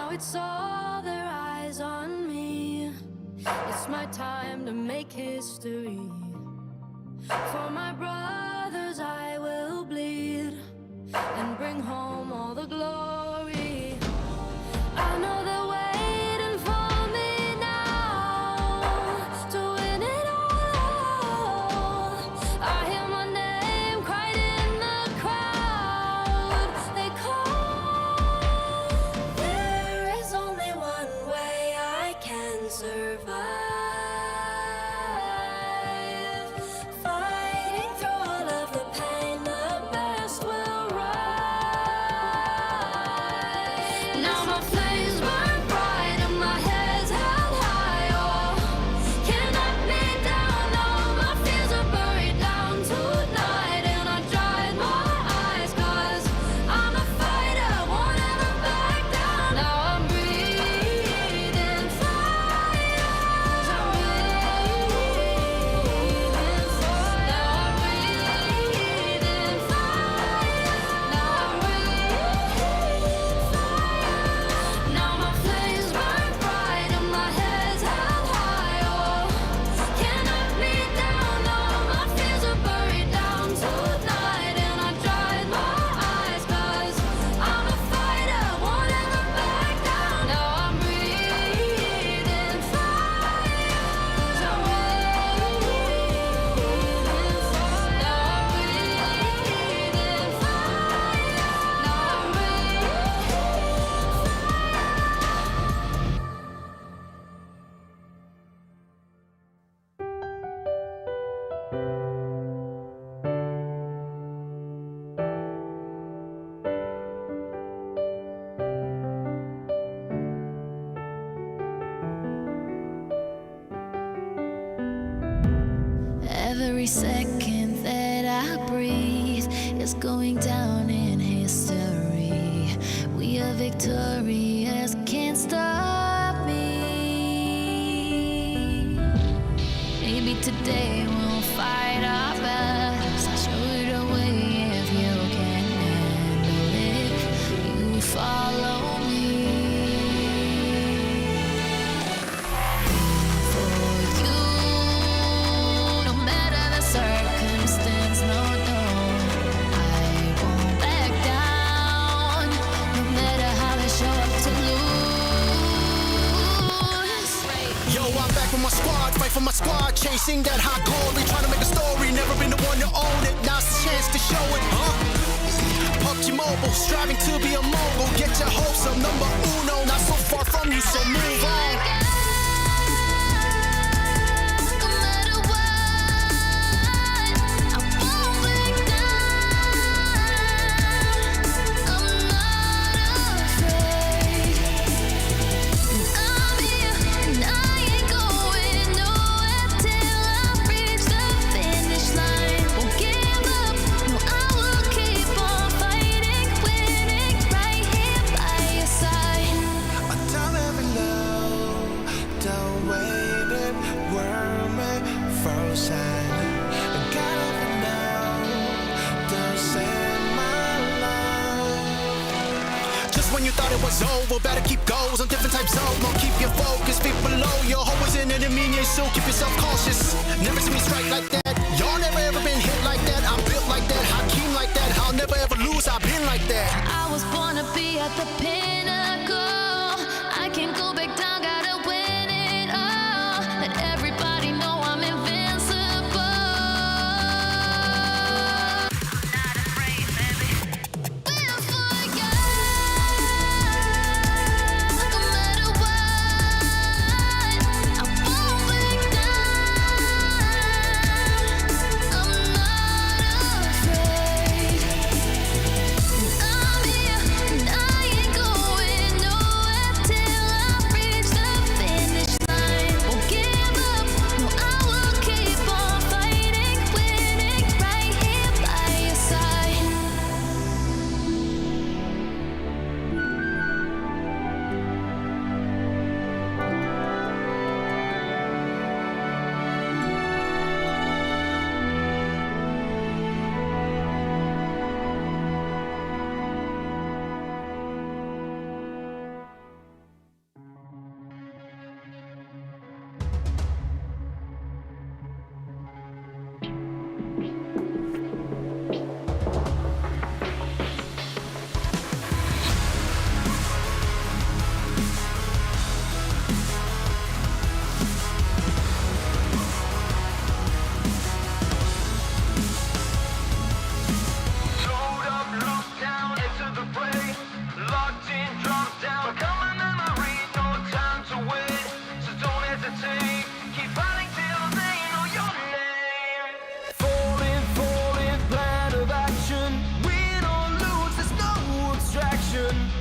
Now it's all their eyes on me. It's my time to make history. For my brothers I will bleed and bring home all the glory. I know they're waiting for me now to win it all. I hear my name cried in the crowd. They call. There is only one way I can survive. Fighting through all of the pain, the best will rise. Now my flames burn bright and my head's held high. Oh, can't knock me down. No, my fears are buried down tonight. And I dried my eyes 'cause I'm a fighter, won't ever back down. Now I'm breathing fire. I'm breathing fire. Now I'm breathing fire. Now I'm breathing fire. Now my flames burn bright and my head's held high. Oh, can't knock me down. No, my fears are buried down tonight. And I dried my eyes 'cause I'm a fighter, won't ever back down. Now I'm breathing fire. I'm breathing fire. Now I'm breathing fire. Now I'm Every second that I breathe is going down in history. We are victorious, can't stop me. Maybe today we'll fight our battles. I'll show you the way if you can handle it. You follow me. For you, no matter the circumstance, no, I won't back down. No matter how they show up to lose. Yo, I'm back with my squad, fight for my squad, chasing that high glory, trying to make a story, never been the one to own it, now's the chance to show it, huh? PUBG Mobile, striving to be a mogul, get your hopes up, number uno, not so far from you, so move on. No matter what, I won't back down. I'm not afraid. I'm here and I ain't going nowhere till I reach the finish line. Won't give up, no, I will keep on fighting, winning right here by your side. I tell every love, don't wait it, world made frozen. And God ever know, don't send my love. Just when you thought it was over, better keep goals on different types of, no, keep your focus, feet below, your hope is an enemy, and so keep yourself cautious, never see me strike like that, y'all never ever been hit like that, I'm built like that, Hakeem like that, I'll never ever lose, I've been like that. I was born to be at the pinnacle. I can't go back down, gotta win it all. Let everybody know I'm invincible. Not afraid, baby. We're for you. No matter what, I won't back down. I'm not afraid. I'm here and I ain't going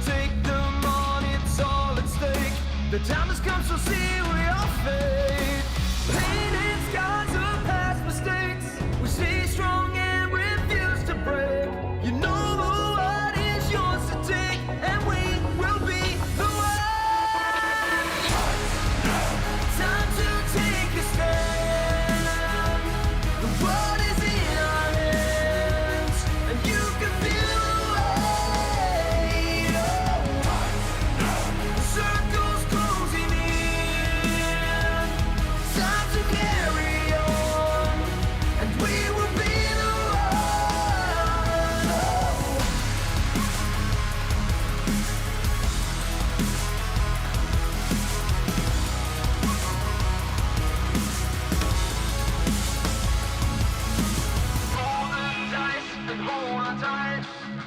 Take them on, it's all at stake. The time has come, so seal your fate. Painted scars of past mistakes. We stay strong and refuse to break. You know the world is yours to take, and we will be the one. Time to take a stand. The world is in our hands, and you can feel the weight. Circles closing in. Time to carry on, and we will be the one. Roll the dice and hold on tight.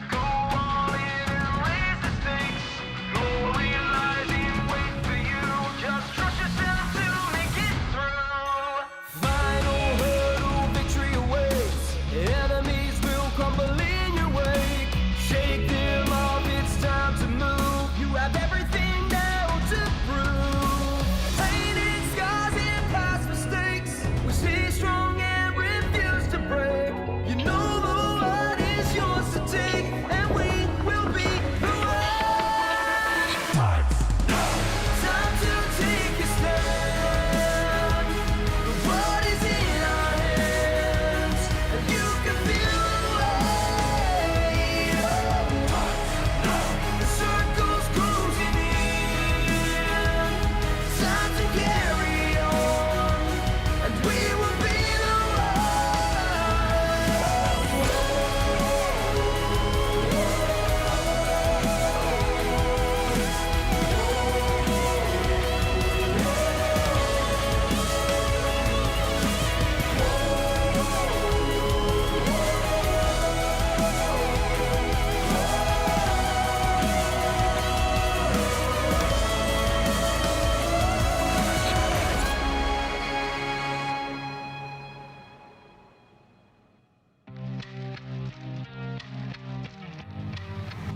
Go all in and raise the stakes. No realizing, wait for you. Just trust yourself to make it through. Final hurdle, victory awaits. Enemies will crumble in your wake. Shake them off, it's time to move. You have everything now to prove. Painted scars and past mistakes. We stay strong and refuse to break. You know the world is yours to take, and we will be the one. Time to take a stand. The world is in our hands, and you can feel the weight. The circles closing in. Time to carry on, and we will be the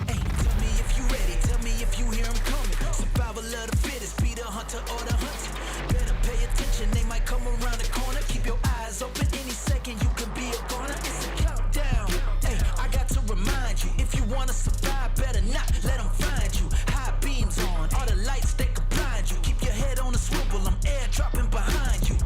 Hey, tell me if you ready, tell me if you hear 'em coming. Survival of the fittest, be the hunter or the hunted. Better pay attention, they might come around the corner. Keep your eyes open, any second you could be a goner. It's a countdown. Hey, I got to remind you, if you wanna survive, better not let 'em find you. High beams on, all the lights they can blind you. Keep your head on a swivel, I'm airdropping behind you.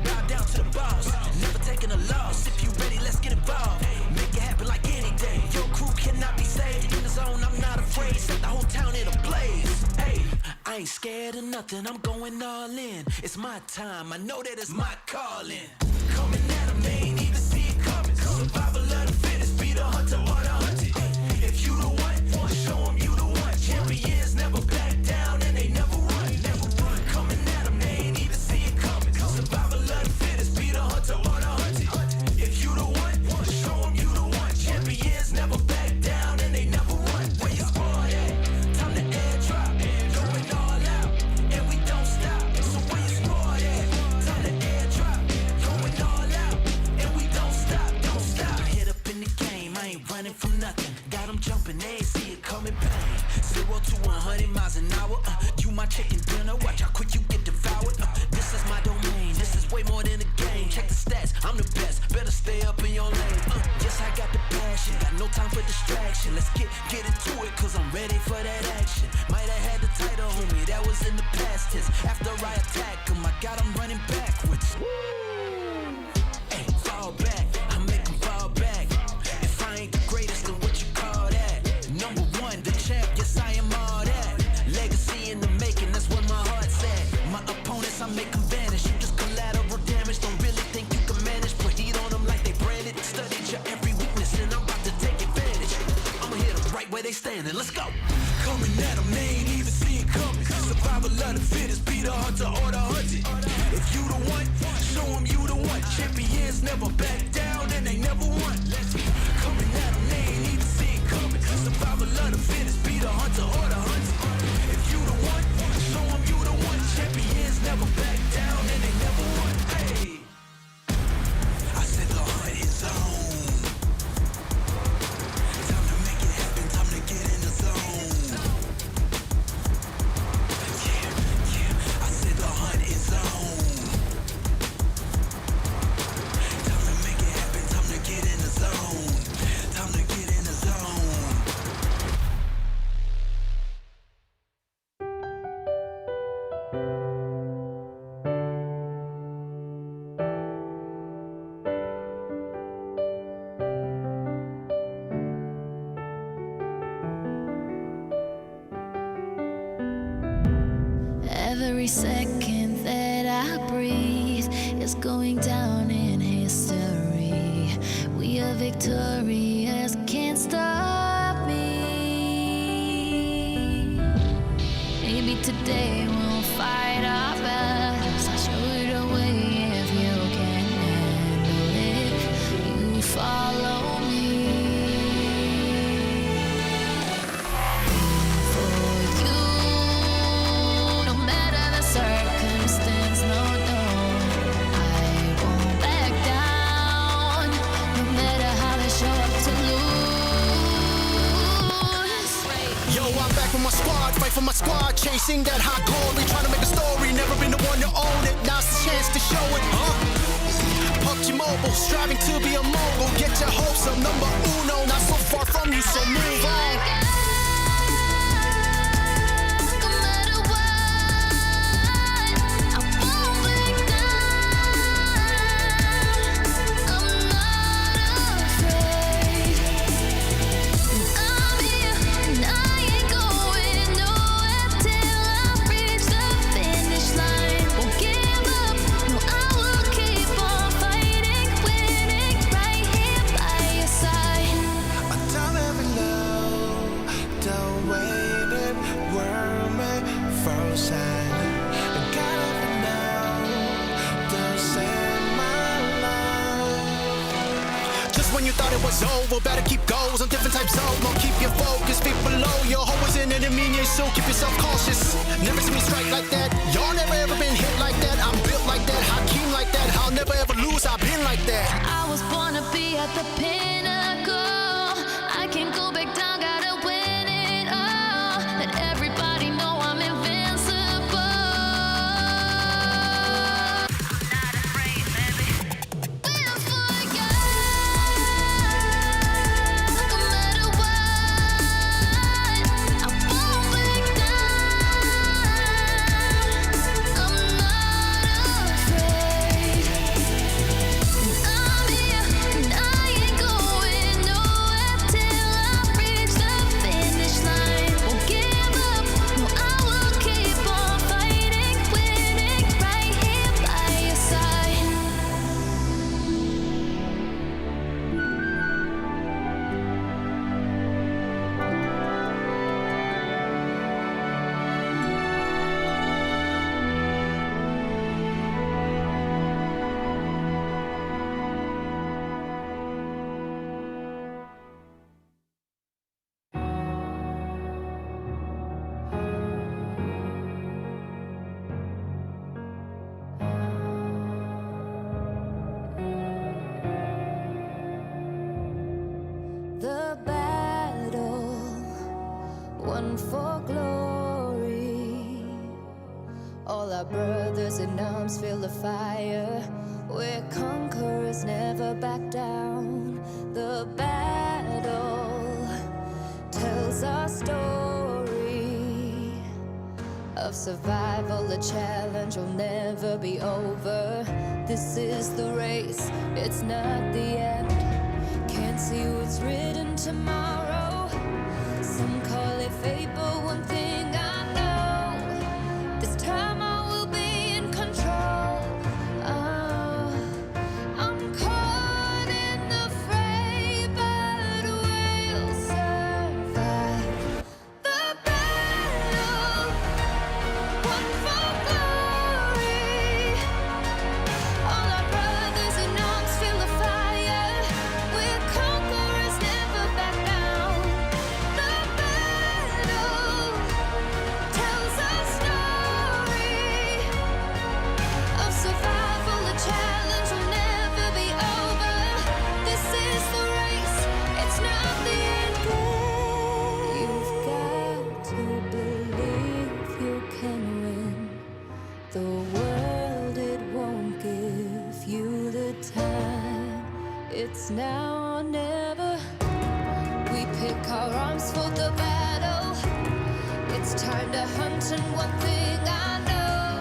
Bow down to the boss, never taking a loss. If you ready, let's get involved. Make it happen like any day. Your crew cannot be saved. In the zone, I'm not afraid. Set the whole town in a blaze. Hey, I ain't scared of nothing. I'm going all in. It's my time. I know that it's my calling. Coming at 'em, they ain't even see it coming. Survival of the fittest, be the hunter or the hunted. If you the one, show 'em you the one. Champions never back down and they never run. Never run. Coming at 'em, they ain't even see it coming. Survival of the fittest, be the hunter or the hunted. If you the one, show 'em you the one. Champions never back down and they never run. Where your squad at? Time to airdrop. Going all out and we don't stop. So where your squad at? Time to airdrop. Going all out and we don't stop. Don't stop. Hit up in the game, I ain't running from nothing. Got 'em jumping, they ain't see it coming. Bang. 0 to 100 miles an hour. You my chicken dinner. Watch how quick you get devoured. This is my domain. This is way more than a game. Check the stats. I'm the best. Better stay up in your lane. Yes, I got the passion. Got no time for distraction. Let's get into it, cause I'm ready for that action. Might have had the title, homie. That was in the past tense. After I attack 'em, I got 'em running backwards. Hey, fall back. I make 'em fall back. If I ain't the greatest, then what you call that? Number one, the champ. Yes, I am all that. Legacy in the making. That's where my heart's at. My opponents, I make 'em vanish. You just collateral damage. Don't really think you can manage. Put heat on 'em like they branded. Studied your every weakness, and I'm about to take advantage. I'ma hit 'em right where they standing. Let's go. Coming at 'em, they ain't even see it coming. Survival of the fittest, be the hunter or the hunted. If you the one, show 'em you the one. Champions never back down and they never won. Coming at 'em, they ain't even see it coming. Survival of the fittest, be the hunter or the hunted. If you the one, show 'em you the one. Champions never back down and they never won. Hey, I said the hunt is on. Time to make it happen, time to get in the zone. Every second that I breathe is going down in history. We are victorious, can't stop me. Maybe today we'll fight our battles. I'll show you the way if you can handle it. You follow me. For you, no matter the circumstance, no, I won't back down. No matter how they show up to lose. Yo, I'm back with my squad, fight for my squad, chasing that high glory, trying to make a story, never been the one to own it, now's the chance to show it, PUBG Mobile, striving to be a mogul, get your hopes up, number uno, not so far from you, so move on. No matter what, I won't back down. I'm not afraid. I'm here and I ain't going nowhere till I reach the finish line. Won't give up, no, I will keep on fighting, winning right here by your side. Don't ever know, don't wait it, worm it, frozen. Gotta ever know, don't send my love. Just when you thought it was over, better keep goals on different types of mode, keep your focus, feet below, your hope is an enemy near, so keep yourself cautious, never see me strike like that, y'all never ever been hit like that, I'm built like that, Hakeem like that, I'll never ever lose, I've been like that. I was born to be at the pinnacle. I can't go back down, gotta win it all. Let everybody know I'm invincible. Not afraid, baby. We're for you. No matter what, I won't back down. I'm not afraid. I'm here and I ain't going nowhere till I reach the finish line. Won't give up, no, I will keep on fighting, winning right here by your side. The battle won for glory. All our brothers in arms feel the fire. We're conquerors, never back down. The battle tells our story of survival. The challenge will never be over. This is the race, it's not the end. Can't see what's written tomorrow. Some call it fate, but one thing I know, this time I will be in control. I'm caught in the fray, but we'll survive. The battle won for glory. All our brothers in arms feel the fire. We're conquerors, never back down. The battle tells our story of survival. The challenge will never be over. This is the race, it's not the end game. You've got to believe you can win. The world, it won't give you the time. It's now or never. We pick our arms for the battle. It's time to hunt, and one thing I know,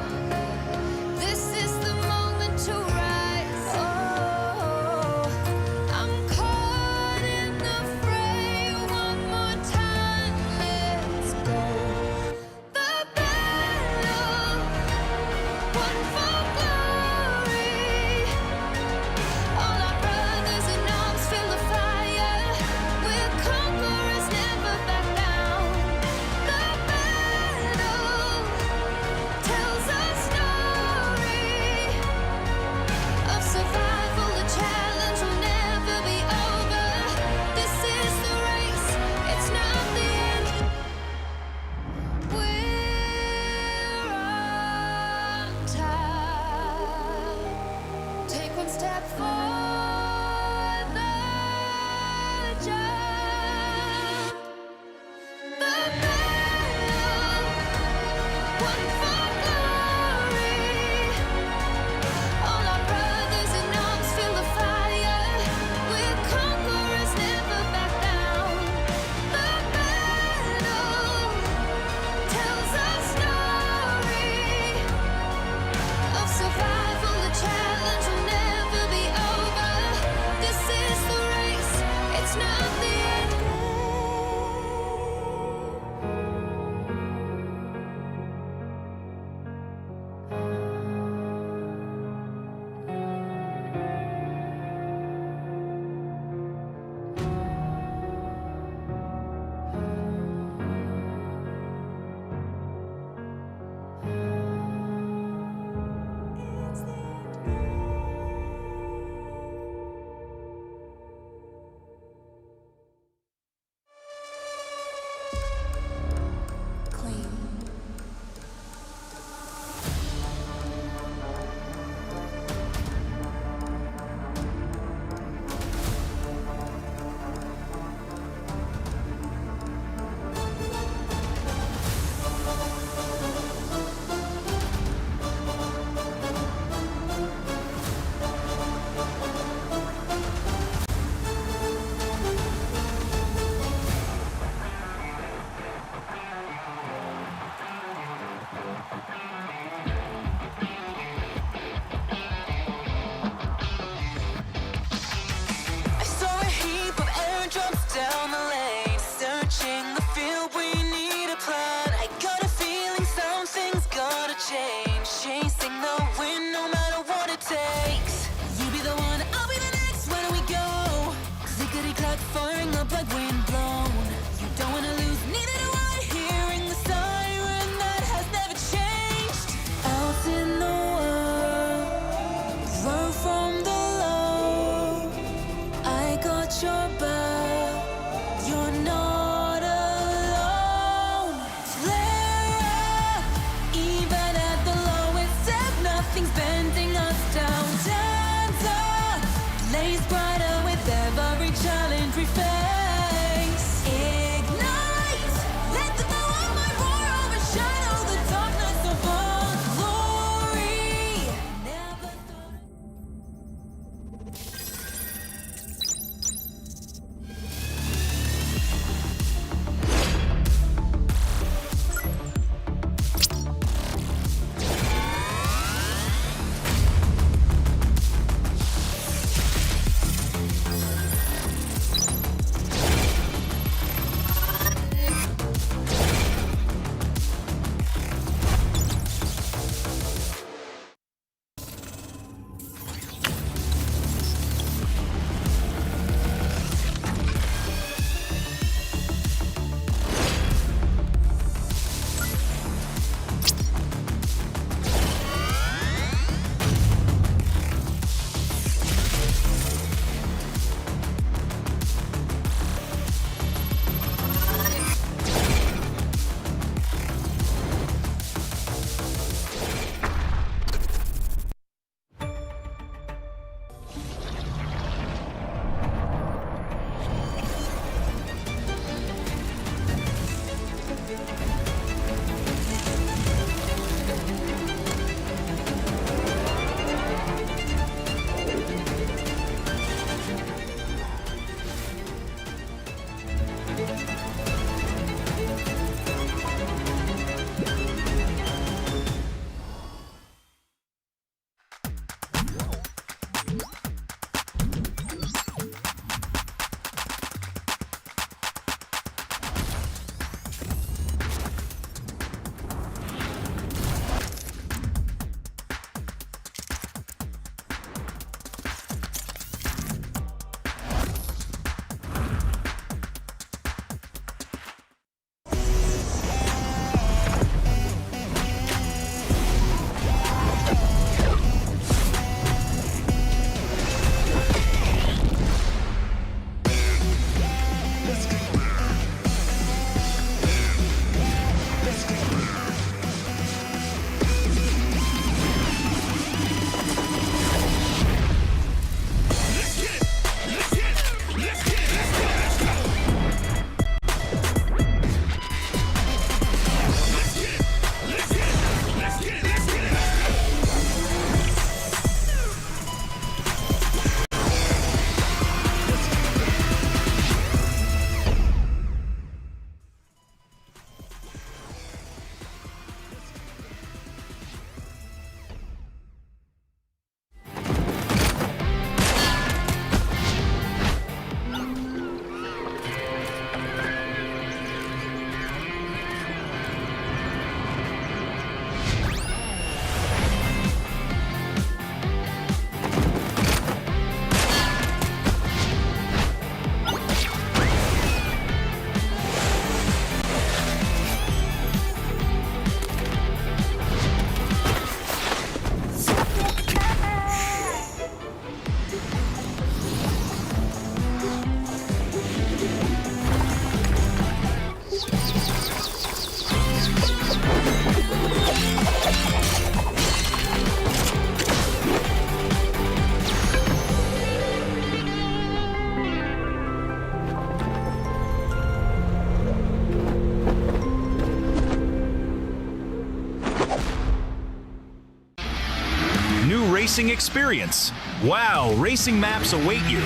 racing experience. Wow, racing maps await you.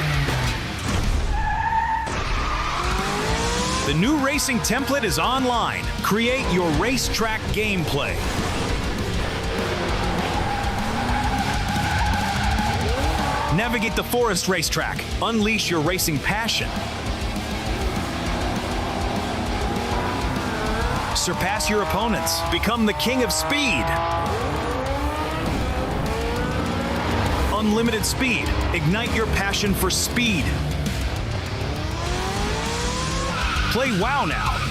The new racing template is online. Create your racetrack gameplay. Navigate the forest racetrack. Unleash your racing passion. Surpass your opponents. Become the king of speed. Unlimited speed. Ignite your passion for speed. Play WoW now.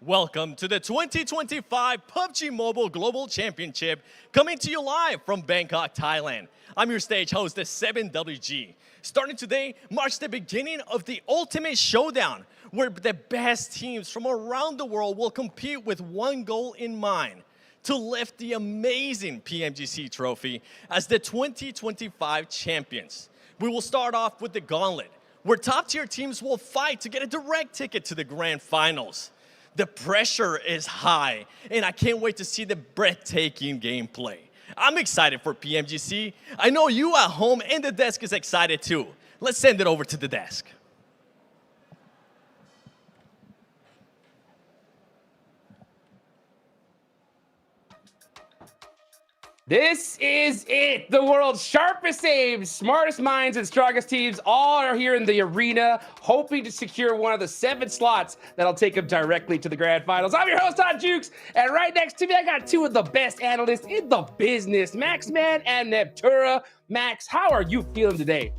Welcome to the 2025 PUBG Mobile Global Championship, coming to you live from Bangkok, Thailand. I'm your stage host, the 7WG. Starting today marks the beginning of the ultimate showdown, where the best teams from around the world will compete with one goal in mind: to lift the amazing PMGC trophy as the 2025 champions. We will start off with the Gauntlet, where top-tier teams will fight to get a direct ticket to the grand finals. The pressure is high, and I can't wait to see the breathtaking gameplay. I'm excited for PMGC. I know you at home and the desk is excited too. Let's send it over to the desk. This is it. The world's sharpest aims, smartest minds, and strongest teams all are here in the arena, hoping to secure one of the 7 slots that'll take them directly to the grand finals. I'm your host, Todd Jukes, and right next to me, I got 2 of the best analysts in the business, Maxman and Neptura. Max, how are you feeling today?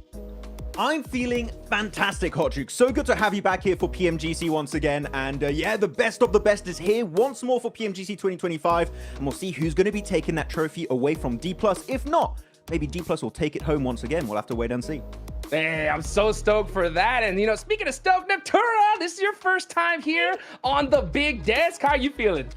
I'm feeling fantastic, Hot Juke. So good to have you back here for PMGC once again. And yeah, the best of the best is here once more for PMGC 2025. And we'll see who's going to be taking that trophy away from D+. If not, maybe D+ will take it home once again. We'll have to wait and see. Hey, I'm so stoked for that. And, you know, speaking of stoked, Neptura, this is your first time here on the big desk. How are you feeling?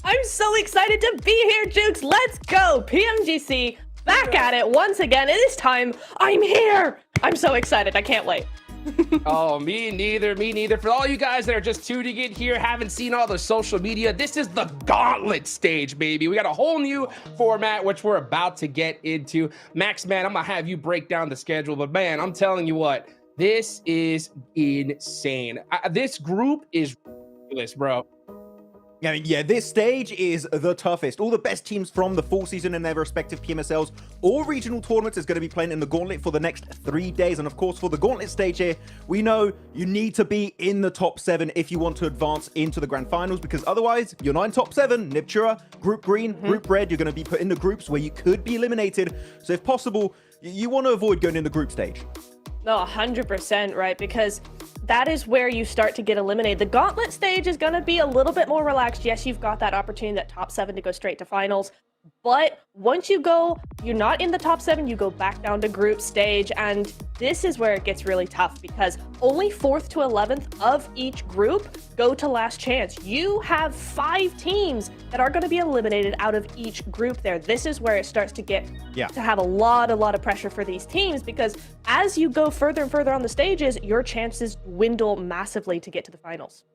I'm so excited to be here, Jukes. Let's go. PMGC back at it once again. It is time. I'm here. I'm so excited. I can't wait. Oh, me neither. For all you guys that are just tuning in here, haven't seen all the social media, this is the Gauntlet stage, baby. We got a whole new format, which we're about to get into. Max, man, I'm going to have you break down the schedule. But, man, I'm telling you what, this is insane. This group is ridiculous, bro. I mean, yeah, this stage is the toughest. All the best teams from the full season in their respective PMSLs or regional tournaments is going to be playing in the Gauntlet for the next 3 days. And of course, for the Gauntlet stage here, we know you need to be in the top 7 if you want to advance into the grand finals, because otherwise you're not in top 7. Niptura, Group Green, Group Red, you're going to be put into groups where you could be eliminated. So if possible, you want to avoid going in the group stage. No, 100%, right? Because that is where you start to get eliminated. The Gauntlet stage is going to be a little bit more relaxed. Yes, you've got that opportunity, that top 7 to go straight to finals. But once you go, you're not in the top 7, you go back down to group stage. And this is where it gets really tough, because only 4th to 11th of each group go to last chance. You have 5 teams that are going to be eliminated out of each group there. This is where it starts to get to have a lot of pressure for these teams, because as you go further and further on the stages, your chances dwindle massively to get to the finals.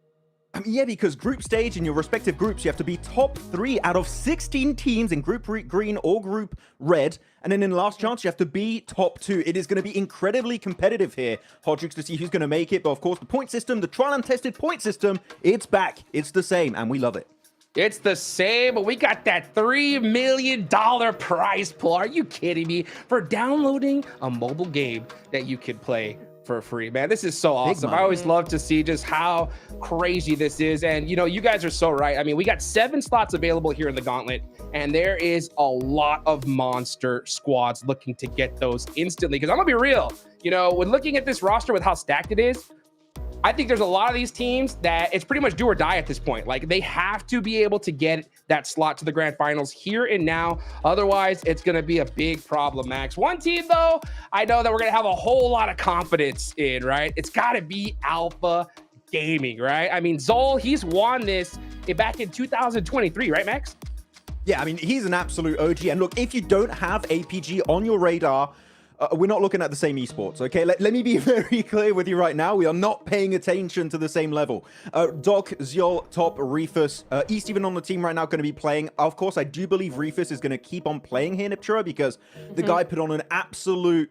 Yeah, because group stage in your respective groups, you have to be top 3 out of 16 teams in Group Green or Group Red. And then in last chance, you have to be top 2. It is going to be incredibly competitive here, Hodrix, to see who's going to make it. But of course, the point system, the trial and tested point system, it's back. It's the same, and we love it. It's the same, but we got that $3 million prize pool. Are you kidding me? For downloading a mobile game that you can play for free, man. This is so awesome. I always love to see just how crazy this is. And, you know, you guys are so right. I mean, we got 7 slots available here in the Gauntlet, and there is a lot of monster squads looking to get those instantly. Because I'm going to be real, you know, when looking at this roster with how stacked it is, I think there's a lot of these teams that it's pretty much do or die at this point. Like, they have to be able to get that slot to the grand finals here and now. Otherwise, it's going to be a big problem, Max. One team, though, I know that we're going to have a whole lot of confidence in, right? It's got to be Alpha Gaming, right? I mean, Zol, he's won this back in 2023, right, Max? Yeah, I mean, he's an absolute OG. And look, if you don't have APG on your radar, we're not looking at the same esports, okay? Let me be very clear with you right now. We are not paying attention to the same level. Doc, Zyol, Top, Reefus, East even on the team right now going to be playing. Of course, I do believe Reefus is going to keep on playing here, Niptura, because the guy put on an absolute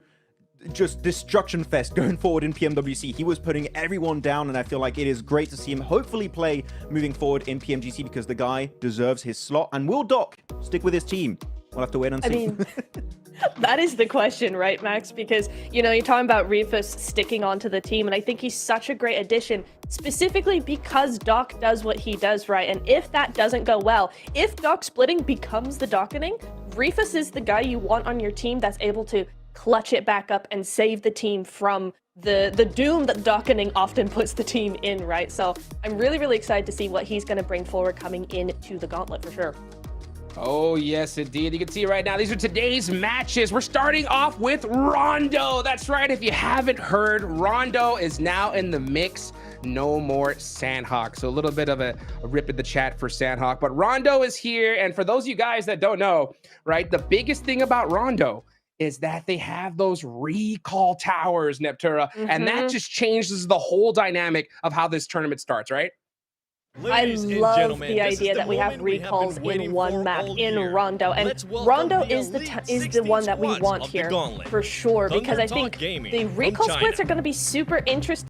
just destruction fest going forward in PMWC. He was putting everyone down, and I feel like it is great to see him hopefully play moving forward in PMGC, because the guy deserves his slot. And will Doc stick with his team? We'll have to wait and see. I mean, that is the question, right, Max? Because, you know, you're talking about Reefus sticking onto the team, and I think he's such a great addition, specifically because Doc does what he does, right? And if that doesn't go well, if Doc splitting becomes the docketing, Reefus is the guy you want on your team that's able to clutch it back up and save the team from the doom that Dockening often puts the team in, right? So I'm really, really excited to see what he's going to bring forward coming into the Gauntlet for sure. Oh, yes, indeed. You can see right now, these are today's matches. We're starting off with Rondo. That's right. If you haven't heard, Rondo is now in the mix. No more Sandhawk. So a little bit of a rip in the chat for Sandhawk. But Rondo is here. And for those of you guys that don't know, right, the biggest thing about Rondo is that they have those recall towers, Neptura. And that just changes the whole dynamic of how this tournament starts, right? Ladies I and love gentlemen, the this is idea the that we have moment we recalls been in waiting one for map all in year. Rondo, and Let's welcome Rondo the is elite the 16 one that we squads want of the here Gauntlet. for sure, because I Thundertalk think Gaming the from recall China. splits are going to be super interesting.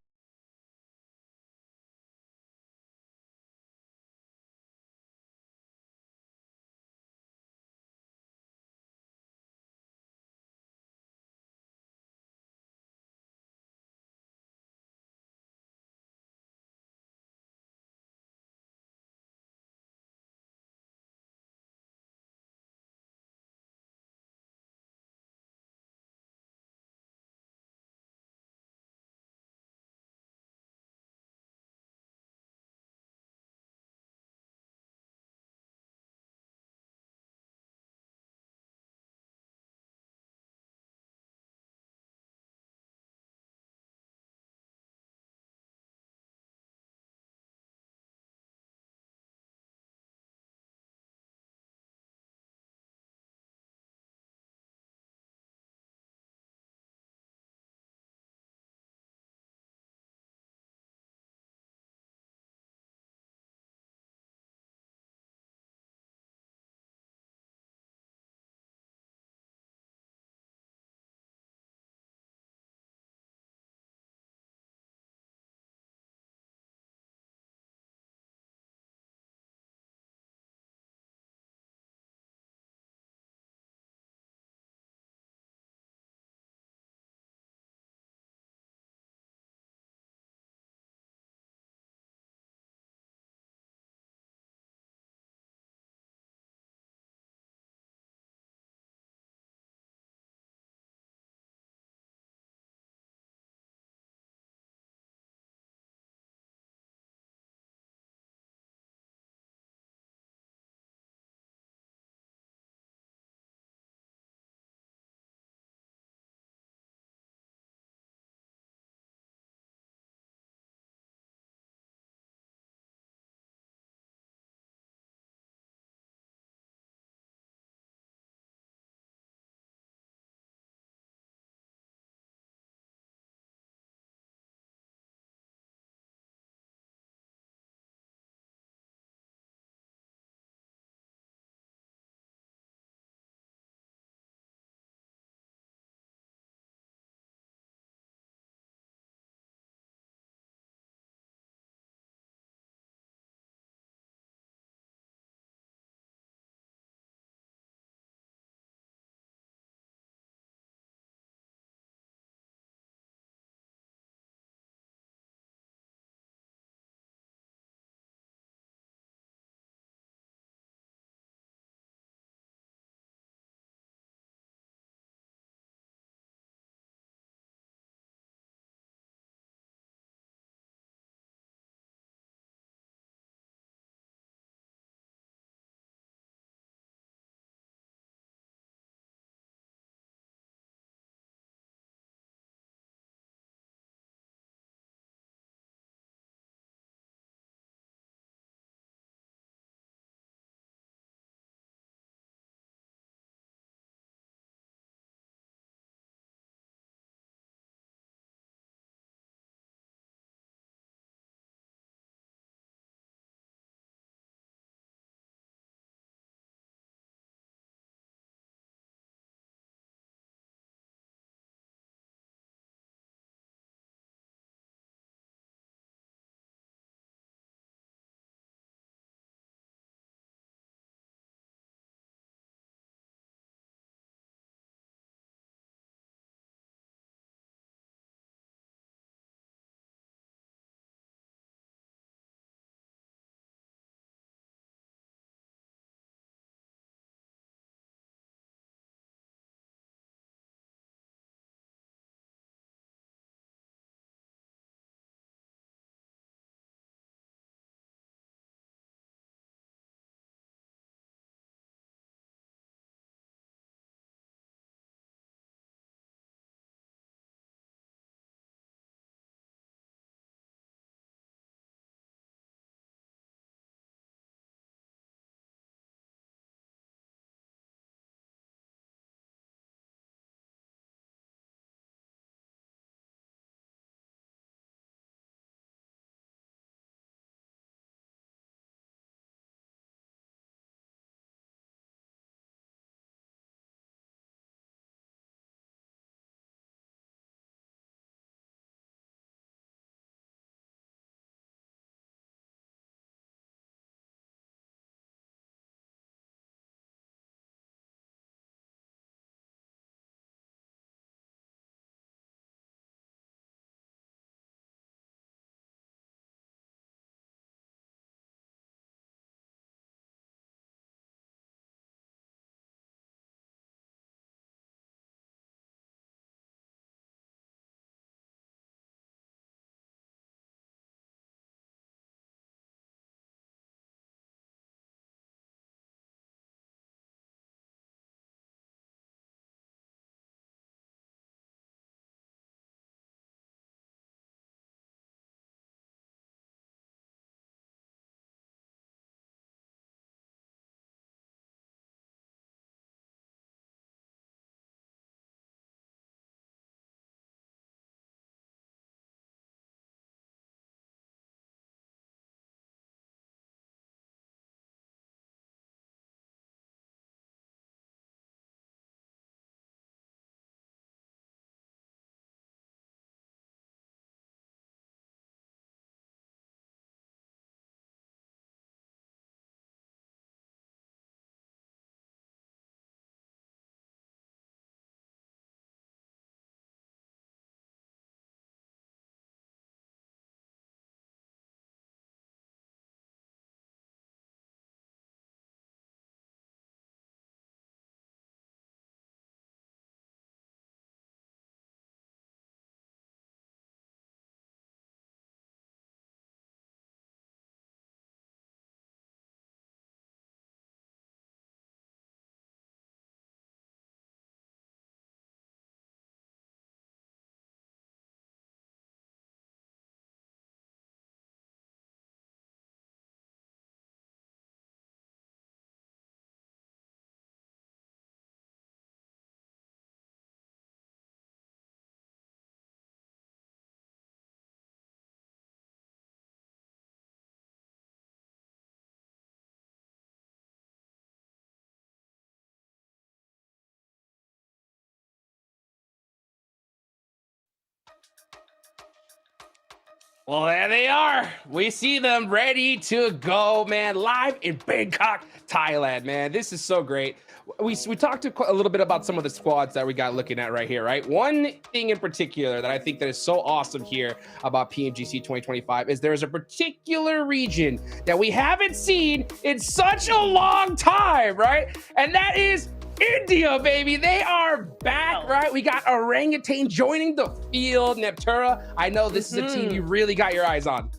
Well, there they are. We see them ready to go, man, live in Bangkok, Thailand, man. This is so great. We talked a little bit about some of the squads that we got looking at right here, right? One thing in particular that I think that is so awesome here about PMGC 2025 is there's a particular region that we haven't seen in such a long time, right? And that is India, baby. They are back, right? We got Orangutan joining the field. Neptura, I know this is a team you really got your eyes on.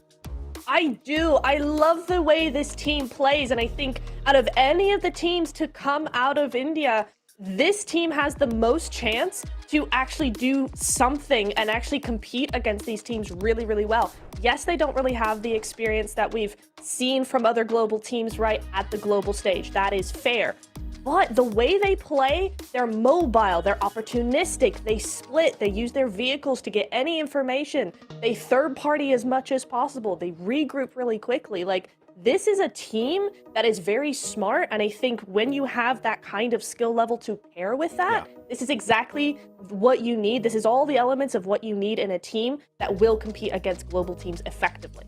I do. I love the way this team plays, and I think out of any of the teams to come out of India, this team has the most chance to actually do something and actually compete against these teams really, really well. Yes, they don't really have the experience that we've seen from other global teams right at the global stage. That is fair. But the way they play, they're mobile, they're opportunistic, they split, they use their vehicles to get any information, they third party as much as possible, they regroup really quickly. Like, this is a team that is very smart, and I think when you have that kind of skill level to pair with that, this is exactly what you need. This is all the elements of what you need in a team that will compete against global teams effectively.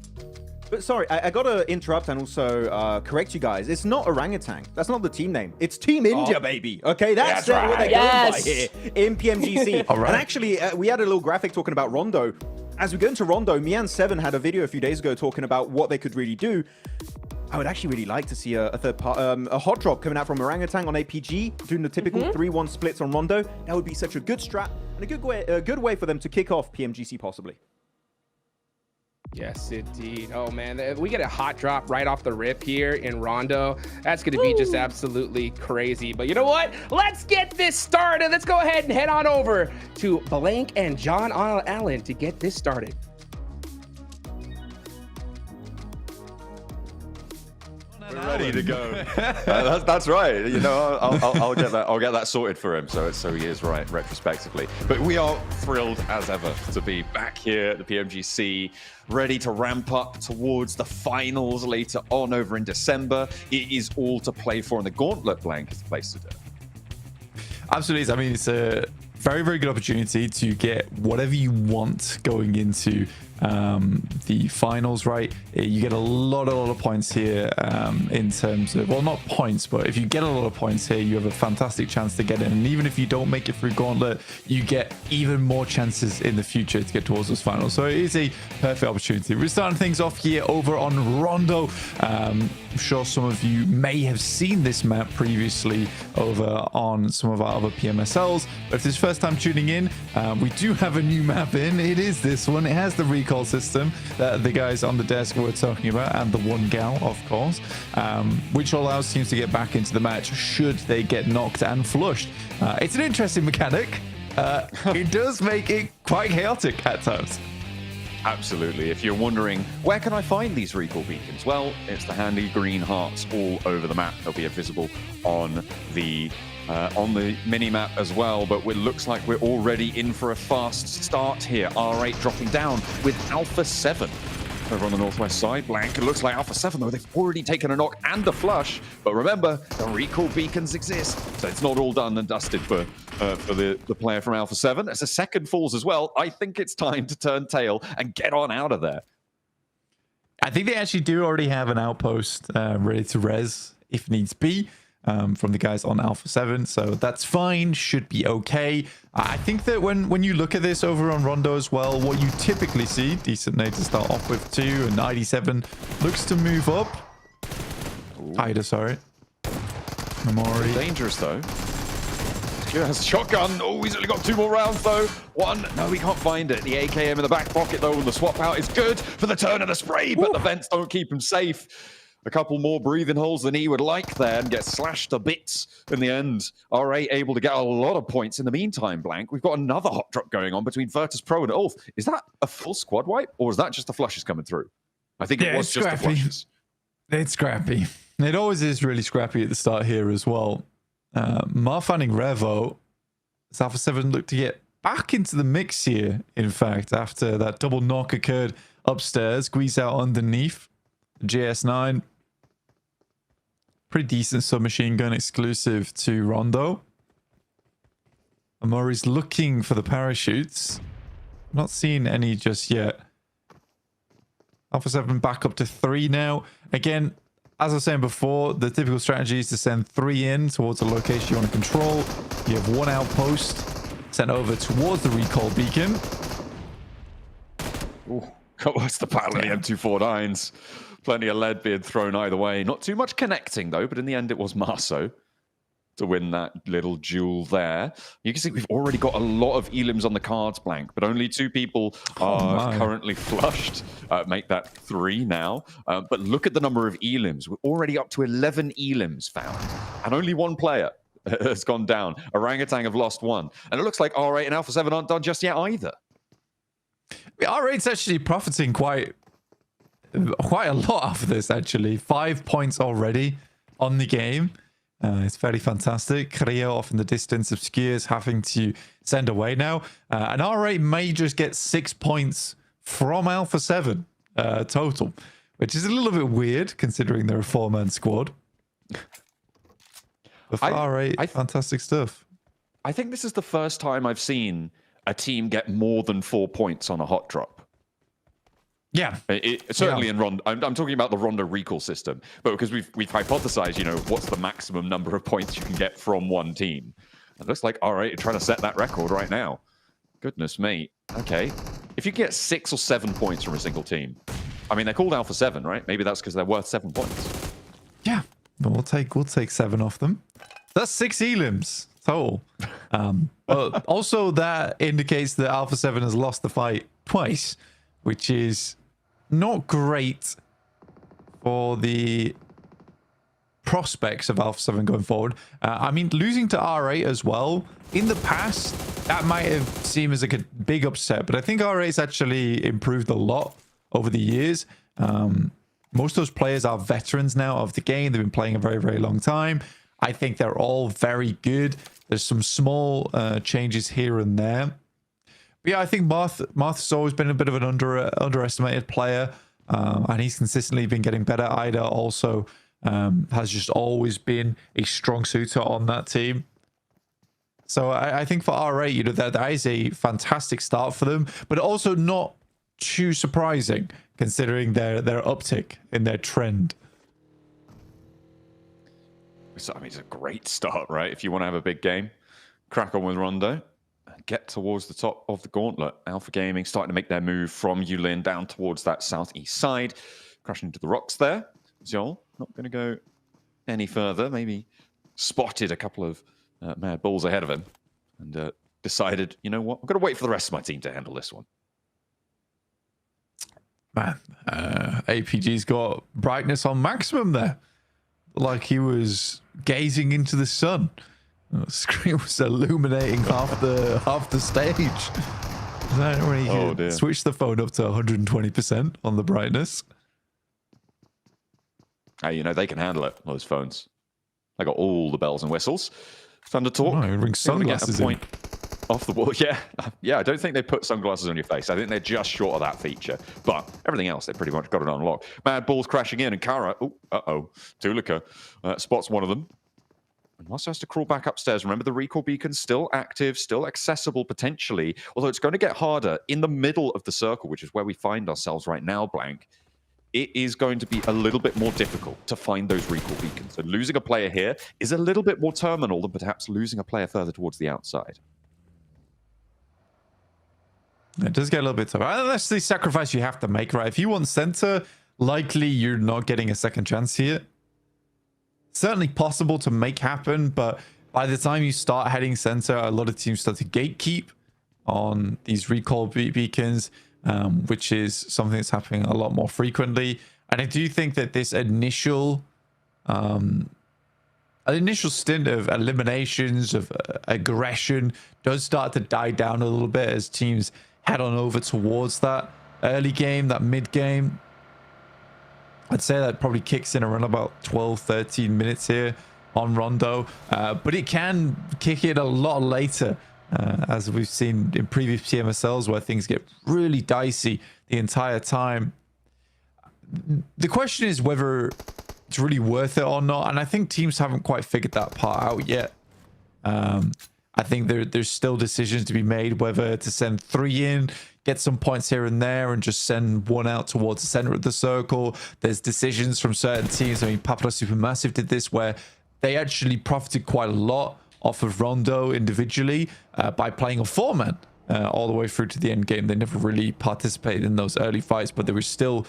But sorry, I gotta interrupt and also correct you guys. It's not Orangutan. That's not the team name. It's Team India, baby. Okay, that's right. what they're going by here in PMGC. All right. And actually, we had a little graphic talking about Rondo. As we go into Rondo, Mian7 had a video a few days ago talking about what they could really do. I would actually really like to see a hot drop coming out from Orangutan on APG, doing the typical 3-1 splits on Rondo. That would be such a good strat and a good way for them to kick off PMGC possibly. Yes, indeed. Oh, man. If we get a hot drop right off the rip here in Rondo, that's going to be just absolutely crazy. But you know what? Let's get this started. Let's go ahead and head on over to Blank and John Allen to get this started. We're ready to go. That's right. You know, I'll get that. I'll get that sorted for him. So he is right retrospectively. But we are thrilled as ever to be back here at the PMGC, ready to ramp up towards the finals later on over in December. It is all to play for, and the Gauntlet Blank is the place to do it. Absolutely. I mean, it's a very, very good opportunity to get whatever you want going into the finals, right? You get a lot of points here in terms of, well, not points, but if you get a lot of points here, you have a fantastic chance to get in. And even if you don't make it through Gauntlet, you get even more chances in the future to get towards those finals. So it is a perfect opportunity. We're starting things off here over on Rondo. I'm sure some of you may have seen this map previously over on some of our other PMSLs, but if this is first time tuning in, we do have a new map in. It is this one. It has the recall system that the guys on the desk were talking about, and the one gal, of course, which allows teams to get back into the match should they get knocked and flushed. It's an interesting mechanic. It does make it quite chaotic at times. Absolutely. If you're wondering, where can I find these recall beacons? Well, it's the handy green hearts all over the map. They'll be visible on the mini-map as well, but it looks like we're already in for a fast start here. R8 dropping down with Alpha 7 over on the northwest side. Blank, it looks like Alpha 7, though, they've already taken a knock and a flush. But remember, the recall beacons exist, so it's not all done and dusted for the player from Alpha 7. As a second falls as well, I think it's time to turn tail and get on out of there. I think they actually do already have an outpost ready to res if needs be. From the guys on Alpha 7, so that's fine, should be okay. I think that when you look at this over on Rondo as well, what you typically see, decent nade to start off with too, and 97 looks to move up. Ida, sorry. Memori. Dangerous though. Secure has a shotgun. Oh, he's only got 2 more rounds though. One, no, we can't find it. The AKM in the back pocket though, and the swap out is good for the turn of the spray, but the vents don't keep him safe. A couple more breathing holes than he would like there, and get slashed to bits in the end. R8 able to get a lot of points in the meantime, Blank. We've got another hot drop going on between Virtus Pro and Ulf. Is that a full squad wipe, or is that just the flushes coming through? I think it was just the flushes. It's scrappy. It always is really scrappy at the start here as well. Marfanning Revo, Alpha 7 looked to get back into the mix here, in fact, after that double knock occurred upstairs. Squeeze out underneath. JS9. Pretty decent submachine gun exclusive to Rondo. Amori's looking for the parachutes. Not seeing any just yet. Alpha 7 back up to 3 now. Again, as I was saying before, the typical strategy is to send 3 in towards a location you want to control. You have 1 outpost sent over towards the recall beacon. Ooh, what's the battle of the M249s? Plenty of lead being thrown either way. Not too much connecting, though, but in the end, it was Marso to win that little duel there. You can see we've already got a lot of elims on the cards, Blank, but only 2 people are currently flushed. Make that 3 now. But look at the number of elims. We're already up to 11 elims found, and only 1 player has gone down. Orangutan have lost 1. And it looks like R8 and Alpha 7 aren't done just yet either. R8's actually profiting quite a lot after this, actually. 5 points already on the game. It's fairly fantastic. Creo off in the distance, Obscures having to send away now. And R8 may just get 6 points from Alpha 7 total, which is a little bit weird considering they're a 4-man squad. But for R8, fantastic stuff. I think this is the first time I've seen a team get more than 4 points on a hot drop. Yeah, certainly in Rondo. I'm talking about the Rondo recall system, but because we've hypothesized, you know, what's the maximum number of points you can get from one team. It looks like R8 are trying to set that record right now. Goodness me. Okay, if you get 6 or 7 points from a single team, I mean, they're called Alpha 7, right? Maybe that's because they're worth 7 points. Yeah, we'll take 7 off them. That's 6 elims total. But also that indicates that Alpha 7 has lost the fight twice, which is not great for the prospects of Alpha 7 going forward. I mean, losing to R8 as well, in the past, that might have seemed as like a big upset, but I think R8's actually improved a lot over the years. Most of those players are veterans now of the game. They've been playing a very, very long time. I think they're all very good. There's some small changes here and there. But yeah, I think Marth's always been a bit of an underestimated player, and he's consistently been getting better. Ida also has just always been a strong suitor on that team. So I think for R8, you know, that is a fantastic start for them, but also not too surprising considering their uptick in their trend. So, I mean, it's a great start, right? If you want to have a big game, crack on with Rondo. Get towards the top of the gauntlet. Alpha Gaming starting to make their move from Yulin down towards that southeast side. Crashing into the rocks there. Zol not going to go any further. Maybe spotted a couple of mad balls ahead of him and decided, you know what, I'm going to wait for the rest of my team to handle this one. Man, APG's got brightness on maximum there. Like he was gazing into the sun. The screen was illuminating half the stage. Oh dear. Switch the phone up to 120% on the brightness. Hey, you know, they can handle it, those phones. They got all the bells and whistles. Thunder Talk. Oh, bring sunglasses get a point off the wall. Yeah, I don't think they put sunglasses on your face. I think they're just short of that feature. But everything else, they pretty much got it on lock. Mad Balls crashing in, and Kara, Tulika spots one of them. And also has to crawl back upstairs. Remember, the recall beacon's still active, still accessible potentially, although it's going to get harder in the middle of the circle, which is where we find ourselves right now, Blank. It is going to be a little bit more difficult to find those recall beacons. So losing a player here is a little bit more terminal than perhaps losing a player further towards the outside. It does get a little bit tougher. That's the sacrifice you have to make, right? If you want center, likely you're not getting a second chance here. Certainly possible to make happen, but by the time you start heading center, a lot of teams start to gatekeep on these recall beacons, which is something that's happening a lot more frequently. And I do think that this initial stint of eliminations, of aggression, does start to die down a little bit as teams head on over towards that early game, that mid game. I'd say that probably kicks in around about 12, 13 minutes here on Rondo. But it can kick in a lot later, as we've seen in previous PMSLs where things get really dicey the entire time. The question is whether it's really worth it or not. And I think teams haven't quite figured that part out yet. I think there's still decisions to be made whether to send 3 in, get some points here and there and just send one out towards the center of the circle. There's decisions from certain teams. I mean, Papara Supermassive did this where they actually profited quite a lot off of Rondo individually by playing a 4-man all the way through to the end game. They never really participated in those early fights, but they were still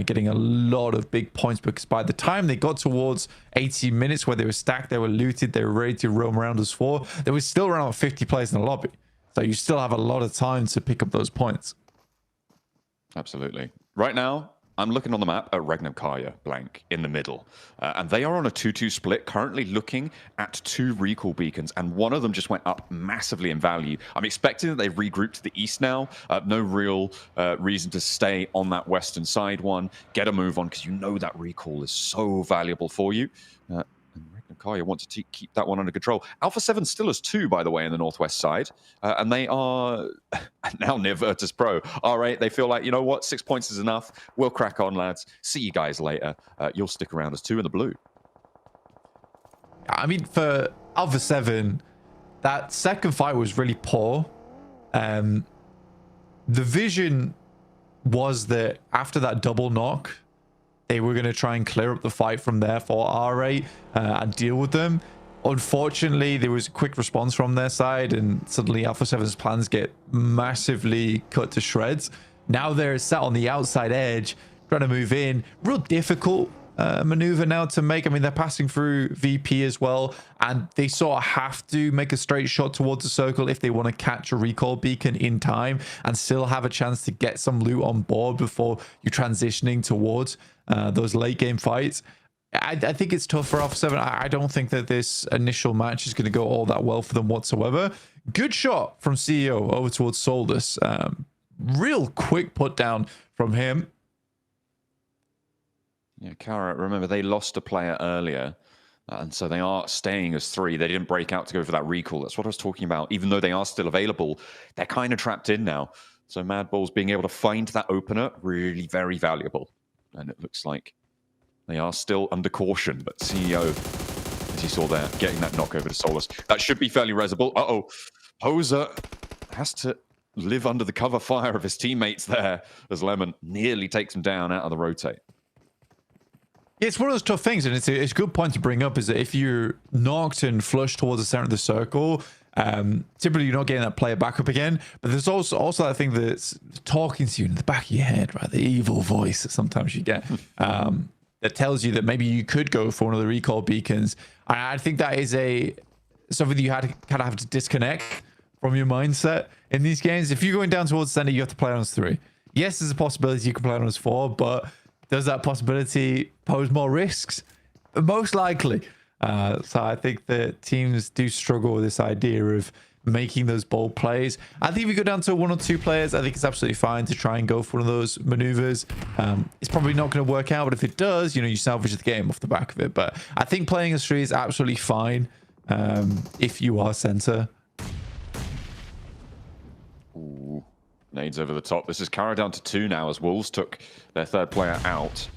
getting a lot of big points because by the time they got towards 80 minutes where they were stacked, they were looted, they were ready to roam around as 4, there was still around 50 players in the lobby. So you still have a lot of time to pick up those points. Absolutely. Right now, I'm looking on the map at Regnum blank in the middle. And they are on a 2-2 split, currently looking at 2 recall beacons, and one of them just went up massively in value. I'm expecting that they've regrouped to the east now. No real reason to stay on that western side one. Get a move on, because you know that recall is so valuable for you. Kaya want to keep that one under control. Alpha 7 still has 2, by the way, in the northwest side. And they are now near Virtus Pro. R8, they feel like, you know what, 6 points is enough. We'll crack on, lads. See you guys later. You'll stick around as 2 in the blue. I mean, for Alpha 7, that second fight was really poor. The vision was that after that double knock, they were going to try and clear up the fight from there for R8 and deal with them. Unfortunately, there was a quick response from their side, and suddenly Alpha 7's plans get massively cut to shreds. Now they're sat on the outside edge, trying to move in. Real difficult maneuver now to make. I mean, they're passing through VP as well, and they sort of have to make a straight shot towards the circle if they want to catch a recall beacon in time and still have a chance to get some loot on board before you're transitioning towards those late game fights. I think it's tough for Alpha 7. I don't think that this initial match is going to go all that well for them whatsoever. Good shot from CEO over towards Solus. Real quick put down from him. Yeah, Kara, remember they lost a player earlier, and so they are staying as 3. They didn't break out to go for that recall. That's what I was talking about. Even though they are still available, they're kind of trapped in now. So Mad Balls being able to find that opener, really very valuable. And it looks like they are still under caution, but CEO, as you saw there, getting that knock over to Solus. That should be fairly resable. Uh-oh. Poser has to live under the cover fire of his teammates there as Lemon nearly takes him down out of the rotate. It's one of those tough things, and it's a good point to bring up, is that if you're knocked and flushed towards the center of the circle, typically you're not getting that player back up again. But there's also that thing that's talking to you in the back of your head, right? The evil voice that sometimes you get that tells you that maybe you could go for one of the recall beacons. I think that is something that you kind of have to disconnect from your mindset in these games. If you're going down towards the center, you have to play on as 3. Yes, there's a possibility you can play on as 4, but does that possibility pose more risks? Most likely. So I think that teams do struggle with this idea of making those bold plays. I think if you go down to 1 or 2 players, I think it's absolutely fine to try and go for one of those maneuvers. It's probably not going to work out, but if it does, you salvage the game off the back of it. But I think playing as 3 is absolutely fine if you are center. Ooh. Nades over the top. This is Kara down to 2 now as Wolves took their 3rd player out.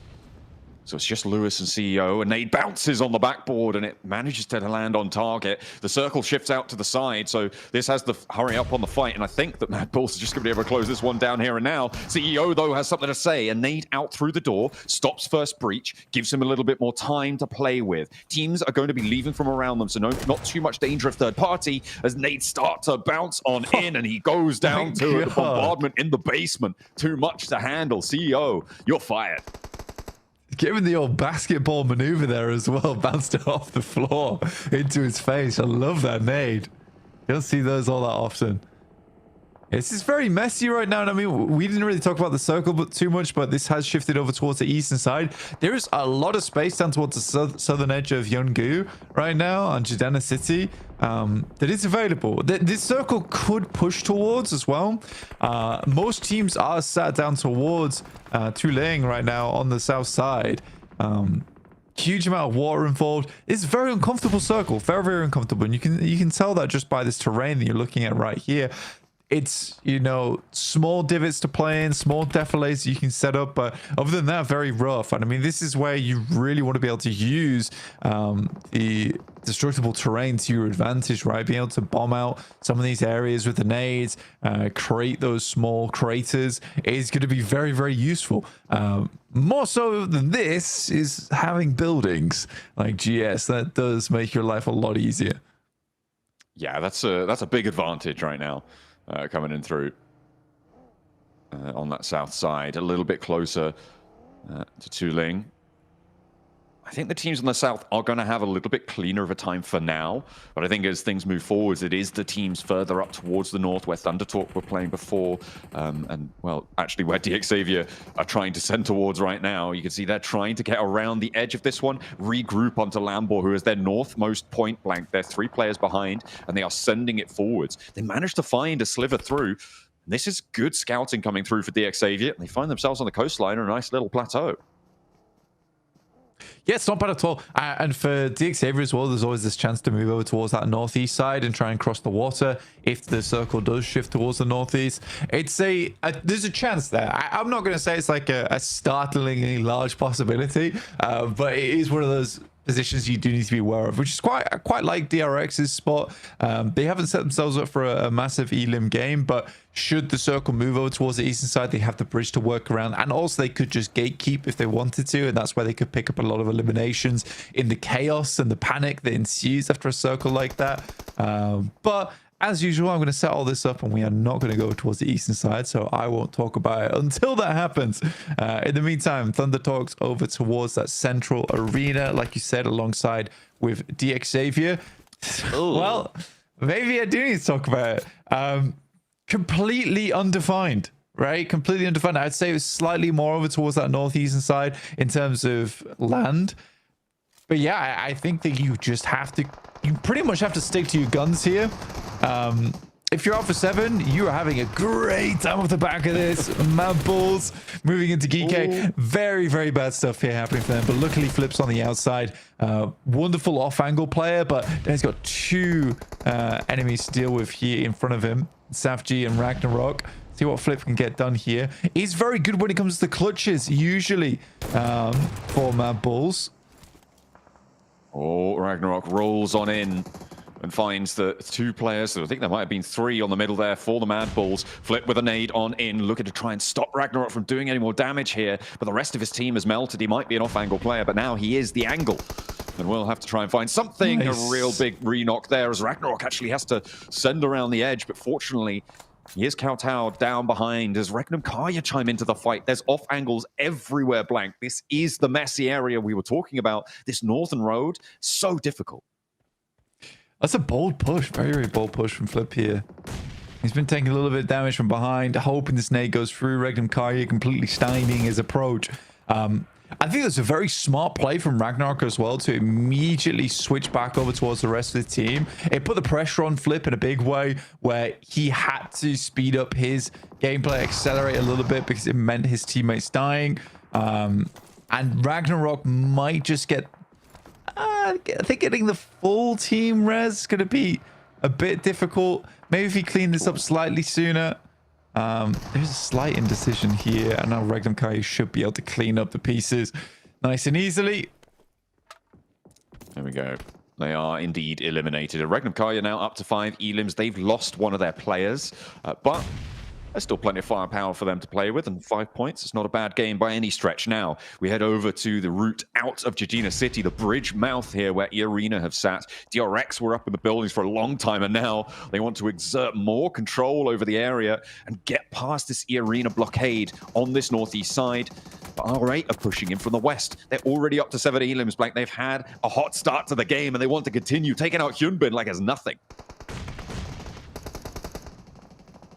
So it's just Lewis and CEO, and Nade bounces on the backboard, and it manages to land on target. The circle shifts out to the side, so this has the hurry up on the fight, and I think that Mad Bulls is just going to be able to close this one down here and now. CEO, though, has something to say, and Nade out through the door, stops first breach, gives him a little bit more time to play with. Teams are going to be leaving from around them, so not too much danger of third party, as Nade starts to bounce on in, and he goes down to the bombardment in the basement. Too much to handle. CEO, you're fired. Given the old basketball maneuver there as well, bounced it off the floor into his face. I love that nade. You don't see those all that often. This is very messy right now. And I mean, we didn't really talk about the circle but too much, but this has shifted over towards the eastern side. There is a lot of space down towards the southern edge of Yeongu right now on Jidana City that is available. This circle could push towards as well. Most teams are sat down towards Tulang right now on the south side. Huge amount of water involved. It's a very uncomfortable circle, very, very uncomfortable. And you can tell that just by this terrain that you're looking at right here. It's, small divots to play in, small defilades you can set up, but other than that, very rough. And I mean, this is where you really want to be able to use the destructible terrain to your advantage, right? Being able to bomb out some of these areas with the nades, create those small craters is going to be very, very useful. More so than this is having buildings like GS. That does make your life a lot easier. Yeah, that's a big advantage right now, coming in through on that south side, a little bit closer to Tuling. I think the teams on the south are going to have a little bit cleaner of a time for now, but I think as things move forwards, it is the teams further up towards the north where Thundertalk were playing before, and well, actually where DXavier are trying to send towards right now. You can see they're trying to get around the edge of this one, regroup onto Lambor, who is their northmost point blank. They're 3 players behind, and they are sending it forwards. They managed to find a sliver through. This is good scouting coming through for DXavier. They find themselves on the coastline on a nice little plateau. Yeah, it's not bad at all. And for DXavier as well, there's always this chance to move over towards that northeast side and try and cross the water if the circle does shift towards the northeast. It's there's a chance there. I'm not going to say it's like a startlingly large possibility, but it is one of those positions you do need to be aware of, which is quite like DRX's spot. They haven't set themselves up for a massive elim game, but should the circle move over towards the eastern side, they have the bridge to work around, and also they could just gatekeep if they wanted to, and that's where they could pick up a lot of eliminations in the chaos and the panic that ensues after a circle like that. But as usual, I'm going to set all this up, and we are not going to go towards the eastern side, so I won't talk about it until that happens. In the meantime, Thunder talks over towards that central arena, like you said, alongside with DXavier. Well, maybe I do need to talk about it. Completely undefined, right? Completely undefined. I'd say it was slightly more over towards that northeastern side in terms of land. But yeah, I think that you just have to, you pretty much have to stick to your guns here. If you're Alpha 7, you are having a great time off the back of this. Mad Bulls moving into GK. Very, very bad stuff here happening for them. But luckily, Flip's on the outside. Wonderful off-angle player, but then he's got 2 enemies to deal with here in front of him. Safji and Ragnarok. See what Flip can get done here. He's very good when it comes to the clutches, usually, for Mad Bulls. Oh, Ragnarok rolls on in and finds the 2 players. So I think there might have been 3 on the middle there for the Mad Bulls. Flip with a nade on in, looking to try and stop Ragnarok from doing any more damage here. But the rest of his team has melted. He might be an off-angle player, but now he is the angle. And we'll have to try and find something. Nice. A real big re-knock there as Ragnarok actually has to send around the edge. But fortunately, he is kowtowed down behind as Regnum Kaya chime into the fight. There's off angles everywhere, Blank. This is the messy area we were talking about. This northern road, so difficult. That's a bold push. Very, very bold push from Flip here. He's been taking a little bit of damage from behind, hoping the snake goes through. Regnum Kaya completely stymieing his approach. I think that's a very smart play from Ragnarok as well to immediately switch back over towards the rest of the team. It put the pressure on Flip in a big way where he had to speed up his gameplay, accelerate a little bit because it meant his teammates dying. And Ragnarok might just get... I think getting the full team res is going to be a bit difficult. Maybe if he cleaned this up slightly sooner. There's a slight indecision here, and now Regnum Kai should be able to clean up the pieces nice and easily. There we go. They are indeed eliminated. And Regnum Kai are now up to 5 elims. They've lost one of their players, but there's still plenty of firepower for them to play with, and 5 points. It's not a bad game by any stretch. Now, we head over to the route out of Jejina City, the bridge mouth here where E-Arena have sat. DRX were up in the buildings for a long time, and now they want to exert more control over the area and get past this E-Arena blockade on this northeast side. But R8 are pushing in from the west. They're already up to 7 elims, Blank. They've had a hot start to the game, and they want to continue taking out Hyunbin like it's nothing.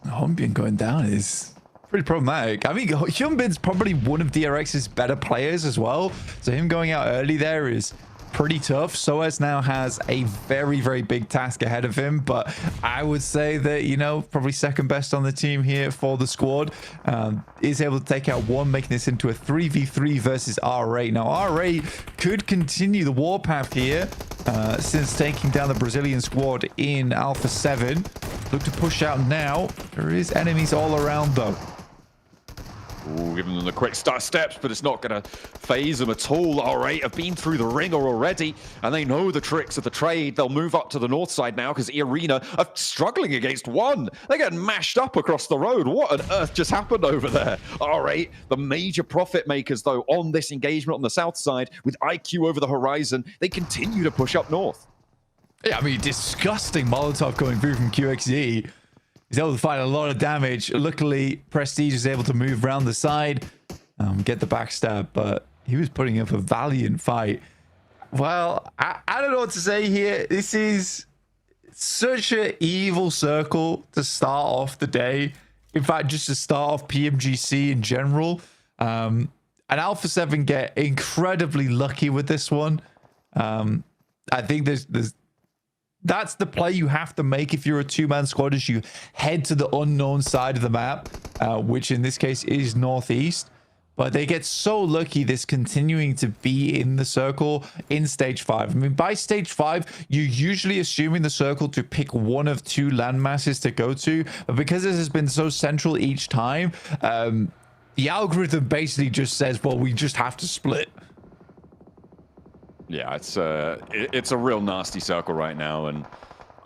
Hyunbin going down is pretty problematic. I mean, Hyunbin's probably one of DRX's better players as well. So him going out early there is pretty tough. Soaz now has a very, very big task ahead of him. But I would say that, you know, probably second best on the team here for the squad. Is able to take out 1, making this into a 3v3 versus R8. Now, R8 could continue the warpath here since taking down the Brazilian squad in Alpha 7. Look to push out now. There is enemies all around, though. Ooh, giving them the quick start steps, but it's not going to phase them at all. All right, have been through the ringer already, and they know the tricks of the trade. They'll move up to the north side now because Arena are struggling against one. They're getting mashed up across the road. What on earth just happened over there? All right, the major profit makers, though, on this engagement on the south side with IQ over the horizon, they continue to push up north. Yeah, I mean, disgusting Molotov going through from QXE. He's able to find a lot of damage. Luckily, Prestige is able to move around the side, get the backstab, but he was putting up a valiant fight. Well, I don't know what to say here. This is such an evil circle to start off the day. In fact, just to start off PMGC in general. And Alpha 7 get incredibly lucky with this one. I think that's the play you have to make if you're a two-man squad, is you head to the unknown side of the map, which in this case is northeast. But they get so lucky this continuing to be in the circle in stage 5. I mean, by stage 5, you're usually assuming the circle to pick one of two land masses to go to. But because this has been so central each time, the algorithm basically just says, well, we just have to split. Yeah, it's a real nasty circle right now, and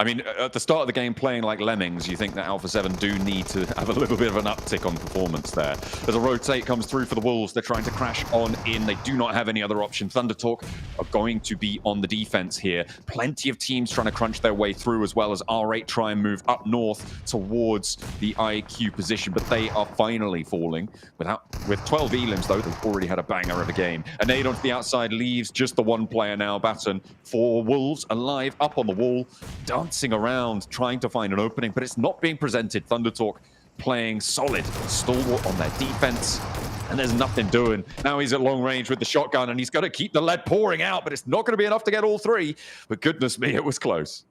I mean, at the start of the game, playing like lemmings, you think that Alpha 7 do need to have a little bit of an uptick on performance there. As a rotate comes through for the Wolves, they're trying to crash on in. They do not have any other option. Thunder Talk are going to be on the defense here. Plenty of teams trying to crunch their way through, as well as R8 try and move up north towards the IQ position, but they are finally falling. With 12 elims, though, they've already had a banger of a game. A nade onto the outside leaves just the one player now, Baton, for Wolves, alive, up on the wall, dancing around, trying to find an opening, but it's not being presented. Thunder Talk playing solid, stalwart on their defense, and there's nothing doing. Now he's at long range with the shotgun, and he's got to keep the lead pouring out, but it's not going to be enough to get all three. But goodness me, it was close.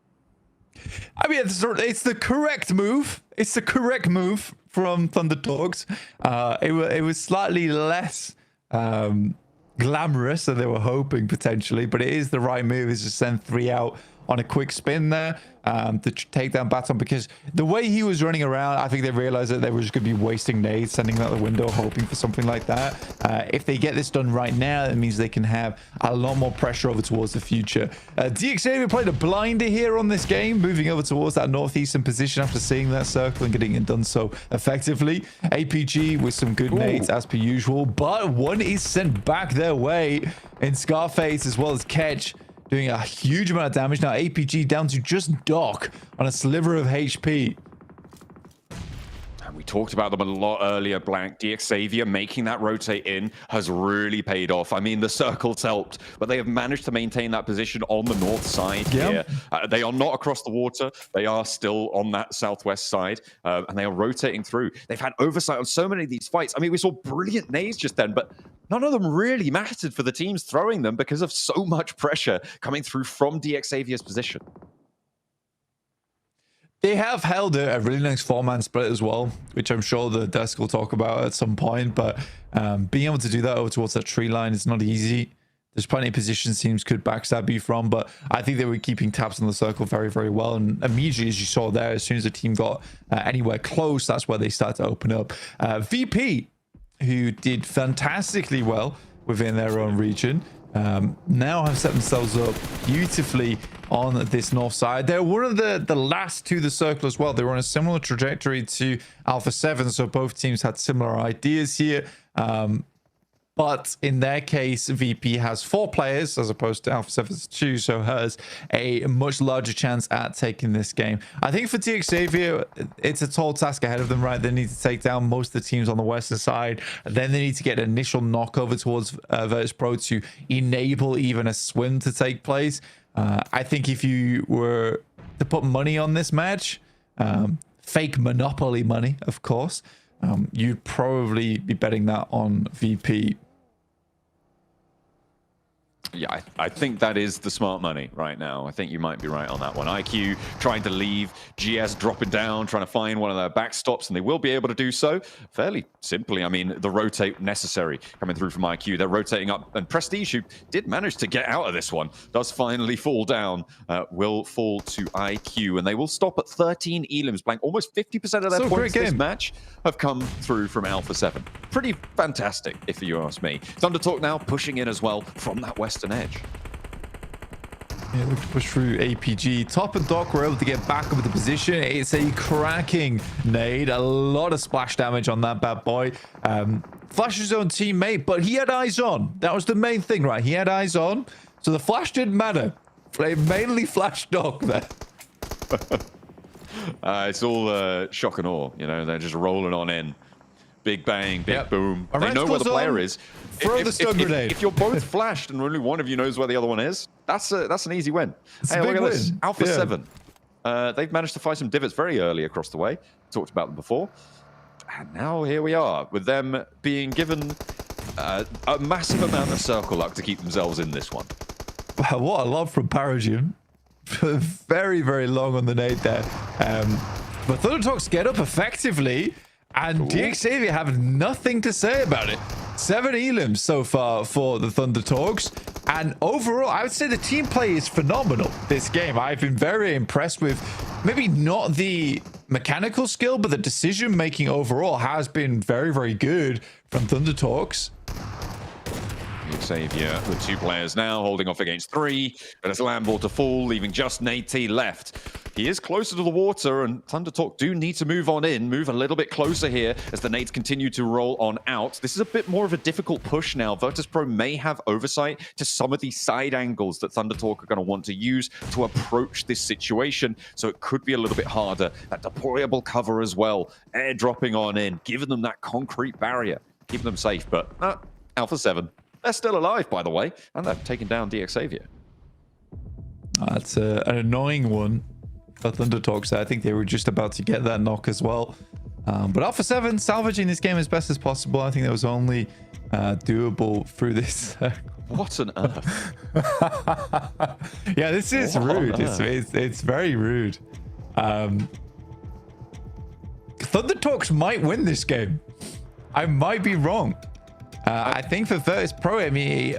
I mean, it's the correct move. It's the correct move from Thunder Talks. It was slightly less glamorous than they were hoping potentially, but it is the right move, is to send 3 out on a quick spin there to take down Baton, because the way he was running around, I think they realized that they were just going to be wasting nades, sending out the window, hoping for something like that. If they get this done right now, it means they can have a lot more pressure over towards the future. DXA played a blinder here on this game, moving over towards that northeastern position after seeing that circle and getting it done so effectively. APG with some good nades as per usual, but one is sent back their way in Scarface as well as Ketch, doing a huge amount of damage. Now APG down to just Doc on a sliver of HP. And we talked about them a lot earlier, Blank. DXavier making that rotate in has really paid off. I mean, the circle's helped, but they have managed to maintain that position on the north side here. They are not across the water. They are still on that southwest side, and they are rotating through. They've had oversight on so many of these fights. I mean, we saw brilliant nades just then, but none of them really mattered for the teams throwing them because of so much pressure coming through from DXavier's position. They have held a really nice 4-man split as well, which I'm sure the desk will talk about at some point, but being able to do that over towards that tree line is not easy. There's plenty of positions teams could backstab you from, but I think they were keeping tabs on the circle very, very well. And immediately, as you saw there, as soon as the team got anywhere close, that's where they started to open up. VP, who did fantastically well within their own region, now have set themselves up beautifully on this north side. They're one of the last to the circle as well. They were on a similar trajectory to Alpha 7, so both teams had similar ideas here. But in their case, VP has 4 players as opposed to Alpha 7's 2, so has a much larger chance at taking this game. I think for DXavier, it's a tall task ahead of them, right? They need to take down most of the teams on the western side. Then they need to get an initial knockover towards Virtus Pro to enable even a swim to take place. I think if you were to put money on this match, fake Monopoly money, of course, you'd probably be betting that on VP. Yeah, I think that is the smart money right now. I think you might be right on that one. IQ trying to leave, GS dropping down, trying to find one of their backstops, and they will be able to do so fairly simply. I mean, the rotate necessary coming through from IQ. They're rotating up, and Prestige, who did manage to get out of this one, does finally fall down, will fall to IQ, and they will stop at 13 elims blank. Almost 50% of their points this match have come through from Alpha 7. Pretty fantastic, if you ask me. Thunder Talk now pushing in as well from that western edge. Yeah, look to push through APG. Top and Doc were able to get back up into position. It's a cracking nade. A lot of splash damage on that bad boy. Flashed his own teammate, but he had eyes on. That was the main thing, right? He had eyes on. So the flash didn't matter. They mainly flashed Doc there. It's all shock and awe. You know, they're just rolling on in. Big bang, big boom. They know where the player is. Throw the stun grenade. If you're both flashed and only one of you knows where the other one is, that's an easy win. It's hey, a look big at this. win. Alpha Yeah. 7. They've managed to find some divots very early across the way. Talked about them before. And now here we are, with them being given a massive amount of circle luck to keep themselves in this one. Wow, what a lob from Paragium. Very, very long on the nade there. But Thunder Talks get up effectively, and DXavier have nothing to say about it. 7 elims so far for the Thunder Talks. And overall, I would say the team play is phenomenal this game. I've been very impressed with maybe not the mechanical skill, but the decision making overall has been very, very good from Thunder Talks. Xavier with 2 players now, holding off against 3, but it's Lamball to fall, leaving just Nate T left. He is closer to the water, and Thunder Talk do need to move on in, move a little bit closer here as the nades continue to roll on out. This is a bit more of a difficult push now. Virtus Pro may have oversight to some of these side angles that Thunder Talk are going to want to use to approach this situation, so it could be a little bit harder. That deployable cover as well, airdropping on in, giving them that concrete barrier, keeping them safe, but Alpha 7. They're still alive, by the way, and they've taken down DXavier. That's an annoying one for Thunder Talks. I think they were just about to get that knock as well. But Alpha 7 salvaging this game as best as possible. I think that was only doable through this. What on earth? Yeah, this is rude. It's very rude. Thunder Talks might win this game. I might be wrong. I think for Virtus Pro, I mean,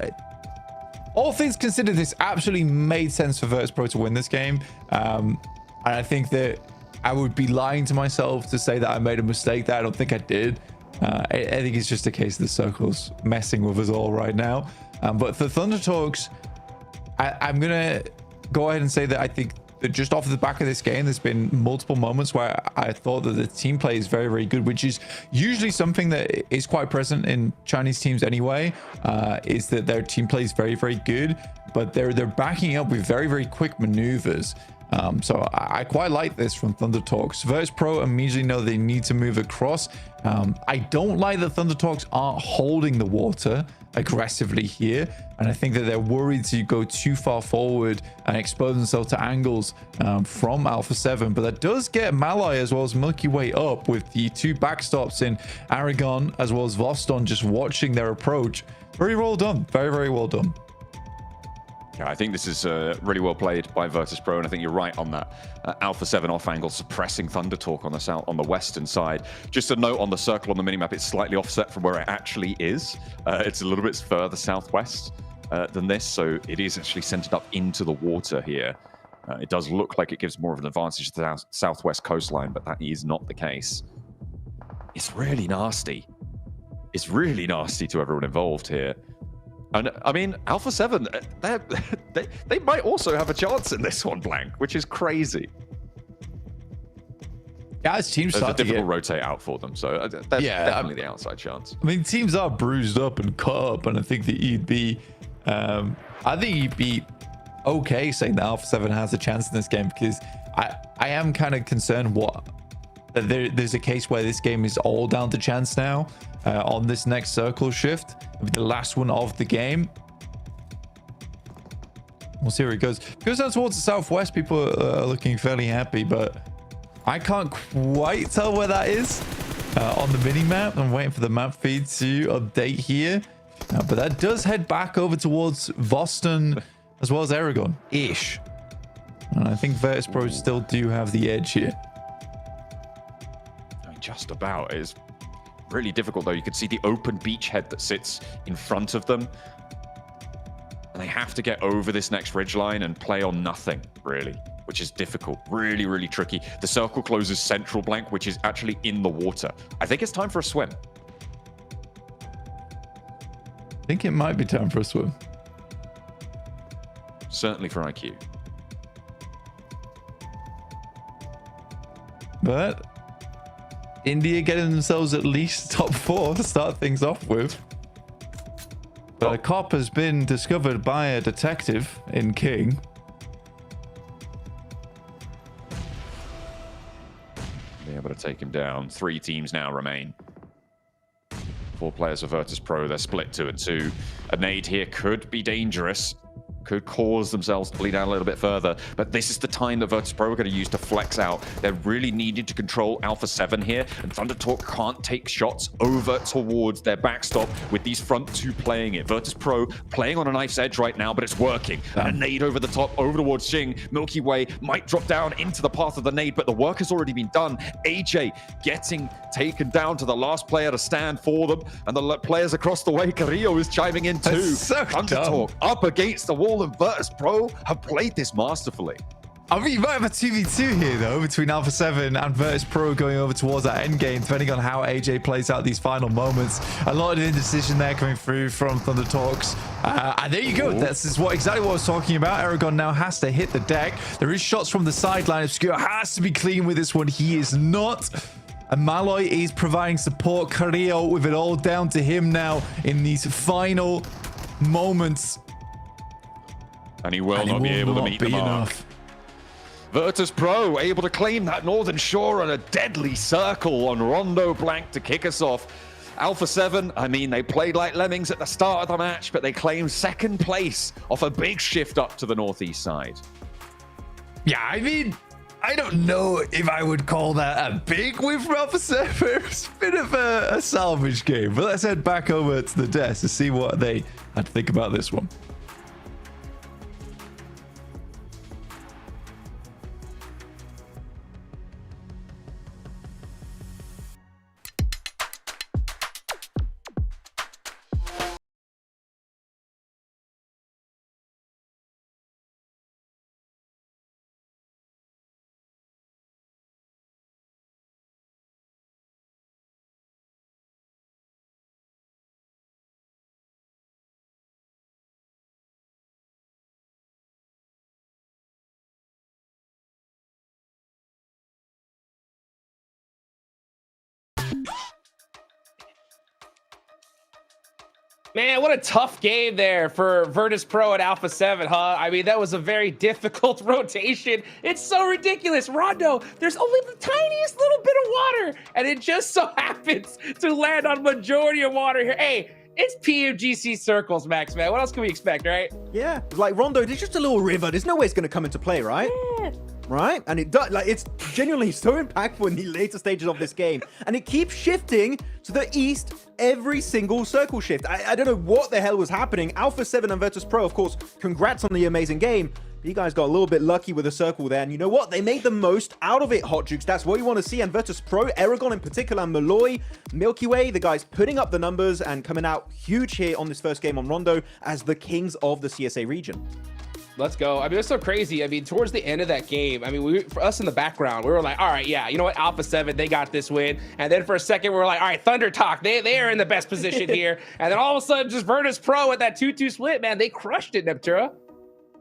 all things considered, this absolutely made sense for Virtus Pro to win this game. And I think that I would be lying to myself to say that I made a mistake that I don't think I did. I think it's just a case of the circles messing with us all right now. But for Thunder Talks, I'm going to go ahead and say that I think that just off the back of this game, there's been multiple moments where I thought that the team play is very, very good, which is usually something that is quite present in Chinese teams anyway, is that their team play is very, very good, but they're backing up with very, very quick maneuvers. So I quite like this from Thunder Talks. Virtus Pro immediately know they need to move across. I don't like that Thunder Talks aren't holding the water aggressively here, and I think that they're worried to go too far forward and expose themselves to angles from Alpha 7, but that does get Malai as well as Milky Way up with the 2 backstops in Aragon as well as Voston just watching their approach. Very well done. Very, very well done. Yeah, I think this is really well played by Virtus Pro, and I think you're right on that. Alpha 7 off angle suppressing Thunder Talk on the western side. Just a note on the circle on the minimap, it's slightly offset from where it actually is. It's a little bit further southwest than this, so it is actually centered up into the water here. It does look like it gives more of an advantage to the southwest coastline, but that is not the case. It's really nasty. It's really nasty to everyone involved here. And I mean, Alpha 7, they might also have a chance in this one, Blank, which is crazy. Yeah, as teams There's a start to difficult get... rotate out for them, so that's definitely the outside chance. I mean, teams are bruised up and cut up, and I think that you'd be... I think you'd be okay saying that Alpha 7 has a chance in this game, because I am kind of concerned that there's a case where this game is all down to chance now. On this next circle shift, the last one of the game. We'll see where it goes. If it goes down towards the southwest, people are looking fairly happy, but I can't quite tell where that is on the mini map. I'm waiting for the map feed to update here. But that does head back over towards Voston as well as Aragon-ish. And I think Virtus Pro still do have the edge here. I mean, just about. It's really difficult, though. You can see the open beachhead that sits in front of them. And they have to get over this next ridgeline and play on nothing, really, which is difficult. Really, really tricky. The circle closes central blank, which is actually in the water. I think it's time for a swim. I think it might be time for a swim. Certainly for IQ. But India getting themselves at least top 4 to start things off with. But a cop has been discovered by a detective in King. Be able to take him down. 3 teams now remain. 4 players of Virtus Pro. They're split 2 and 2. A nade here could be dangerous. Could cause themselves to bleed out a little bit further. But this is the time that Virtus Pro are going to use to flex out. They're really needing to control Alpha 7 here. And ThunderTalk can't take shots over towards their backstop with these front 2 playing it. Virtus Pro playing on a knife's edge right now, but it's working. And a nade over the top, over towards Xing. Milky Way might drop down into the path of the nade, but the work has already been done. AJ getting taken down to the last player to stand for them. And the players across the way, Carrillo is chiming in too. So ThunderTalk up against the wall, and Virtus Pro have played this masterfully. I mean, you might have a 2v2 here, though, between Alpha 7 and Virtus Pro going over towards that end game, depending on how AJ plays out these final moments. A lot of indecision there coming through from ThunderTalks. And there you go. This is exactly what I was talking about. Aragon now has to hit the deck. There is shots from the sideline. Obscure has to be clean with this one. He is not. And Malloy is providing support. Carrillo with it all down to him now in these final moments. And he will not be able to meet the mark. Virtus Pro able to claim that Northern Shore on a deadly circle on Rondo Blank to kick us off. Alpha 7, I mean, they played like lemmings at the start of the match, but they claimed second place off a big shift up to the northeast side. Yeah, I mean, I don't know if I would call that a big win for Alpha 7. It's a bit of a salvage game. But let's head back over to the desk to see what they had to think about this one. Man, what a tough game there for Virtus Pro and Alpha 7, huh? I mean, that was a very difficult rotation. It's so ridiculous. Rondo, there's only the tiniest little bit of water, and it just so happens to land on majority of water here. Hey, it's PMGC circles, Max, man. What else can we expect, right? Yeah, like Rondo, there's just a little river. There's no way it's going to come into play, right? Yeah. Right? And it does, like, it's genuinely so impactful in the later stages of this game. And it keeps shifting to the east every single circle shift. I don't know what the hell was happening. Alpha 7 and Virtus Pro, of course, congrats on the amazing game. You guys got a little bit lucky with the circle there. And you know what? They made the most out of it, Hot Jukes. That's what you want to see. And Virtus Pro, Aragon in particular, and Malloy, Milky Way, the guys putting up the numbers and coming out huge here on this first game on Rondo as the kings of the CSA region. Let's go. I mean, it's so crazy. I mean, towards the end of that game, I mean, for us in the background, we were like, all right, yeah, you know what? Alpha 7, they got this win. And then for a second, we were like, all right, ThunderTalk, they are in the best position here. And then all of a sudden, just Virtus Pro with that 2-2 split, man, they crushed it, Neptura.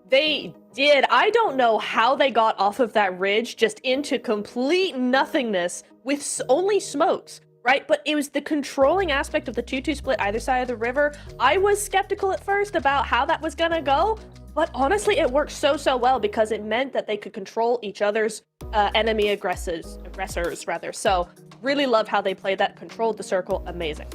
They did. I don't know how they got off of that ridge just into complete nothingness with only smokes, right? But it was the controlling aspect of the 2-2 split either side of the river. I was skeptical at first about how that was gonna go, but honestly, it worked so well because it meant that they could control each other's enemy aggressors rather. So really love how they played that, controlled the circle, amazing.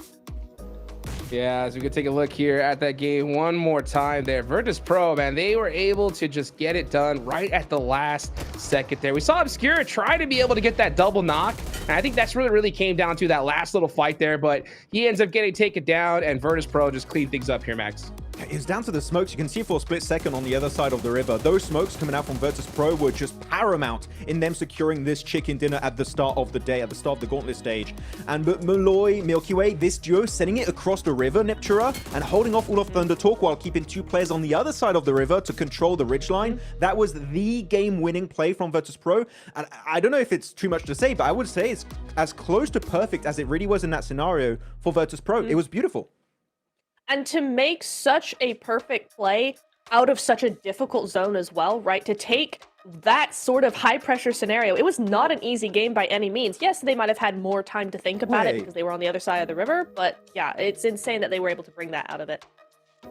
Yeah, as we could take a look here at that game one more time there. Virtus Pro, man, they were able to just get it done right at the last second there. We saw Obscura try to be able to get that double knock, and I think that's really came down to that last little fight there, but he ends up getting taken down, and Virtus Pro just cleaned things up here, Max. It was down to the smokes. You can see for a split second on the other side of the river, those smokes coming out from Virtus Pro were just paramount in them securing this chicken dinner at the start of the day, at the start of the Gauntlet stage. And but Malloy, Milky Way, this duo sending it across the river, Niptura, and holding off all of Thunder Talk while keeping 2 players on the other side of the river to control the ridgeline. That was the game-winning play from Virtus Pro. And I don't know if it's too much to say, but I would say it's as close to perfect as it really was in that scenario for Virtus Pro. It was beautiful. And to make such a perfect play out of such a difficult zone as well, right? To take that sort of high pressure scenario, it was not an easy game by any means. Yes, they might have had more time to think about it because they were on the other side of the river, but yeah, it's insane that they were able to bring that out of it.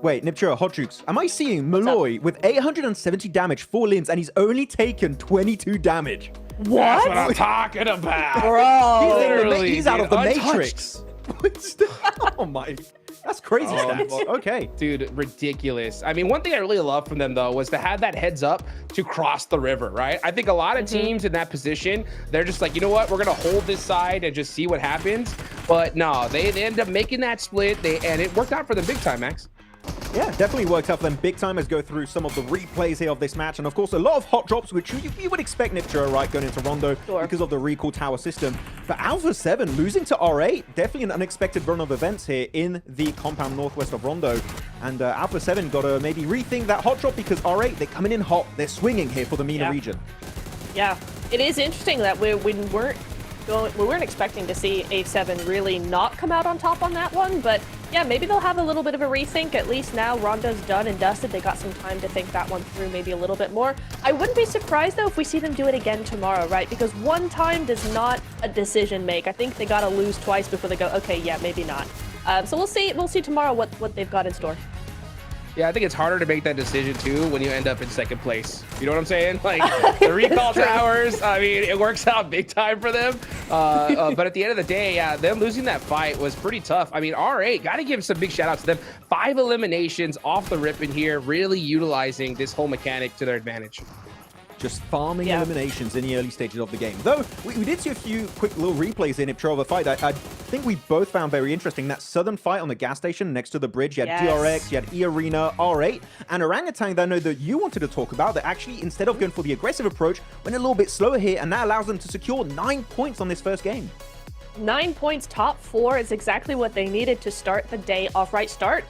Wait, Niptura, Hot Jukes, am I seeing Malloy with 870 damage, 4 limbs, and he's only taken 22 damage? What? That's what I'm talking about. Bro, he's out of the Matrix. Oh my... That's crazy stats. Okay. Dude, ridiculous. I mean, one thing I really love from them, though, was to have that heads up to cross the river, right? I think a lot of teams in that position, they're just like, you know what? We're going to hold this side and just see what happens. But no, they end up making that split, and it worked out for them big time, Max. Yeah, definitely worked out for them big time as go through some of the replays here of this match. And of course, a lot of hot drops, which you would expect Niptura, right, going into Rondo because of the recall tower system. But Alpha 7 losing to R8, definitely an unexpected run of events here in the compound northwest of Rondo. And Alpha 7 got to maybe rethink that hot drop because R8, they're coming in hot. They're swinging here for the MENA region. Yeah, it is interesting that we weren't expecting to see A7 really not come out on top on that one, but yeah, maybe they'll have a little bit of a rethink. At least now Rondo's done and dusted. They got some time to think that one through maybe a little bit more. I wouldn't be surprised though if we see them do it again tomorrow, right? Because one time does not a decision make. I think they gotta lose twice before they go, okay, yeah, maybe not. So we'll see tomorrow what they've got in store. Yeah, I think it's harder to make that decision too when you end up in second place. You know what I'm saying? Like the recall towers, I mean, it works out big time for them. But at the end of the day, yeah, them losing that fight was pretty tough. I mean, R8, got to give some big shout outs to them. 5 eliminations off the rip in here, really utilizing this whole mechanic to their advantage. Just farming eliminations in the early stages of the game. Though, we did see a few quick little replays in Niptura of a fight I think we both found very interesting. That southern fight on the gas station next to the bridge. You had DRX, you had E-Arena, R8, and Orangutan that I know that you wanted to talk about that actually, instead of going for the aggressive approach, went a little bit slower here, and that allows them to secure 9 points on this first game. 9 points, top 4 is exactly what they needed to start the day off right. Start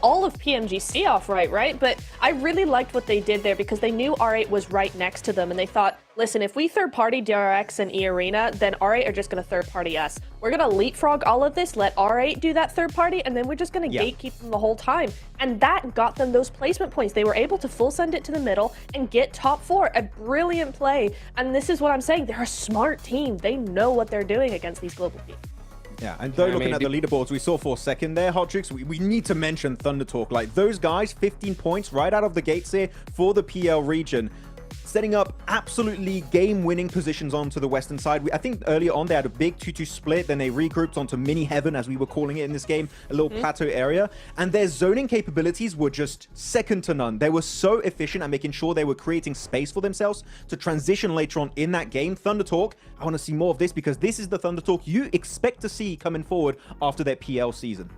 all of PMGC off right? But I really liked what they did there because they knew R8 was right next to them, and they thought, listen, if we third-party DRX and E-Arena, then R8 are just going to third-party us. We're going to leapfrog all of this, let R8 do that third-party, and then we're just going to gatekeep them the whole time. And that got them those placement points. They were able to full send it to the middle and get top 4. A brilliant play. And this is what I'm saying. They're a smart team. They know what they're doing against these global teams. Yeah, and though looking at the leaderboards, we saw for a second there, Hot Tricks, we need to mention Thunder Talk. Like, those guys, 15 points right out of the gates here for the PL region, setting up absolutely game-winning positions onto the western side. I think earlier on they had a big 2-2 split, then they regrouped onto mini heaven, as we were calling it in this game, a little plateau area, and their zoning capabilities were just second to none. They were so efficient at making sure they were creating space for themselves to transition later on in that game. Thunder Talk, I want to see more of this because this is the Thunder Talk you expect to see coming forward after their PL season.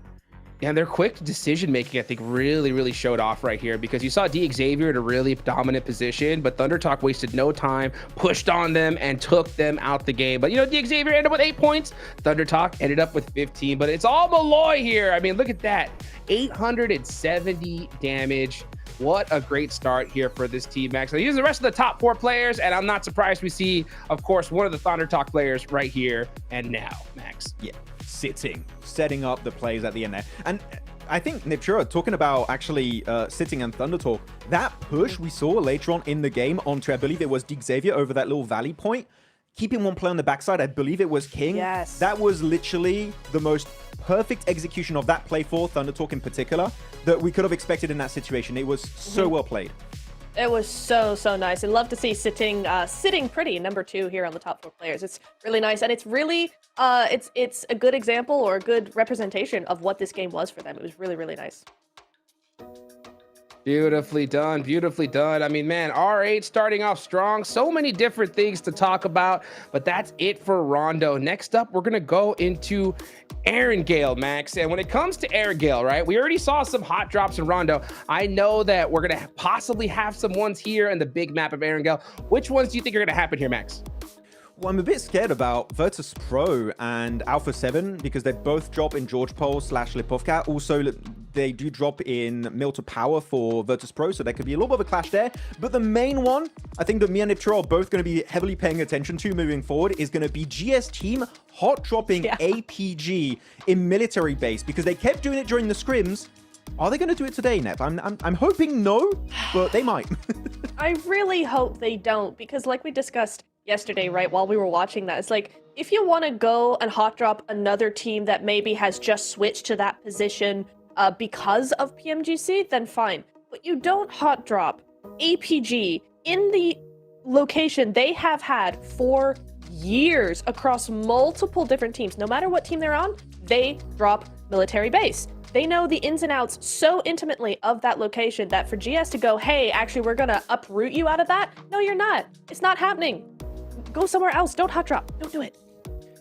And their quick decision making, I think, really showed off right here because you saw D Xavier in a really dominant position, but Thunder Talk wasted no time, pushed on them, and took them out the game. But you know, D Xavier ended up with 8 points. Thunder Talk ended up with 15. But it's all Malloy here. I mean, look at that, 870 damage. What a great start here for this team, Max. So here's the rest of the top 4 players, and I'm not surprised we see, of course, one of the Thunder Talk players right here and now, Max. Yeah. Setting up the plays at the end there. And I think Niptura, talking about actually sitting and Thunder Talk, that push we saw later on in the game onto, I believe it was D Xavier over that little valley point, keeping one play on the backside, I believe it was King. Yes. That was literally the most perfect execution of that play for Thunder Talk in particular that we could have expected in that situation. It was so well played. It was so nice. I love to see sitting pretty number 2 here on the top 4 players. It's really nice, and it's really it's a good example or a good representation of what this game was for them. It was really nice. Beautifully done, beautifully done. I mean, man, R8 starting off strong. So many different things to talk about, but that's it for Rondo. Next up, we're gonna go into Erangel, Max. And when it comes to Erangel, right, we already saw some hot drops in Rondo. I know that we're gonna possibly have some ones here in the big map of Erangel. Which ones do you think are gonna happen here, Max? Well, I'm a bit scared about Virtus Pro and Alpha 7 because they both drop in George Pole / Lipovka. Also, they do drop in Mill to Power for Virtus Pro, so there could be a little bit of a clash there. But the main one, I think that me and Niptro are both going to be heavily paying attention to moving forward, is going to be GS Team hot dropping APG in military base because they kept doing it during the scrims. Are they going to do it today, Nep? I'm hoping no, but they might. I really hope they don't, because like we discussed yesterday, right, while we were watching that, it's like, if you want to go and hot drop another team that maybe has just switched to that position because of PMGC, then fine. But you don't hot drop APG in the location they have had for years across multiple different teams. No matter what team they're on, they drop military base. They know the ins and outs so intimately of that location that for GS to go, hey, actually, we're going to uproot you out of that. No, you're not. It's not happening. Go somewhere else. Don't hot drop. Don't do it.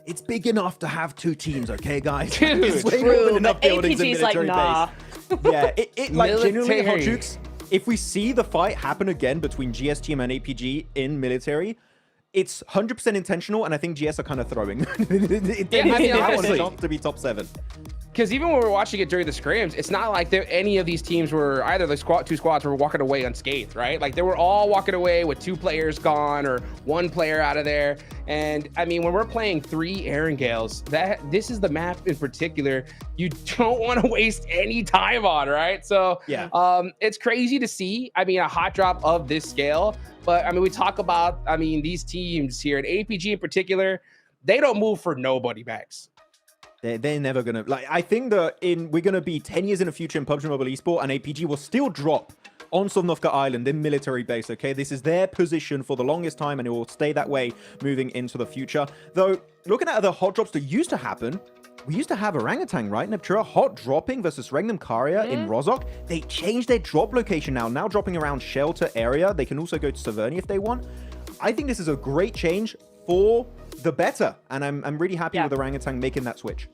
It's big enough to have 2 teams, okay, guys? Dude, it's way more than enough but buildings in APG's like, military nah. base. Yeah, it like genuinely, Military. Hot Jukes, if we see the fight happen again between GS Team and APG in military, it's 100% intentional, and I think GS are kind of throwing. They have a chance to be top 7. Because even when we were watching it during the scrims, it's not like any of these teams were, either the two squads were walking away unscathed, right? Like they were all walking away with 2 players gone or 1 player out of there. And I mean, when we're playing 3 Erangels, this is the map in particular you don't want to waste any time on, right? So yeah, it's crazy to see. I mean, a hot drop of this scale. But I mean, we talk about, I mean, these teams here, and APG in particular, they don't move for nobody, Max. They're never gonna, like, I think that we're gonna be 10 years in the future in PUBG Mobile Esport, and APG will still drop on Sovnovka Island in military base, okay? This is their position for the longest time, and it will stay that way moving into the future. Though, looking at the hot drops that used to happen, we used to have Orangutan, right? Neptura hot dropping versus Regnum Karia in Rozhok. They changed their drop location now dropping around Shelter area. They can also go to Severny if they want. I think this is a great change for the better, and I'm really happy with Orangutan making that switch.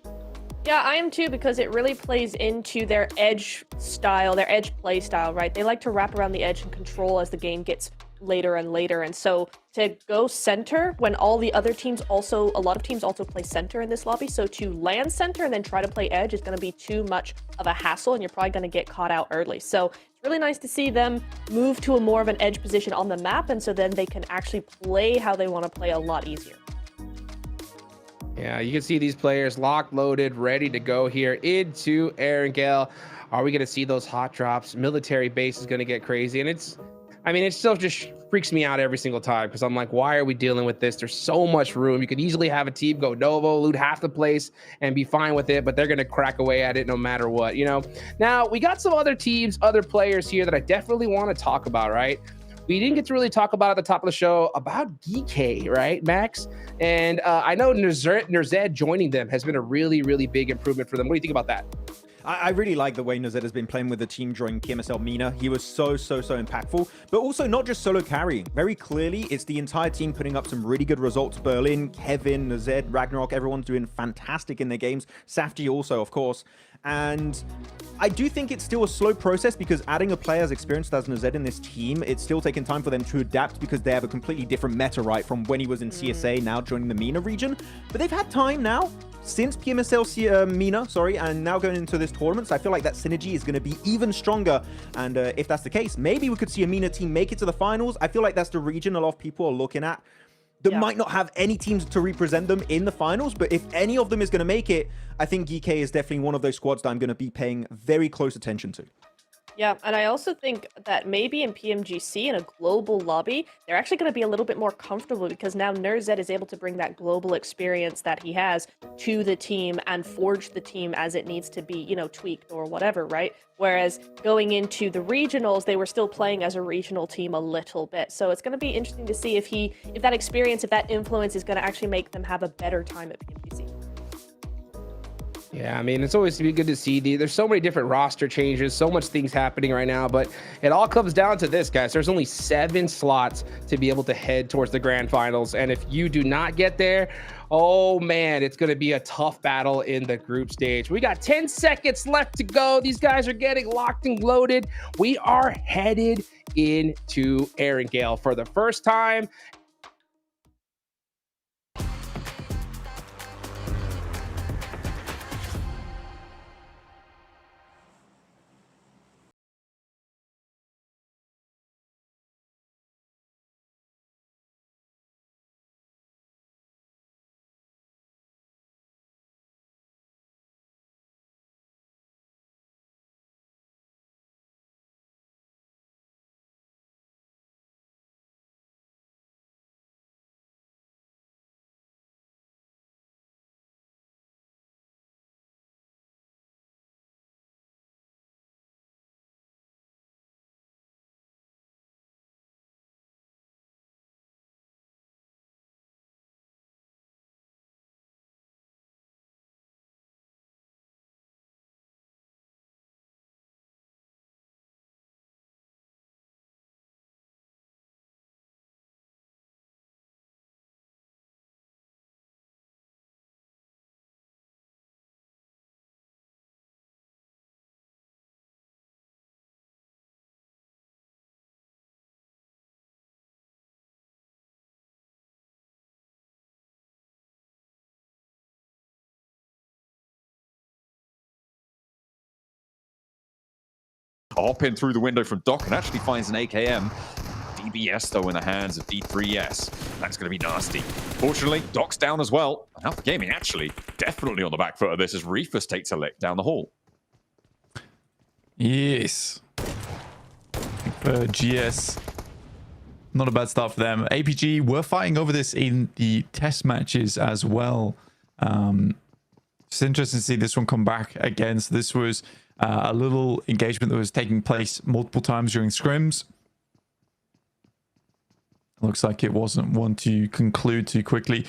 Yeah, I am too, because it really plays into their edge style, their edge play style, right? They like to wrap around the edge and control as the game gets later and later. And so to go center when all the other teams also, a lot of teams also play center in this lobby. So to land center and then try to play edge is going to be too much of a hassle, and you're probably going to get caught out early. So it's really nice to see them move to a more of an edge position on the map. And so then they can actually play how they want to play a lot easier. Yeah, you can see these players locked, loaded, ready to go here into Erangel. Are we going to see those hot drops? Military base is going to get crazy. And it's, I mean, it still just freaks me out every single time, because I'm like, why are we dealing with this? There's so much room. You could easily have a team go Novo, loot half the place, and be fine with it, but they're going to crack away at it no matter what, you know? Now, we got some other teams, other players here that I definitely want to talk about, right? We didn't get to really talk about at the top of the show about GK, right, Max? And I know Nerzed joining them has been a really, really big improvement for them. What do you think about that? I really like the way Nerzed has been playing with the team during PMSL MENA. He was so impactful, but also not just solo carrying. Very clearly, it's the entire team putting up some really good results. Berlin, Kevin, Nerzed, Ragnarok, everyone's doing fantastic in their games. Safety also, of course. And I do think it's still a slow process, because adding a player as experienced as Nerzed in this team, it's still taking time for them to adapt, because they have a completely different meta, right, from when he was in CSA, now joining the MENA region. But they've had time now since PMSL MENA, and now going into this tournament. So I feel like that synergy is going to be even stronger. And if that's the case, maybe we could see a MENA team make it to the finals. I feel like that's the region a lot of people are looking at. That might not have any teams to represent them in the finals, but if any of them is going to make it, I think GK is definitely one of those squads that I'm going to be paying very close attention to. Yeah, and I also think that maybe in PMGC, in a global lobby, they're actually going to be a little bit more comfortable because now Nerzet is able to bring that global experience that he has to the team and forge the team as it needs to be, you know, tweaked or whatever, right? Whereas going into the regionals, they were still playing as a regional team a little bit. So it's going to be interesting to see if that experience, if that influence is going to actually make them have a better time at PMGC. Yeah, I mean, it's always good to see. There's so many different roster changes, so much things happening right now, but it all comes down to this, guys. There's only 7 slots to be able to head towards the grand finals, and if you do not get there, oh man, it's going to be a tough battle in the group stage. We got 10 seconds left to go. These guys are getting locked and loaded. We are headed into Erangel for the first time. Hop in through the window from Doc and actually finds an AKM. DBS, though, in the hands of D3S. That's going to be nasty. Fortunately, Doc's down as well. And Alpha Gaming actually definitely on the back foot of this as Reefus takes a lick down the hall. Yes. For GS, not a bad start for them. APG were fighting over this in the test matches as well. It's interesting to see this one come back again. So this was a little engagement that was taking place multiple times during scrims. Looks like it wasn't one to conclude too quickly.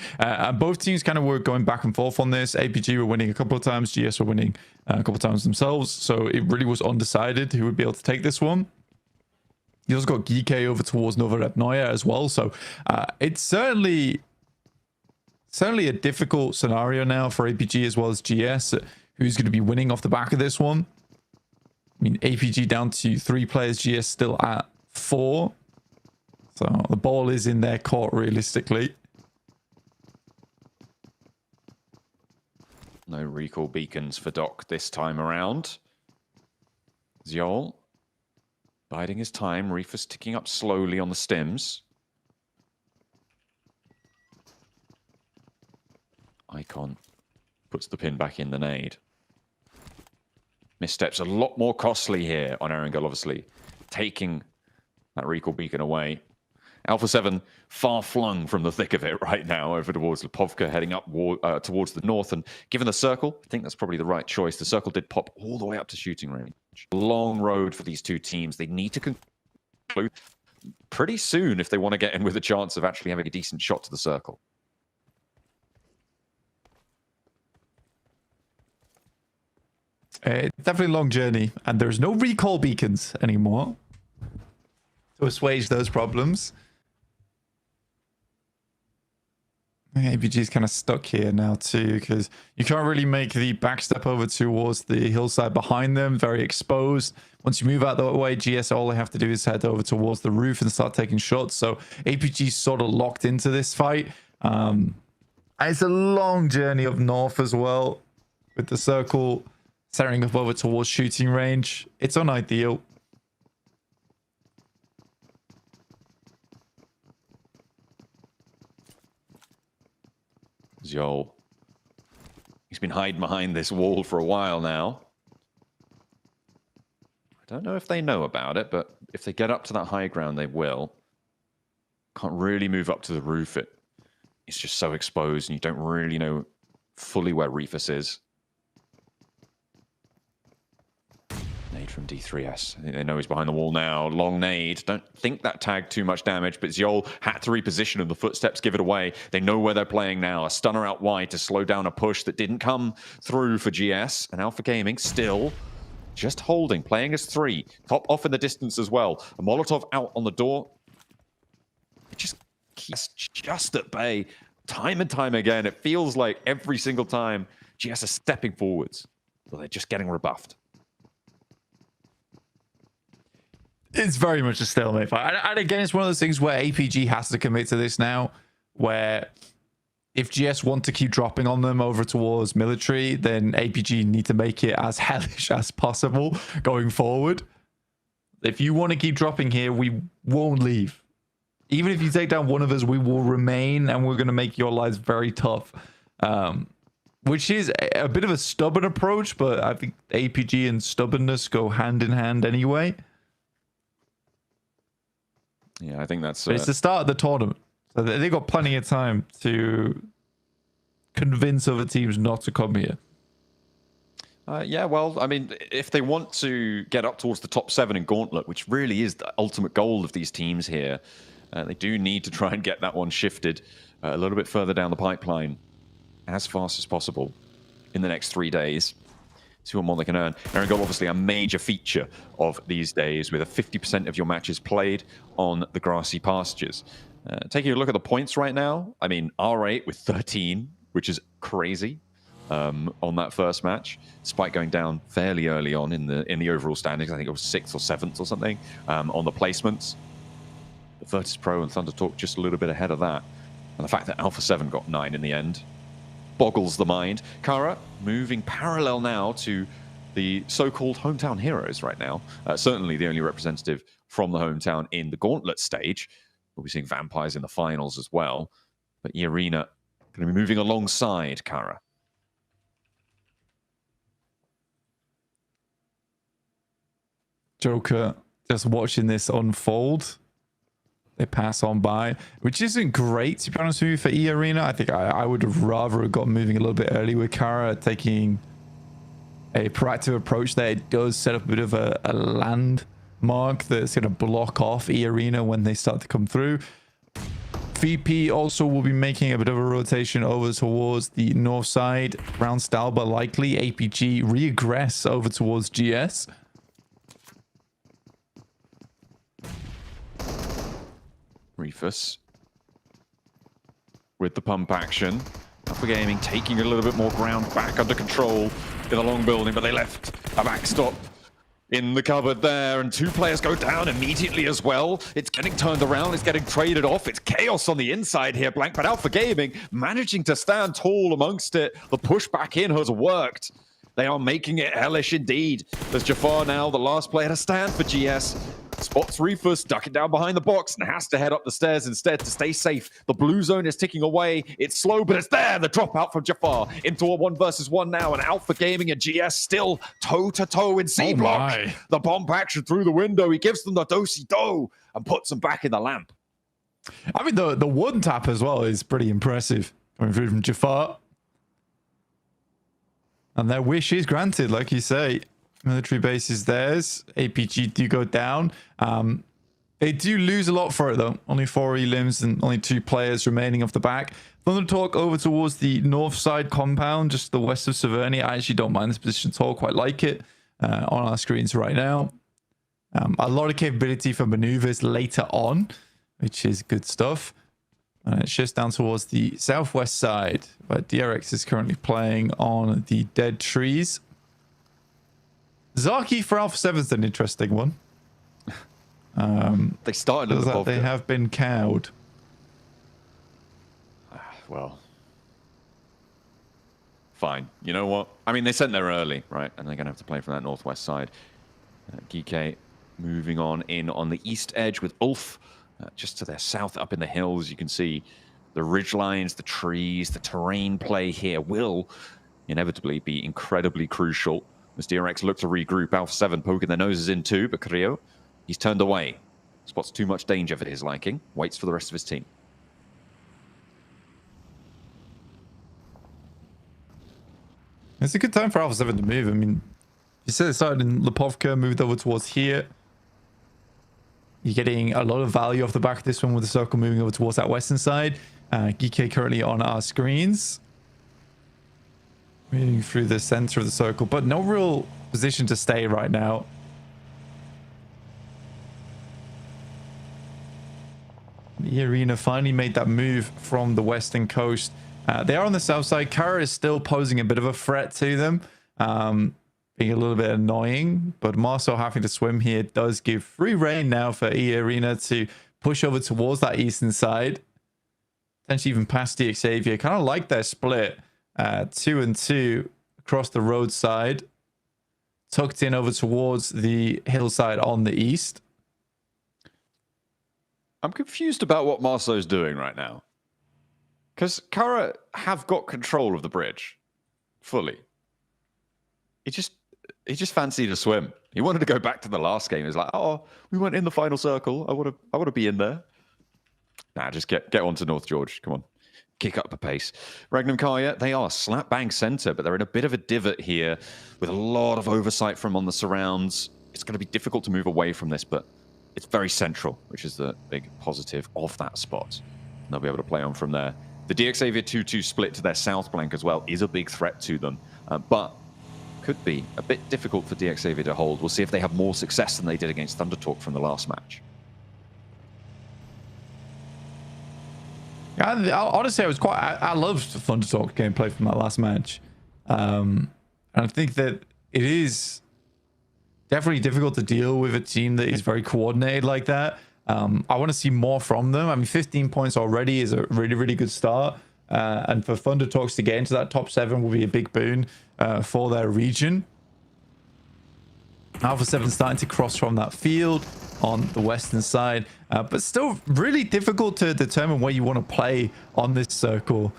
Both teams kind of were going back and forth on this. APG were winning a couple of times. GS were winning a couple of times themselves. So it really was undecided who would be able to take this one. You also got Geek over towards Nova Repnoya as well. So it's certainly a difficult scenario now for APG as well as GS. Who's going to be winning off the back of this one? I mean, APG down to 3 players, GS still at 4. So the ball is in their court realistically. No recall beacons for Doc this time around. Zjol biding his time. Reefus ticking up slowly on the stims. Icon puts the pin back in the nade. Missteps a lot more costly here on Erangel, obviously. Taking that recall beacon away. Alpha 7 far flung from the thick of it right now over towards Lipovka, heading up towards the north. And given the circle, I think that's probably the right choice. The circle did pop all the way up to shooting range. Long road for these two teams. They need to conclude pretty soon if they want to get in with a chance of actually having a decent shot to the circle. Definitely a long journey, and there's no recall beacons anymore to assuage those problems. APG is kind of stuck here now too, because you can't really make the backstep over towards the hillside behind them, very exposed. Once you move out that way, GS, all they have to do is head over towards the roof and start taking shots. So APG sort of locked into this fight. It's a long journey up north as well, with the circle setting up over towards shooting range. It's unideal. Zjol. He's been hiding behind this wall for a while now. Don't know if they know about it, but if they get up to that high ground, they will. Can't really move up to the roof. It's just so exposed, and you don't really know fully where Reefus is. Nade from D3S. I think they know he's behind the wall now. Long nade. Don't think that tagged too much damage, but Zjol had to reposition, and the footsteps give it away. They know where they're playing now. A stunner out wide to slow down a push that didn't come through for GS. And Alpha Gaming still just holding, playing as 3. Top off in the distance as well. A Molotov out on the door. It just keeps just at bay time and time again. It feels like every single time GS is stepping forwards, but they're just getting rebuffed. It's very much a stalemate fight. And again, it's one of those things where APG has to commit to this now, where if GS want to keep dropping on them over towards military, then APG need to make it as hellish as possible going forward. If you want to keep dropping here, we won't leave. Even if you take down one of us, we will remain, and we're going to make your lives very tough. Which is a bit of a stubborn approach, but I think APG and stubbornness go hand in hand anyway. Yeah, I think that's... But it's the start of the tournament. So they've got plenty of time to convince other teams not to come here. Yeah, well, I mean, if they want to get up towards the top 7 in Gauntlet, which really is the ultimate goal of these teams here, they do need to try and get that one shifted a little bit further down the pipeline as fast as possible in the next 3 days. See what more they can earn. Erangel, obviously a major feature of these days, with a 50% of your matches played on the grassy pastures. Taking a look at the points right now, I mean, R8 with 13, which is crazy on that first match, despite going down fairly early on in the overall standings. I think it was 6th or 7th or something on the placements. But Virtus Pro and Thunder Talk just a little bit ahead of that. And the fact that Alpha 7 got 9 in the end boggles the mind. Kara moving parallel now to the so-called hometown heroes right now. Certainly the only representative from the hometown in the Gauntlet stage. We'll be seeing Vampires in the finals as well. But Irina going to be moving alongside Kara. Joker just watching this unfold. They pass on by, which isn't great, to be honest with you, for E-Arena. I think I would have rather have gotten moving a little bit early with Kara, taking a proactive approach there. It does set up a bit of a landmark that's going to block off E-Arena when they start to come through. VP also will be making a bit of a rotation over towards the north side. Round Stalba likely. APG regress over towards GS. Reefus with the pump action. Alpha Gaming taking a little bit more ground back under control in the long building, but they left a backstop in the cupboard there, and 2 players go down immediately as well. It's getting turned around, it's getting traded off. It's chaos on the inside here, Blank, but Alpha Gaming managing to stand tall amongst it. The push back in has worked. They are making it hellish indeed. There's Jafar now, the last player to stand for GS. Spots Reefus ducking down behind the box and has to head up the stairs instead to stay safe. The blue zone is ticking away. It's slow, but it's there. The dropout from Jafar into a 1v1 now, and Alpha Gaming and GS still toe-to-toe in C block. The bomb action through the window. He gives them the do-si-do and puts them back in the lamp. I mean, the one tap as well is pretty impressive coming through from Jafar. And their wish is granted, like you say. Military base is theirs. APG do go down. They do lose a lot for it, though. Only 4 elims and only 2 players remaining off the back. Thunder Talk over towards the north side compound, just the west of Severny. I actually don't mind this position at all. Quite like it on our screens right now. A lot of capability for maneuvers later on, which is good stuff. And it shifts down towards the southwest side, where DRX is currently playing on the dead trees. Zaki for Alpha 7's an interesting one. They started at the that they have been cowed. Well, fine. You know what? I mean, they sent there early, right? And they're going to have to play from that northwest side. Geeke moving on in on the east edge with Ulf. Just to their south up in the hills, you can see the ridge lines, the trees, the terrain play here will inevitably be incredibly crucial As DRX look to regroup, Alpha 7 poking their noses in too, but Carrillo, he's turned away. Spots too much danger for his liking. Waits for the rest of his team. It's a good time for Alpha 7 to move. I mean, you said it started in Lipovka, moved over towards here. You're getting a lot of value off the back of this one with the circle moving over towards that western side. GK currently on our screens. Moving through the center of the circle, but no real position to stay right now. The arena finally made that move from the western coast. They are on the south side. Kara is still posing a bit of a threat to them, being a little bit annoying, but Marcel having to swim here does give free reign now for E Arena to push over towards that eastern side, potentially even past the Xavier. Kind of like their split, 2 and 2 across the roadside, tucked in over towards the hillside on the east. I'm confused about what Marceau's doing right now. Because Kara have got control of the bridge fully. He just fancied a swim. He wanted to go back to the last game. He's like, oh, we went in the final circle. I want to be in there. Nah, just get on to North George. Come on. Kick up the pace. Regnum Kaya, they are slap bang center, but they're in a bit of a divot here with a lot of oversight from on the surrounds. It's going to be difficult to move away from this, but it's very central, which is the big positive of that spot. They'll be able to play on from there. The DXavier 2-2 split to their south flank as well is a big threat to them, but could be a bit difficult for DXavier to hold. We'll see if they have more success than they did against Thundertalk from the last match. Honestly, I loved Thundertalk gameplay from that last match. And I think that it is definitely difficult to deal with a team that is very coordinated like that. I want to see more from them. I mean, 15 points already is a really, really good start. And for Thundertalks to get into that top 7 will be a big boon for their region. Alpha 7 starting to cross from that field on the western side, but still really difficult to determine where you want to play on this circle.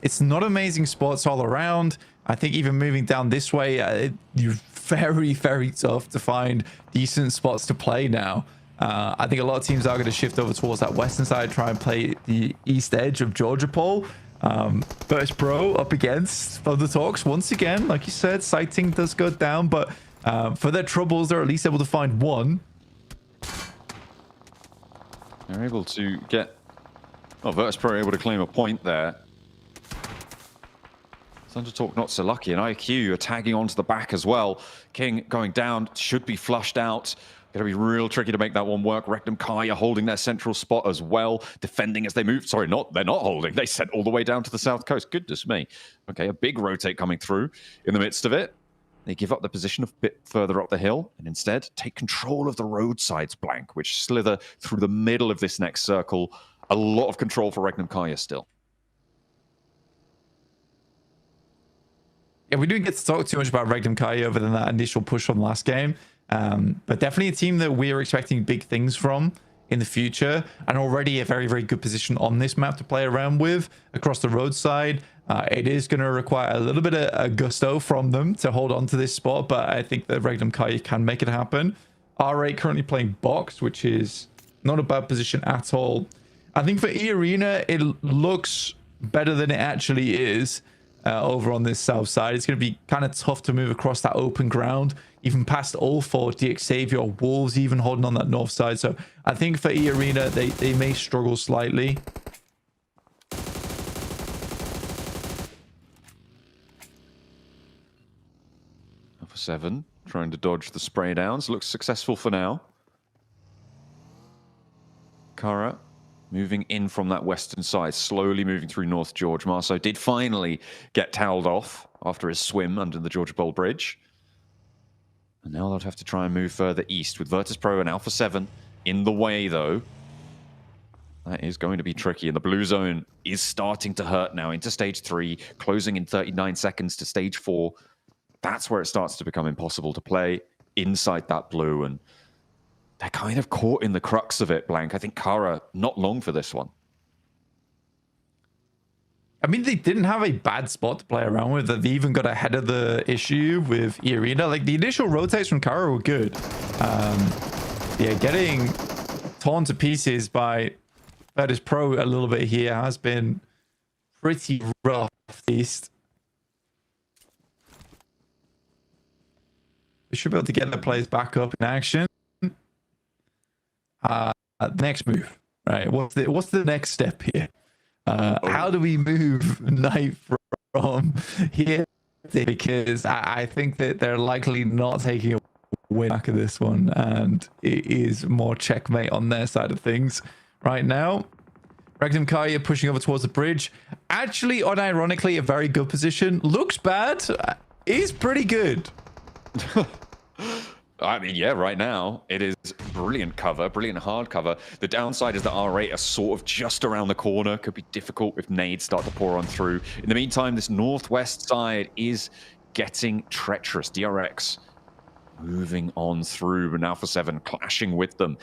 It's not amazing spots all around. I think even moving down this way, you're very, very tough to find decent spots to play now. I think a lot of teams are going to shift over towards that western side, try and play the east edge of Georgia Pole. Virtus Pro up against Thundertalks once again. Like you said, sighting does go down, but for their troubles, they're at least able to find one. They're able to get... Oh, Virtus Pro able to claim a point there. Thundertalk not so lucky, and IQ are tagging onto the back as well. King going down, should be flushed out. Going to be real tricky to make that one work. Rectum Kaya holding their central spot as well, defending as they move. Sorry, they're not holding. They sent all the way down to the south coast. Goodness me. Okay, a big rotate coming through in the midst of it. They give up the position a bit further up the hill and instead take control of the roadsides blank, which slither through the middle of this next circle. A lot of control for Regnum Kaya still. Yeah, we didn't get to talk too much about Regnum Kaya other than that initial push from the last game. But definitely a team that we are expecting big things from in the future, and already a very, very good position on this map to play around with across the roadside. It is going to require a little bit of gusto from them to hold on to this spot, but I think that Regnum Kaya can make it happen. R8 currently playing box, which is not a bad position at all. I think for E Arena, it looks better than it actually is. Over on this south side, it's going to be kind of tough to move across that open ground, even past all 4 DXavier or Wolves even holding on that north side. So I think for E Arena, they may struggle slightly. Alpha 7 trying to dodge the spray downs. Looks successful for now. Kara moving in from that western side, slowly moving through North George. Marceau did finally get toweled off after his swim under the Georgia Bowl Bridge. And now they'll have to try and move further east with Virtus Pro and Alpha 7 in the way, though. That is going to be tricky, and the blue zone is starting to hurt now into stage 3, closing in 39 seconds to stage 4. That's where it starts to become impossible to play inside that blue, and they're kind of caught in the crux of it, Blank. I think Kara not long for this one. I mean, they didn't have a bad spot to play around with. They even got ahead of the issue with Irina. Like, the initial rotates from Kara were good. Yeah, getting torn to pieces by Virtus Pro a little bit here has been pretty rough, at least. We should be able to get the players back up in action. Next move, right? What's the next step here? How do we move Knight from here? Because I think that they're likely not taking a win back of this one, and it is more checkmate on their side of things right now. Regnum Kaya pushing over towards the bridge. Actually, unironically, a very good position. Looks bad. Is pretty good. I mean, yeah, right now it is brilliant cover, brilliant hard cover. The downside is that R8 are sort of just around the corner. Could be difficult if nades start to pour on through. In the meantime, this northwest side is getting treacherous. DRX moving on through, and Alpha 7 clashing with them.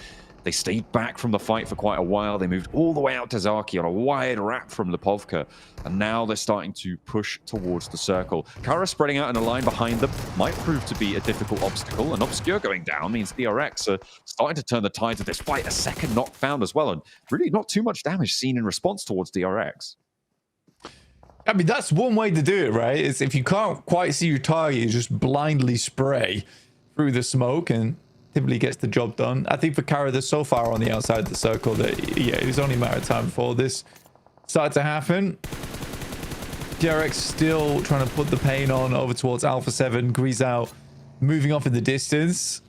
They stayed back from the fight for quite a while. They moved all the way out to Zaki on a wide wrap from Lipovka. And now they're starting to push towards the circle. Kara spreading out in a line behind them might prove to be a difficult obstacle. And Obscure going down means DRX are starting to turn the tides of this fight. A second knock found as well. And really not too much damage seen in response towards DRX. I mean, that's one way to do it, right? Is if you can't quite see your target, you just blindly spray through the smoke and typically gets the job done. I think for Kara, they're so far on the outside of the circle that, yeah, it was only a matter of time before this started to happen. DRX still trying to put the pain on over towards Alpha 7. Guizao moving off in the distance.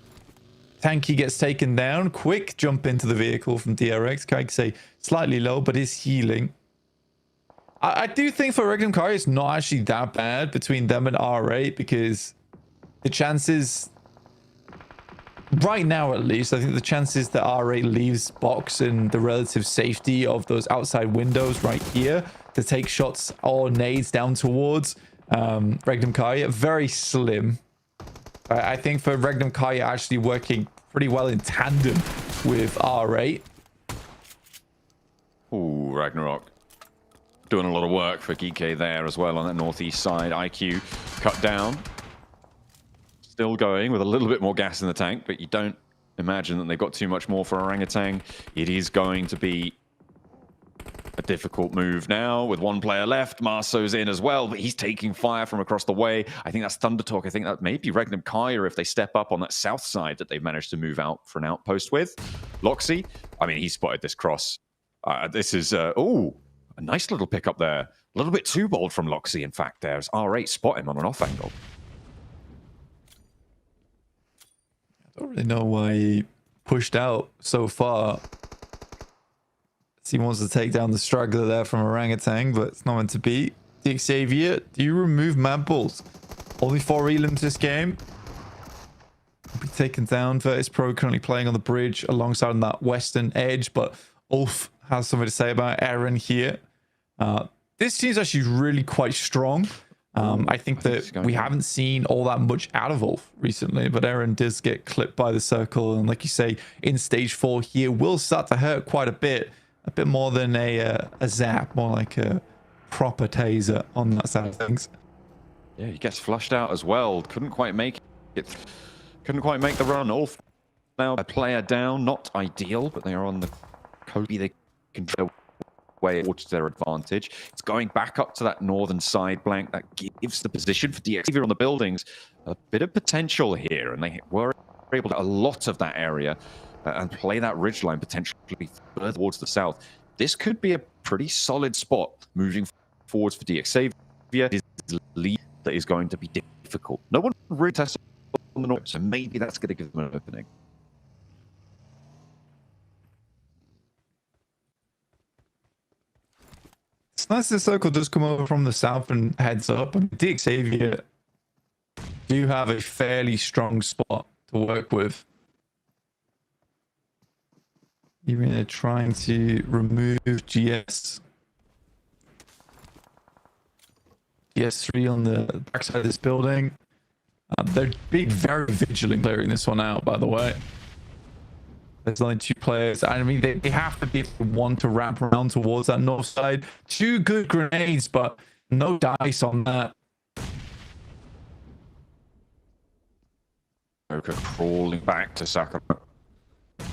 Tanky gets taken down. Quick jump into the vehicle from DRX. Can I say slightly low, but is healing. I do think for Regnum Kari, it's not actually that bad between them and R8, because the chances... right now, at least, I think the chances that R8 leaves box in the relative safety of those outside windows right here to take shots or nades down towards Regnum Kaya, very slim. I think for Regnum Kaya actually working pretty well in tandem with R8. Ooh, Ragnarok. Doing a lot of work for Geeke there as well on that northeast side. IQ cut down. Still going with a little bit more gas in the tank, but you don't imagine that they've got too much more for Orangutan. It is going to be a difficult move now with one player left. Marso's in as well, but he's taking fire from across the way. I think that's Thunder Talk. I think that may be Regnum Kaya if they step up on that south side that they've managed to move out for an outpost with. Loxy, I mean, he spotted this cross. This is, oh, a nice little pick up there. A little bit too bold from Loxy, in fact, there as R8 spot him on an off angle. I don't really know why he pushed out so far. He wants to take down the struggler there from Orangutan, but it's not meant to be. The Xavier, do you remove Mad Bulls? Only 4 elims this game. Will be taken down. Virtus Pro currently playing on the bridge alongside on that western edge, but Ulf has something to say about Aaron here. This team's actually really quite strong. I think that we haven't seen all that much out of Ulf recently, but Aaron does get clipped by the circle. And like you say, in stage 4 here, will start to hurt quite a bit more than a zap, more like a proper taser on that side of things. Yeah, he gets flushed out as well. Couldn't quite make it. Couldn't quite make the run. Ulf now a player down. Not ideal, but they are on the Kobe. They can go way towards their advantage. It's going back up to that northern side blank. That gives the position for DX on the buildings a bit of potential here, and they were able to a lot of that area and play that ridgeline potentially further towards the south. This could be a pretty solid spot moving forwards for DX. His lead that is going to be difficult. No one really tested on the north, so maybe that's going to give them an opening. It's nice the circle does come over from the south and heads up. DX Xavier do have a fairly strong spot to work with. You're trying to remove GS. GS3 on the backside of this building. They're being very vigilant clearing this one out, by the way. There's only 2 players. I mean, they have to be if they want to wrap around towards that north side. 2 good grenades, but no dice on that. Joker crawling back to Sakura. I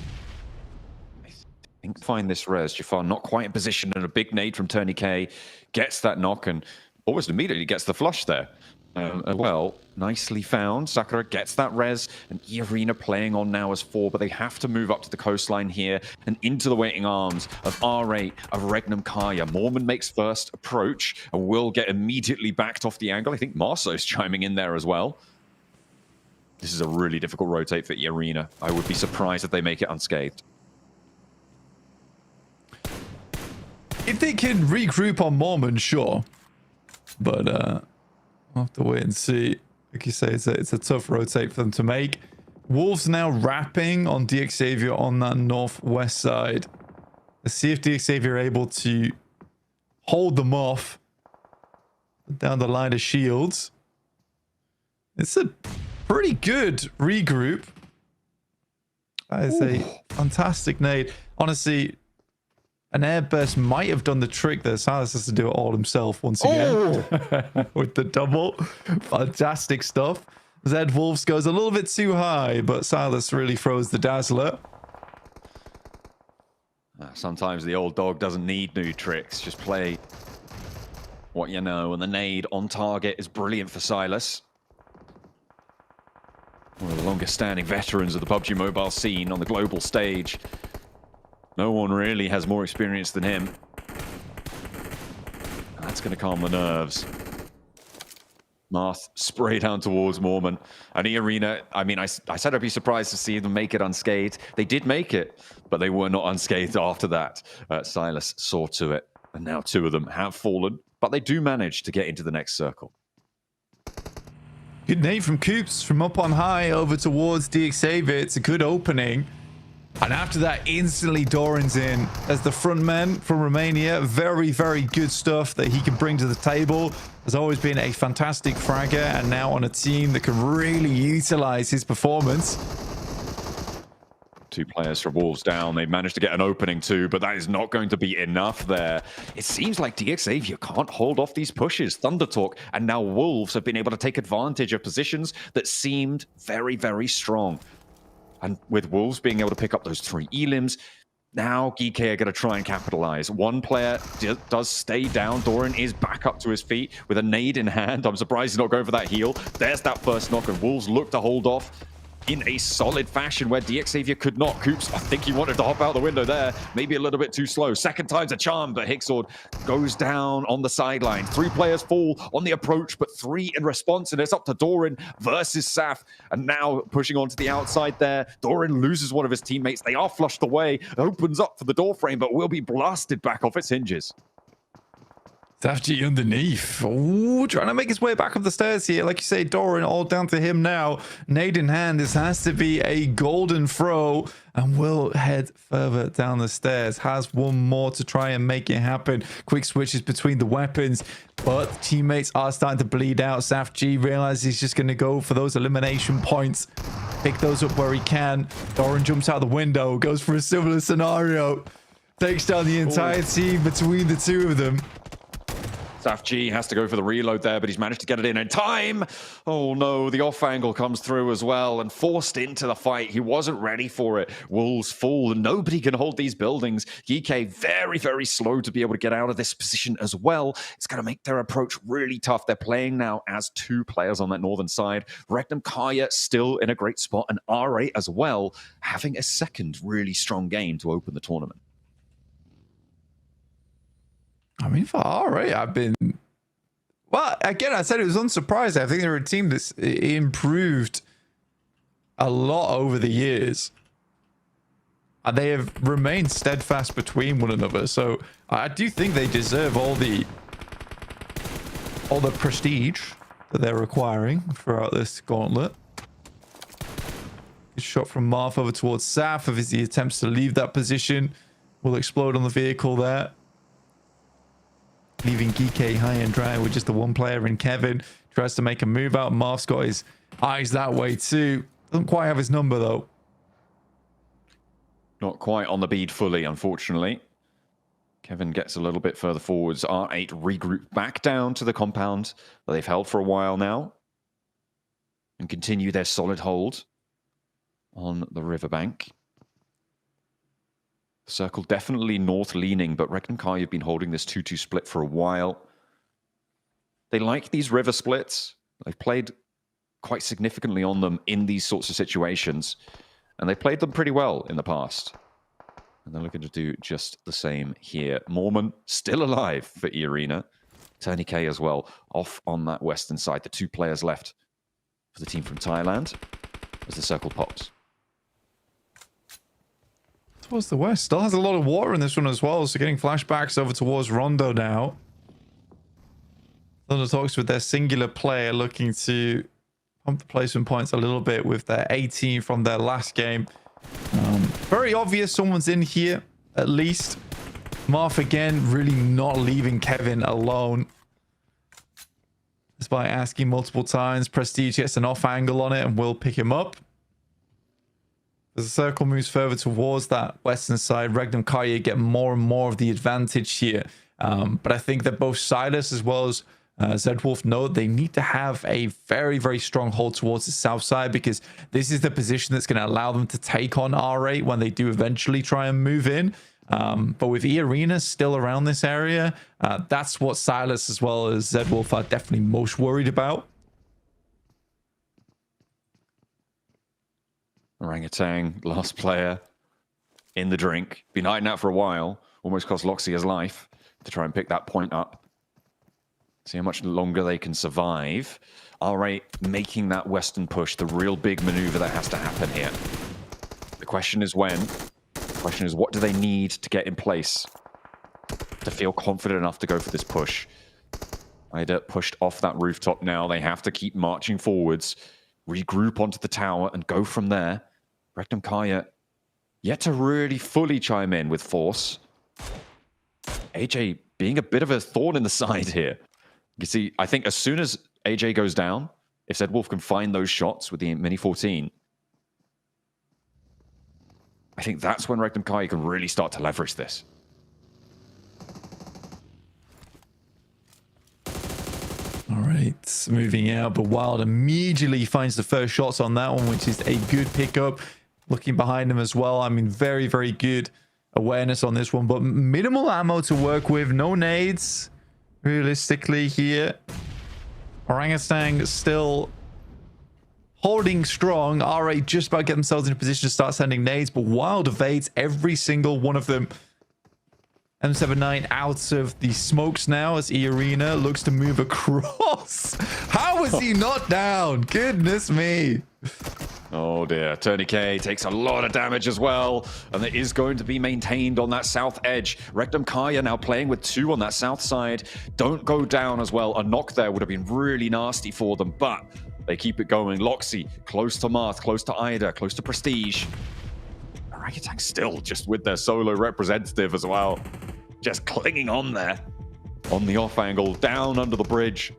think find this res. Jafar not quite in position, and a big nade from Tony K gets that knock and almost immediately gets the flush there. Well, nicely found. Sakura gets that res, and E-Arena playing on now as 4, but they have to move up to the coastline here and into the waiting arms of R8, of Regnum Kaya. Mormon makes first approach and will get immediately backed off the angle. I think Marso's chiming in there as well. This is a really difficult rotate for E-Arena. I would be surprised if they make it unscathed. If they can regroup on Mormon, sure. But we'll have to wait and see. Like you say, it's a tough rotate for them to make. Wolves now wrapping on DXavier on that northwest side. Let's see if DXavier are able to hold them off down the line of shields. It's a pretty good regroup. That is a fantastic nade. Honestly, an airburst might have done the trick there. Silas has to do it all himself once again. With the double. Fantastic stuff. Zed Wolves goes a little bit too high, but Silas really throws the dazzler. Sometimes the old dog doesn't need new tricks. Just play what you know. And the nade on target is brilliant for Silas. One of the longest standing veterans of the PUBG Mobile scene on the global stage. No one really has more experience than him. That's going to calm the nerves. Marth spray down towards Mormon. And E-Arena, I mean, I said I'd be surprised to see them make it unscathed. They did make it, but they were not unscathed after that. Silas saw to it. And now 2 of them have fallen, but they do manage to get into the next circle. Good nade from Coops from up on high over towards DXavier. It's a good opening. And after that, instantly Doran's in as the front man from Romania. Very, very good stuff that he can bring to the table. Has always been a fantastic fragger, and now on a team that can really utilize his performance. 2 players from Wolves down. They managed to get an opening too, but that is not going to be enough there. It seems like DXavier can't hold off these pushes. Thunder Talk and now Wolves have been able to take advantage of positions that seemed very, very strong. And with Wolves being able to pick up those 3 elims, now Geek are going to try and capitalize. 1 player does stay down. Doran is back up to his feet with a nade in hand. I'm surprised he's not going for that heal. There's that first knock, and Wolves look to hold off in a solid fashion where DXavier could not. Coops, I think he wanted to hop out the window there. Maybe a little bit too slow. Second time's a charm, but Hicksword goes down on the sideline. 3 players fall on the approach, but 3 in response, and it's up to Doran versus Saf. And now pushing onto the outside there. Doran loses one of his teammates. They are flushed away. It opens up for the door frame, but will be blasted back off its hinges. Safji underneath. Ooh, trying to make his way back up the stairs here. Like you say, Doran, all down to him now. Nade in hand. This has to be a golden throw. And will head further down the stairs. Has 1 more to try and make it happen. Quick switches between the weapons. But teammates are starting to bleed out. Safji realizes he's just going to go for those elimination points. Pick those up where he can. Doran jumps out the window. Goes for a similar scenario. Takes down the entire team between the 2 of them. Saf G has to go for the reload there, but he's managed to get it in time. Oh no, the off angle comes through as well and forced into the fight. He wasn't ready for it. Wolves fall and nobody can hold these buildings. GK very, very slow to be able to get out of this position as well. It's going to make their approach really tough. They're playing now as 2 players on that northern side. Regnum Kaya still in a great spot, and R8 as well, having a second really strong game to open the tournament. I mean, for R8, I've been... Well, again, I said it was unsurprising. I think they're a team that's improved a lot over the years. And they have remained steadfast between one another. So I do think they deserve all the prestige that they're acquiring throughout this gauntlet. Good shot from Marth over towards Saf as he attempts to leave that position. Will explode on the vehicle there. Leaving Geek high and dry with just the 1 player in Kevin. Tries to make a move out. Marth's got his eyes that way too. Doesn't quite have his number though. Not quite on the bead fully, unfortunately. Kevin gets a little bit further forwards. R8 regroup back down to the compound that they've held for a while now. And continue their solid hold on the riverbank. Circle definitely north-leaning, but Regnum Kai have been holding this 2-2 split for a while. They like these river splits. They've played quite significantly on them in these sorts of situations. And they played them pretty well in the past. And they're looking to do just the same here. Mormon still alive for E-Arena. Tony K as well, off on that western side. The 2 players left for the team from Thailand as the circle pops. Towards the west. Still has a lot of water in this one as well, so getting flashbacks over towards Rondo now. Thunder talks with their singular player looking to pump the placement points a little bit with their 18 from their last game. Very obvious someone's in here, at least. Marth again, really not leaving Kevin alone. Despite asking multiple times, Prestige gets an off angle on it and will pick him up. As the circle moves further towards that western side, Regnum Kai get more and more of the advantage here. But I think that both Silas as well as Zedwolf know they need to have a very, very strong hold towards the south side, because this is the position that's going to allow them to take on R8 when they do eventually try and move in. But with E-Arena still around this area, that's what Silas as well as Zedwolf are definitely most worried about. Orangutan, last player in the drink. Been hiding out for a while. Almost cost Loxy his life to try and pick that point up. See how much longer they can survive. R8 making that western push, the real big maneuver that has to happen here. The question is when. The question is what do they need to get in place to feel confident enough to go for this push. Ida pushed off that rooftop now. They have to keep marching forwards, regroup onto the tower and go from there. Regnum Kaya yet to really fully chime in with force. AJ being a bit of a thorn in the side here. You see, I think as soon as AJ goes down, if Zedwolf can find those shots with the Mini 14, I think that's when Regnum Kai can really start to leverage this. All right, moving out, but Wild immediately finds the first shots on that one, which is a good pickup. Looking behind him as well. I mean, very, very good awareness on this one, but minimal ammo to work with. No nades, realistically, here. Orangutan still holding strong. R8 just about get themselves in a position to start sending nades, but Wild evades every single one of them. M79 out of the smokes now as E-Arena looks to move across. How was he not down? Goodness me. Oh dear, Tony K takes a lot of damage as well, and it is going to be maintained on that south edge. Regnum Kaya now playing with 2 on that south side. Don't go down as well. A knock there would have been really nasty for them, but they keep it going. Loxy, close to Marth, close to Ida, close to Prestige. Orangutan still just with their solo representative as well. Just clinging on there. On the off angle, down under the bridge.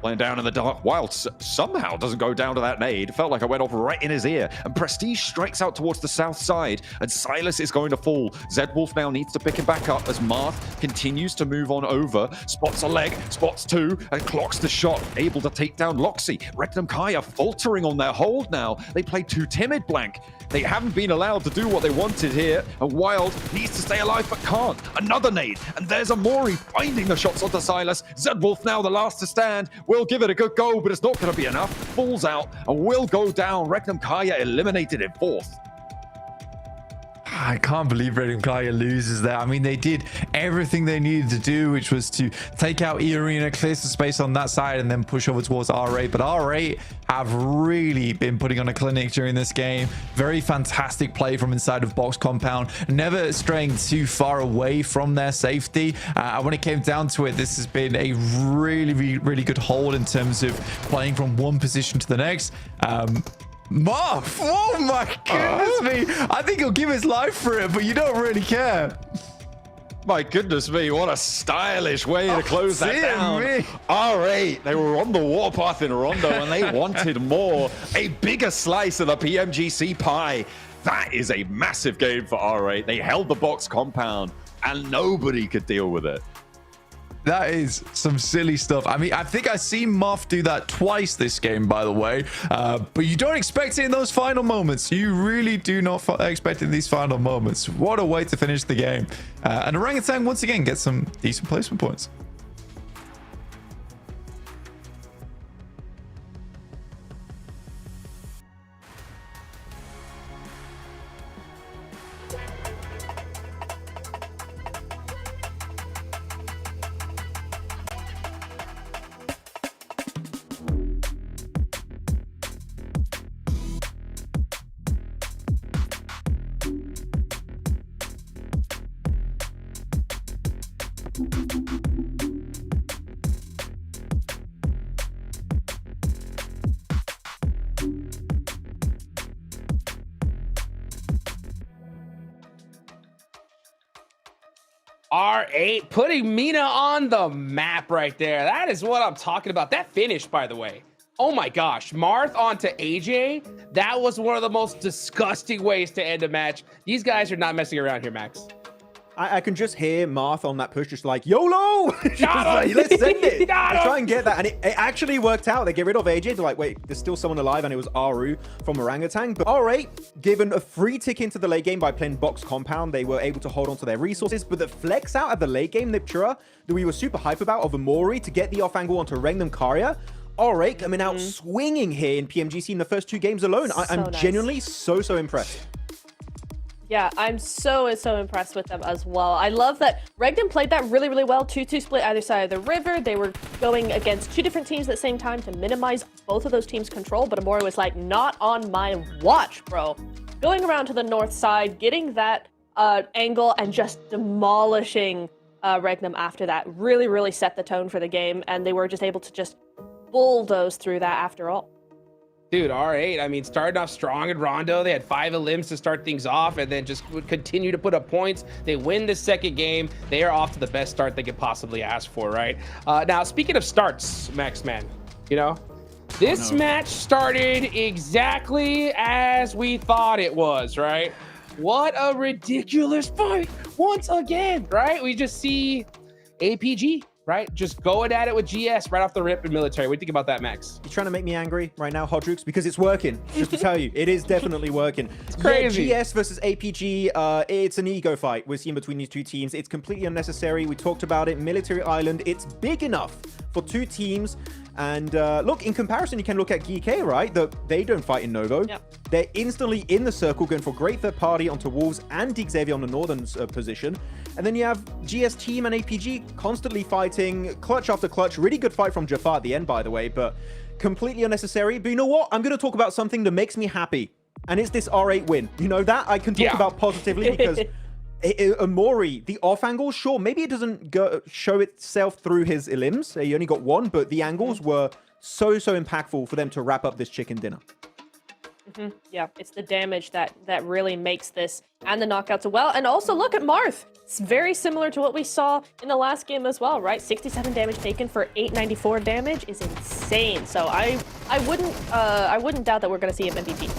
Playing down in the dark. Wild somehow doesn't go down to that nade. Felt like I went off right in his ear. And Prestige strikes out towards the south side. And Silas is going to fall. Zedwolf now needs to pick him back up as Marth continues to move on over. Spots a leg, spots 2, and clocks the shot. Able to take down Loxy. Regnum Kaya faltering on their hold now. They play too timid blank. They haven't been allowed to do what they wanted here. And Wild needs to stay alive but can't. Another nade. And there's Amori finding the shots onto Silas. Zedwolf now the last to stand. Will give it a good go, but it's not going to be enough. Falls out and will go down. Regnum Kaya eliminated in 4th. I can't believe Regnum Kaya loses there. I mean, they did everything they needed to do, which was to take out E-Arena, clear some space on that side, and then push over towards R8. But R8 have really been putting on a clinic during this game. Very fantastic play from inside of box compound, never straying too far away from their safety. When it came down to it, this has been a really, really good hold in terms of playing from one position to the next. Marth, oh my goodness me. I think he'll give his life for it, but you don't really care. My goodness me, what a stylish way to close that down. R8, they were on the warpath in Rondo and they wanted more. A bigger slice of the PMGC pie. That is a massive game for R8. They held the box compound and nobody could deal with it. That is some silly stuff. I mean, I think I've seen Moth do that twice this game, by the way. But you don't expect it in those final moments. You really do not expect it in these final moments. What a way to finish the game. And Orangutan, once again, gets some decent placement points. R8 putting Mina on the map right there. That is what I'm talking about. That finish, by the way. Oh my gosh. Marth onto AJ. That was one of the most disgusting ways to end a match. These guys are not messing around here, Max. I can just hear Marth on that push just like, YOLO! Just like, let's send it. Try and get that. And it actually worked out. They get rid of AJ. They're like, wait, there's still someone alive. And it was Aru from Orangutan. But R8, given a free tick into the late game by playing box compound, they were able to hold on to their resources. But the flex out at the late game, Niptura, that we were super hype about of Amori to get the off angle onto Rengnam Karya. R8 coming out swinging here in PMGC in the first 2 games alone. I'm nice. Genuinely so impressed. Yeah, I'm so impressed with them as well. I love that Rengnam played that really well. 2-2 split either side of the river. They were going against 2 different teams at the same time to minimize both of those teams' control. But Amori was like, not on my watch, bro. Going around to the north side, getting that angle and just demolishing Rengnam after that really set the tone for the game. And they were just able to just bulldoze through that after all. Dude, R8, I mean, starting off strong in Rondo. They had 5 elims to start things off and then just would continue to put up points. They win the second game. They are off to the best start they could possibly ask for, right? Now, speaking of starts, Max Man, you know, this match started exactly as we thought it was, right? What a ridiculous fight once again, right? We just see APG, right? Just going at it with GS right off the rip in military. What do you think about that, Max? You're trying to make me angry right now, Hodrux, because it's working. Just to tell you, it is definitely working. It's crazy. Yeah, GS versus APG, it's an ego fight we're seeing between these 2 teams. It's completely unnecessary. We talked about it. Military Island, it's big enough for 2 teams. And look, in comparison, you can look at GK, right? They don't fight in Novo. Yep. They're instantly in the circle, going for great third party onto Wolves and Dig Xavier on the northern position. And then you have GS team and APG constantly fighting, clutch after clutch. Really good fight from Jafar at the end, by the way, but completely unnecessary. But you know what? I'm going to talk about something that makes me happy. And it's this R8 win. You know that? I can talk about positively because Amori, the off angle, sure, maybe it doesn't show itself through his elims. He only got 1, but the angles were so impactful for them to wrap up this chicken dinner. Yeah, it's the damage that really makes this and the knockouts as well. And also look at Marth. It's very similar to what we saw in the last game as well, right? 67 damage taken for 894 damage is insane. So I wouldn't doubt that we're going to see him MVP.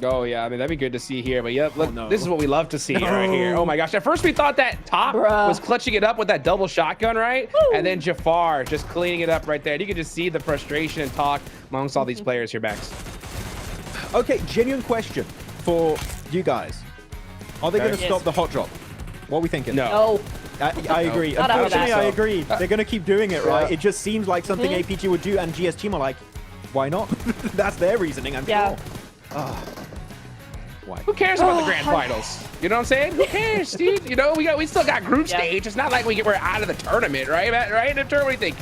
Oh, yeah. I mean, that'd be good to see here. But, yep, look, this is what we love to see right here. Oh, my gosh. At first, we thought that Top was clutching it up with that double shotgun, right? Woo. And then Jafar just cleaning it up right there. And you can just see the frustration and talk amongst all these players here, Max. Okay, genuine question for you guys. Are they going to stop the hot drop? What are we thinking? No. I agree. Unfortunately, I agree. They're going to keep doing it, right? It just seems like something APG would do, and GS team are like, why not? That's their reasoning, I'm sure. Why? Who cares about the grand finals? You know what I'm saying? Who cares, dude? You know, we still got group stage. It's not like we're out of the tournament, right? Right? Niptura, what do you think?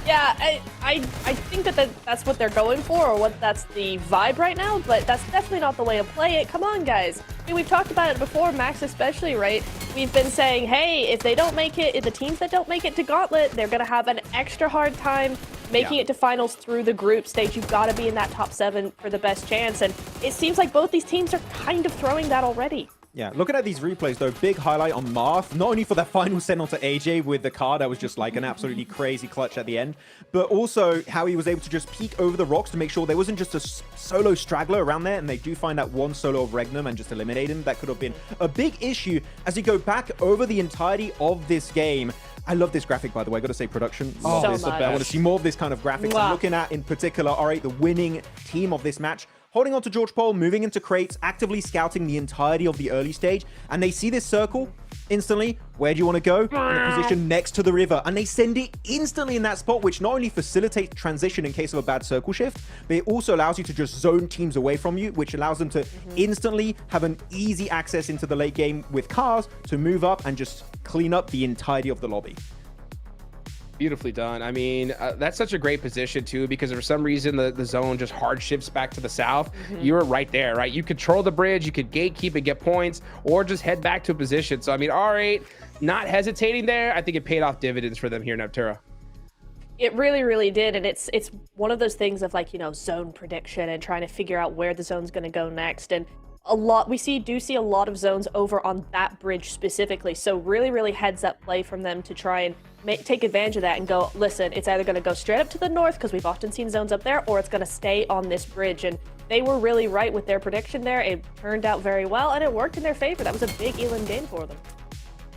Yeah, I think that's what they're going for, or that's the vibe right now, but that's definitely not the way to play it. Come on, guys. I mean, we've talked about it before, Max especially, right? We've been saying, hey, if they don't make it, if the teams that don't make it to Gauntlet, they're going to have an extra hard time making it to finals through the group stage. You've got to be in that top 7 for the best chance, and it seems like both these teams are kind of throwing that already. Yeah, looking at these replays, though, big highlight on Marth, not only for that final send on to AJ with the card that was just like an absolutely crazy clutch at the end, but also how he was able to just peek over the rocks to make sure there wasn't just a solo straggler around there, and they do find that one solo of Regnum and just eliminate him. That could have been a big issue as you go back over the entirety of this game. I love this graphic, by the way. I got to say, production. So Love this. much. I want to see more of this kind of graphics. I'm looking at, in particular, R8, the winning team of this match, holding on to George Pole, moving into crates, actively scouting the entirety of the early stage, and they see this circle instantly. Where do you want to go? In a position next to the river, and they send it instantly in that spot, which not only facilitates transition in case of a bad circle shift, but it also allows you to just zone teams away from you, which allows them to instantly have an easy access into the late game with cars to move up and just clean up the entirety of the lobby. Beautifully done. I mean, that's such a great position too, because for some reason the zone just hard shifts back to the south. You were right there, right? You control the bridge, you could gatekeep and get points, or just head back to a position. So I mean, R8 not hesitating there. I think it paid off dividends for them here in Neptura. It really, really did, and it's one of those things of like, you know, zone prediction and trying to figure out where the zone's going to go next. And we do see a lot of zones over on that bridge specifically. So really, really heads up play from them to try and take advantage of that and go, listen, it's either going to go straight up to the north because we've often seen zones up there, or it's going to stay on this bridge. And they were really right with their prediction there. It turned out very well, and it worked in their favor. That was a big Elan game for them.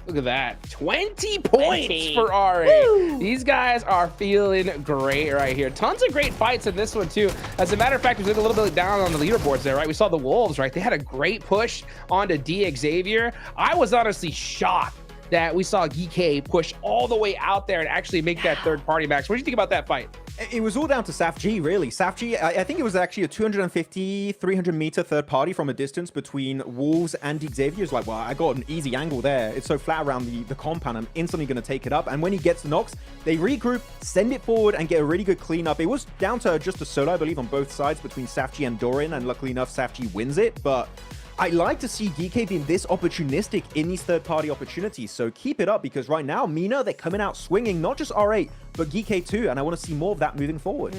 Look at that. 20 points for R8. Woo! These guys are feeling great right here. Tons of great fights in this one, too. As a matter of fact, we look a little bit down on the leaderboards there, right? We saw the Wolves, right? They had a great push onto D Xavier. I was honestly shocked that we saw GK push all the way out there and actually make that third party max. What do you think about that fight? It was all down to Saf G, really. Saf G, I think it was actually a 250, 300 meter third party from a distance between Wolves and Xavier. It's like, well, I got an easy angle there. It's so flat around the compound. I'm instantly going to take it up. And when he gets the knocks, they regroup, send it forward, and get a really good cleanup. It was down to just a solo, I believe, on both sides between Saf G and Doran. And luckily enough, Saf G wins it. But I like to see GK being this opportunistic in these third-party opportunities, so keep it up, because right now, Mina, they're coming out swinging, not just R8, but GK too, and I want to see more of that moving forward.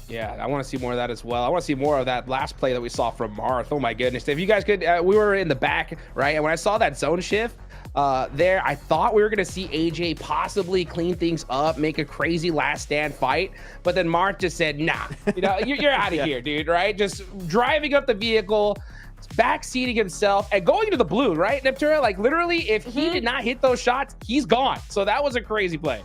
Yeah, I want to see more of that as well. I want to see more of that last play that we saw from Marth. Oh my goodness. If you guys could, we were in the back, right? And when I saw that zone shift there, I thought we were going to see AJ possibly clean things up, make a crazy last stand fight. But then Marth just said, nah, you know, you're out of here, dude, right? Just driving up the vehicle, backseating himself and going into the blue, right, Neptura? Like literally, if he did not hit those shots, he's gone. So that was a crazy play.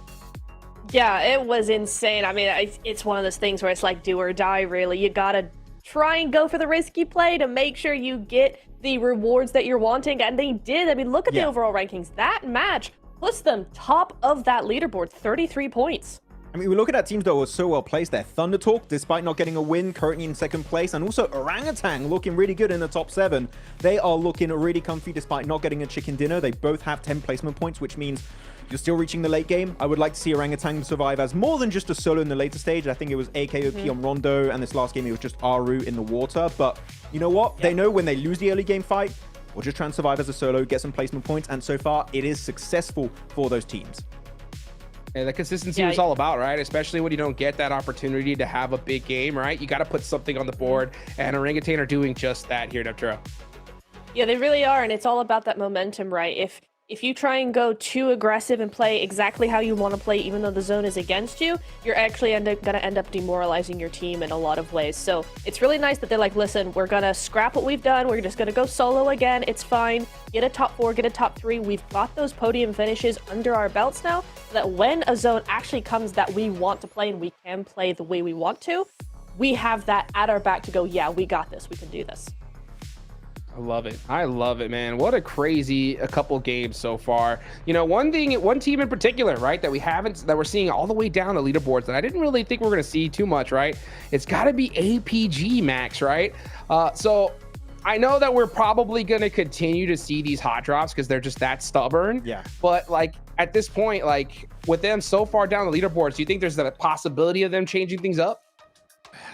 Yeah, it was insane. I mean, it's one of those things where it's like do or die, really. You gotta try and go for the risky play to make sure you get the rewards that you're wanting, and they did. I mean, look at the overall rankings. That match puts them top of that leaderboard, 33 points. I mean, we're looking at teams that were so well placed there. Thunder Talk, despite not getting a win, currently in second place, and also Orangutan looking really good in the top 7. They are looking really comfy despite not getting a chicken dinner. They both have 10 placement points, which means you're still reaching the late game. I would like to see Orangutan survive as more than just a solo in the later stage. I think it was AKOP on Rondo, and this last game it was just Aru in the water. But you know what? They know when they lose the early game fight, we'll just try and survive as a solo, get some placement points, and so far it is successful for those teams. And the consistency was all about, right? Especially when you don't get that opportunity to have a big game, right? You got to put something on the board, and Orangutan are doing just that here in Neptura. Yeah, they really are, and it's all about that momentum, right? If you try and go too aggressive and play exactly how you want to play, even though the zone is against you, you're actually going to end up demoralizing your team in a lot of ways. So it's really nice that they're like, listen, we're going to scrap what we've done. We're just going to go solo again. It's fine. Get a top 4, get a top 3. We've got those podium finishes under our belts now, so that when a zone actually comes that we want to play and we can play the way we want to, we have that at our back to go, yeah, we got this. We can do this. I love it. I love it, man. What a crazy couple games so far. You know, one team in particular, right, that we're seeing all the way down the leaderboards that I didn't really think we were going to see too much, right? It's got to be APG Max, right? So I know that we're probably going to continue to see these hot drops because they're just that stubborn. Yeah. But like at this point, like with them so far down the leaderboards, do you think there's a possibility of them changing things up?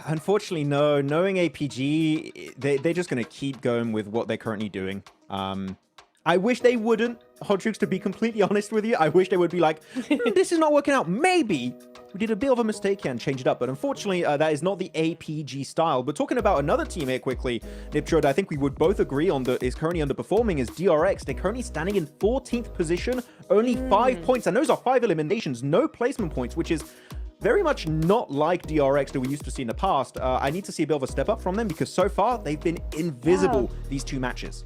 Unfortunately, no. Knowing APG, they're just going to keep going with what they're currently doing. I wish they wouldn't, Hodrix, to be completely honest with you. I wish they would be like, this is not working out. Maybe we did a bit of a mistake here and change it up. But unfortunately, that is not the APG style. But talking about another team here quickly, Niptrode, I think we would both agree on that is currently underperforming is DRX. They're currently standing in 14th position, only 5 points. And those are 5 eliminations, no placement points, which is very much not like DRX that we used to see in the past. I need to see a bit of a step up from them because so far they've been invisible these 2 matches.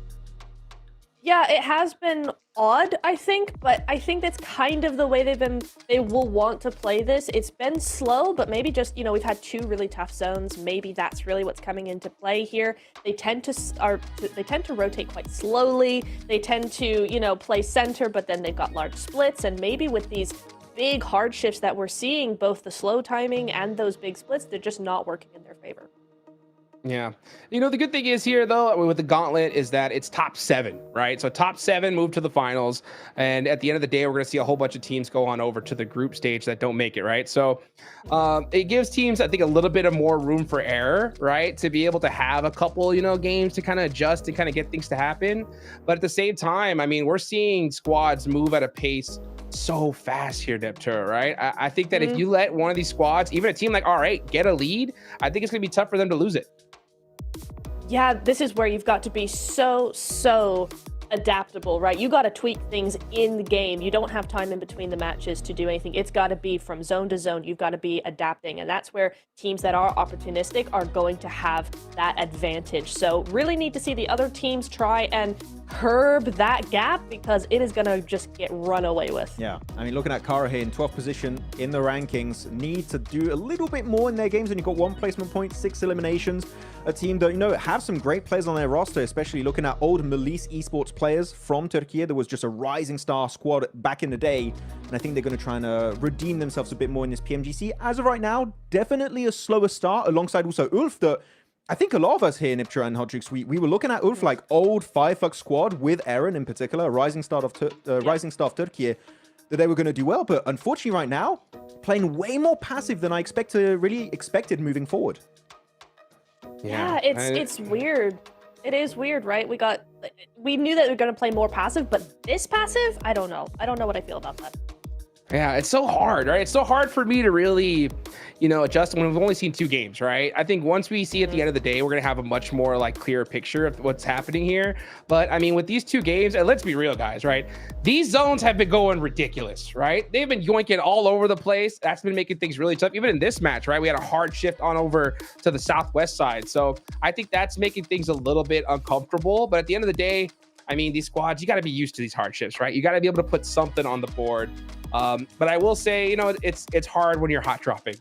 Yeah, it has been odd, I think, but I think that's kind of the way they will want to play this. It's been slow, but maybe just, we've had 2 really tough zones. Maybe that's really what's coming into play here. They tend to rotate quite slowly. They tend to, play center, but then they've got large splits, and maybe with these big hard shifts that we're seeing, both the slow timing and those big splits, they're just not working in their favor. Yeah. The good thing is here, though, with the Gauntlet is that it's top 7, right? So top 7 move to the finals. And at the end of the day, we're going to see a whole bunch of teams go on over to the group stage that don't make it, right? So it gives teams, I think, a little bit of more room for error, right? To be able to have a couple, games to kind of adjust and kind of get things to happen. But at the same time, I mean, we're seeing squads move at a pace so fast here, Deptur, right? I think that if you let one of these squads, even a team like R8, get a lead, I think it's going to be tough for them to lose it. Yeah, this is where you've got to be so adaptable, right? You got to tweak things in the game. You don't have time in between the matches to do anything. It's got to be from zone to zone. You've got to be adapting. And that's where teams that are opportunistic are going to have that advantage. So really need to see the other teams try and curb that gap because it is going to just get run away with. Yeah, I mean, looking at Kara here in 12th position in the rankings, need to do a little bit more in their games. And you've got 1 placement point, 6 eliminations. A team that, have some great players on their roster, especially looking at old Melis esports players from Turkey. There was just a rising star squad back in the day. And I think they're going to try and redeem themselves a bit more in this PMGC. As of right now, definitely a slower start alongside also Ulf that I think a lot of us here, Niptra and Hodrix, we were looking at Ulf like old Fireflux squad with Eren in particular, rising star of Turkey, that they were going to do well. But unfortunately right now, playing way more passive than I expected moving forward. Yeah, it's weird. It is weird, right? We knew that we were going to play more passive, but this passive, I don't know. I don't know what I feel about that. Yeah, it's so hard, right? It's so hard for me to really, adjust when we've only seen 2 games, right? I think once we see at the end of the day, we're going to have a much more clearer picture of what's happening here. But I mean, with these 2 games, and let's be real, guys, right? These zones have been going ridiculous, right? They've been yoinking all over the place. That's been making things really tough. Even in this match, right? We had a hard shift on over to the southwest side. So I think that's making things a little bit uncomfortable. But at the end of the day, I mean, these squads, you got to be used to these hardships, right? You got to be able to put something on the board. But I will say, it's hard when you're hot dropping,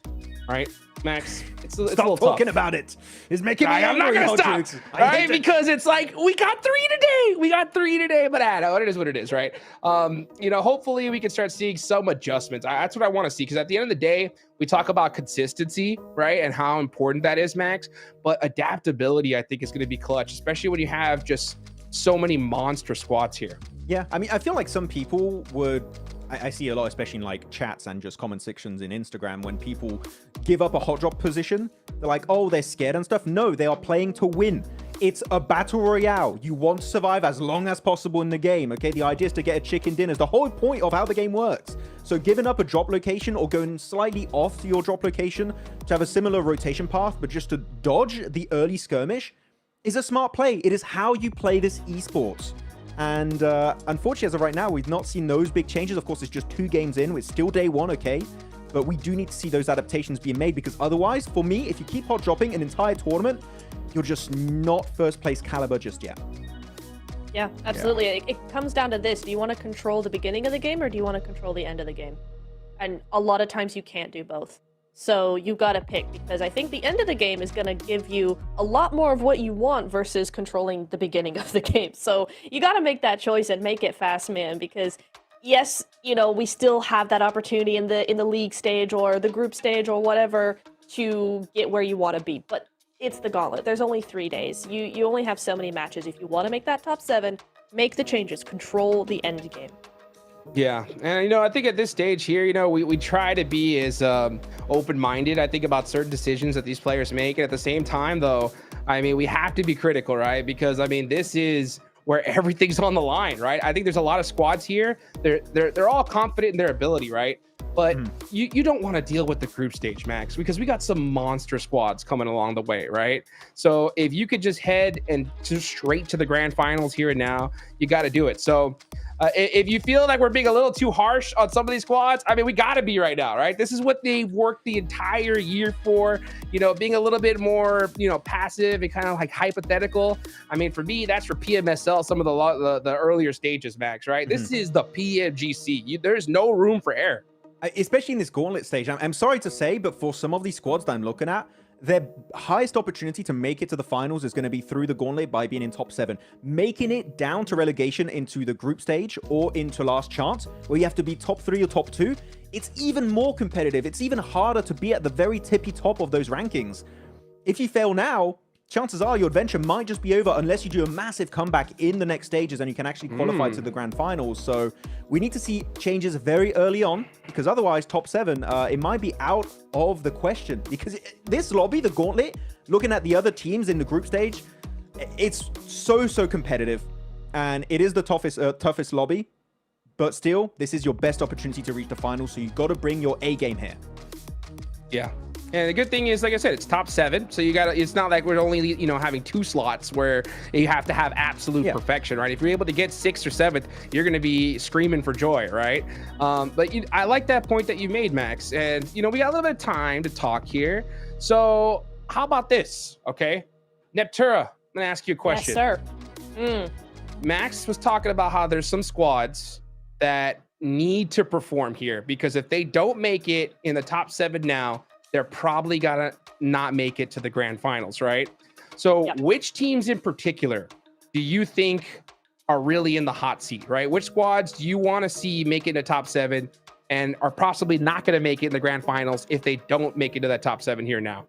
right, Max? It's a little talking tough. about it. It's making me I'm not angry, gonna stop, right? Because it's like we got 3 today. But it is what it is, right? Hopefully we can start seeing some adjustments. That's what I want to see because at the end of the day, we talk about consistency, right, and how important that is, Max. But adaptability, I think, is going to be clutch, especially when you have just so many monster squads here. Yeah, I mean, I feel like some people would. I see a lot, especially in chats and just comment sections in Instagram, when people give up a hot drop position. They're like, oh, they're scared and stuff. No, they are playing to win. It's a battle royale. You want to survive as long as possible in the game. Okay, the idea is to get a chicken dinner. It's the whole point of how the game works. So giving up a drop location or going slightly off to your drop location to have a similar rotation path, but just to dodge the early skirmish is a smart play. It is how you play this esports. And unfortunately, as of right now, we've not seen those big changes. Of course, it's just 2 games in. It's still day 1, okay? But we do need to see those adaptations being made because otherwise, for me, if you keep hot dropping an entire tournament, you're just not first place caliber just yet. Yeah, absolutely. Yeah. It comes down to this. Do you want to control the beginning of the game or do you want to control the end of the game? And a lot of times you can't do both. So you got to pick because I think the end of the game is going to give you a lot more of what you want versus controlling the beginning of the game. So you got to make that choice and make it fast, man, because yes, we still have that opportunity in the league stage or the group stage or whatever to get where you want to be. But it's the Gauntlet. There's only 3 days. You only have so many matches. If you want to make that top 7, make the changes, control the end game. Yeah, and I think at this stage here, we try to be as open-minded, I think, about certain decisions that these players make. And at the same time, though, I mean, we have to be critical, right? Because I mean, this is where everything's on the line, right? I think there's a lot of squads here. They're all confident in their ability, right? But you don't want to deal with the group stage, Max, because we got some monster squads coming along the way, right? So if you could just head and just straight to the grand finals here and now, you got to do it. So if you feel like we're being a little too harsh on some of these squads, I mean, we got to be right now, right? This is what they worked the entire year for, you know, being a little bit more, you know, passive and kind of like hypothetical. I mean, for me, that's for PMSL, some of the earlier stages, Max, right? This is the PMGC. There's no room for error. Especially in this Gauntlet stage. I'm sorry to say, but for some of these squads that I'm looking at, their highest opportunity to make it to the finals is going to be through the Gauntlet by being in top 7. Making it down to relegation into the group stage or into last chance, where you have to be top 3 or top 2, it's even more competitive. It's even harder to be at the very tippy top of those rankings. If you fail now, chances are your adventure might just be over unless you do a massive comeback in the next stages and you can actually qualify to the grand finals. So we need to see changes very early on, because otherwise top 7, it might be out of the question. Because this lobby, the Gauntlet, looking at the other teams in the group stage, it's so competitive, and it is the toughest lobby. But still, this is your best opportunity to reach the finals, so you've got to bring your A game here. Yeah. And the good thing is, like I said, it's top 7. So you got to, it's not like we're only, you know, having 2 slots where you have to have absolute perfection, right? If you're able to get 6th or 7th, you're going to be screaming for joy, right? But I like that point that you made, Max. And, you know, we got a little bit of time to talk here. So how about this? Okay. Neptura, I'm going to ask you a question. Yes, sir. Max was talking about how there's some squads that need to perform here, because if they don't make it in the top 7 now, they're probably gonna not make it to the grand finals, right? So which teams in particular do you think are really in the hot seat, right? Which squads do you want to see make it in the top 7 and are possibly not going to make it in the grand finals if they don't make it to that top 7 here now?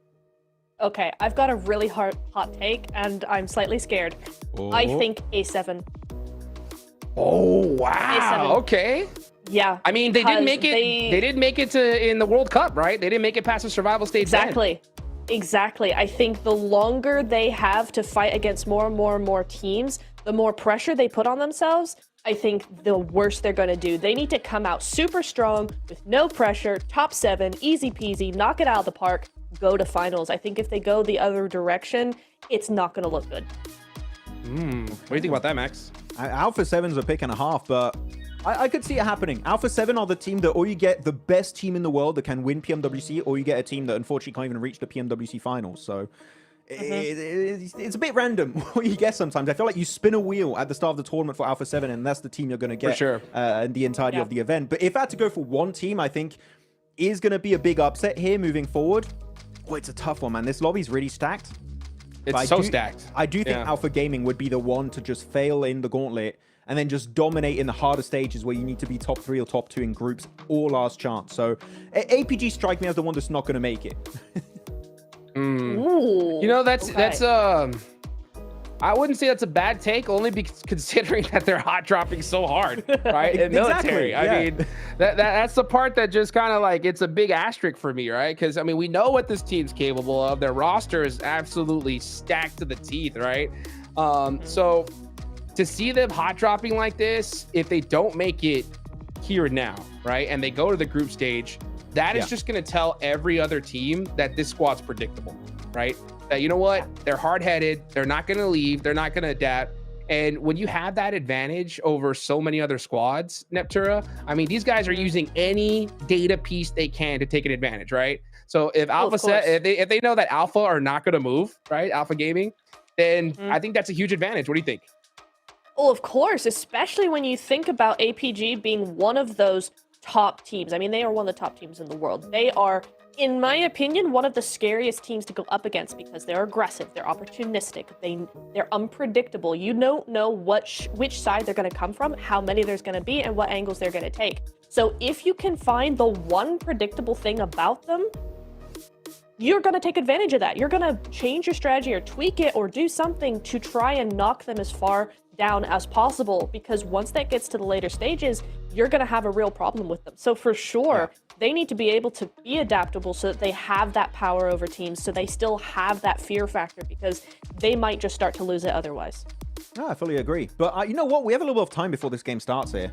Okay, I've got a really hot take, and I'm slightly scared. I think A7. Oh, wow. A7. Okay. Yeah. I mean, they didn't make it. They didn't make it to in the World Cup, right? They didn't make it past the survival stage. Exactly. I think the longer they have to fight against more and more teams, the more pressure they put on themselves, I think the worse they're going to do. They need to come out super strong with no pressure, top 7, easy peasy, knock it out of the park, go to finals. I think if they go the other direction, it's not going to look good. What do you think about that, Max? Alpha 7's a pick and a half, but I could see it happening. Alpha 7 are the team that, or you get the best team in the world that can win PMWC, or you get a team that unfortunately can't even reach the PMWC finals. So it's a bit random what you get sometimes. I feel like you spin a wheel at the start of the tournament for Alpha 7, and that's the team you're going to get in the entirety of the event. But if I had to go for one team, I think is going to be a big upset here moving forward. Oh, it's a tough one, man. This lobby's really stacked. It's so stacked. I do think Alpha Gaming would be the one to just fail in the Gauntlet and then just dominate in the harder stages where you need to be top 3 or top 2 in groups or last chance. So APG strike me as the one that's not going to make it. Ooh, you know, that's I wouldn't say that's a bad take, only because considering that they're hot dropping so hard, right? In military. I mean, that's the part that just kind of like, it's a big asterisk for me, right? Because I mean, we know what this team's capable of. Their roster is absolutely stacked to the teeth, right? So to see them hot dropping like this, if they don't make it here and now, right, and they go to the group stage, that is just going to tell every other team that this squad's predictable, right? That, you know what, they're hard-headed, they're not going to leave, they're not going to adapt. And when you have that advantage over so many other squads, Neptura, I mean, these guys are using any data piece they can to take an advantage, right? So if if they know that Alpha are not going to move, right, Alpha Gaming, then I think that's a huge advantage. What do you think? Oh, of course, especially when you think about APG being one of those top teams. I mean, they are one of the top teams in the world. They are, in my opinion, one of the scariest teams to go up against because they're aggressive, they're opportunistic, they're unpredictable. You don't know which side they're going to come from, how many there's going to be, and what angles they're going to take. So if you can find the one predictable thing about them, you're going to take advantage of that. You're going to change your strategy or tweak it or do something to try and knock them as far down as possible, because once that gets to the later stages, you're going to have a real problem with them. So for sure, they need to be able to be adaptable so that they have that power over teams, so they still have that fear factor, because they might just start to lose it otherwise. No, I fully agree. But you know what? We have a little bit of time before this game starts here.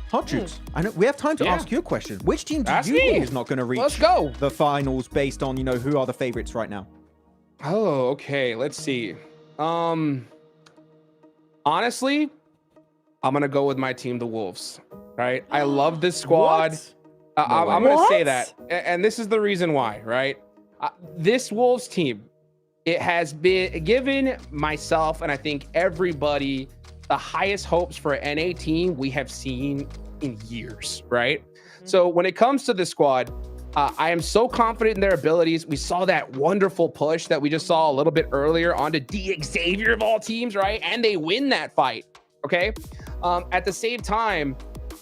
Hot Jukes, I know we have time to ask you a question. Which team do you think is not going to reach the finals based on, who are the favorites right now? Oh, okay. Let's see. Honestly, I'm going to go with my team, the Wolves. Right? I love this squad. I'm going to say that. And this is the reason why, right? This Wolves team, it has been given myself and I think everybody the highest hopes for an NA team we have seen in years, right? So when it comes to the squad, I am so confident in their abilities. We saw that wonderful push that we just saw a little bit earlier onto D Xavier of all teams, right? And they win that fight, okay? At the same time,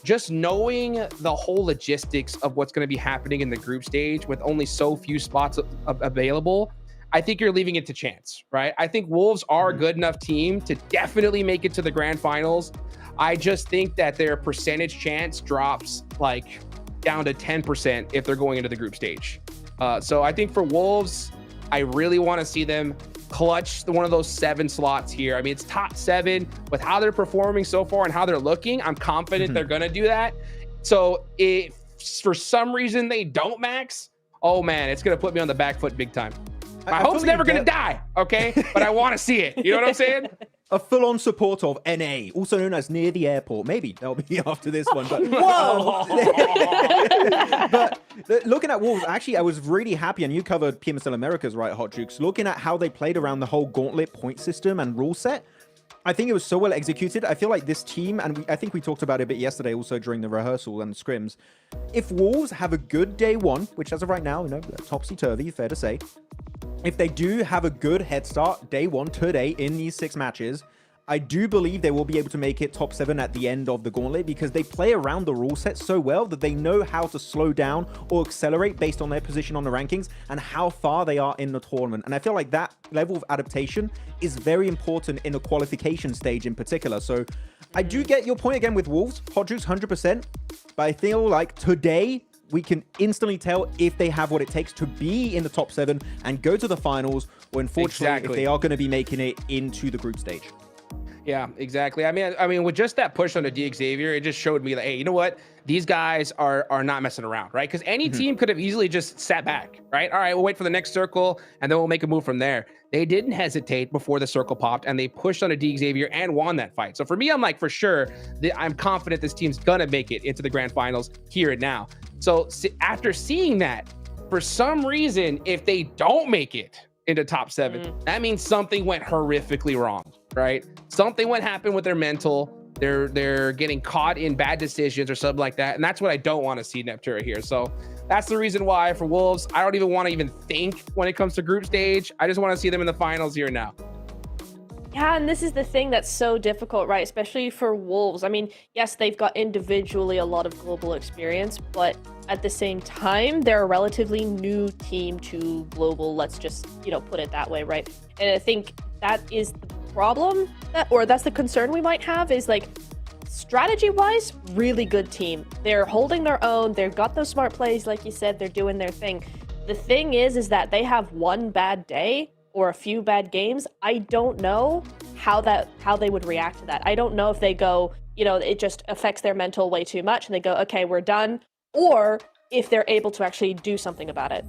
just knowing the whole logistics of what's going to be happening in the group stage with only so few spots available, I think you're leaving it to chance, right? I think Wolves are a good enough team to definitely make it to the grand finals. I just think that their percentage chance drops like down to 10% if they're going into the group stage. So I think for Wolves, I really want to see them clutch one of those 7 slots here. I mean, it's top 7 with how they're performing so far and how they're looking. I'm confident they're going to do that. So if for some reason they don't max, oh man, it's going to put me on the back foot big time. My hope's never going to die, okay? But I want to see it. You know what I'm saying? A full-on support of NA, also known as near the airport. Maybe that'll be after this one. But Whoa! but looking at Wolves, actually, I was really happy, and you covered PMSL Americas, right, Hot Jukes? Looking at how they played around the whole Gauntlet point system and rule set, I think it was so well executed. I feel like this team, and I think we talked about it a bit yesterday also during the rehearsal and the scrims, if Wolves have a good day one, which as of right now, topsy-turvy, fair to say, if they do have a good head start day one today in these 6 matches, I do believe they will be able to make it top 7 at the end of the Gauntlet because they play around the rule set so well that they know how to slow down or accelerate based on their position on the rankings and how far they are in the tournament. And I feel like that level of adaptation is very important in the qualification stage in particular. So I do get your point again with Wolves, Hot Jukes 100%, but I feel like today we can instantly tell if they have what it takes to be in the top 7 and go to the finals, or unfortunately, if they are going to be making it into the group stage. Yeah, exactly. I mean, with just that push on the D Xavier, it just showed me that, hey, you know what? These guys are not messing around, right? Because any team could have easily just sat back, right? All right, we'll wait for the next circle, and then we'll make a move from there. They didn't hesitate before the circle popped, and they pushed on a D Xavier and won that fight. So for me, I'm like, for sure, I'm confident this team's gonna make it into the grand finals here and now. So after seeing that, for some reason, if they don't make it into top 7, that means something went horrifically wrong, right? Something went happen with their mental. They're getting caught in bad decisions or something like that. And that's what I don't want to see Neptura here. So that's the reason why for Wolves, I don't even want to even think when it comes to group stage. I just want to see them in the finals here now. Yeah, and this is the thing that's so difficult, right? Especially for Wolves. I mean, yes, they've got individually a lot of global experience, but at the same time, they're a relatively new team to global, let's just, put it that way, right? And I think that is the problem, or that's the concern we might have, is like, strategy-wise, really good team. They're holding their own, they've got those smart plays, like you said, they're doing their thing. The thing is that they have one bad day, or a few bad games. I don't know how they would react to that. I don't know if they go, it just affects their mental way too much and they go, okay, we're done, or if they're able to actually do something about it.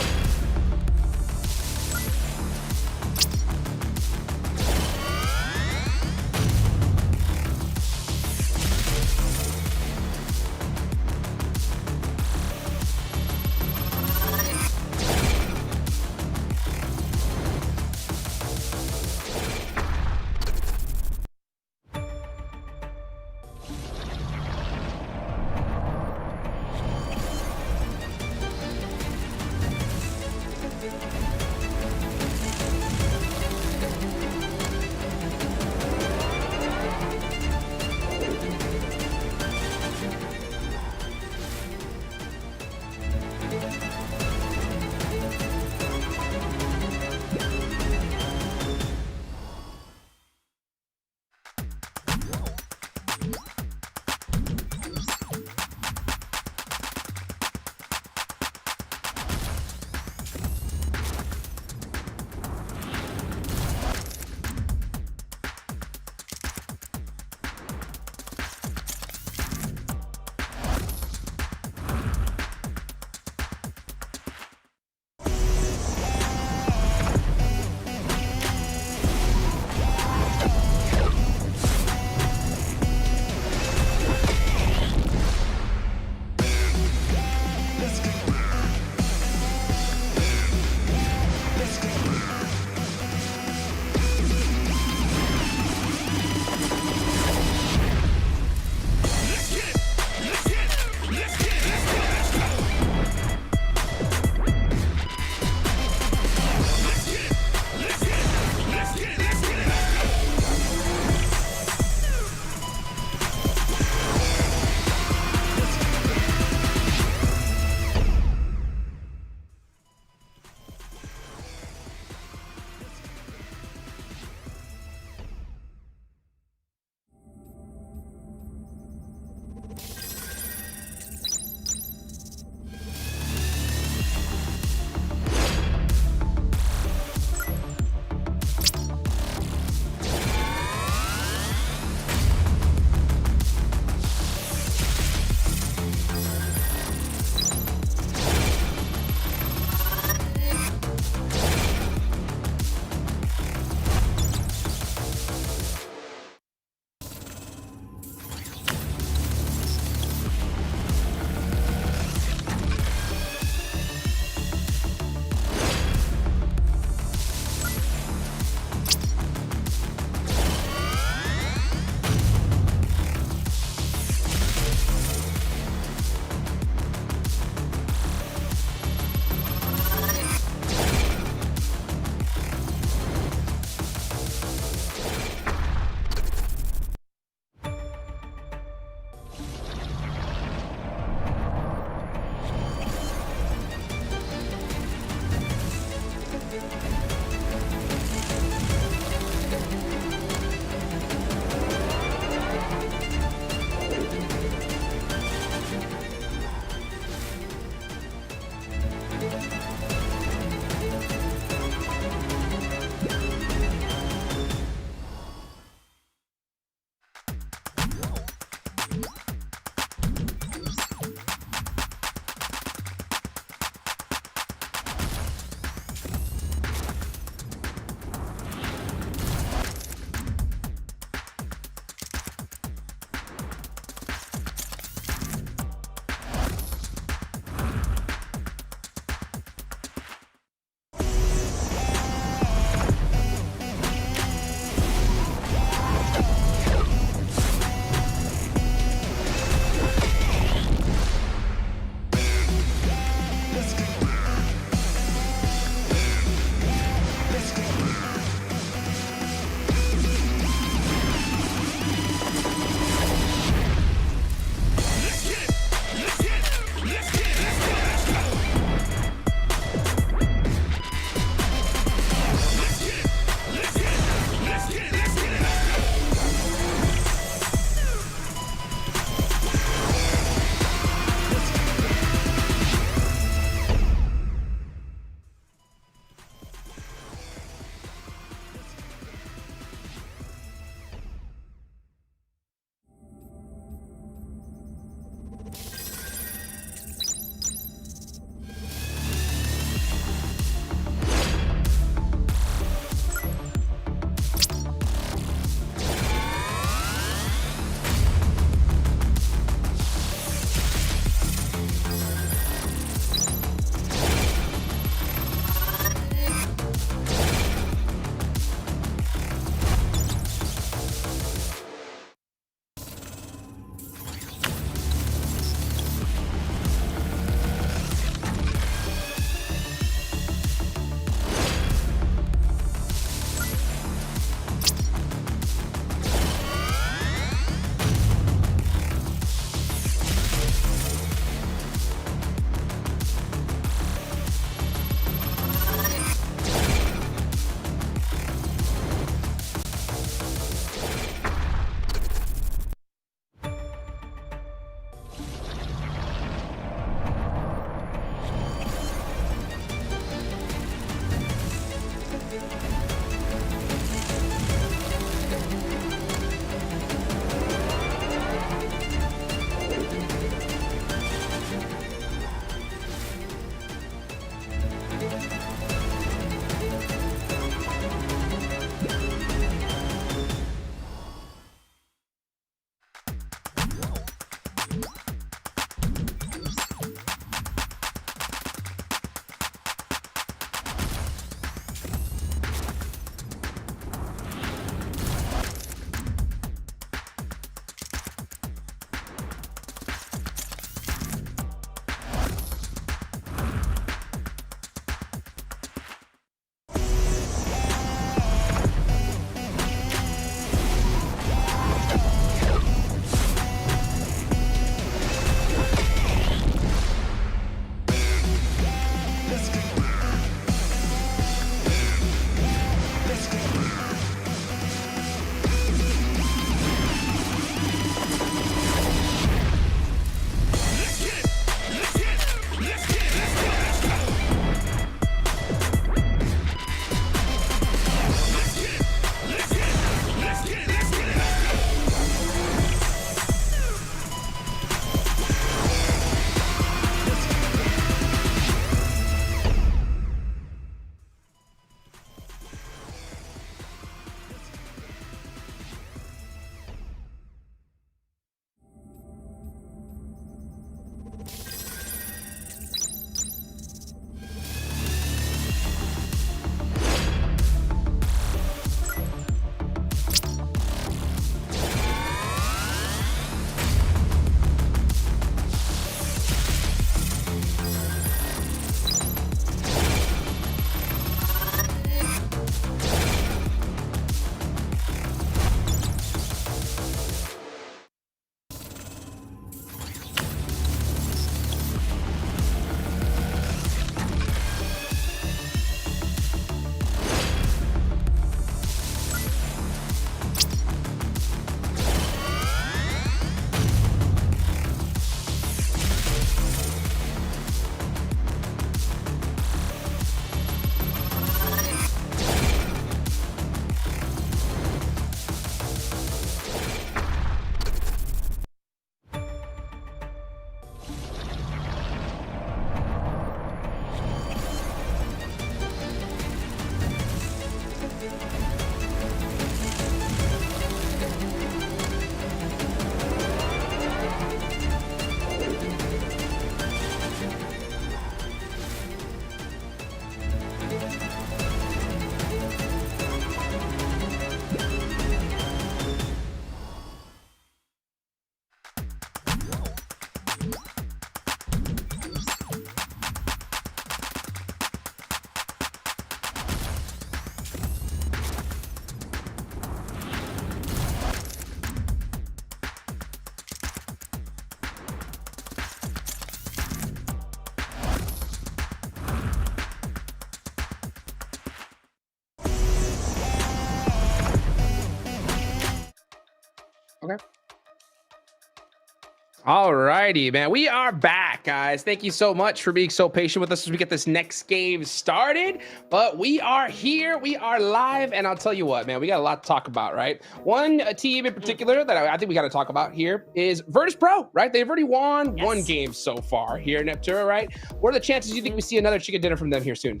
Alrighty, man. We are back, guys. Thank you so much for being so patient with us as we get this next game started. But we are here. We are live. And I'll tell you what, man, we got a lot to talk about, right? One team in particular that I think we got to talk about here is Virtus Pro, right? They've already won one game so far here in Neptura, right? What are the chances you think we see another chicken dinner from them here soon?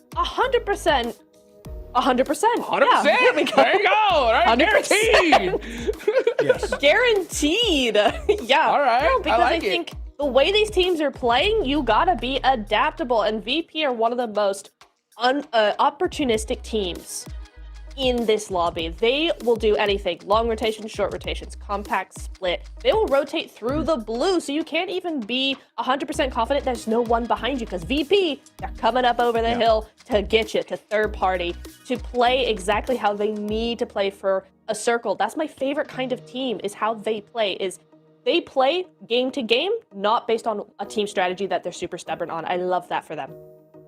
100%. 100%. 100%. Yeah, there we go. There you go. Right? 100%. Guaranteed. Yes. Guaranteed. Yeah. All right. No, because I like think the way these teams are playing, you gotta be adaptable. And VP are one of the most opportunistic teams in this lobby. They will do anything. Long rotations, short rotations, compact split. They will rotate through the blue, so you can't even be 100% confident there's no one behind you, because VP, they're coming up over the hill to get you, to third party, to play exactly how they need to play for a circle. That's my favorite kind of team, is how they play, is they play game to game, not based on a team strategy that they're super stubborn on. I love that for them.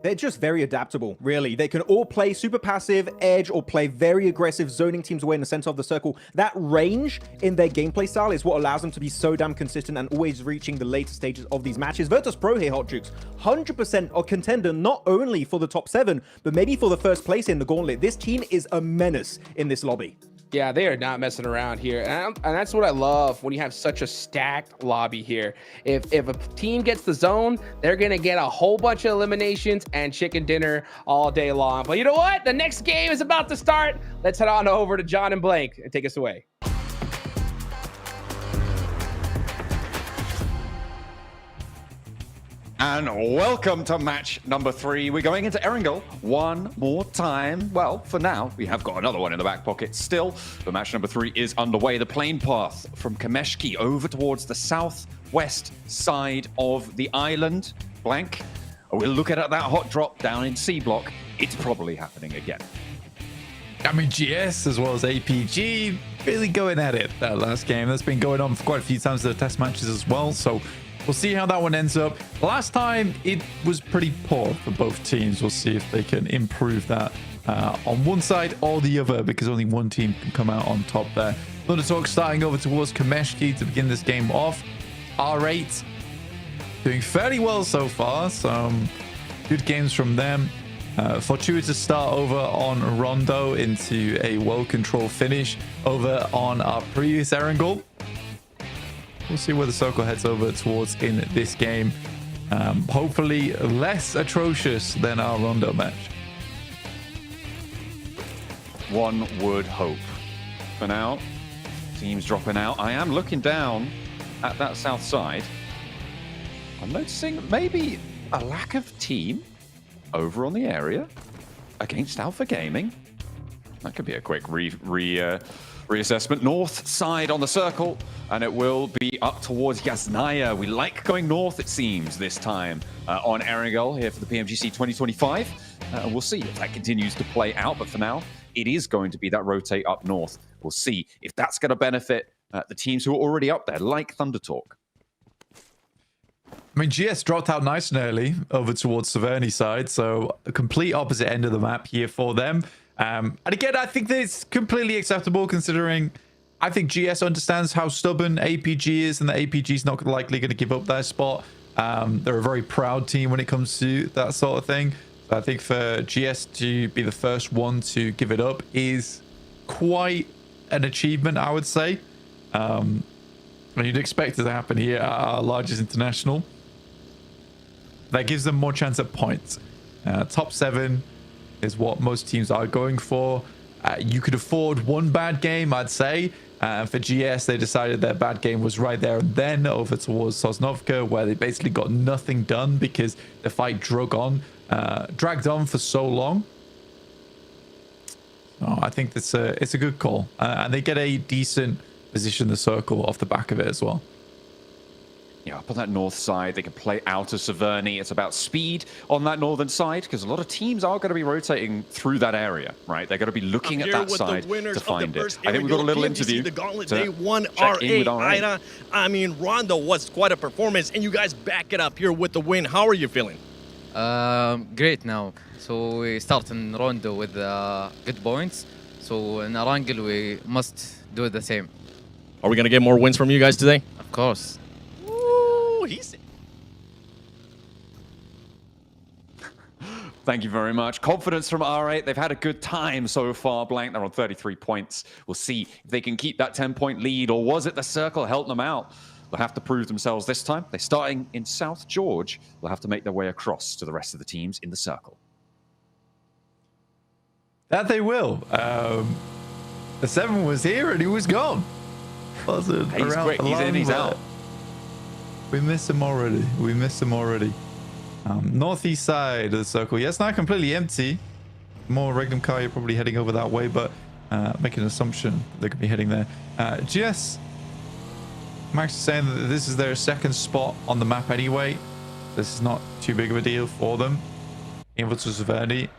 They're just very adaptable, really. They can all play super passive, edge, or play very aggressive, zoning teams away in the center of the circle. That range in their gameplay style is what allows them to be so damn consistent and always reaching the later stages of these matches. Virtus Pro here, Hot Jukes, 100% a contender not only for the top 7, but maybe for the first place in the Gauntlet. This team is a menace in this lobby. Yeah, they are not messing around here. And that's what I love when you have such a stacked lobby here. If a team gets the zone, they're going to get a whole bunch of eliminations and chicken dinner all day long. But you know what? The next game is about to start. Let's head on over to John and Blank and take us away. And welcome to match number 3. We're going into Erangel one more time. Well, for now, we have got another one in the back pocket still. But match number 3 is underway. The plane path from Kameshki over towards the southwest side of the island. Blank. We're looking at that hot drop down in C block. It's probably happening again. I mean, GS as well as APG really going at it that last game. That's been going on for quite a few times in the test matches as well. So we'll see how that one ends up. Last time, it was pretty poor for both teams. We'll see if they can improve that on one side or the other, because only one team can come out on top there. Thundertalk starting over towards Kameshki to begin this game off. R8 doing fairly well so far. Some good games from them. Fortuitous start over on Rondo into a well-controlled finish over on our previous Erangel. We'll see where the circle heads over towards in this game. Hopefully less atrocious than our Rondo match. One would hope. For now, teams dropping out. I am looking down at that south side. I'm noticing maybe a lack of team over on the area against Alpha Gaming. That could be a quick reassessment. North side on the circle, and it will be up towards Yasnaya. We like going north, it seems, this time on Erangel here for the PMGC 2025. We'll see if that continues to play out, but for now, it is going to be that rotate up north. We'll see if that's going to benefit the teams who are already up there, like Thundertalk. I mean, GS dropped out nice and early over towards Severny side, so a complete opposite end of the map here for them. And again, I think that it's completely acceptable, considering I think GS understands how stubborn APG is, and that APG is not likely going to give up their spot. They're a very proud team when it comes to that sort of thing. So I think for GS to be the first one to give it up is quite an achievement, I would say. And you'd expect it to happen here at our largest international. That gives them more chance at points. Top 7 is what most teams are going for. You could afford one bad game, I'd say. For GS, they decided their bad game was right there and then over towards Sosnovka, where they basically got nothing done because the fight dragged on for so long. So I think it's a good call. And they get a decent position in the circle off the back of it as well. Yeah, up on that north side, they can play out of Severny. It's about speed on that northern side, because a lot of teams are going to be rotating through that area, right? They're going to be looking at that side to find it. I think we've got a little interview. The Gauntlet, they won RA. I mean, Rondo was quite a performance, and you guys back it up here with the win. How are you feeling? Great now. So we start in Rondo with good points. So in Erangel, we must do the same. Are we going to get more wins from you guys today? Of course. Ooh, he's... Thank you very much. Confidence from R8. They've had a good time so far. Blank, they're on 33 points. We'll see if they can keep that 10-point lead, or was it the circle helping them out? They'll have to prove themselves this time. They're starting in South George. They'll have to make their way across to the rest of the teams in the circle. That they will. The 7 was here and he was gone. Wasn't He's around quick. for He's in, long, he's but out. We miss him already. We miss him already. Northeast side of the circle. Yeah, it's not completely empty. More Regnum Kaya probably heading over that way, but making an assumption they could be heading there. GS, Max is saying that this is their second spot on the map anyway. This is not too big of a deal for them. Able to Severny.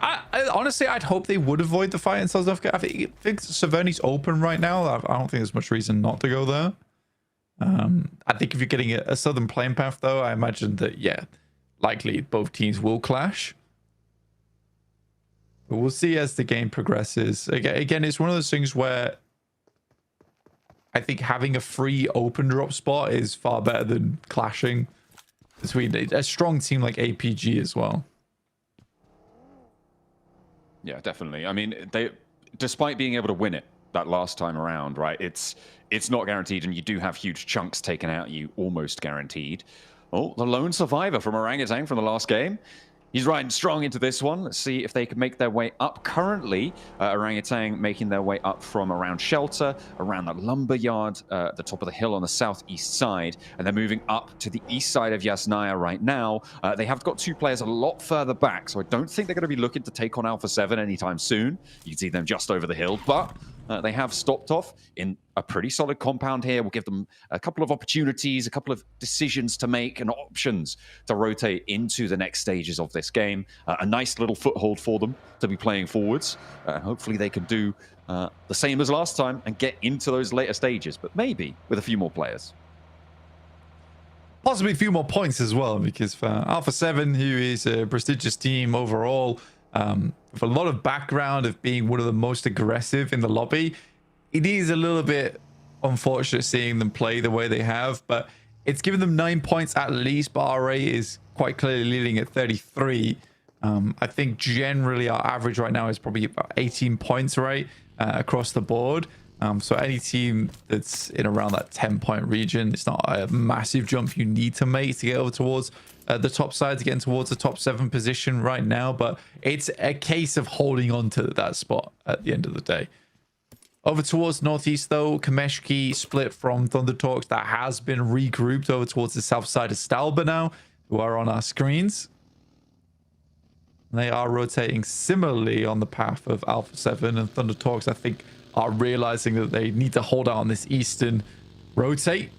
I honestly, I'd hope they would avoid the fight in South Africa. I think Severny's open right now. I don't think there's much reason not to go there. I think if you're getting a southern playing path, though, I imagine that, yeah, likely both teams will clash. But we'll see as the game progresses. Again, it's one of those things where I think having a free open drop spot is far better than clashing between a strong team like APG as well. Yeah, definitely. I mean, they, despite being able to win it that last time around, right? It's not guaranteed, and you do have huge chunks taken out you, almost guaranteed. Oh, the lone survivor from Orangutan from the last game. He's riding strong into this one. Let's see if they can make their way up. Currently, Orangutan making their way up from around Shelter, around the lumber yard, the top of the hill on the southeast side, and they're moving up to the east side of Yasnaya right now. They have got 2 players a lot further back, so I don't think they're going to be looking to take on Alpha 7 anytime soon. You can see them just over the hill, but they have stopped off in a pretty solid compound here. We'll give them a couple of opportunities, a couple of decisions to make, and options to rotate into the next stages of this game. A nice little foothold for them to be playing forwards. Hopefully they can do the same as last time and get into those later stages, but maybe with a few more players. Possibly a few more points as well, because for Alpha 7, who is a prestigious team overall, with a lot of background of being one of the most aggressive in the lobby, it is a little bit unfortunate seeing them play the way they have, but it's given them 9 points at least. But RA is quite clearly leading at 33. I think generally our average right now is probably about 18 points, right, across the board. So any team that's in around that 10-point region, it's not a massive jump you need to make to get over towards the top side, to get towards the top 7 position right now, but it's a case of holding on to that spot at the end of the day. Over towards northeast, though, Kameshki split from Thunder Talks. That has been regrouped over towards the south side of Stalba now, who are on our screens. They are rotating similarly on the path of Alpha 7, and Thunder Talks, I think, are realizing that they need to hold out on this eastern rotate.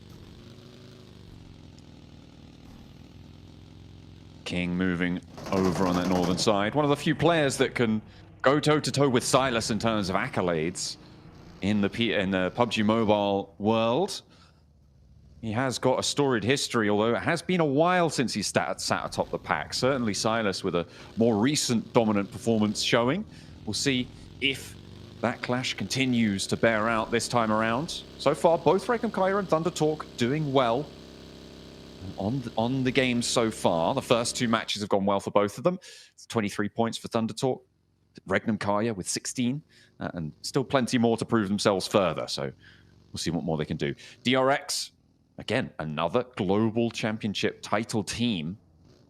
King moving over on that northern side. One of the few players that can go toe-to-toe with Silas in terms of accolades in the PUBG Mobile world. He has got a storied history, although it has been a while since he sat atop the pack. Certainly Silas with a more recent dominant performance showing. We'll see if that clash continues to bear out this time around. So far, both Regnum Kaya and Thunder Talk doing well on the game so far. The first 2 matches have gone well for both of them. It's 23 points for Thunder Talk. Regnum Kaya with 16, and still plenty more to prove themselves further. So we'll see what more they can do. DRX, again, another global championship title team.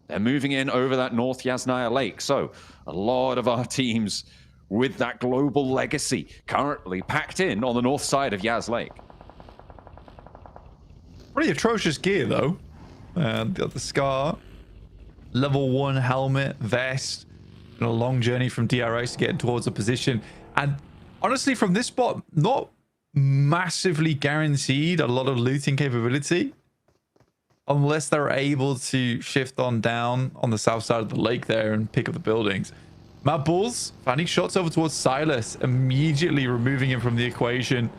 They're moving in over that North Yasnaya Lake. So a lot of our teams with that global legacy currently packed in on the north side of Yas Lake. Pretty atrocious gear, though. Got the Scar, level 1 helmet, vest, and a long journey from DRX to get towards a position. And honestly, from this spot, not massively guaranteed a lot of looting capability, unless they're able to shift on down on the south side of the lake there and pick up the buildings. Mad Bulls finding shots over towards Silas, immediately removing him from the equation.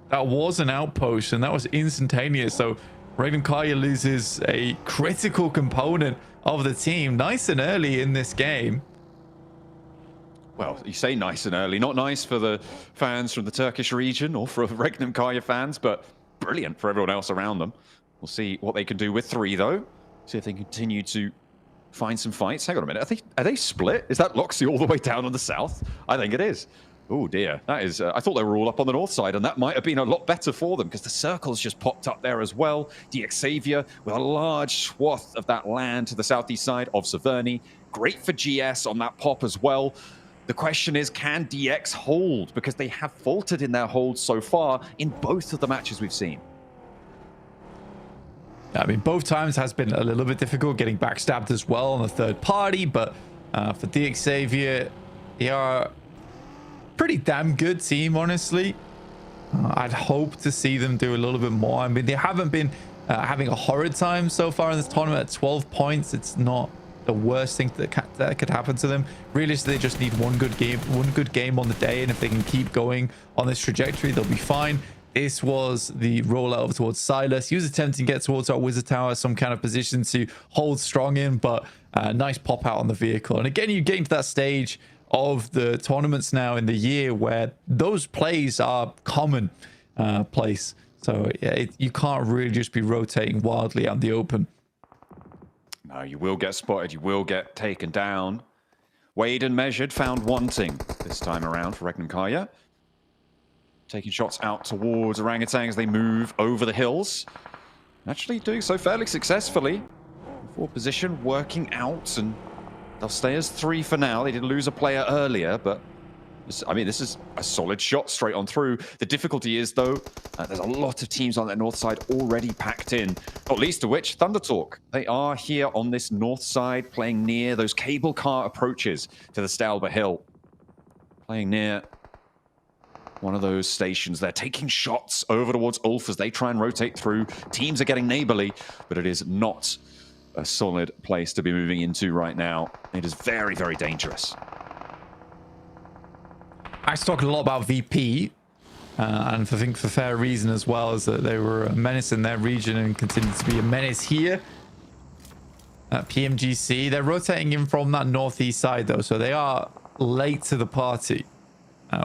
That was an outpost, and that was instantaneous. So Regnum Kaya loses a critical component of the team nice and early in this game. Well, you say nice and early. Not nice for the fans from the Turkish region or for Regnum Kaya fans, but brilliant for everyone else around them. We'll see what they can do with 3, though. See if they continue to find some fights. Hang on a minute. Are they split? Is that Loxy all the way down on the south? I think it is. Oh, dear. That is... I thought they were all up on the north side, and that might have been a lot better for them because the circle's just popped up there as well. DX Xavier with a large swath of that land to the southeast side of Severny. Great for GS on that pop as well. The question is, can DX hold? Because they have faltered in their hold so far in both of the matches we've seen. I mean, both times has been a little bit difficult getting backstabbed as well on the third party, but for DX Xavier, they are pretty damn good team, honestly. I'd hope to see them do a little bit more. I mean, they haven't been having a horrid time so far in this tournament at 12 points. It's not the worst thing that could happen to them. Realistically, they just need one good game on the day, and if they can keep going on this trajectory, they'll be fine. This was the rollout over towards Silas. He was attempting to get towards our Wizard Tower, some kind of position to hold strong in, but nice pop out on the vehicle. And again, you get into that stage of the tournaments now in the year where those plays are common place. So yeah, you can't really just be rotating wildly out in the open. No, you will get spotted. You will get taken down. Weighed and measured, found wanting this time around for Regnankaya. Taking shots out towards Orangutan as they move over the hills. Actually doing so fairly successfully. Forward position working out, and they'll stay as 3 for now. They did lose a player earlier, but this is a solid shot straight on through. The difficulty is, though, there's a lot of teams on that north side already packed in, not least of which Thunder Talk. They are here on this north side, playing near those cable car approaches to the Stalber Hill. Playing near one of those stations. They're taking shots over towards Ulf as they try and rotate through. Teams are getting neighborly, but it is not a solid place to be moving into right now. It is very, very dangerous. I talked a lot about VP, and I think for fair reason as well, as that they were a menace in their region and continue to be a menace here. PMGC, they're rotating in from that northeast side though, so they are late to the party.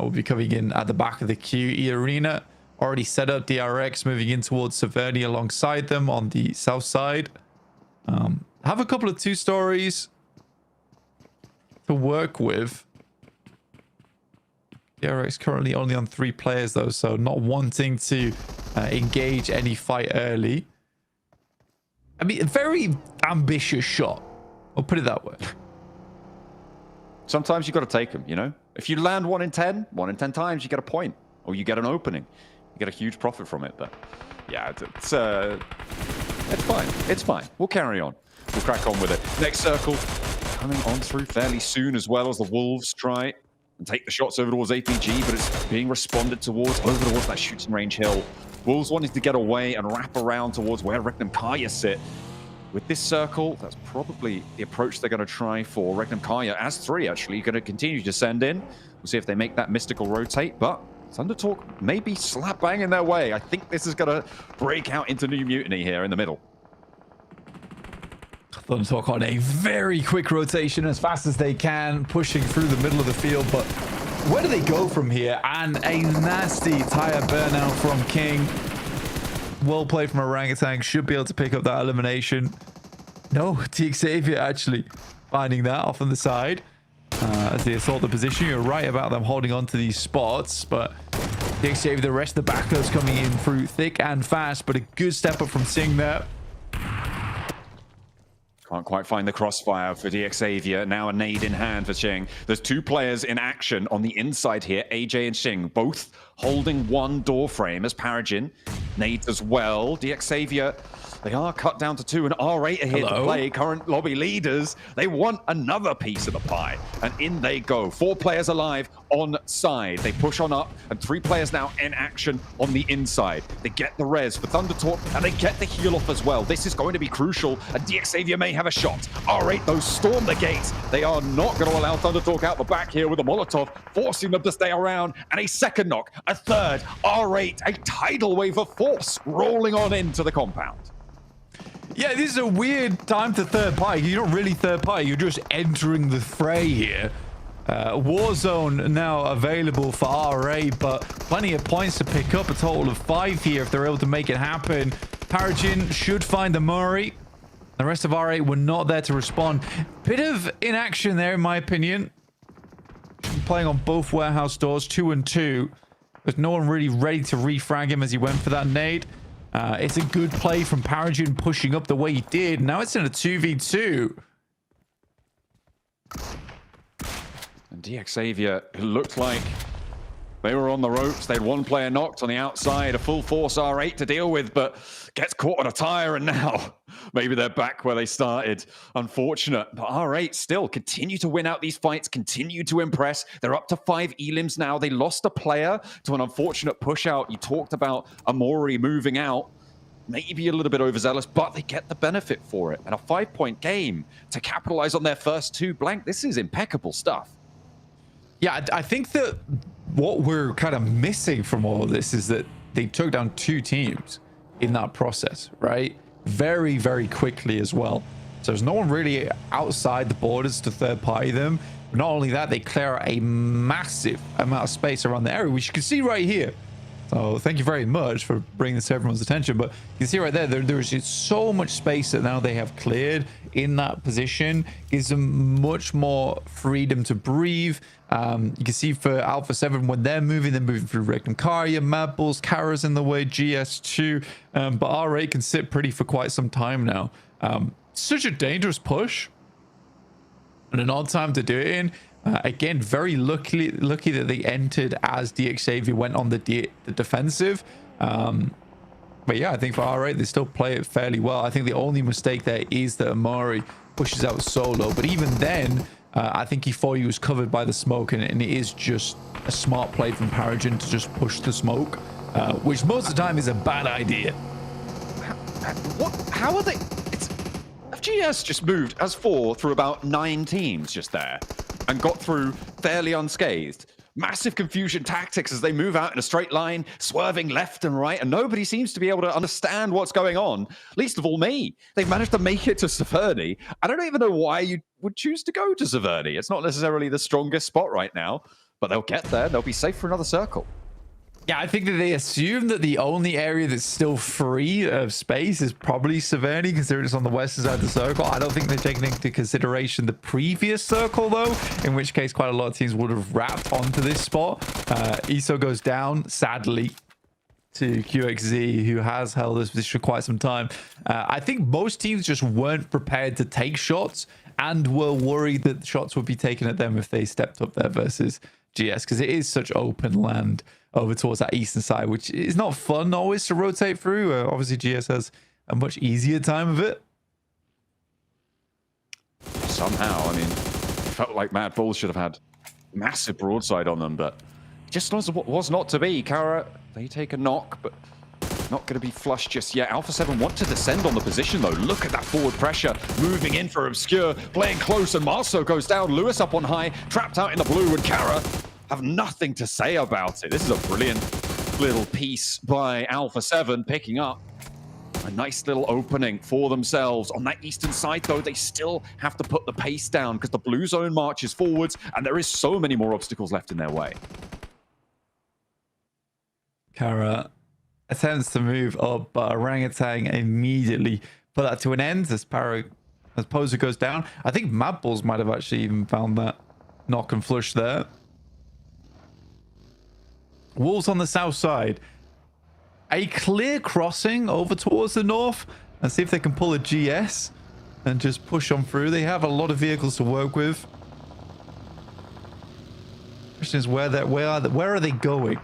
Will be coming in at the back of the queue. E Arena already set up. DRX moving in towards Severny alongside them on the south side. Have a couple of 2 stories to work with. DRX currently only on 3 players though, so not wanting to engage any fight early. I mean, a very ambitious shot. I'll put it that way. Sometimes you got to take them, you know? If you land 1 in 10 times, you get a point. Or you get an opening. You get a huge profit from it. But yeah, it's fine. It's fine. We'll carry on. We'll crack on with it. Next circle coming on through fairly soon, as well as the Wolves try and take the shots over towards APG, but it's being responded towards over towards that shooting range hill. Wolves wanting to get away and wrap around towards where Regnankaya sit. With this circle, that's probably the approach they're going to try for. Regnankaya, as 3 actually, going to continue to send in. We'll see if they make that mystical rotate, but Thunder Talk may be slap bang in their way. I think this is going to break out into New Mutiny here in the middle. Thunder Talk on a very quick rotation as fast as they can, pushing through the middle of the field, but where do they go from here? And a nasty tire burnout from King. Well played from Orangutan. Should be able to pick up that elimination. No, DX Xavier actually finding that off on the side. As they assault the position. You're right about them holding on to these spots, but DX Xavier, the rest of the backers coming in through thick and fast, but a good step up from Singh there. Can't quite find the crossfire for DX Xavier. Now a nade in hand for Xing. There's 2 players in action on the inside here, AJ and Xing, both holding 1 door frame as Paragin. Nades as well. DX Xavier, they are cut down to 2, and R8 are here to play. Current lobby leaders, they want another piece of the pie. And in they go. 4 players alive on side. They push on up, and 3 players now in action on the inside. They get the res for Thunder Talk, and they get the heal off as well. This is going to be crucial, and DX Xavier may have a shot. R8, though, storm the gates. They are not going to allow Thunder Talk out the back here with a Molotov, forcing them to stay around, and a second knock, a third. R8, a tidal wave of force rolling on into the compound. Yeah, this is a weird time to third party. You're not really third party. You're just entering the fray here. Warzone now available for RA, but plenty of points to pick up. A total of 5 here if they're able to make it happen. Paragin should find the Murray. The rest of R8 were not there to respond. Bit of inaction there, in my opinion. Playing on both warehouse doors, 2 and 2. But no one really ready to refrag him as he went for that nade. It's a good play from Paragin pushing up the way he did. Now it's in a 2v2. And DX Xavier, who looked like they were on the ropes. They had one player knocked on the outside, a full force R8 to deal with, but gets caught on a tire, and now maybe they're back where they started. Unfortunate, but R8 still continue to win out these fights, continue to impress. They're up to 5 elims now. They lost a player to an unfortunate push out. You talked about Amori moving out. Maybe a little bit overzealous, but they get the benefit for it. And a 5-point game to capitalize on their first 2 blank. This is impeccable stuff. Yeah, I think that what we're kind of missing from all of this is that they took down 2 teams in that process, right? Very, very quickly as well. So there's no one really outside the borders to third party them. But not only that, they clear a massive amount of space around the area, which you can see right here. So thank you very much for bringing this to everyone's attention. But you can see right there, there's just so much space that now they have cleared in that position. Gives them much more freedom to breathe. You can see for Alpha 7, when they're moving through Regnum Karya, Mad Bulls, Kara's in the way, GS2. But R8 can sit pretty for quite some time now. Such a dangerous push. And an odd time to do it in. Again, very lucky that they entered as DX Xavier went on the defensive. But yeah, I think for R8, they still play it fairly well. I think the only mistake there is that Amari pushes out solo. But even then, I think he thought he was covered by the smoke, and it is just a smart play from Paragin to just push the smoke, which most of the time is a bad idea. What? How are they? FGS just moved as 4 through about 9 teams just there and got through fairly unscathed. Massive confusion tactics as they move out in a straight line, swerving left and right, and nobody seems to be able to understand what's going on, least of all me. They've managed to make it to Severny. I don't even know why you would choose to go to Severny. It's not necessarily the strongest spot right now, but they'll get there. They'll be safe for another circle. Yeah, I think that they assume that the only area that's still free of space is probably Severny, considering it's on the western side of the circle. I don't think they're taking into consideration the previous circle, though, in which case quite a lot of teams would have wrapped onto this spot. ESO goes down, sadly, to QXZ, who has held this position for quite some time. I think most teams just weren't prepared to take shots and were worried that shots would be taken at them if they stepped up there versus GS, because it is such open land over towards that eastern side, which is not fun always to rotate through. Obviously, GS has a much easier time of it. Somehow, I mean, it felt like Mad Bulls should have had massive broadside on them, but it just was not to be. Kara, they take a knock, but not going to be flushed just yet. Alpha 7 want to descend on the position, though. Look at that forward pressure. Moving in for Obscure, playing close, and Marceau goes down. Lewis up on high, trapped out in the blue, and Kara have nothing to say about it. This is a brilliant little piece by Alpha 7, picking up a nice little opening for themselves. On that eastern side, though, they still have to put the pace down because the blue zone marches forwards, and there is so many more obstacles left in their way. Kara attempts to move up, but Orangutan immediately put that to an end as Poser goes down. I think Mad Bulls might have actually even found that knock and flush there. Wolves on the south side. A clear crossing over towards the north and see if they can pull a GS and just push on through. They have a lot of vehicles to work with. Question is where are they going?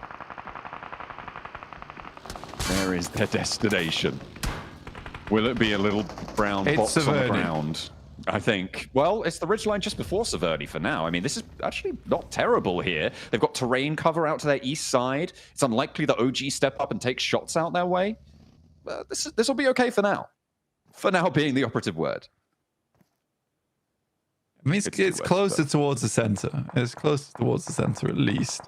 There is their destination. Will it be a little brown box on the ground? I think. Well, it's the ridgeline just before Severny for now. I mean, this is actually not terrible here. They've got terrain cover out to their east side. It's unlikely the OG step up and take shots out their way. This will be okay for now. For now being the operative word. I mean, it's closer towards the center. It's closer towards the center at least.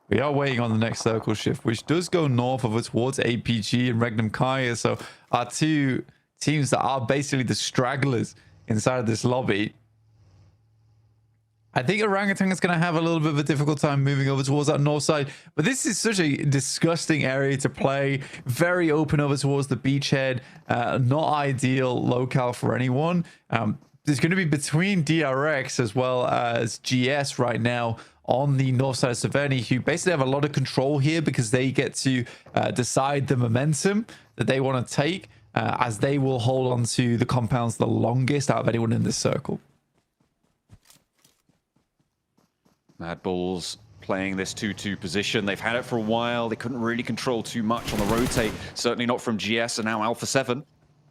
We are waiting on the next circle shift, which does go north over towards APG and Regnum Kaya. So our 2 teams that are basically the stragglers inside of this lobby. I think Orangutan is going to have a little bit of a difficult time moving over towards that north side. But this is such a disgusting area to play. Very open over towards the beachhead. Not ideal locale for anyone. There's going to be between DRX as well as GS right now on the north side of Severny, who basically have a lot of control here because they get to decide the momentum that they want to take, as they will hold on to the compounds the longest out of anyone in this circle. Mad Bulls playing this 2-2 position. They've had it for a while. They couldn't really control too much on the rotate. Certainly not from GS, and now Alpha 7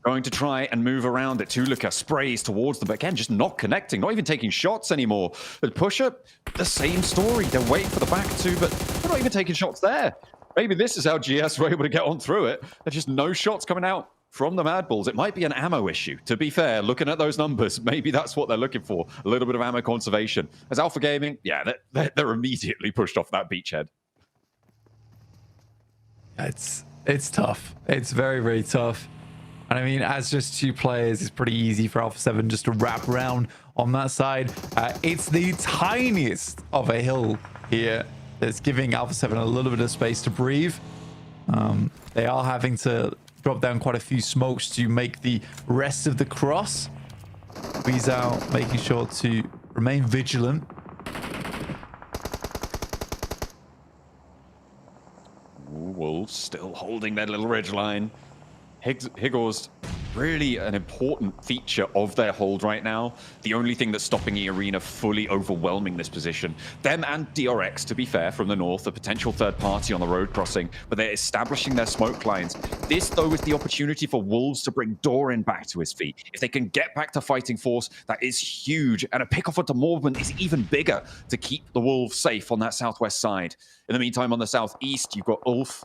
going to try and move around it. Tulika sprays towards them, but again, just not connecting, not even taking shots anymore. But Pusher, the same story. They're waiting for the back two, but they're not even taking shots there. Maybe this is how GS were able to get on through it. There's just no shots coming out from the Mad Bulls. It might be an ammo issue, to be fair. Looking at those numbers, maybe that's what they're looking for. A little bit of ammo conservation. As Alpha Gaming, yeah, they're immediately pushed off that beachhead. It's tough. It's very, very tough. And I mean, as just two players, it's pretty easy for Alpha 7 just to wrap around on that side. It's the tiniest of a hill here that's giving Alpha 7 a little bit of space to breathe. They are having to drop down quite a few smokes to make the rest of the cross. Squeeze out, making sure to remain vigilant. Wolves still holding their little ridge line. Higors, really an important feature of their hold right now. The only thing that's stopping the arena fully overwhelming this position. Them and DRX, to be fair, from the north, a potential third party on the road crossing, but they're establishing their smoke lines. This, though, is the opportunity for Wolves to bring Doran back to his feet. If they can get back to fighting force, that is huge. And a pick off onto Morban is even bigger to keep the Wolves safe on that southwest side. In the meantime, on the southeast, you've got Ulf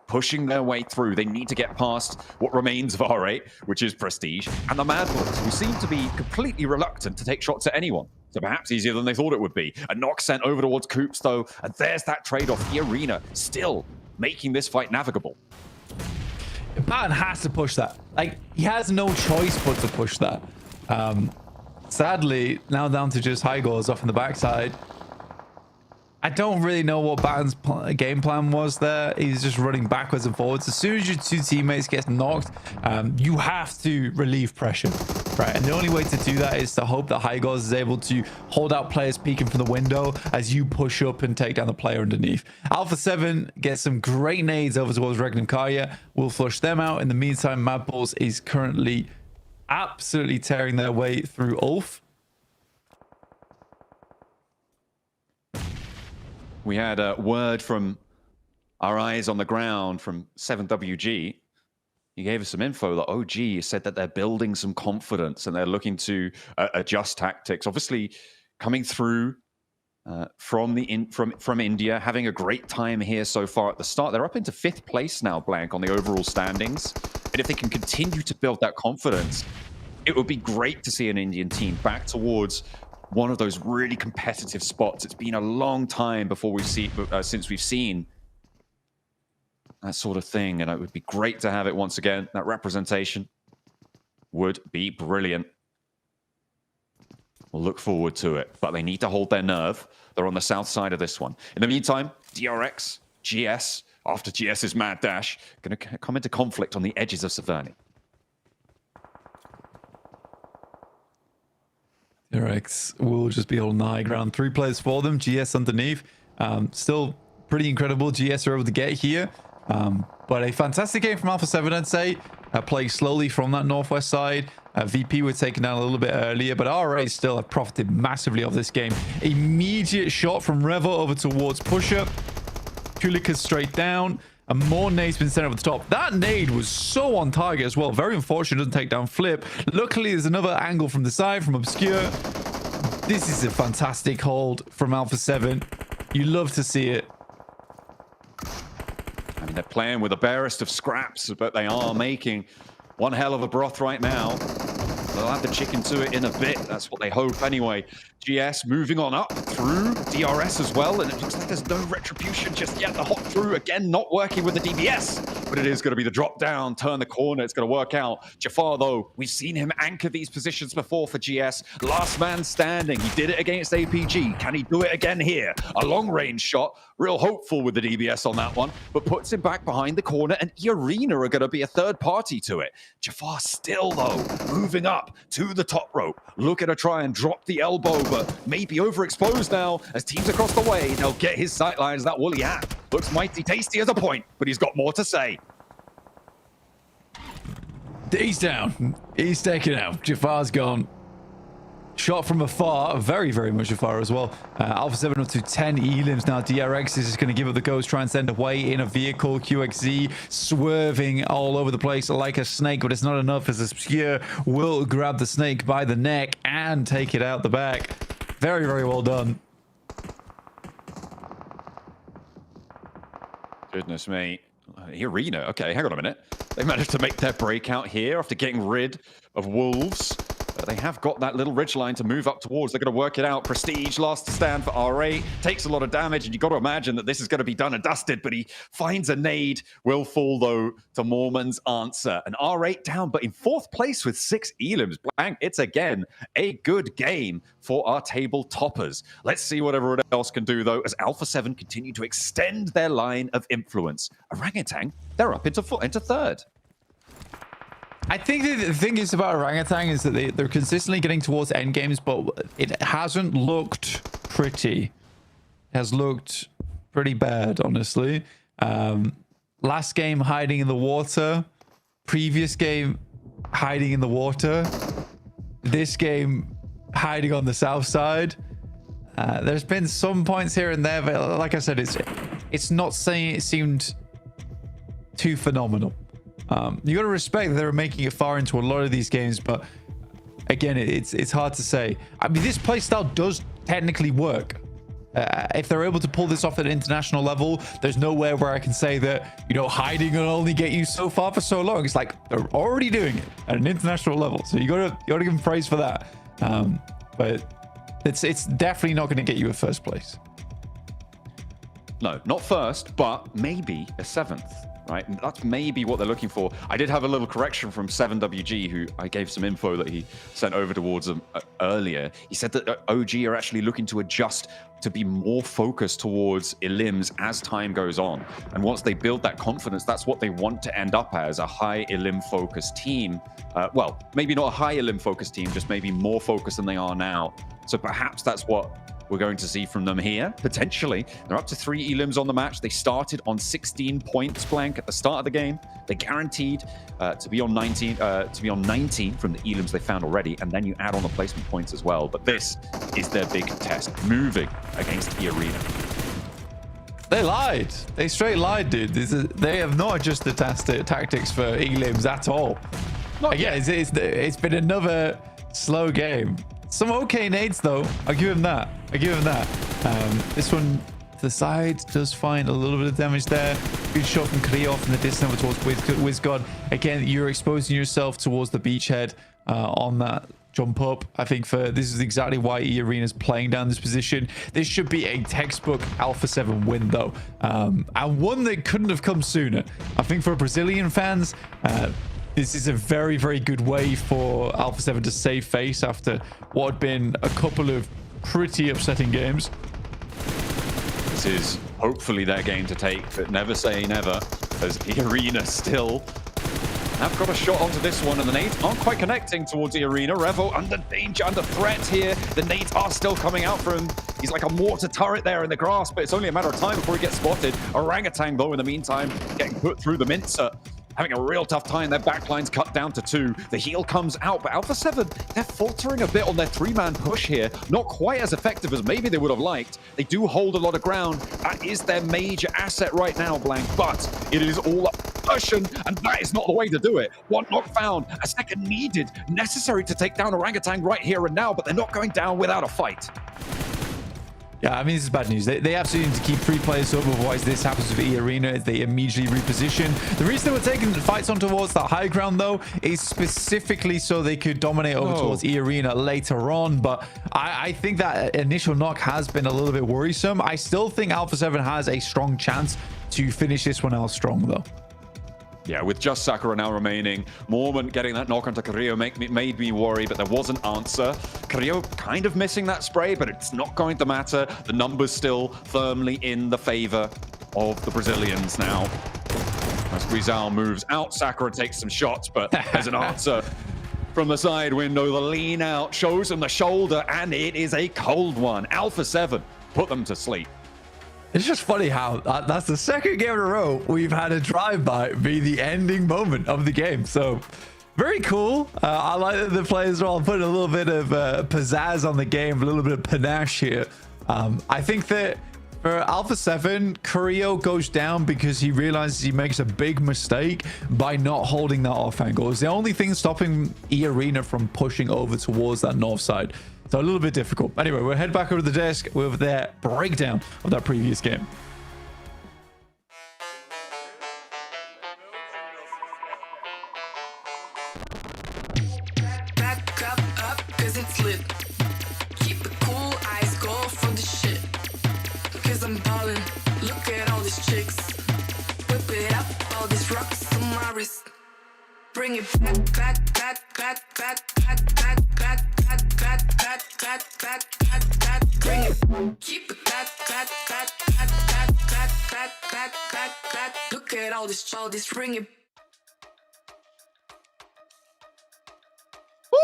pushing their way through. They need to get past what remains of R8, which is Prestige, and the Mad Bulls, who seem to be completely reluctant to take shots at anyone. So perhaps easier than they thought it would be. A knock sent over towards Coops, though, and there's that trade-off. The arena still making this fight navigable. Batten has to push that. Like, he has no choice but to push that. Sadly, now down to just Higors off in the backside. I don't really know what Batten's game plan was there. He's just running backwards and forwards. As soon as your two teammates get knocked, you have to relieve pressure, right? And the only way to do that is to hope that Higors is able to hold out players peeking from the window as you push up and take down the player underneath. Alpha 7 gets some great nades over towards Regnum Karya. We'll flush them out. In the meantime, Mad Bulls is currently absolutely tearing their way through Ulf. We had a word from our eyes on the ground from 7WG. He gave us some info that OG said that they're building some confidence and they're looking to adjust tactics. Obviously, coming through from India, having a great time here so far at the start. They're up into 5th place now, Blank, on the overall standings. And if they can continue to build that confidence, it would be great to see an Indian team back towards one of those really competitive spots. It's been a long time before since we've seen that sort of thing, and it would be great to have it once again. That representation would be brilliant. We'll look forward to it, but they need to hold their nerve. They're on the south side of this one. In the meantime, DRX, GS, after GS's mad dash, going to come into conflict on the edges of Severny. DRX will just be holding the high ground. 3 players for them. GS underneath. Still pretty incredible. GS are able to get here. But a fantastic game from Alpha 7, I'd say. Playing slowly from that northwest side. VP were taken down a little bit earlier, but RA still have profited massively of this game. Immediate shot from Revo over towards Pusher. Kulika straight down. And more nades been sent over the top. That nade was so on target as well. Very unfortunate, doesn't take down Flip. Luckily, there's another angle from the side, from Obscure. This is a fantastic hold from Alpha 7. You love to see it. I mean, they're playing with the barest of scraps, but they are making one hell of a broth right now. They'll add the chicken to it in a bit. That's what they hope anyway. GS moving on up through DRS as well. And it looks like there's no retribution just yet. The hop through again, not working with the DBS. but it is going to be the drop down, turn the corner. It's going to work out. Jafar, though, we've seen him anchor these positions before for GS. Last man standing. He did it against APG. Can he do it again here? A long-range shot. Real hopeful with the DBS on that one, but puts him back behind the corner, and Arena are going to be a third party to it. Jafar still, though, moving up to the top rope. Looking to try and drop the elbow, but maybe overexposed now as teams across the way. They'll get his sightlines. That woolly hat looks mighty tasty as a point, but he's got more to say. He's down. He's taken out. Jafar's gone. Shot from afar, very, very much afar as well. Alpha 7 up to 10 elims now. DRX is just going to give up the ghost, try and send away in a vehicle. QXZ swerving all over the place like a snake, but it's not enough as Obscure will grab the snake by the neck and take it out the back. Very, very well done. Goodness me. Arena, okay, hang on a minute. They managed to make their breakout here after getting rid of Wolves. They have got that little ridgeline to move up towards. They're going to work it out. Prestige, last stand for R8. Takes a lot of damage, and you've got to imagine that this is going to be done and dusted, but he finds a nade. Will fall, though, to Mormon's answer. And R8 down, but in fourth place with 6 elims. Blank, it's again a good game for our table toppers. Let's see what everyone else can do, though, as Alpha 7 continue to extend their line of influence. Orangutan, they're up into third. I think the thing is about Orangutan is that they're consistently getting towards end games, but it hasn't looked pretty. It has looked pretty bad, honestly. Last game, hiding in the water. Previous game, hiding in the water. This game, hiding on the south side. There's been some points here and there, but like I said, it's not saying it seemed too phenomenal. You got to respect that they're making it far into a lot of these games, but again, it's hard to say. I mean, this playstyle does technically work. If they're able to pull this off at an international level, there's nowhere where I can say that, you know, hiding will only get you so far for so long. It's like they're already doing it at an international level, so you gotta give them praise for that. But it's definitely not going to get you a first place. No, not first, but maybe a 7th. Right, and that's maybe what they're looking for. I did have a little correction from 7WG, who I gave some info that he sent over towards them earlier. He said that OG are actually looking to adjust to be more focused towards elims as time goes on. And once they build that confidence, that's what they want to end up as, a high elim focused team. Well, maybe not a high elim focused team, just maybe more focused than they are now. So perhaps that's what we're going to see from them here, potentially. They're up to 3 elims on the match. They started on 16 points blank at the start of the game. They're guaranteed to be on 19 from the elims they found already, and then you add on the placement points as well. But this is their big test, moving against the Arena. They lied. They straight lied, dude. They have not adjusted tactics for elims at all. Again, it's been another slow game. Some okay nades, though. I'll give him that. This one to the side does find a little bit of damage there. Good shot from Kriov in the distance towards WizGod. Again, you're exposing yourself towards the beachhead on that jump up. I think this is exactly why Arena's playing down this position. This should be a textbook Alpha 7 win, though. And one that couldn't have come sooner. I think for Brazilian fans, this is a very, very good way for Alpha 7 to save face after what had been a couple of pretty upsetting games. This is hopefully their game to take, but never say never, as the Arena still have got a shot onto this one, and the nades aren't quite connecting towards the Arena. Revo under danger, under threat here. The nades are still coming out for him. He's like a mortar turret there in the grass, but it's only a matter of time before he gets spotted. Orangutan, though, in the meantime, getting put through the mincer. Having a real tough time. Their backline's cut down to 2. The heal comes out, but Alpha 7, they're faltering a bit on their 3-man push here. Not quite as effective as maybe they would have liked. They do hold a lot of ground. That is their major asset right now, Blank, but it is all up pushing, and that is not the way to do it. One knock found, a second needed, necessary to take down Orangutan right here and now, but they're not going down without a fight. Yeah, I mean, this is bad news. They absolutely need to keep 3 players up, otherwise this happens with E-Arena. They immediately reposition. The reason they were taking the fights on towards that high ground, though, is specifically so they could dominate over towards E-Arena later on. But I think that initial knock has been a little bit worrisome. I still think Alpha 7 has a strong chance to finish this one out strong, though. Yeah, with just Sakura now remaining, Mormon getting that knock onto Carrillo made me worry, but there was an answer. Carrillo kind of missing that spray, but it's not going to matter. The numbers still firmly in the favor of the Brazilians now. As Rizal moves out, Sakura takes some shots, but there's an answer from the side window. The lean out shows him the shoulder, and it is a cold one. Alpha 7 put them to sleep. It's just funny how that's the second game in a row we've had a drive-by be the ending moment of the game. So very cool. I like that the players are all putting a little bit of pizzazz on the game, a little bit of panache here. I think that for Alpha 7, Carrillo goes down because he realizes he makes a big mistake by not holding that off angle. It's the only thing stopping E-Arena from pushing over towards that north side. So a little bit difficult. Anyway, we'll head back over to the desk with their breakdown of that previous game. Back up, cause it's lit. Keep it cool, eyes go for the shit. Cause I'm ballin', look at all these chicks. Whip it up, all these rocks on my wrist. Bring it back. Bring it. Keep it back. Look at all this ring it. Woo!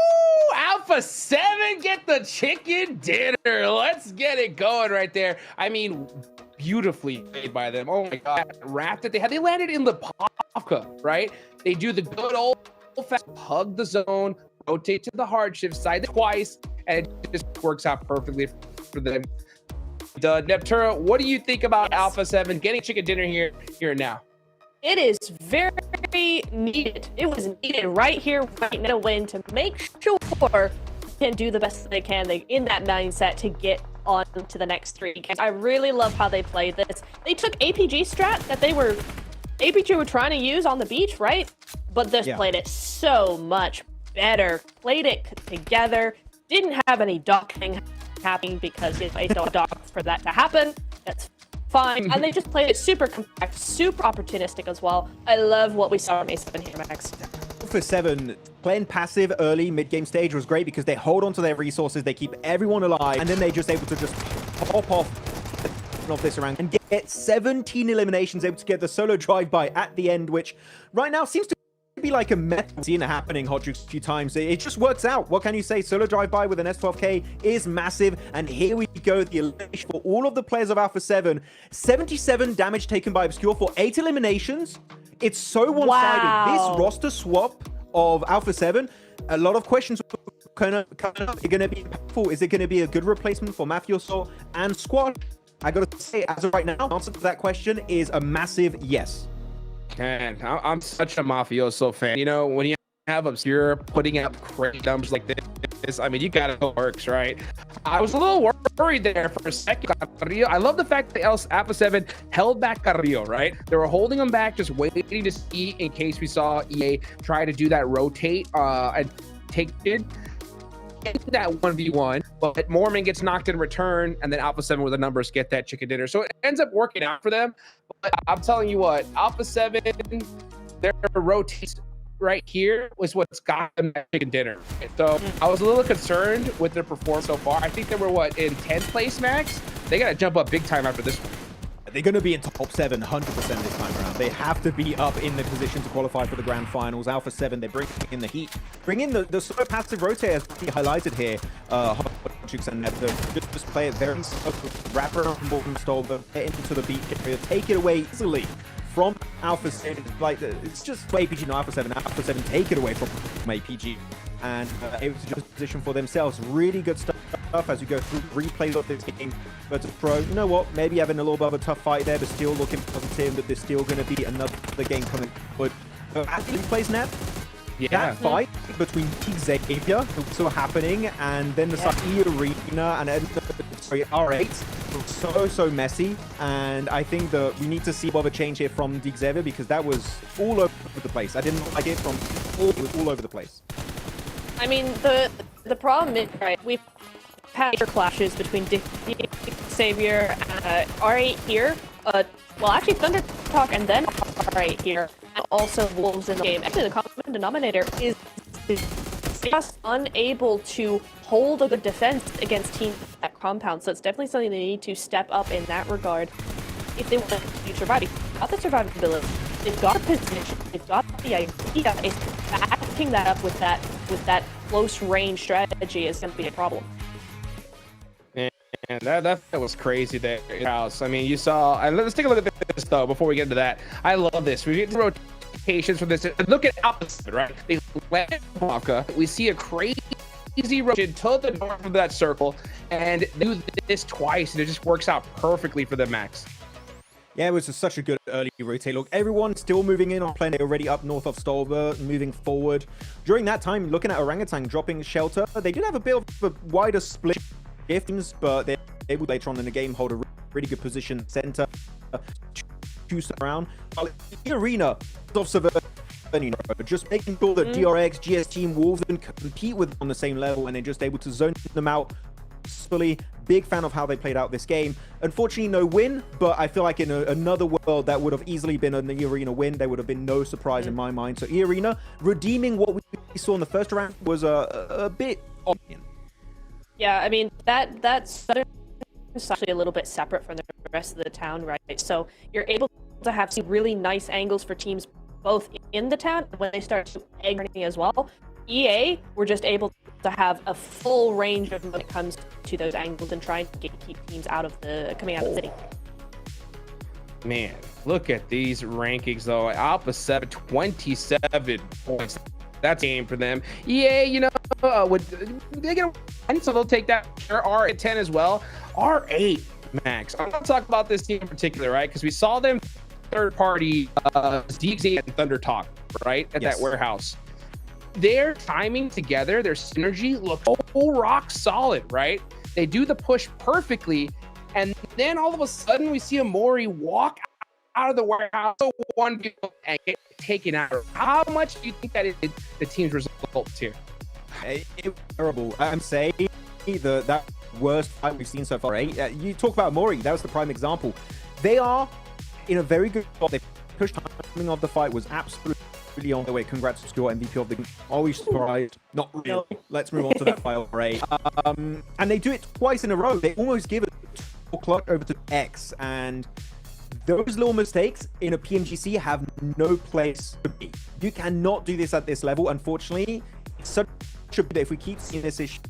Alpha 7, get the chicken dinner. Let's get it going right there. I mean, beautifully made by them. Oh my god, that wrap that they had. They landed in the Pavka, right? They do the good old fast hug the zone, rotate to the hardship side twice, and it just works out perfectly for them. The Neptura, what do you think about Alpha 7 getting chicken dinner here and now? It is very needed. It was needed right here, right now, to win, to make sure they can do the best they can. They in that mindset to get on to the next 3 games. I really love how they played this. They took APG strat that APG were trying to use on the beach, right? But this played it so much better. Played it together. Didn't have any docking happening because they don't dock for that to happen. That's fine. And they just played it super compact, super opportunistic as well. I love what we saw from A7 here, Max. For 7, playing passive early mid-game stage was great because they hold on to their resources, they keep everyone alive, and then they're just able to just pop off this around and get 17 eliminations, able to get the solo drive-by at the end, which right now seems to be like a meta scene happening Hot Jukes a few times. It just works out. What can you say? Solo drive-by with an S12K is massive, and here we go. The elimination for all of the players of Alpha 7. 77 damage taken by Obscure for 8 eliminations. It's so one-sided. Wow. This roster swap of Alpha 7, a lot of questions kind of up. Is it going to be impactful? Is it going to be a good replacement for Mafioso and Squad? I gotta say, as of right now, the answer to that question is a massive yes. Man, I'm such a Mafioso fan. You know, when you have Obscure putting out crazy numbers like this, I mean, you gotta know it works, right? I was a little worried there for a second. Carrillo, I love the fact that Alpha 7 held back Carrillo, right? They were holding him back, just waiting to see in case we saw EA try to do that rotate and take it. That 1v1, but Mormon gets knocked in return, and then Alpha 7 with the numbers get that chicken dinner. So it ends up working out for them. But I'm telling you what, Alpha 7, their rotates right here was what's got them that chicken dinner. So I was a little concerned with their performance so far. I think they were, what, in 10th place, Max? They got to jump up big time after this one. They're going to be in top 7 100% this time around. They have to be up in the position to qualify for the grand finals. Alpha 7, they bring in the heat. Bring in the slow passive rotate as he highlighted here. And just play it very slow. Wrap around from Morgan Stolber, get into the beat area, take it away easily from Alpha 7. Like, it's just APG, not Alpha 7. Alpha 7 take it away from APG. And able to just position for themselves. Really good stuff as you go through replays of this game. But Pro, you know what? Maybe having a little bit of a tough fight there, but still looking positive that there's still going to be another game coming forward. At replays net, that fight between Xavier, also happening, and then the E-Arena and R8 was so messy. And I think that we need to see a change here from Xavier because that was all over the place. I didn't like it it was all over the place. I mean, the problem is, right, we've had clashes between Xavier and R8 here. Well, actually, Thunder Talk and then right here. Also, Wolves in the game. Actually, the common denominator is just unable to hold a good defense against teams at compound. So it's definitely something they need to step up in that regard if they want to survive. They've got the survivability, they've got the position, they've got the idea. It's backing that up with that close range strategy is going to be a problem. And that was crazy there. House. I mean, you saw, and let's take a look at this though before we get into that. I love this. We get the rotations for this. Look at opposite, right? They let Blanca. We see a crazy rotation to the north of that circle, and they do this twice, and it just works out perfectly for them, Max. Yeah, it was just such a good early rotate. Look, everyone still moving in on planet already up north of Stolber, moving forward. During that time, looking at Orangutan dropping shelter, they did have a bit of a wider split teams, but they're able later on in the game hold a really good position center to around. The arena of just making sure that DRX, GS Team, Wolves can compete with them on the same level, and they're just able to zone them out fully. Big fan of how they played out this game. Unfortunately, no win, but I feel like in another world that would have easily been an E-Arena win. There would have been no surprise in my mind. So E-Arena redeeming what we saw in the first round was a bit odd. Yeah, I mean, that's actually a little bit separate from the rest of the town, right? So you're able to have some really nice angles for teams both in the town and when they start to egg as well. EA were just able to have a full range of when it comes to those angles and trying to keep teams coming out of the city. Man, look at these rankings though. Alpha 7, 27 points. That's a game for them. EA, you know, they get a, so they'll take that. R at 10 as well. R8, Max. I'm gonna talk about this team in particular, right? Because we saw them third party DXA and Thunder Talk, right? At that warehouse. Their timing together, their synergy looks so rock solid, right? They do the push perfectly, and then all of a sudden we see Amori walk out of the warehouse, one and get taken out. How much do you think that is the team's results here? It was terrible. I'm saying that worst fight we've seen so far. You talk about Mori, that was the prime example. They are in a very good spot. They pushed timing of the fight was absolutely on their way. Congrats to Score MVP of the game. Always surprised. Not really. Let's move on to that fight already. And they do it twice in a row. They almost give it a clock over to X, and those little mistakes in a PMGC have no place to be. You cannot do this at this level, unfortunately. It's such a that if we keep seeing this issue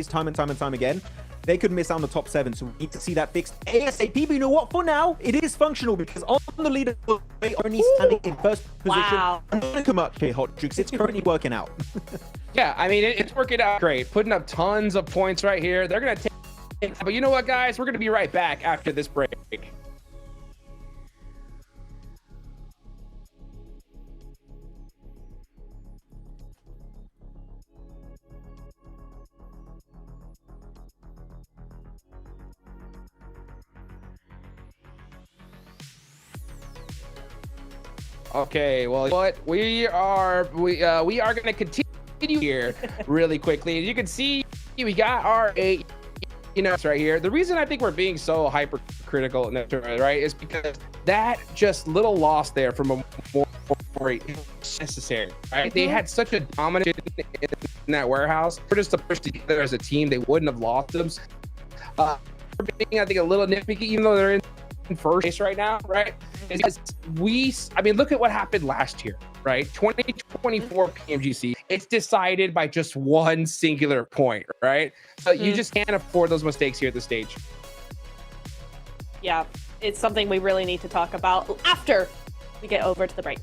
time and time again, they could miss out on the top 7. So we need to see that fixed ASAP. But you know what? For now, it is functional because on the leaderboard, they are only standing in first position. Wow. I'm going to come up here, Hot Jukes. It's currently working out. Yeah, I mean, it's working out great. Putting up tons of points right here. They're going to take, but you know what, guys? We're going to be right back after this break. Okay, well, what we are going to continue here really quickly. As you can see, we got our 8, you know, right here. The reason I think we're being so hypercritical, right, is because that just little loss there from a more necessary, right? They had such a dominant in that warehouse. For just to push together as a team, they wouldn't have lost them. Being, I think, a little nitpicky, even though they're in first place right now, right? Because I mean, look at what happened last year, right? 2024 PMGC, it's decided by just one singular point, right? So you just can't afford those mistakes here at this stage. Yeah, it's something we really need to talk about after we get over to the break.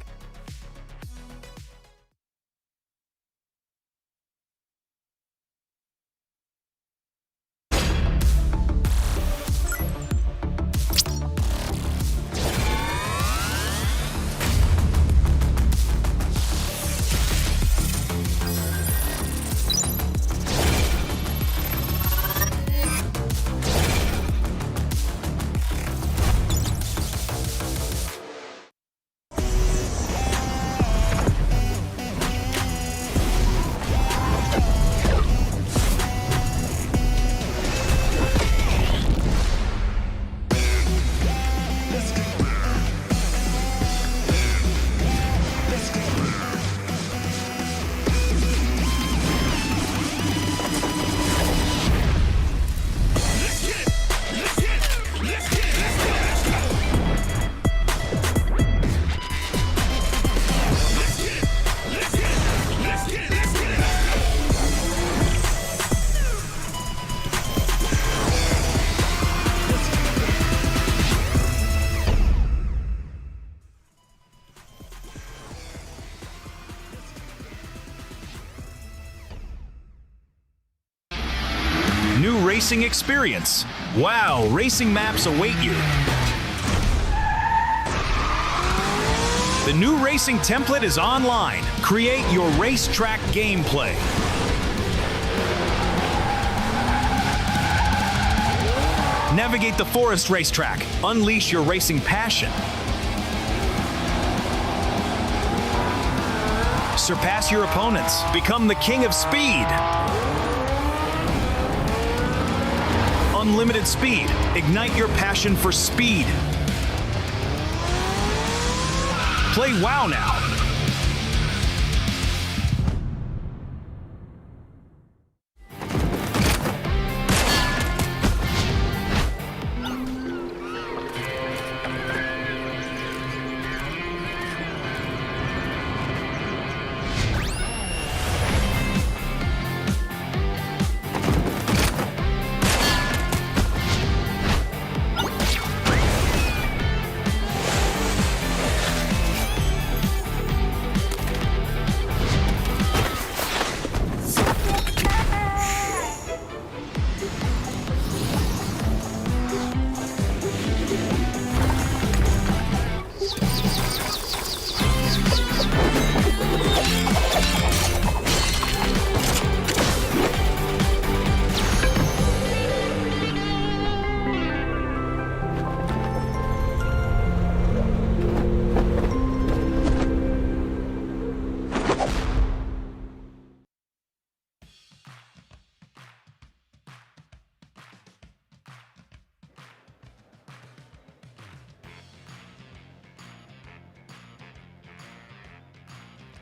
racing experience. Wow, racing maps await you. The new racing template is online. Create your racetrack gameplay. Navigate the forest racetrack. Unleash your racing passion. Surpass your opponents. Become the king of speed. Unlimited speed. Ignite your passion for speed. Play WoW now.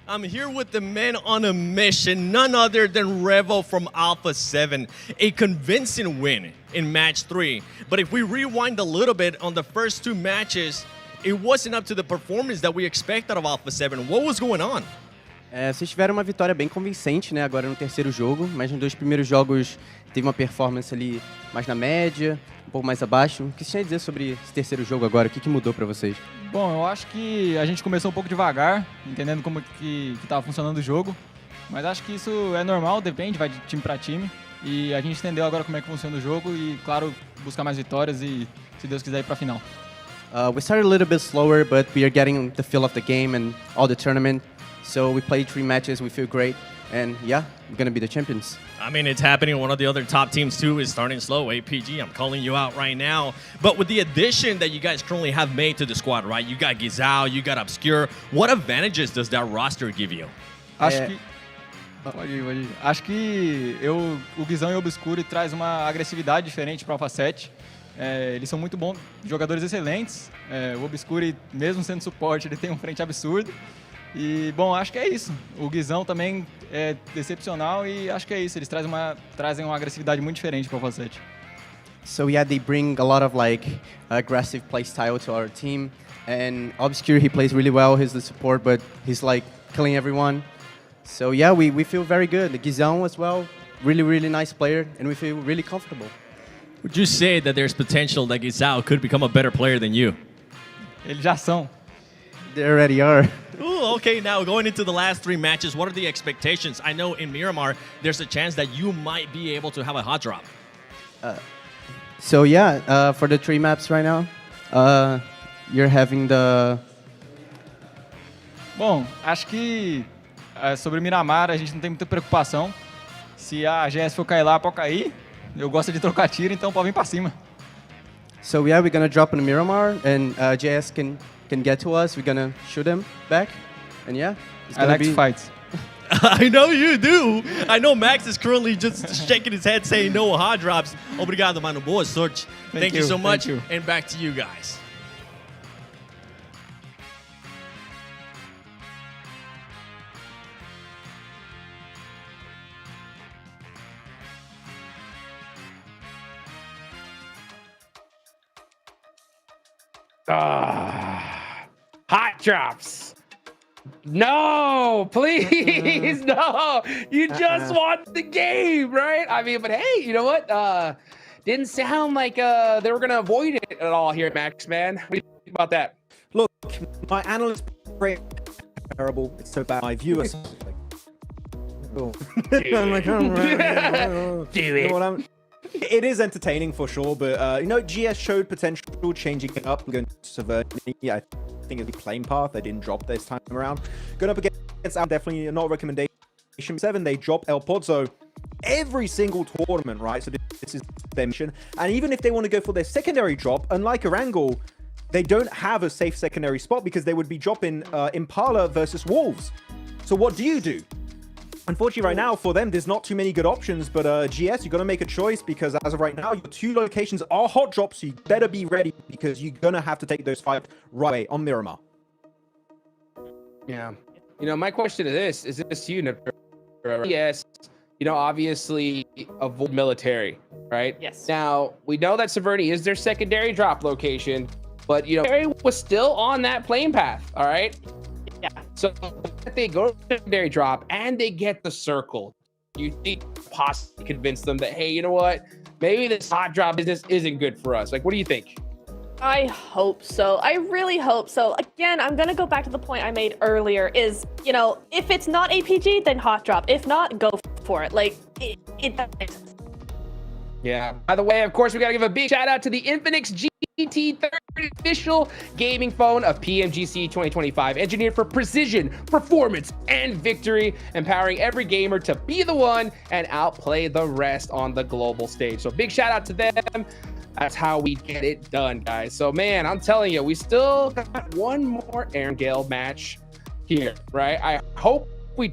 I'm here with the men on a mission, none other than Revo from Alpha 7. A convincing win in match 3. But if we rewind a little bit on the first 2 matches, it wasn't up to the performance that we expected of Alpha 7. What was going on? Vocês tiveram uma vitória bem convincente, né, agora no terceiro jogo, mas nos 2 primeiros jogos teve uma performance ali mais na média, um pouco mais abaixo. O que você tinha a dizer sobre esse terceiro jogo agora? O que mudou para vocês? Bom, eu acho que a gente começou um pouco devagar, entendendo como que estava funcionando o jogo, mas acho que isso é normal, depende, vai de time para time, e a gente entendeu agora como é que funciona o jogo e, claro, buscar mais vitórias e, se Deus quiser, ir para a final. We started a little bit slower, but we are getting the feel of the game and all the tournament. So we played 3 matches, we feel great, and yeah, we're gonna be the champions. I mean, it's happening. One of the other top teams, too, is starting slow. APG, I'm calling you out right now. But with the addition that you guys currently have made to the squad, right? You got Gizao, you got Obscure. What advantages does that roster give you? Acho que... Pode ir. Acho que o Guizão e o Obscure traz uma agressividade diferente para o Alpha 7. Eles são muito bons, jogadores excelentes. O Obscure, mesmo sendo suporte, ele tem um frente absurdo. E, bom, acho que é isso. O Guizão também é excepcional e acho que é isso. Eles trazem uma agressividade muito diferente para o Alpha 7. So yeah, they bring a lot of like aggressive play style to our team. And Obscure, he plays really well. He's the support, but he's like killing everyone. So yeah, we feel very good. The Guizão as well, really nice player, and we feel really comfortable. Would you say that there's potential that Gizao could become a better player than you? Eles já são. They already are. Ooh, okay, now going into the last 3 matches, what are the expectations? I know in Miramar, there's a chance that you might be able to have a hot drop. So yeah, for the 3 maps right now, you're having the... Bom, acho que sobre Miramar a gente não tem muita preocupação. Se a GS for cair lá, pode cair. Eu gosto de trocar tiro, então pode vir pra cima. So yeah, we're gonna drop in Miramar, and JS can get to us. We're gonna shoot him back, and yeah, it's I gonna like be... to fight. I know you do. I know Max is currently just shaking his head saying no hot drops. Obrigado, mano. Boa sorte. Thank you so much. Thank you. And back to you guys. Hot drops. No, please, no. You just want the game, right? I mean, but hey, you know what? Didn't sound like they were going to avoid it at all here, Max, man. What do you think about that? Look, my analysts are terrible. It's so bad. My viewers. I'm like, oh. I'm like, oh, Do it. You know what It is entertaining for sure, but you know, GS showed potential changing it up. Going to Severny, I think it'll be Plane Path. They didn't drop this time around. Going up against definitely not a recommendation. 7, they drop El Pozo every single tournament, right? So this is their mission. And even if they want to go for their secondary drop, unlike Erangel, they don't have a safe secondary spot because they would be dropping Impala versus Wolves. So what do you do? Unfortunately, right now, for them, there's not too many good options, but GS, you got to make a choice because as of right now, your 2 locations are hot drops, so you better be ready because you're going to have to take those 5 right away on Miramar. Yeah. You know, my question to this is this unit. Yes, you know, obviously avoid military, right? Yes. Now, we know that Severny is their secondary drop location, but, you know, Perry was still on that plane path, all right? Yeah. So they go to the secondary drop and they get the circle. You think possibly convince them that, hey, you know what? Maybe this hot drop business isn't good for us. Like, what do you think? I hope so. I really hope so. Again, I'm going to go back to the point I made earlier is, you know, if it's not APG, then hot drop. If not, go for it. Like, it doesn't make sense. Yeah. By the way, of course, we got to give a big shout out to the Infinix GT30 official gaming phone of PMGC 2025, engineered for precision, performance, and victory, empowering every gamer to be the one and outplay the rest on the global stage. So big shout out to them. That's how we get it done, guys. So, man, I'm telling you, we still got one more Erangel match here, right? I hope we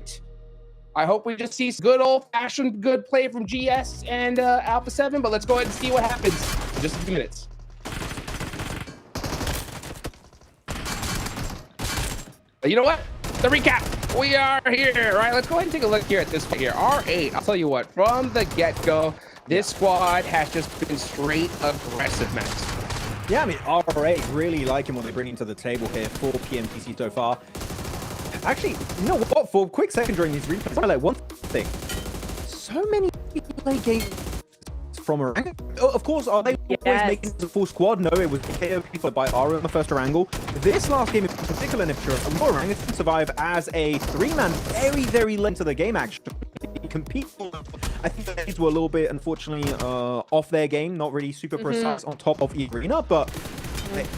just see good old-fashioned good play from GS and Alpha 7, but let's go ahead and see what happens in just a few minutes. But you know what? The recap. We are here, right? Let's go ahead and take a look here at this one here. R8, I'll tell you what, from the get-go, this squad has just been straight aggressive, Max. Yeah, I mean, R8 really liking what they're bringing to the table here for PMGC so far. Actually, you know what? For a quick second during these replays, I like one thing. So many people play games from Erangel. Of course, are they always making it a full squad? No, it was KO people by Ara in the first Erangel. This last game in particular, Erangel can survive as a 3-man very, very late into the game, actually. Compete. I think these were a little bit, unfortunately, off their game, not really super precise on top of Arena, but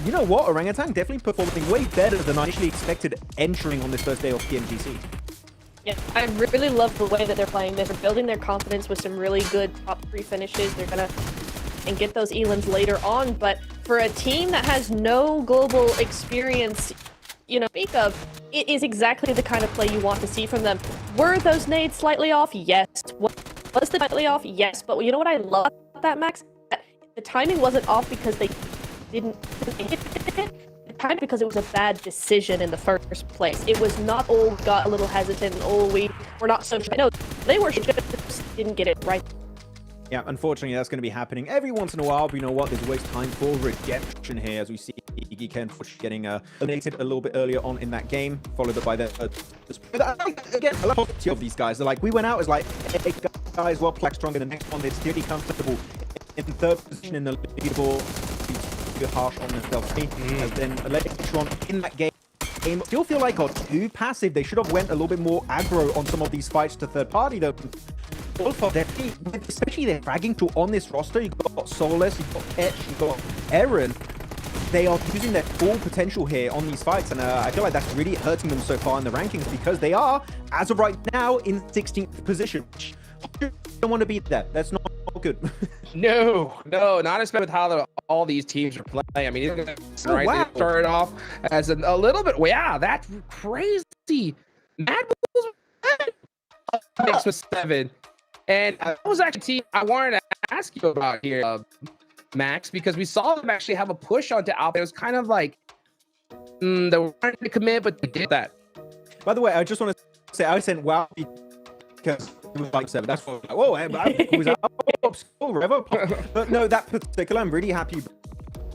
you know what? Orangutan definitely performing way better than I initially expected entering on this first day of PMGC. Yeah, I really love the way that they're playing this. They're building their confidence with some really good top 3 finishes. They're gonna and get those Elans later on, but for a team that has no global experience, you know, speak of, it is exactly the kind of play you want to see from them. Were those nades slightly off? Yes. Was the slightly off? Yes. But you know what I love about that, Max? The timing wasn't off because they didn't hit it. The timing because it was a bad decision in the first place. It was not, oh, we got a little hesitant, and oh, we're not so sure. No, they were just didn't get it right. Yeah, unfortunately, that's going to be happening every once in a while, but you know what? There's always time for redemption here, as we see Ken getting eliminated a little bit earlier on in that game, followed up by the... again, I love of these guys. They're like, we went out as like, hey, guys, well, Black Strong in the next one. They're pretty comfortable in 3rd position in the leaderboard. Harsh on themselves. And then later on in that game, still feel like are too passive. They should have went a little bit more aggro on some of these fights to third party, though. Especially their fragging tool on this roster. You've got Soulless, you've got Etch, you've got Aaron. They are using their full potential here on these fights, and I feel like that's really hurting them so far in the rankings because they are, as of right now, in 16th position. You don't want to be there. That's not good. No, not especially with how all these teams are playing. I mean, right, wow. They started off as a little bit. Yeah, that's crazy. Mad Bulls mixed with 7. And that was actually a team I wanted to ask you about here, Max, because we saw them actually have a push onto Alpha. It was kind of like they were trying to commit, but they did that. By the way, I just want to say I sent wow because it was like 7. That's what. Whoa, was that But no, that particular, I'm really happy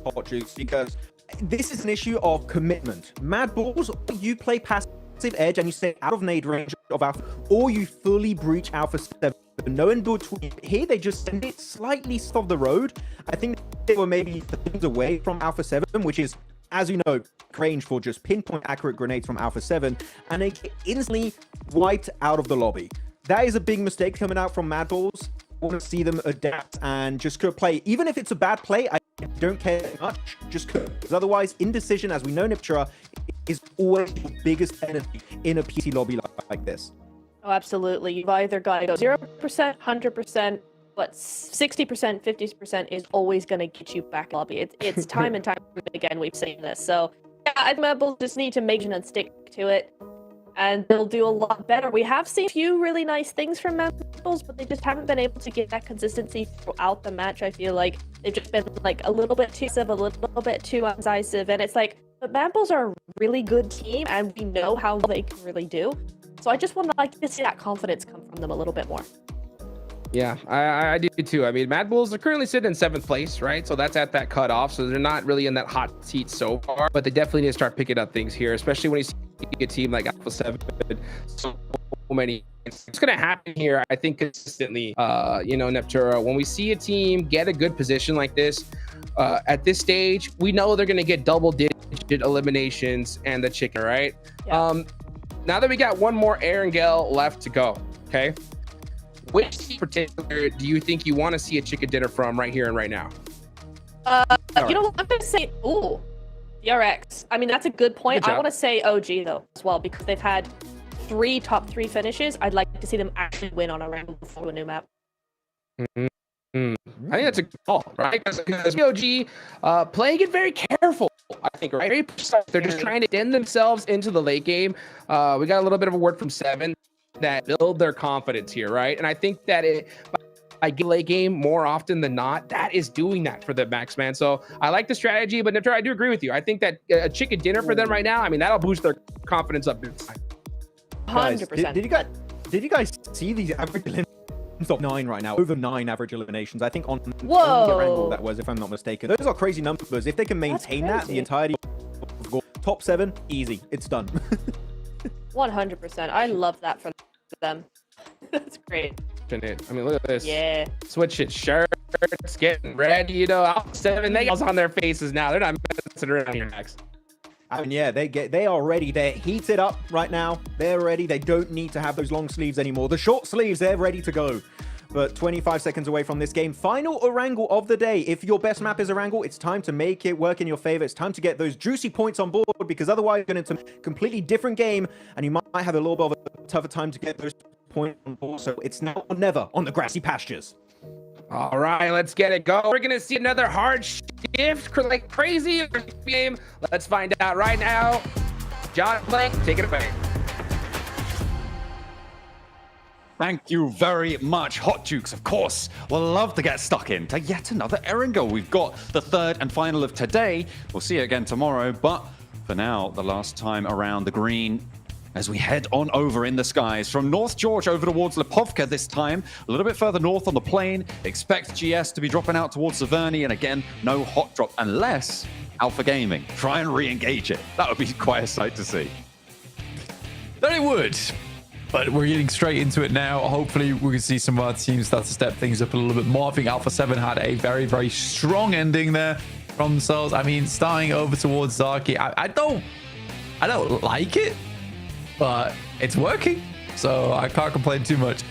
Hot Juice because this is an issue of commitment. Mad Bulls, you play passive edge and you stay out of nade range of Alpha, or you fully breach Alpha 7. No in between. Here they just send it slightly south of the road. I think they were maybe things away from Alpha 7, which is, as you know, range for just pinpoint accurate grenades from Alpha 7, and they get instantly wiped out of the lobby. That is a big mistake coming out from Mad Bulls. want to see them adapt and just play. Even if it's a bad play, I don't care much. Just because otherwise, indecision, as we know, Niptura, is always the biggest enemy in a PC lobby like this. Oh, absolutely. You've either got to go 0%, 100%, but 60%, 50% is always going to get you back in lobby. It's time and time again we've seen this. So, yeah, I think Mebbles just need to make it and stick to it, and they'll do a lot better. We have seen a few really nice things from Mebbles, but they just haven't been able to get that consistency throughout the match. I feel like they've just been like a little bit too aggressive, a little bit too incisive, and it's like, but Mebbles are a really good team, and we know how they can really do. So I just want to see that confidence come from them a little bit more. Yeah, I do too. I mean, Mad Bulls are currently sitting in 7th place, right? So that's at that cutoff. So they're not really in that hot seat so far, but they definitely need to start picking up things here, especially when you see a team like Alpha 7. So many. It's going to happen here, I think, consistently. Neptura, when we see a team get a good position like this, at this stage, we know they're going to get double-digit eliminations and the chicken, right? Yeah. Now that we got one more Erangel left to go, okay? Which team in particular do you think you want to see a chicken dinner from right here and right now? You know what? I'm going to say, DRX. I mean, that's a good point. I want to say OG, though, as well, because they've had 3 top 3 finishes. I'd like to see them actually win on a round before a new map. I think that's a good call, right? Because POG playing it very careful, I think, right? Very precise. They're just trying to end themselves into the late game. We got a little bit of a word from 7 that build their confidence here, right? And I think that I get late game more often than not. That is doing that for the Max, man. So I like the strategy, but Niptura, I do agree with you. I think that a chicken dinner for them right now, I mean, that'll boost their confidence up. 100%. Did you guys see these average eliminations? Top 9 right now, over 9 average eliminations. I think on Whoa, that was, if I'm not mistaken. Those are crazy numbers. If they can maintain that the entirety of top 7, easy, it's done. 100%. I love that for them. That's great. I mean, look at this. Yeah. Switch it, shirts, getting ready. Alpha 7, they got on their faces now. They're not messing around here, Max. I mean, yeah, they are ready. They're heated up right now. They're ready. They don't need to have those long sleeves anymore. The short sleeves, they're ready to go. But 25 seconds away from this game. Final Erangel of the day. If your best map is Erangel, it's time to make it work in your favor. It's time to get those juicy points on board, because otherwise you're going into a completely different game and you might have a little bit of a tougher time to get those points on board. So it's now or never on the grassy pastures. All right, let's get it going. We're going to see another hard shift like crazy game. Let's find out right now. John Blank, take it away. Thank you very much, Hot Jukes. Of course, we'll love to get stuck into yet another Erangel. We've got the 3rd and final of today. We'll see it again tomorrow, but for now, the last time around the green as we head on over in the skies from North George over towards Lipovka this time, a little bit further north on the plain. Expect GS to be dropping out towards Severny, and again, no hot drop unless Alpha Gaming try and re-engage it. That would be quite a sight to see. That it would. But we're getting straight into it now. Hopefully, we can see some of our teams start to step things up a little bit more. I think Alpha 7 had a very, very strong ending there from themselves. I mean, starting over towards Zaki, I don't like it, but it's working. So I can't complain too much.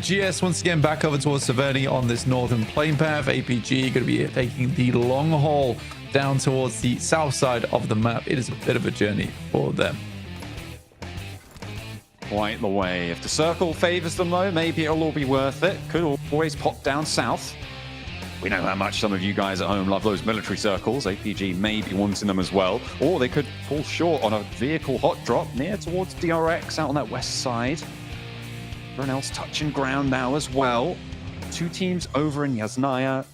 GS once again back over towards Severny on this northern plane path. APG going to be taking the long haul down towards the south side of the map. It is a bit of a journey for them. Quite the way. If the circle favors them, though, maybe it'll all be worth it. Could always pop down south. We know how much some of you guys at home love those military circles. APG may be wanting them as well. Or they could fall short on a vehicle hot drop near towards DRX out on that west side. Everyone else touching ground now as well. 2 teams over in Yasnaya,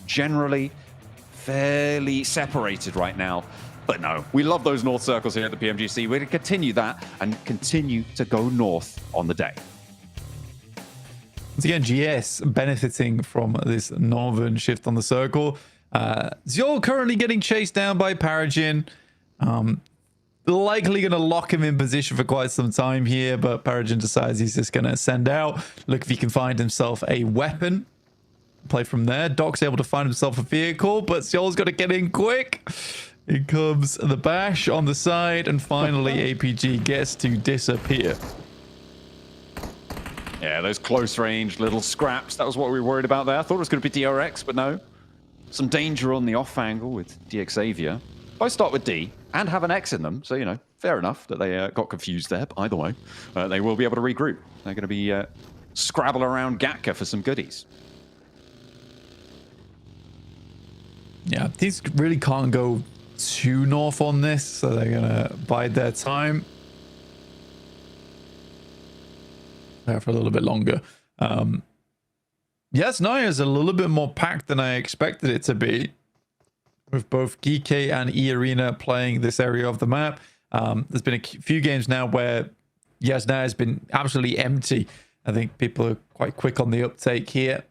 generally fairly separated right now. But no, we love those north circles here at the PMGC. We're going to continue that and continue to go north on the day. Once again, GS benefiting from this northern shift on the circle. Zyol currently getting chased down by Paragin. Likely going to lock him in position for quite some time here, but Paragin decides he's just going to send out. Look if he can find himself a weapon. Play from there. Doc's able to find himself a vehicle, but Zyol's got to get in quick. Here comes the bash on the side, and finally APG gets to disappear. Yeah, those close range little scraps. That was what we were worried about there. I thought it was going to be DRX, but no. Some danger on the off angle with DX Xavier. Both start with D and have an X in them, so, you know, fair enough that they got confused there. But either way, they will be able to regroup. They're going to be scrabble around Gatka for some goodies. Yeah, these really can't go too north on this, so they're going to bide their time. There for a little bit longer. Yes, Naya is a little bit more packed than I expected it to be, with both GK and E-Arena playing this area of the map. There's been a few games now where Yasnaya has been absolutely empty. I think people are quite quick on the uptake here.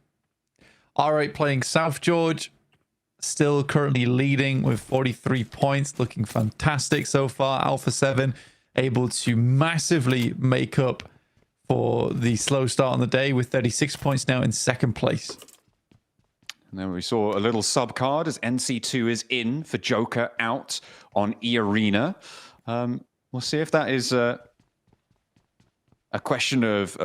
R8 playing South George, still currently leading with 43 points, looking fantastic so far. Alpha 7 able to massively make up for the slow start on the day with 36 points now in second place. And then we saw a little sub card as NC2 is in for Joker out on E-Arena. We'll see if that is a question of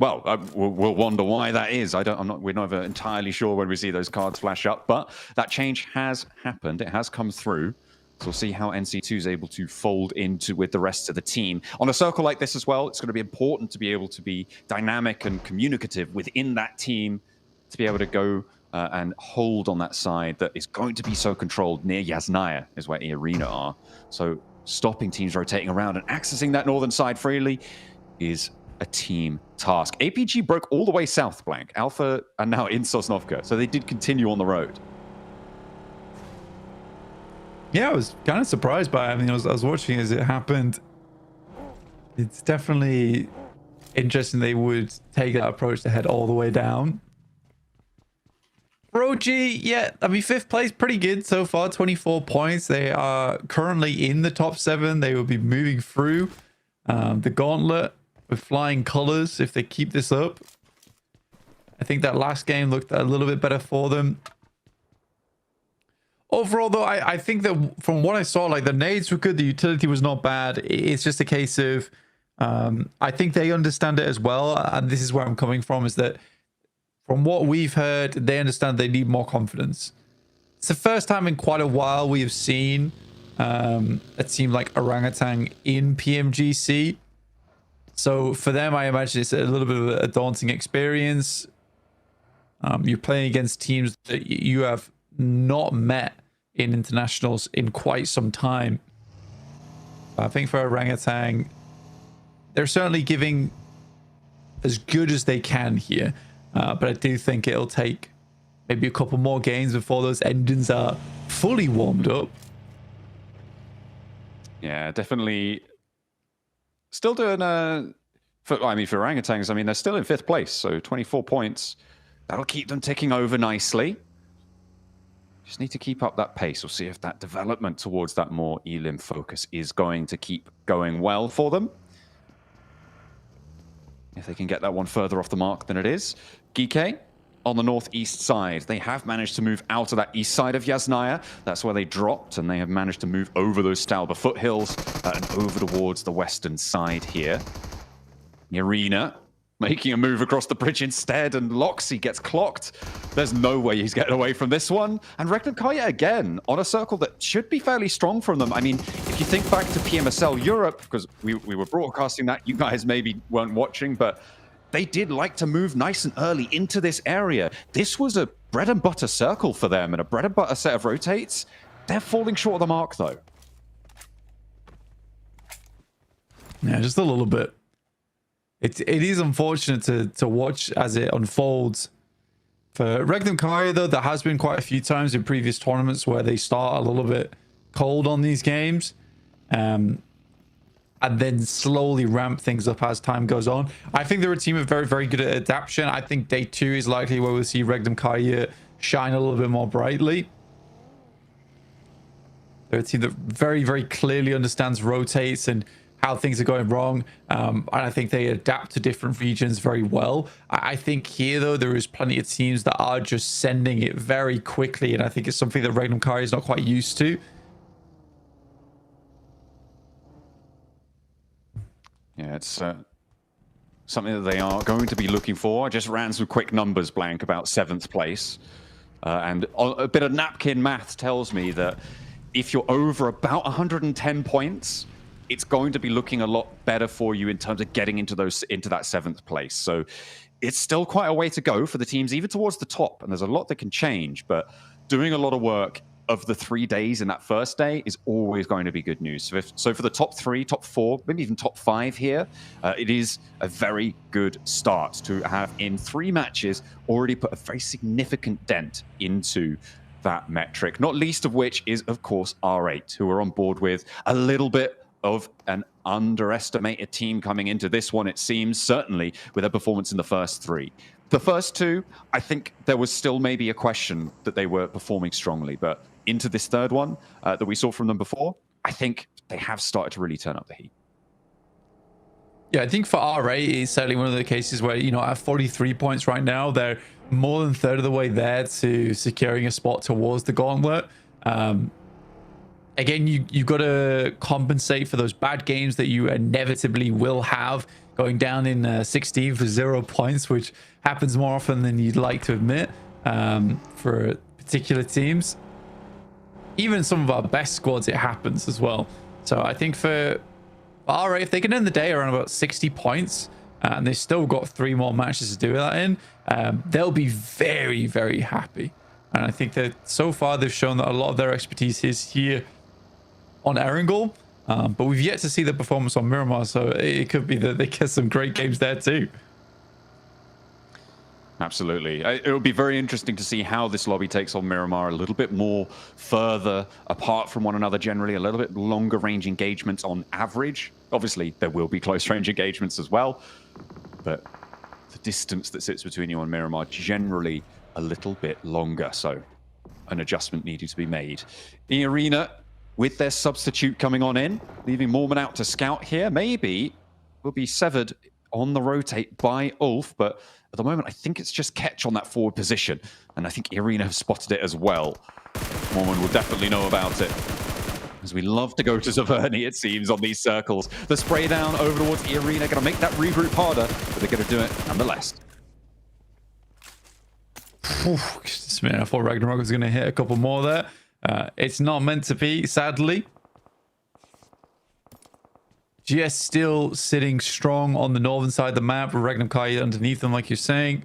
well, we'll wonder why that is. We're never entirely sure when we see those cards flash up, but that change has happened. It has come through. So we'll see how NC2 is able to fold into with the rest of the team. On a circle like this as well, it's going to be important to be able to be dynamic and communicative within that team, to be able to go and hold on that side that is going to be so controlled near Yasnaya, is where E-Arena are. So stopping teams rotating around and accessing that northern side freely is a team task. APG broke all the way south, Blank. Alpha are now in Sosnovka, so they did continue on the road. Yeah, I was kind of surprised by it. I mean, I was watching as it happened. It's definitely interesting they would take that approach to head all the way down. Roji, yeah, I mean, 5th place, pretty good so far, 24 points. They are currently in the top 7. They will be moving through the Gauntlet with flying colors if they keep this up. I think that last game looked a little bit better for them. Overall, though, I think that from what I saw, like, the nades were good, the utility was not bad. It's just a case of, I think they understand it as well, and this is where I'm coming from, is that from what we've heard, they understand they need more confidence. It's the first time in quite a while we have seen a team like Orangutan in PMGC. So for them, I imagine it's a little bit of a daunting experience. You're playing against teams that you have not met in internationals in quite some time. I think for Orangutan, they're certainly giving as good as they can here. But I do think it'll take maybe a couple more games before those engines are fully warmed up. Yeah, definitely. Still doing for orangutans, I mean, they're still in 5th place, so 24 points. That'll keep them ticking over nicely. Just need to keep up that pace. We'll see if that development towards that more elim focus is going to keep going well for them. If they can get that one further off the mark than it is. Gike on the northeast side. They have managed to move out of that east side of Yasnaya. That's where they dropped, and they have managed to move over those Stalba foothills and over towards the western side here. Arena making a move across the bridge instead, and Loxy gets clocked. There's no way he's getting away from this one. And Regnum again on a circle that should be fairly strong from them. I mean, if you think back to PMSL Europe, because we were broadcasting that, you guys maybe weren't watching, but they did like to move nice and early into this area. This was a bread and butter circle for them and a bread and butter set of rotates. They're falling short of the mark, though. Yeah, just a little bit. It is unfortunate to watch as it unfolds. For Regnum Karya, though, there has been quite a few times in previous tournaments where they start a little bit cold on these games. And then slowly ramp things up as time goes on. I think they're a team of very, very good at adaptation. I think day 2 is likely where we'll see Regnum Karya shine a little bit more brightly. They're a team that very, very clearly understands rotates and how things are going wrong. And I think they adapt to different regions very well. I think here, though, there is plenty of teams that are just sending it very quickly. And I think it's something that Regnum Karya is not quite used to. Yeah, it's something that they are going to be looking for. I just ran some quick numbers, Blank, about 7th place. And a bit of napkin math tells me that if you're over about 110 points, it's going to be looking a lot better for you in terms of getting into that 7th place. So it's still quite a way to go for the teams, even towards the top. And there's a lot that can change, but doing a lot of work of the 3 days in that first day is always going to be good news. So for the top 3, top 4, maybe even top 5 here, it is a very good start to have in 3 matches already put a very significant dent into that metric, not least of which is, of course, R8, who are on board with a little bit of an underestimated team coming into this one, it seems, certainly with their performance in the first 3. The first 2, I think there was still maybe a question that they were performing strongly, but into this 3rd one that we saw from them before, I think they have started to really turn up the heat. Yeah, I think for R8, it's certainly one of the cases where, you know, at 43 points right now, they're more than a third of the way there to securing a spot towards the Gauntlet. Again, you've got to compensate for those bad games that you inevitably will have, going down in 16 for 0 points, which happens more often than you'd like to admit for particular teams. Even some of our best squads, it happens as well. So I think for R8, if they can end the day around about 60 points, and they've still got 3 more matches to do that in, they'll be very, very happy. And I think that so far they've shown that a lot of their expertise is here on Erangel, but we've yet to see the performance on Miramar, so it could be that they get some great games there too. Absolutely. It will be very interesting to see how this lobby takes on Miramar, a little bit more further apart from one another generally, a little bit longer range engagements on average. Obviously, there will be close range engagements as well, but the distance that sits between you and Miramar generally a little bit longer, so an adjustment needed to be made. The arena, with their substitute coming on in, leaving Mormon out to scout here, maybe will be severed on the rotate by Ulf, but at the moment, I think it's just Ketch on that forward position, and I think Irina have spotted it as well. Mormon will definitely know about it, as we love to go to Zaverni, it seems, on these circles. The spray down over towards Irina, going to make that regroup harder, but they're going to do it nonetheless. Man, I thought Ragnarok was going to hit a couple more there. It's not meant to be, sadly. GS still sitting strong on the northern side of the map, with Regnum Kai underneath them, like you're saying.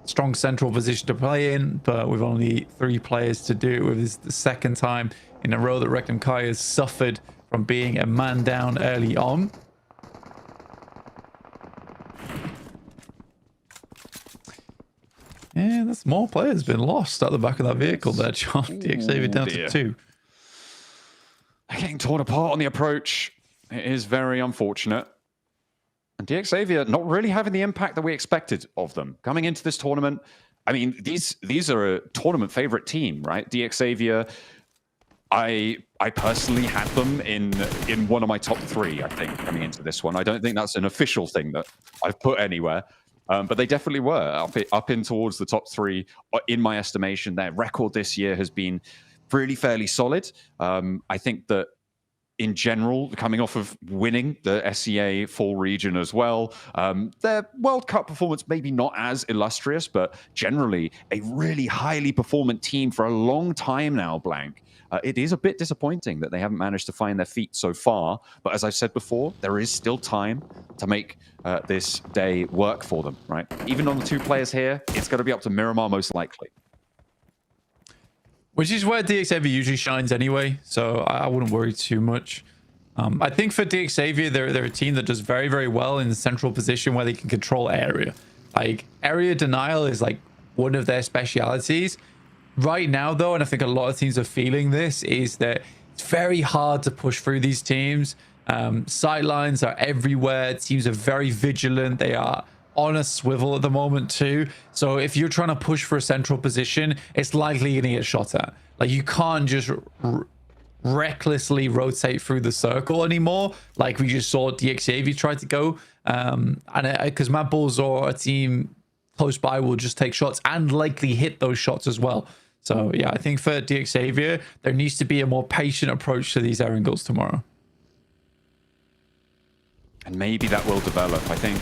Strong central position to play in, but with only 3 players to do it with. This is the 2nd time in a row that Regnum Kai has suffered from being a man down early on. Yeah, that's more players been lost at the back of that vehicle there, John. DXAV down to 2. They're getting torn apart on the approach. It is very unfortunate. And DXAV not really having the impact that we expected of them. Coming into this tournament, I mean, these are a tournament favorite team, right? DXAV, I personally had them in one of my top 3, I think, coming into this one. I don't think that's an official thing that I've put anywhere. But they definitely were up in towards the top 3, in my estimation. Their record this year has been really fairly solid. I think that in general, coming off of winning the SEA full region as well, their World Cup performance maybe not as illustrious, but generally a really highly performant team for a long time now, Blank. It is a bit disappointing that they haven't managed to find their feet so far, but as I've said before, there is still time to make this day work for them, right? Even on the 2 players here, it's going to be up to Miramar most likely. Which is where DXAV usually shines anyway, so I wouldn't worry too much. I think for DXAV, they're a team that does very, very well in the central position where they can control area. Like, area denial is like one of their specialities. Right now, though, and I think a lot of teams are feeling this, is that it's very hard to push through these teams. Sightlines are everywhere. Teams are very vigilant. They are on a swivel at the moment too. So if you're trying to push for a central position, it's likely going to get shot at. Like, you can't just recklessly rotate through the circle anymore, like we just saw DXAV try to go. And because Mad Bulls or a team close by will just take shots and likely hit those shots as well. So yeah, I think for DXAV, there needs to be a more patient approach to these Erangels tomorrow. And maybe that will develop. I think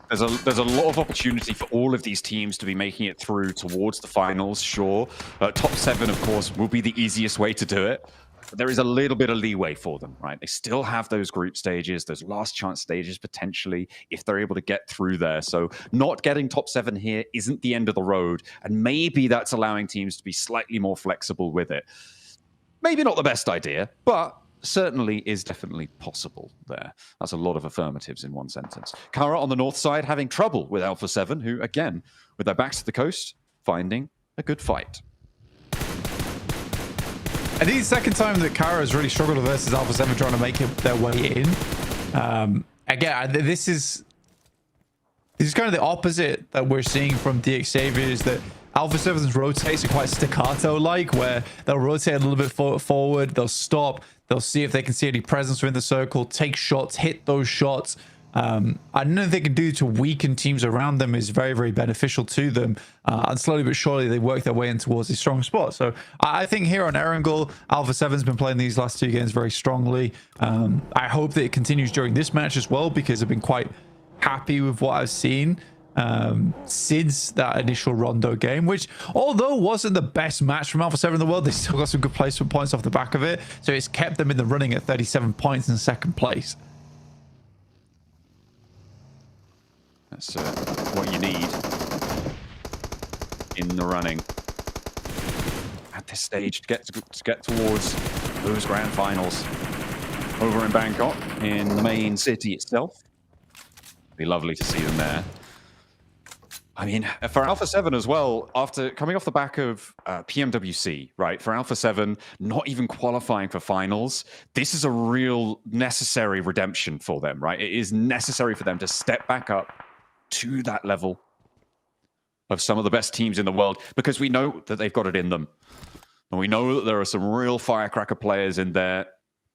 there's a lot of opportunity for all of these teams to be making it through towards the finals, sure. Top 7, of course, will be the easiest way to do it. But there is a little bit of leeway for them, right? They still have those group stages, those last chance stages potentially, if they're able to get through there. So not getting top 7 here isn't the end of the road. And maybe that's allowing teams to be slightly more flexible with it. Maybe not the best idea, but certainly is definitely possible there. That's a lot of affirmatives in one sentence. Kara on the north side having trouble with Alpha 7, who, again, with their backs to the coast, finding a good fight. I think it's the second time that Kara has really struggled versus Alpha 7 trying to make their way in. Again, this is kind of the opposite that we're seeing from DX Xavier, is that Alpha 7's rotates are quite staccato-like, where they'll rotate a little bit forward, they'll stop, they'll see if they can see any presence within the circle, take shots, hit those shots. I don't know if they can do to weaken teams around them is very, very beneficial to them. And slowly but surely, they work their way in towards a strong spot. So I think here on Erangel, Alpha 7's been playing these last 2 games very strongly. I hope that it continues during this match as well, because I've been quite happy with what I've seen since that initial Rondo game, which, although wasn't the best match from Alpha 7 in the world, they still got some good placement points off the back of it. So it's kept them in the running at 37 points in second place. That's what you need in the running at this stage to get towards those grand finals over in Bangkok, in the main city itself. Be lovely to see them there. I mean, for Alpha 7 as well, after coming off the back of PMWC, right? For Alpha 7, not even qualifying for finals, this is a real necessary redemption for them, right? It is necessary for them to step back up to that level of some of the best teams in the world, because we know that they've got it in them. And we know that there are some real firecracker players in there.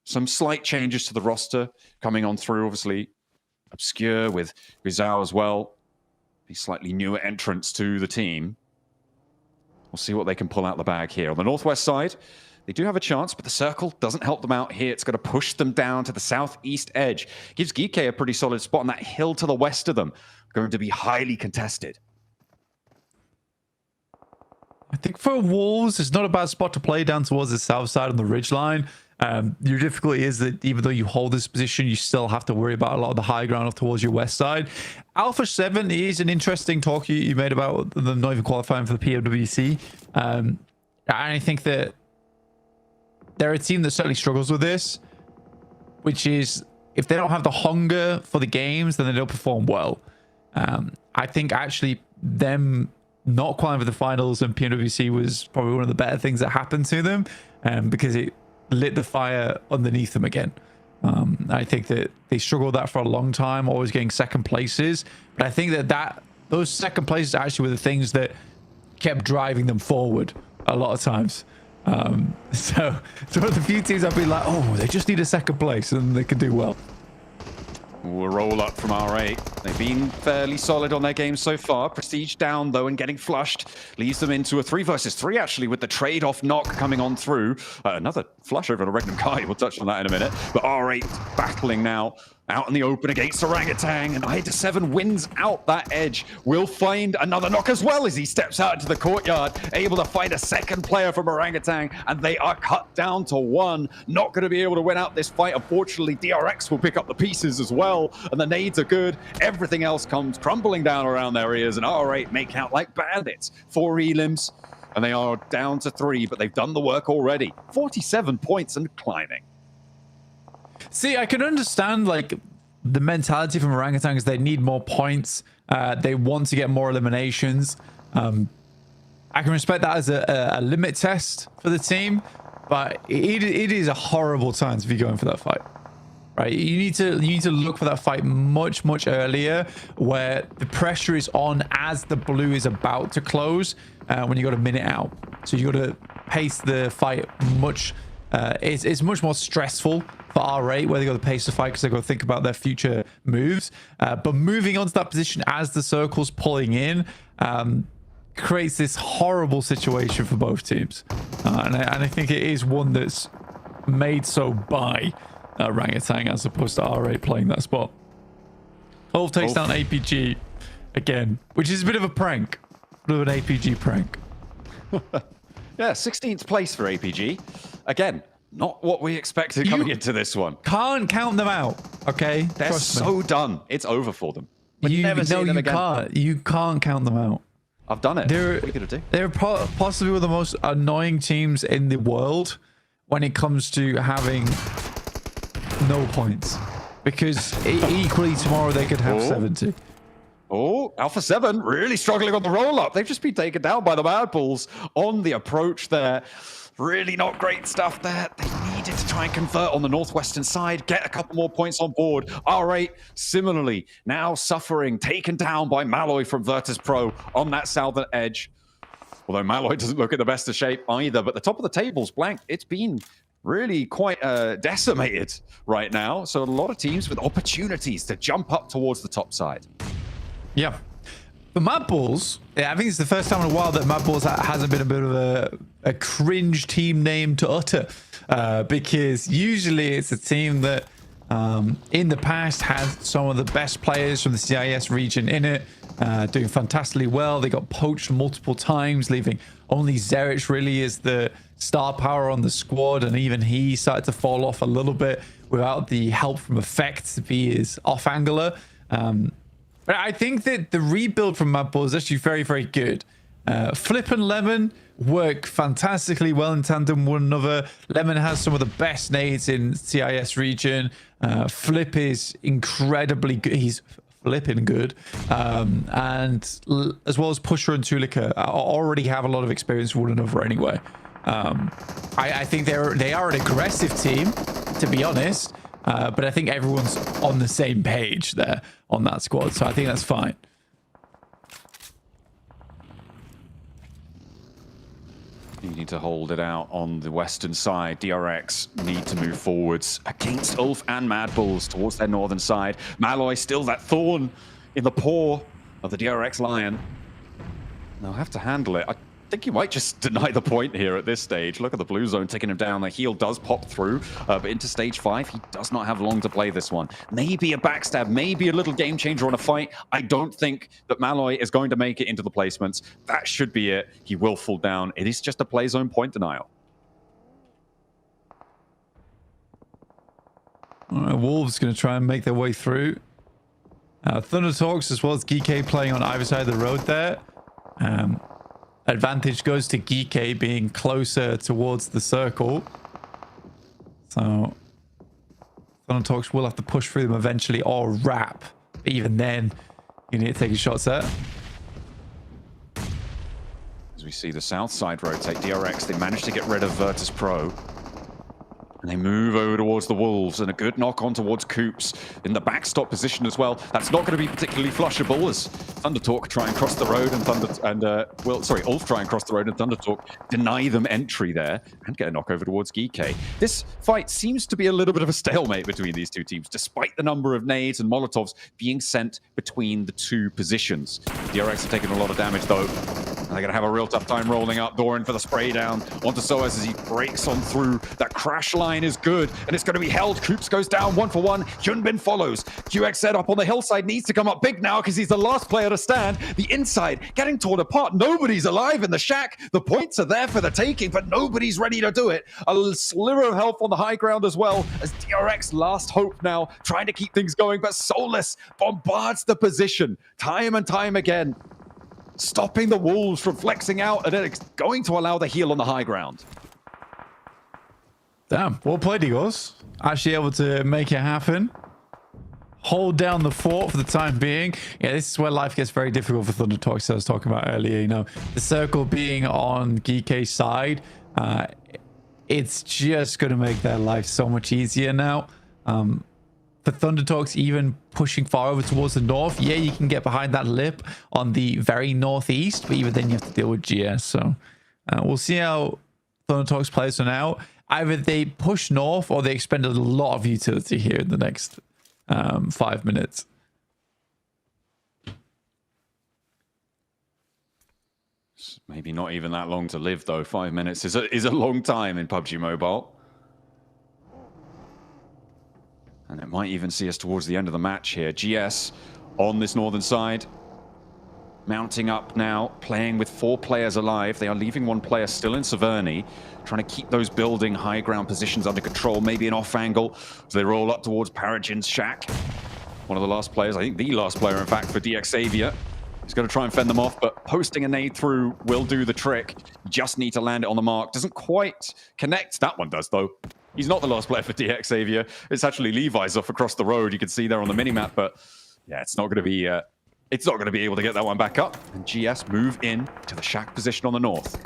Some slight changes to the roster coming on through, obviously. Obscure with Rizal as well. These slightly newer entrants to the team. We'll see what they can pull out the bag here. On the northwest side, they do have a chance, but the circle doesn't help them out here. It's going to push them down to the southeast edge. Gives Geeky a pretty solid spot on that hill to the west of them. Going to be highly contested. I think for Wolves, it's not a bad spot to play down towards the south side on the ridgeline. Your difficulty is that even though you hold this position, you still have to worry about a lot of the high ground off towards your west side. Alpha 7 is an interesting talk you made about them not even qualifying for the PMWC. And I think that they're a team that certainly struggles with this, which is if they don't have the hunger for the games, then they don't perform well. I think actually them not qualifying for the finals and PMWC was probably one of the better things that happened to them, because it lit the fire underneath them again. I think that they struggled with that for a long time, always getting second places. But I think that those second places actually were the things that kept driving them forward a lot of times. So one of the few teams I've been like, oh, they just need a second place and they can do well. Ooh, a roll up from R8. They've been fairly solid on their game so far. Prestige down, though, and getting flushed leads them into a 3 versus 3, actually, with the trade-off knock coming on through. Another flush over to Regnum Kai. We'll touch on that in a minute. But R8 battling now out in the open against Orangutan, and Ida7 wins out that edge. Will find another knock as well as he steps out into the courtyard, able to find a second player from Orangutan, and they are cut down to 1. Not going to be able to win out this fight. Unfortunately, DRX will pick up the pieces as well, and the nades are good. Everything else comes crumbling down around their ears, and R8 make out like bandits. 4 elims, and they are down to 3, but they've done the work already. 47 points and climbing. See, I can understand like the mentality from Orangutan is they need more points. They want to get more eliminations. I can respect that as a limit test for the team, but it is a horrible time to be going for that fight. Right, you need to look for that fight much earlier, where the pressure is on as the blue is about to close. When you got a minute out, so you got to pace the fight much. It's much more stressful for R8 where they got to pace the fight because they got to think about their future moves. But moving on to that position as the circle's pulling in creates this horrible situation for both teams, and I think it is one that's made so by Orangutan as opposed to R8 playing that spot. Ulf takes down APG again, which is a bit of a prank. A bit of an APG prank. Yeah, 16th place for APG. Again, not what we expected coming into this one. Can't count them out, okay? They're so done. It's over for them. You them again. can't. You can't count them out. I've done it. They're, what are you going to do? They're possibly one of the most annoying teams in the world when it comes to having no points. Because equally tomorrow they could have 70. Oh, Alpha 7 really struggling on the roll-up. They've just been taken down by the Mad Bulls on the approach there. Really not great stuff there. They needed to try and convert on the northwestern side, get a couple more points on board. R8, similarly, now suffering, taken down by Malloy from Virtus Pro on that southern edge. Although Malloy doesn't look in the best of shape either, but the top of the table's blank. It's been really quite decimated right now. So a lot of teams with opportunities to jump up towards the top side. Yeah. The Mad Bulls, I think it's the first time in a while that Mad Bulls hasn't been a bit of a cringe team name to utter. Because usually it's a team that in the past had some of the best players from the CIS region in it, doing fantastically well. They got poached multiple times, leaving only Zerich really is the star power on the squad, and even he started to fall off a little bit without the help from Effect to be his off-angler. But I think that the rebuild from Mad Bull is actually very, very good. Flip and Lemon work fantastically well in tandem with one another. Lemon has some of the best nades in CIS region. Flip is incredibly good. He's flipping good. And as well as Pusher and Tulika already have a lot of experience with one another anyway. I think they are an aggressive team, to be honest. But I think everyone's on the same page there on that squad. So I think that's fine. You need to hold it out on the western side. DRX need to move forwards against Ulf and Mad Bulls towards their northern side. Malloy still that thorn in the paw of the DRX Lion. They'll have to handle it. I think you might just deny the point here at this stage. Look at the blue zone taking him down. The heal does pop through, but into stage 5, he does not have long to play this one. Maybe a backstab, maybe a little game changer on a fight. I don't think that Malloy is going to make it into the placements. That should be it. He will fall down. It is just a play zone point denial. All right, Wolves going to try and make their way through. Thunder Talks as well as Geek playing on either side of the road there. Advantage goes to Geek being closer towards the circle. So Thunder Talks will have to push through them eventually or wrap. Even then, you need to take your shots there. As we see the south side rotate, DRX, they managed to get rid of Virtus Pro. And they move over towards the Wolves, and a good knock on towards Coops in the backstop position as well. That's not going to be particularly flushable as Thundertalk try and cross the road and Ulf try and cross the road and Thundertalk deny them entry there and get a knock over towards Geek. This fight seems to be a little bit of a stalemate between these two teams, despite the number of nades and Molotovs being sent between the two positions. DRX are taking a lot of damage though. And they're going to have a real tough time rolling up. Doran for the spray down onto Soaz as he breaks on through. That crash line is good, and it's going to be held. Coops goes down 1 for 1. Hyunbin follows. QX set up on the hillside needs to come up big now because he's the last player to stand. The inside getting torn apart. Nobody's alive in the shack. The points are there for the taking, but nobody's ready to do it. A sliver of health on the high ground as well as DRX last hope now, trying to keep things going, but Soulless bombards the position time and time again, stopping the Wolves from flexing out, and then it's going to allow the heal on the high ground. Damn, well played, Eagles. Actually able to make it happen. Hold down the fort for the time being. Yeah, this is where life gets very difficult for Thunder Talks, as I was talking about earlier. You know, the circle being on Geek's side, it's just going to make their life so much easier now. For Thunder Talks, even pushing far over towards the north, yeah, you can get behind that lip on the very northeast, but even then you have to deal with GS. So we'll see how Thunder Talks plays for now. Either they push north or they expend a lot of utility here in the next 5 minutes. Maybe not even that long to live, though. 5 minutes is a long time in PUBG Mobile. And it might even see us towards the end of the match here. GS on this northern side. Mounting up now, playing with 4 players alive. They are leaving 1 player still in Severny, trying to keep those building high ground positions under control, maybe an off angle. So they roll up towards Paragin's shack. One of the last players, I think the last player, in fact, for DX Xavier. He's going to try and fend them off, but posting a nade through will do the trick. Just need to land it on the mark. Doesn't quite connect. That one does, though. He's not the last player for DX Xavier. It's actually Levi's off across the road. You can see there on the minimap, but yeah, it's not going to be... It's not going to be able to get that one back up. And GS move in to the shack position on the north.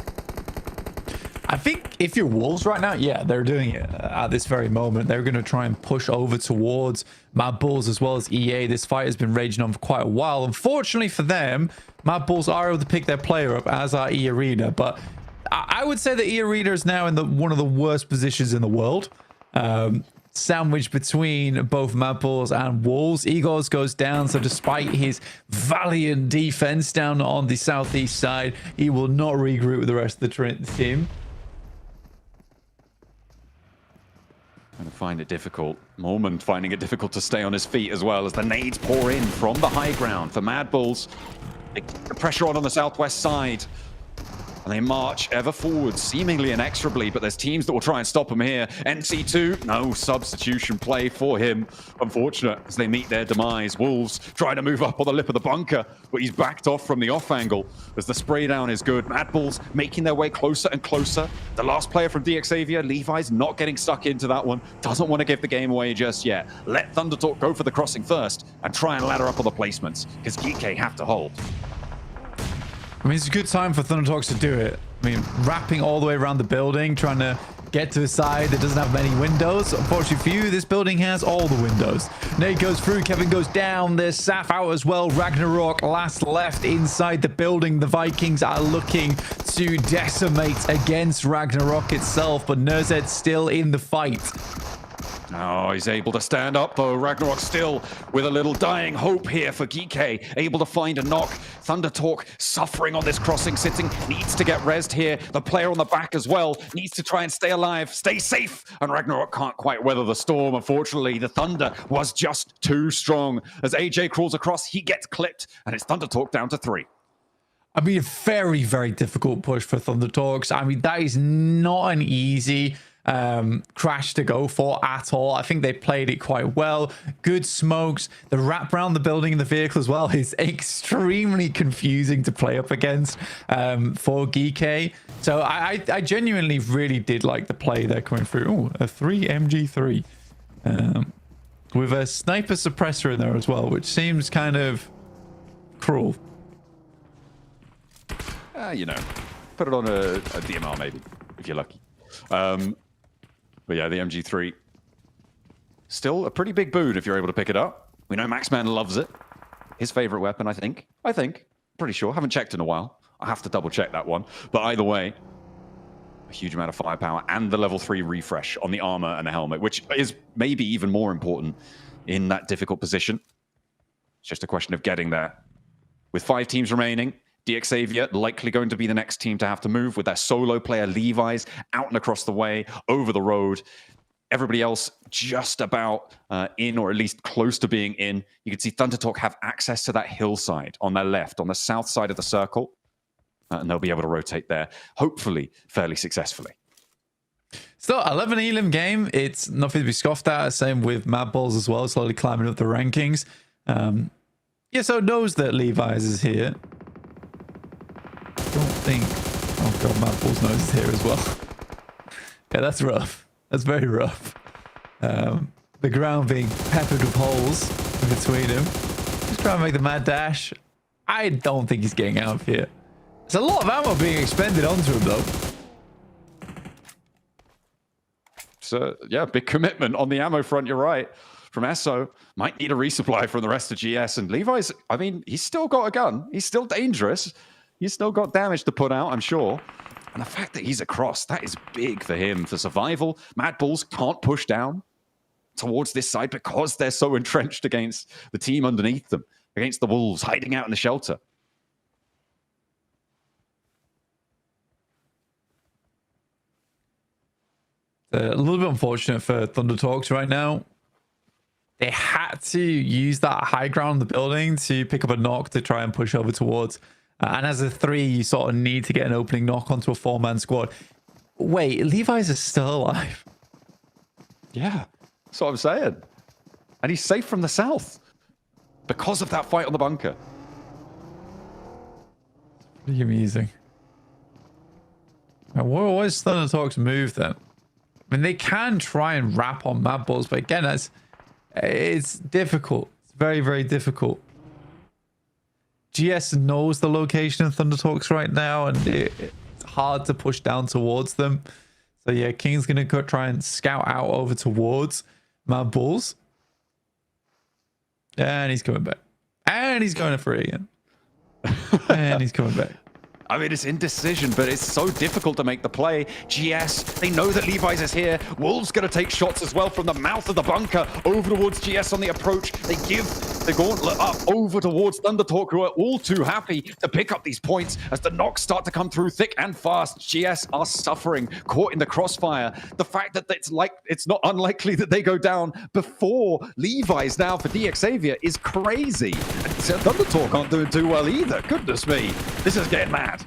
I think if you're Wolves right now, yeah, they're doing it at this very moment. They're going to try and push over towards Mad Bulls as well as EA. This fight has been raging on for quite a while. Unfortunately for them, Mad Bulls are able to pick their player up, as are E Arena. But I would say that E Arena is now in one of the worst positions in the world. Sandwiched between both Mad Bulls and Wolves. Egos goes down, so despite his valiant defense down on the southeast side, he will not regroup with the rest of the team. Going to find it difficult. Mormon finding it difficult to stay on his feet as well as the nades pour in from the high ground for Mad Bulls. They keep the pressure on the southwest side. And they march ever forward, seemingly inexorably, but there's teams that will try and stop him here. NC2, no substitution play for him. Unfortunate as they meet their demise. Wolves trying to move up on the lip of the bunker, but he's backed off from the off angle as the spray down is good. Mad Bulls making their way closer and closer. The last player from DX Xavier, Levi's not getting stuck into that one. Doesn't want to give the game away just yet. Let Thunder Talk go for the crossing first and try and ladder up on the placements because Geeky have to hold. I mean, it's a good time for Thunder Talks to do it. I mean, wrapping all the way around the building, trying to get to a side that doesn't have many windows. Unfortunately for you, this building has all the windows. Nate goes through, Kevin goes down. There's Saf out as well. Ragnarok last left inside the building. The Vikings are looking to decimate against Ragnarok itself, but Nerzed's still in the fight. Oh, he's able to stand up though. Ragnarok still with a little dying hope here for Geeky. Able to find a knock. Thunder Talk suffering on this crossing, sitting. Needs to get rezzed here. The player on the back as well needs to try and stay alive, stay safe. And Ragnarok can't quite weather the storm. Unfortunately, the Thunder was just too strong. As AJ crawls across, he gets clipped. And it's Thunder Talk down to 3. I mean, very, very difficult push for Thunder Talks. I mean, that is not an easy crash to go for at all. I think they played it quite well. Good smokes. The wrap around the building and the vehicle as well is extremely confusing to play up against for Geeky. So I genuinely really did like the play they're coming through. Ooh, a 3 MG3 with a sniper suppressor in there as well, which seems kind of cruel. You know, put it on a DMR maybe, if you're lucky. But yeah, the MG3. Still a pretty big boon if you're able to pick it up. We know Maxman loves it. His favorite weapon, I think. Pretty sure. Haven't checked in a while. I have to double check that one. But either way, a huge amount of firepower and the level 3 refresh on the armor and the helmet, which is maybe even more important in that difficult position. It's just a question of getting there. With 5 teams remaining, DX Xavier likely going to be the next team to have to move with their solo player Levi's out and across the way, over the road. Everybody else just about in, or at least close to being in. You can see Thunder Talk have access to that hillside on their left, on the south side of the circle. And they'll be able to rotate there, hopefully fairly successfully. Still, 11 elim game. It's nothing to be scoffed at. Same with Mad Balls as well, slowly climbing up the rankings. Yeah, so it knows that Levi's is here. Don't think... Oh god, Mad Balls knows is here as well. Yeah, that's rough. That's very rough. The ground being peppered with holes in between him. Just trying to make the mad dash. I don't think he's getting out of here. There's a lot of ammo being expended onto him, though. So, yeah, big commitment on the ammo front, you're right. From Esso, might need a resupply from the rest of GS. And Levi's, I mean, he's still got a gun. He's still dangerous. He's still got damage to put out, I'm sure. And the fact that he's across, that is big for him. For survival, Mad Bulls can't push down towards this side because they're so entrenched against the team underneath them, against the Wolves hiding out in the shelter. A little bit unfortunate for Thunder Talks right now. They had to use that high ground in the building to pick up a knock to try and push over towards. And as a 3, you sort of need to get an opening knock onto a 4-man squad. Wait, Levi's is still alive. Yeah, that's what I'm saying. And he's safe from the south because of that fight on the bunker. Pretty amusing. Now, what is Thunder Talk's move then? I mean, they can try and wrap on Mad Balls, but again, it's difficult. It's very, very difficult. GS knows the location of Thunder Talks right now, and it's hard to push down towards them. So yeah, King's going to try and scout out over towards Mad Balls. And he's coming back. And he's going to free again. And he's coming back. I mean, it's indecision, but it's so difficult to make the play. GS, they know that Levi's is here. Wolves going to take shots as well from the mouth of the bunker over towards GS on the approach. They give the Gauntlet up over towards Thundertalk, who are all too happy to pick up these points as the knocks start to come through thick and fast. GS are suffering, caught in the crossfire. The fact that it's not unlikely that they go down before Levi's now for DXavier is crazy. And Thundertalk aren't doing too well either. Goodness me, this is getting mad.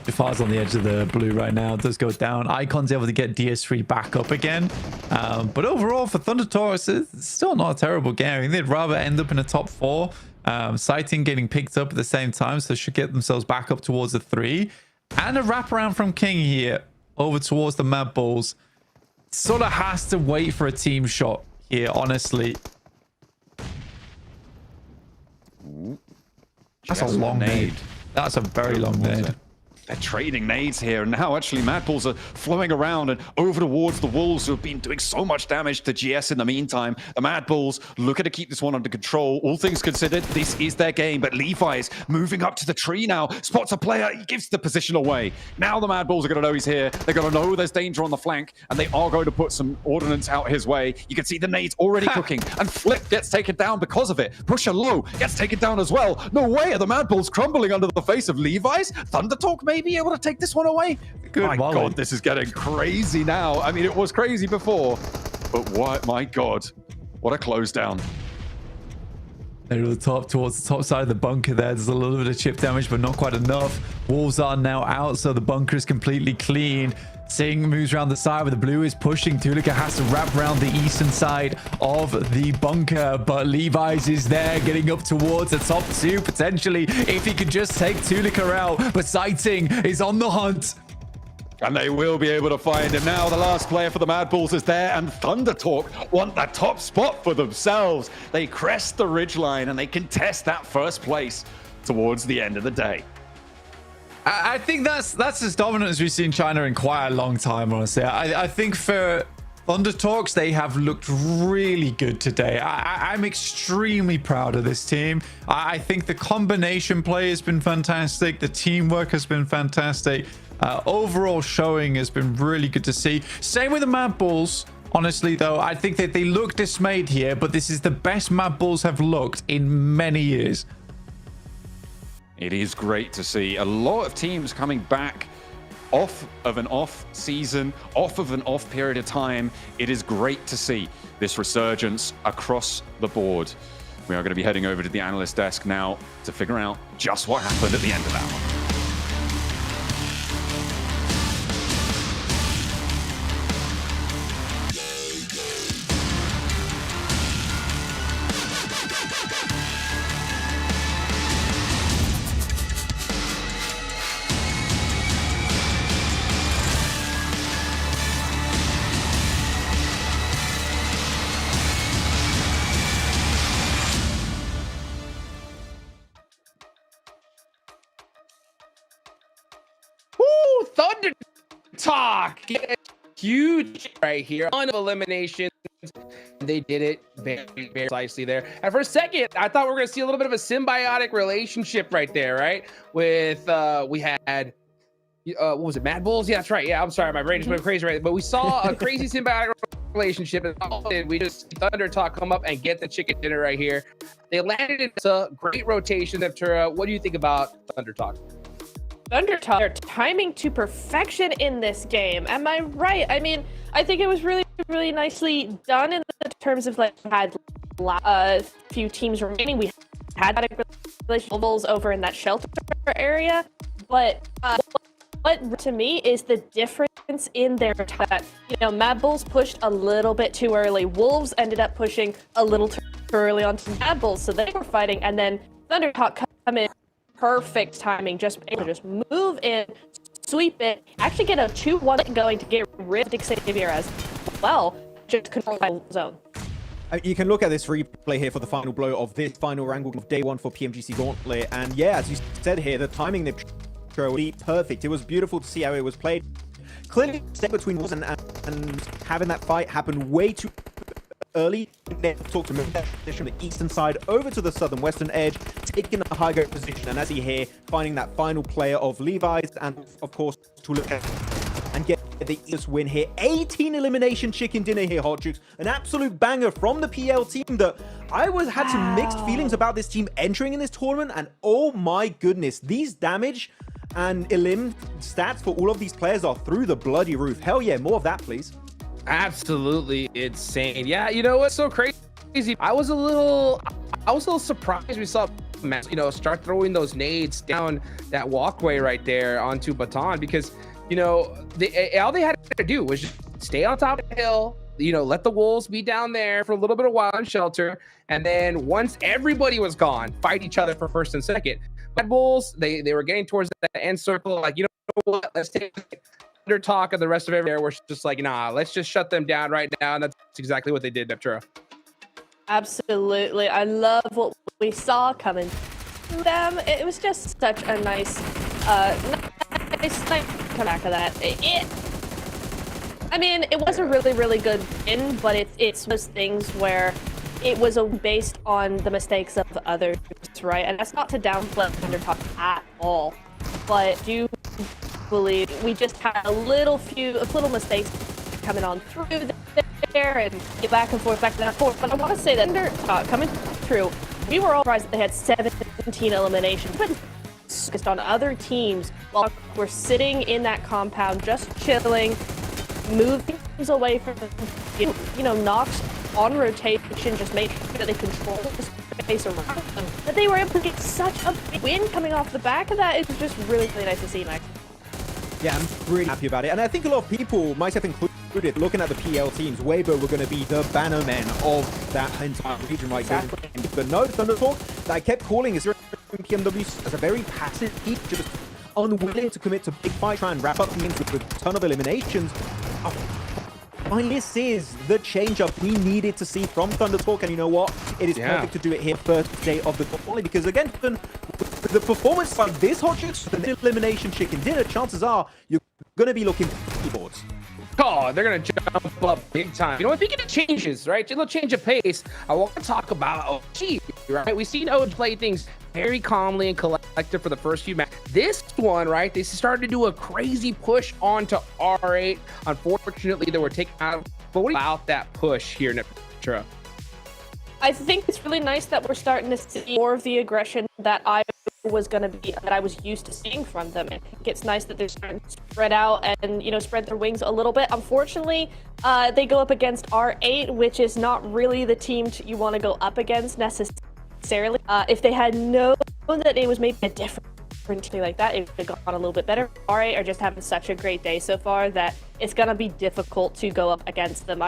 Jafar's on the edge of the blue right now. Does go down. Icon's able to get DS3 back up again. But overall, for Thunder Talks, it's still not a terrible game. I mean, they'd rather end up in a top 4. Sighting getting picked up at the same time, so they should get themselves back up towards the 3. And a wraparound from King here over towards the Mad Balls. Sort of has to wait for a team shot here, honestly. That's a long nade. That's a very long nade. They're trading nades here, and now actually Mad Balls are flowing around and over towards the Wolves, who have been doing so much damage to GS in the meantime. The Mad Balls looking to keep this one under control. All things considered, this is their game, but Levi's moving up to the tree now. Spots a player, he gives the position away. Now the Mad Balls are going to know he's here. They're going to know there's danger on the flank, and they are going to put some ordnance out his way. You can see the nades already cooking, and Flip gets taken down because of it. Pusher low gets taken down as well. No way are the Mad Balls crumbling under the face of Levi's. Thundertalk may be able to take this one away. My God, this is getting crazy now. I mean, it was crazy before, but what? My God, what a close down. They're to the top, towards the top side of the bunker there. There's a little bit of chip damage, but not quite enough. Wolves are now out, so the bunker is completely clean. Singh moves around the side where the blue is pushing. Tulika has to wrap around the eastern side of the bunker, but Levi's is there getting up towards the top 2 potentially if he could just take Tulika out. But Sighting is on the hunt. And they will be able to find him now. The last player for the Mad Balls is there, and Thundertalk want that top spot for themselves. They crest the ridgeline and they contest that first place towards the end of the day. I think that's as dominant as we've seen China in quite a long time, honestly. I think for Thunder Talks, they have looked really good today. I'm extremely proud of this team. I think the combination play has been fantastic. The teamwork has been fantastic. Overall showing has been really good to see. Same with the Mad Balls. Honestly, though, I think that they look dismayed here, but this is the best Mad Balls have looked in many years. It is great to see a lot of teams coming back off of an off season, off of an off period of time. It is great to see this resurgence across the board. We are going to be heading over to the analyst desk now to figure out just what happened at the end of that one. Thunder Talk, huge right here on eliminations. They did it very, very precisely there. And for a second, I thought we were going to see a little bit of a symbiotic relationship right there, right? With we had what was it, Mad Bulls? Yeah, that's right. Yeah, I'm sorry, my brain just went crazy right. But we saw a crazy symbiotic relationship, and we just see Thunder Talk come up and get the chicken dinner right here. They landed in a great rotation. What do you think about Thunder Talk? Thundertalk are timing to perfection in this game. Am I right? I mean, I think it was really nicely done in the terms of like had a few teams remaining. We had levels over in that shelter area, but what to me is the difference in their that Mad Bulls pushed a little bit too early. Wolves ended up pushing a little too early onto Mad Bulls, so they were fighting, and then Thundertalk come in. Perfect timing, just move in, sweep it, actually get a 2-1 going to get rid of Xavier as well, just control the zone. You can look at this replay here for the final blow of this final wrangle of day 1 for PMGC Gauntlet, and yeah, as you said here, the timing they've shown perfect. It was beautiful to see how it was played. Clearly, step between Wolves and having that fight happen way too early. They talk to move that position from the eastern side over to the southern western edge, taking a high ground position, and as you hear, finding that final player of Levi's, and of course to look at and get the easiest win here. 18 elimination chicken dinner here, Hot Jukes. An absolute banger from the PL team that I had some mixed feelings about this team entering in this tournament, and oh my goodness, these damage and elim stats for all of these players are through the bloody roof. Hell yeah, more of that, please. Absolutely insane. Yeah, you know what's so crazy? I was a little surprised we saw start throwing those nades down that walkway right there onto Baton, because all they had to do was just stay on top of the hill, let the Wolves be down there for a little bit of while in shelter, and then once everybody was gone, fight each other for first and second. Red Bulls, they were getting towards that end circle, like, you know what, let's take Talk and the rest of everything. We're just like, nah, let's just shut them down right now, and that's exactly what they did, Neptura. Absolutely. I love what we saw coming to them. It was just such a nice come back of that. I mean, it was a really good win, but it's those things where it was based on the mistakes of others, right? And that's not to downplay Thundertalk at all, but do believe we just had a little mistakes coming on through there and get back and forth. But I want to say that Thundertalk coming through, we were all surprised that they had 17 eliminations, but focused on other teams while we're sitting in that compound just chilling, moving things away from Nox on rotation, just make sure that they control the space around them, that they were able to get such a big win coming off the back of that. It was just really nice to see, Max. Yeah, I'm really happy about it. And I think a lot of people, myself included, looking at the PL teams, Weibo were going to be the banner men of that entire region right now. But no, Thundertalk, that I kept calling is PMW as a very passive team, just unwilling to commit to big fight, try and wrap up games with a ton of eliminations. Finally, this is the change-up we needed to see from Thundertalk, and you know what? It is perfect to do it here first day of the quality, because again, the performance like this, Hot Chicks, the elimination chicken dinner, chances are you're going to be looking for keyboards. Oh, they're going to jump up big time. You know what? Speaking of changes, right? A little change of pace. I want to talk about OG, right? We've seen OG play things very calmly and collected for the first few matches. This one, right? They started to do a crazy push onto R8. Unfortunately, they were taken out. But what about that push here, Neptura? I think it's really nice that we're starting to see more of the aggression that I was used to seeing from them. I think it's nice that they're starting to spread out and spread their wings a little bit. Unfortunately, they go up against R8, which is not really the team you want to go up against necessarily. If they had known that it was maybe a different team like that, it would have gone a little bit better. R8 are just having such a great day so far that it's gonna be difficult to go up against them.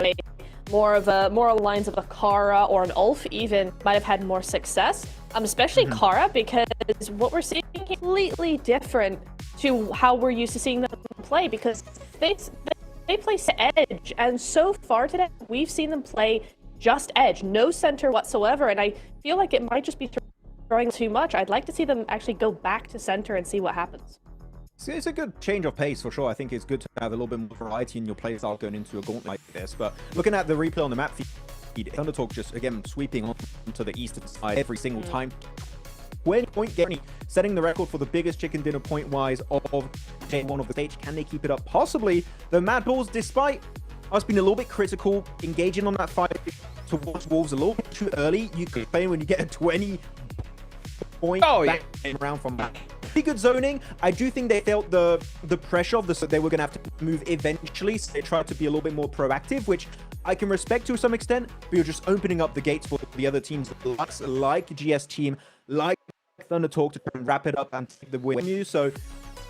More along the lines of a Kara or an Ulf even might have had more success, especially Kara, because what we're seeing is completely different to how we're used to seeing them play, because they play edge, and so far today we've seen them play just edge, no center whatsoever, and I feel like it might just be throwing too much. I'd like to see them actually go back to center and see what happens. It's a good change of pace for sure. I think it's good to have a little bit more variety in your play style going into a gauntlet like this. But looking at the replay on the map feed, Thundertalk just again sweeping onto the eastern side every single time. 20-point game, setting the record for the biggest chicken dinner point-wise of day 1 of the stage. Can they keep it up? Possibly. The Mad Bulls, despite us being a little bit critical, engaging on that fight towards Wolves a little bit too early. You complain when you get a 20-point round from that. pretty good zoning. I do think they felt the pressure of they were going to have to move eventually, so they tried to be a little bit more proactive, which I can respect to some extent, but you're just opening up the gates for the other teams like GS Team, like Thunder Talk to try and wrap it up and take the win from you. So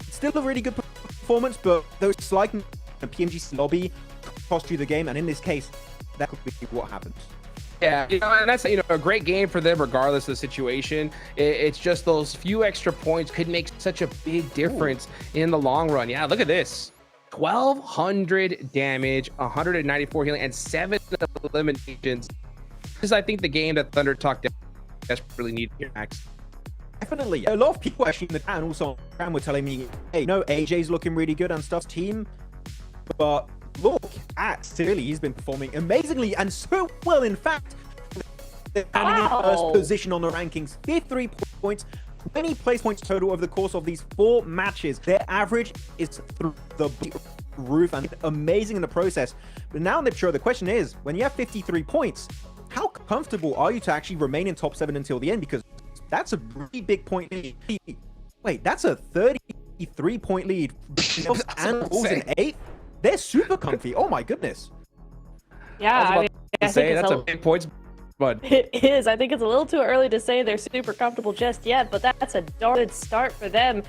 still a really good performance, but those slight PMGC lobby cost you the game, and in this case, that could be what happens. Yeah, and that's a great game for them regardless of the situation. It's just those few extra points could make such a big difference in the long run. Yeah, look at this. 1,200 damage, 194 healing, and 7 eliminations. This is, I think, the game that Thunder Talk desperately needed here, Max. Definitely. A lot of people actually in the chat and also on chat were telling me, hey, no, AJ's looking really good and stuff, team. But look at Silly. He's been performing amazingly and so well, in fact. Standing in first position on the rankings. 53 points, 20 place points total over the course of these 4 matches. Their average is through the roof and amazing in the process. But now, Nipcho, the question is, when you have 53 points, how comfortable are you to actually remain in top 7 until the end? Because that's a really big point lead. Wait, that's a 33-point lead. And Bulls in 8th? They're super comfy. Oh my goodness. Yeah, I think that's a big points, but it is. I think it's a little too early to say they're super comfortable just yet, but that's a darn good start for them.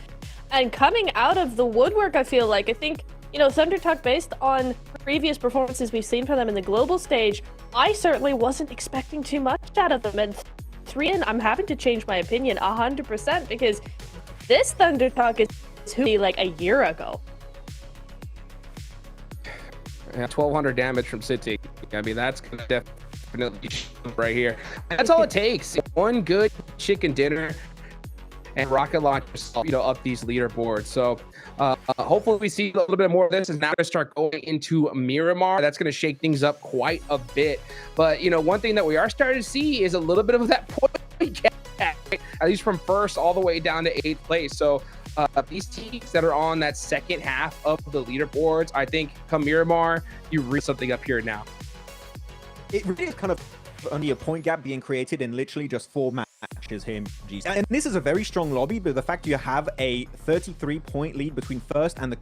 And coming out of the woodwork, I think, Thunder Talk, based on previous performances we've seen from them in the global stage, I certainly wasn't expecting too much out of them. And 3 in, I'm having to change my opinion 100% because this Thunder Talk is who like a year ago. Yeah, 1,200 damage from City. I mean, that's gonna definitely right here. That's all it takes. One good chicken dinner and rocket launchers, up these leaderboards. So hopefully we see a little bit more of this. Is now going to start going into Miramar. That's going to shake things up quite a bit. But one thing that we are starting to see is a little bit of that point gap, right? At least from first all the way down to 8th place. So these teams that are on that second half of the leaderboards, I think come Miramar, you read something up here now. It really is kind of only a point gap being created in literally just 4 matches here in GC. And this is a very strong lobby, but the fact you have a 33-point lead between first and the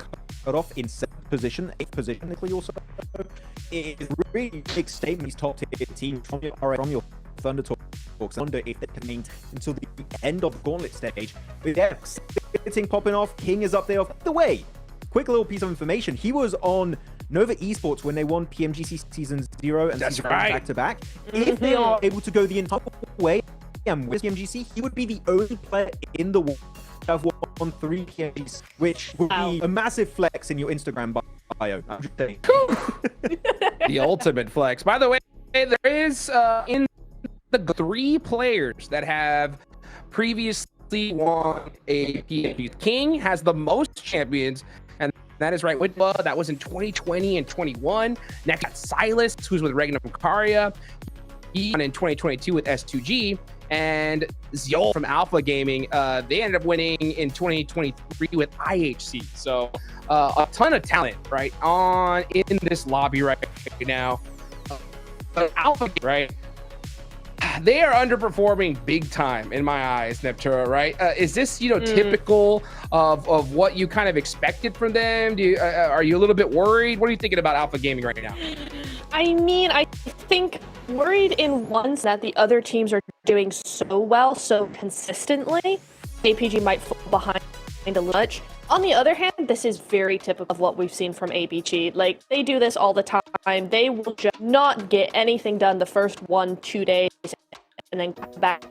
cutoff in 7th position, 8th position, also, is really big statement. These top tier teams from your Thunder Talks. I wonder if they can maintain until the end of the Gauntlet stage. But yeah, sitting popping off. King is up there. By the way, quick little piece of information. He was on Nova Esports when they won PMGC Season 0 and Season 1 back-to-back. If they are able to go the entire way with PMGC, he would be the only player in the world to have won 3 PMGCs, which would be a massive flex in your Instagram bio. I'm just saying. The ultimate flex. By the way, there is in the 3 players that have previously won a PMGC. King has the most champions, and that is right. That was in 2020 and 21. Next, got Silas, who's with Regnum Karia. He won in 2022 with S2G. And Ziol from Alpha Gaming, they ended up winning in 2023 with IHC. So a ton of talent, right, in this lobby right now. Alpha, right? They are underperforming big time in my eyes, Neptura, right? Is this, typical of what you kind of expected from them? Are you a little bit worried? What are you thinking about Alpha Gaming right now? I mean, I think worried in one sense that the other teams are doing so well, so consistently. APG might fall behind a little much. On the other hand, this is very typical of what we've seen from APG. Like, they do this all the time. They will just not get anything done the first 1-2 days and then come back,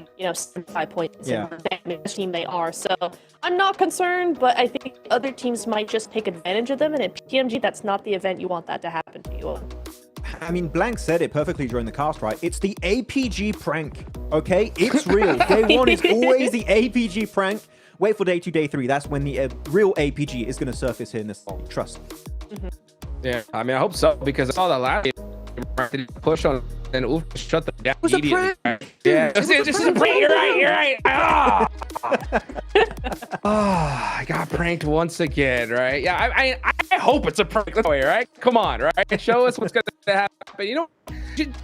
5 points in the team they are. So I'm not concerned, but I think other teams might just take advantage of them. And in PMG, that's not the event you want that to happen to you. I mean, Blank said it perfectly during the cast, right? It's the APG prank, okay? It's real. Day 1 is always the APG prank. Wait for day 2, day 3. That's when the real APG is going to surface here in this lobby. Trust. Yeah, I mean, I hope so, because I saw that last game push on and Oof shut them down immediately. Yeah, this is a prank. You're right. I got pranked once again, right? Yeah, I hope it's a prank. Let's go here, right? Come on, right? Show us what's going to happen.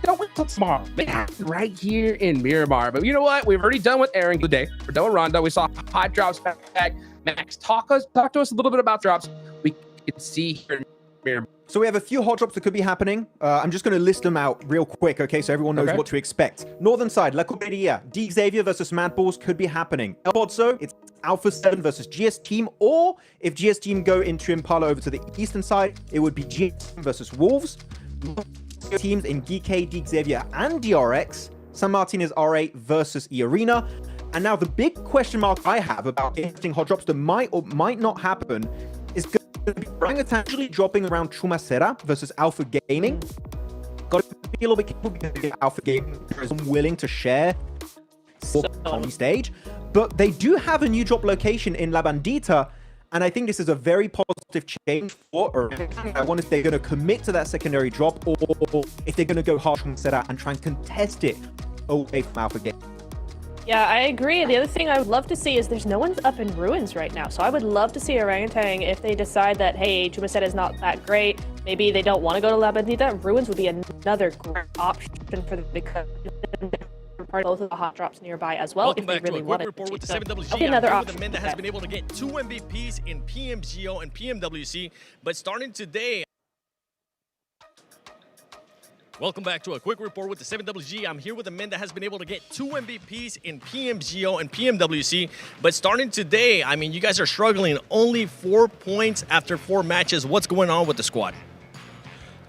Don't wait till tomorrow. It happened right here in Miramar. But you know what? We've already done with Aaron today. We're done with Rondo. We saw hot drops back. Max, talk to us a little bit about drops. We can see here. So we have a few hot drops that could be happening. I'm just going to list them out real quick, okay, so everyone knows what to expect. Northern side, La Coperia, D Xavier versus Mad Balls could be happening. El Pozzo, it's Alpha 7 versus GS Team, or if GS Team go into Impala over to the eastern side, it would be GS Team versus Wolves. Teams in GK, D Xavier, and DRX. San Martinez RA versus E-Arena. And now the big question mark I have about interesting hot drops that might or might not happen is going to be Orangutan actually dropping around Chumacera versus Alpha Gaming. Got to be a little bit careful because Alpha Gaming is unwilling to share on the stage. But they do have a new drop location in La Bandita, and I think this is a very positive change for Orangutan. I wonder if they're going to commit to that secondary drop, or if they're going to go hard from Serra and try and contest it away from Alpha Game. Yeah, I agree. The other thing I would love to see is there's no one up in Ruins right now. So I would love to see Orangutan if they decide that, hey, Chumacera is not that great. Maybe they don't want to go to La Bandita. Ruins would be another great option for them because part of both of the hot drops nearby as well. Welcome if they back really to a quick wanted report to. with the So 7WG. that'll be another I'm here option. with the man that has been able to get 2 MVPs in PMGO and PMWC. But starting today, welcome back to a quick report with the 7WG. I'm here with a man that has been able to get 2 MVPs in PMGO and PMWC. But starting today, I mean, you guys are struggling. Only 4 points after 4 matches. What's going on with the squad?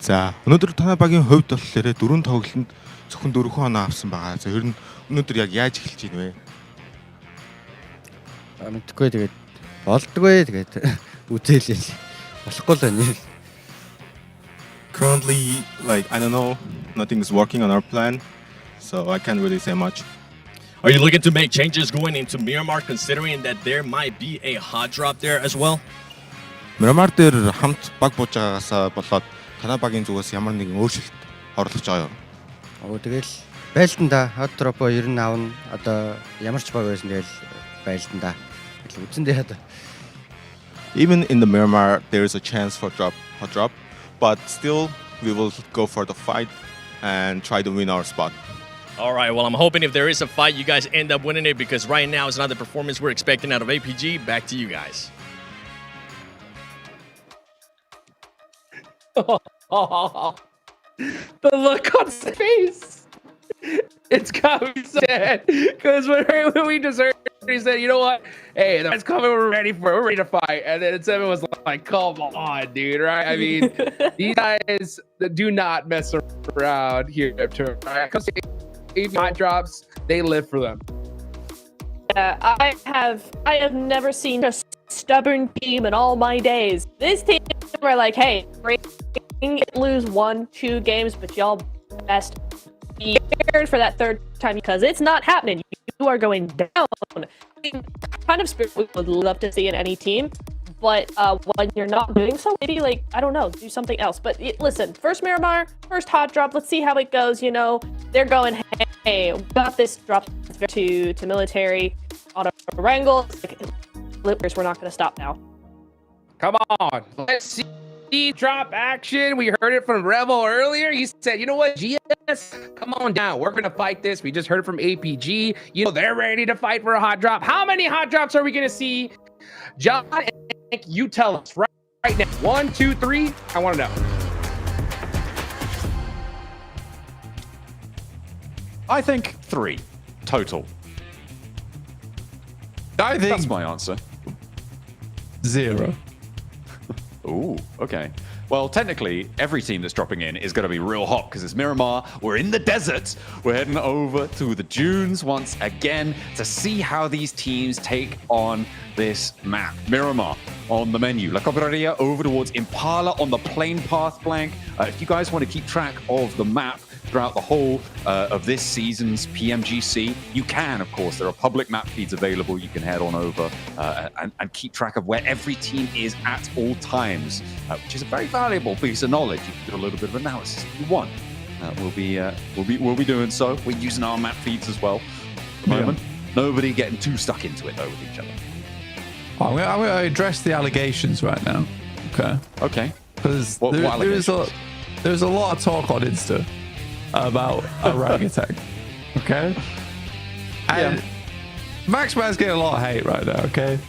За, өнөөдөр танай багийн хувьд болохоор 4 тоглолтод зөвхөн 4 хоноо авсан байгаа. За, ер нь өнөөдөр яг яаж эхэлж байна вэ? Мэдгүй тэгээд болдгоо тэгээд үзээлээ. Болохгүй л байна. Currently, like, I don't know, nothing is working on our plan, so I can't really say much. Are you looking to make changes going into Miramar, considering that there might be a hot drop there as well? Miramar дээр хамт баг бууж байгаагаас болоод танай багийн зүгээс ямар нэгэн өөрчлөлт оруулах байгаа юу? Тэгэл байлдан да. Hot drop ер нь аавна. Одоо ямар ч баг байсан тэгэл байлдан да. Тэгэл үзэндээ хаа. Even in the Miramar, there is a chance for hot drop, but still, we will go for the fight and try to win our spot. All right, well, I'm hoping if there is a fight, you guys end up winning it, because right now it's not the performance we're expecting out of APG. Back to you guys. The look on his face. It's got me sad. Because when we just heard, he said, you know what? Hey, the fight's coming, we're ready to fight. And then Seven was like, come on, dude, right? I mean, these guys do not mess around here at Turn, right? Because if hot drops, they live for them. Yeah, I have never seen a stubborn team in all my days. This team were like, hey, lose 1-2 games, but y'all best be prepared for that third time because it's not happening. You are going down. Kind of spirit we would love to see in any team, but when you're not doing so, maybe like, I don't know, do something else. But listen, first Miramar, first hot drop. Let's see how it goes. You know, they're going, hey, we got this drop to military auto wrangle. Like, we're not going to stop now. Come on, let's see drop action. We heard it from Revel earlier. He said, you know what, GS, come on down. We're going to fight this. We just heard it from APG. You know, they're ready to fight for a hot drop. How many hot drops are we going to see? John, you tell us right now. 1, 2, 3. I want to know. I think 3 total. I think that's my answer. 0. Ooh, okay. Well, technically, every team that's dropping in is going to be real hot because it's Miramar. We're in the desert. We're heading over to the dunes once again to see how these teams take on this map. Miramar on the menu. La Cabrera over towards Impala on the plane path flank. If you guys want to keep track of the map throughout the whole of this season's PMGC, you can, of course. There are public map feeds available. You can head on over and keep track of where every team is at all times, which is a very valuable piece of knowledge. You can do a little bit of analysis if you want. We'll be doing so. We're using our map feeds as well. At the moment, nobody getting too stuck into it though with each other. I'm going to address the allegations right now. Okay. Okay. Because there's a lot of talk on Insta about orangutan. Okay. And Max Man's getting a lot of hate right now. Okay.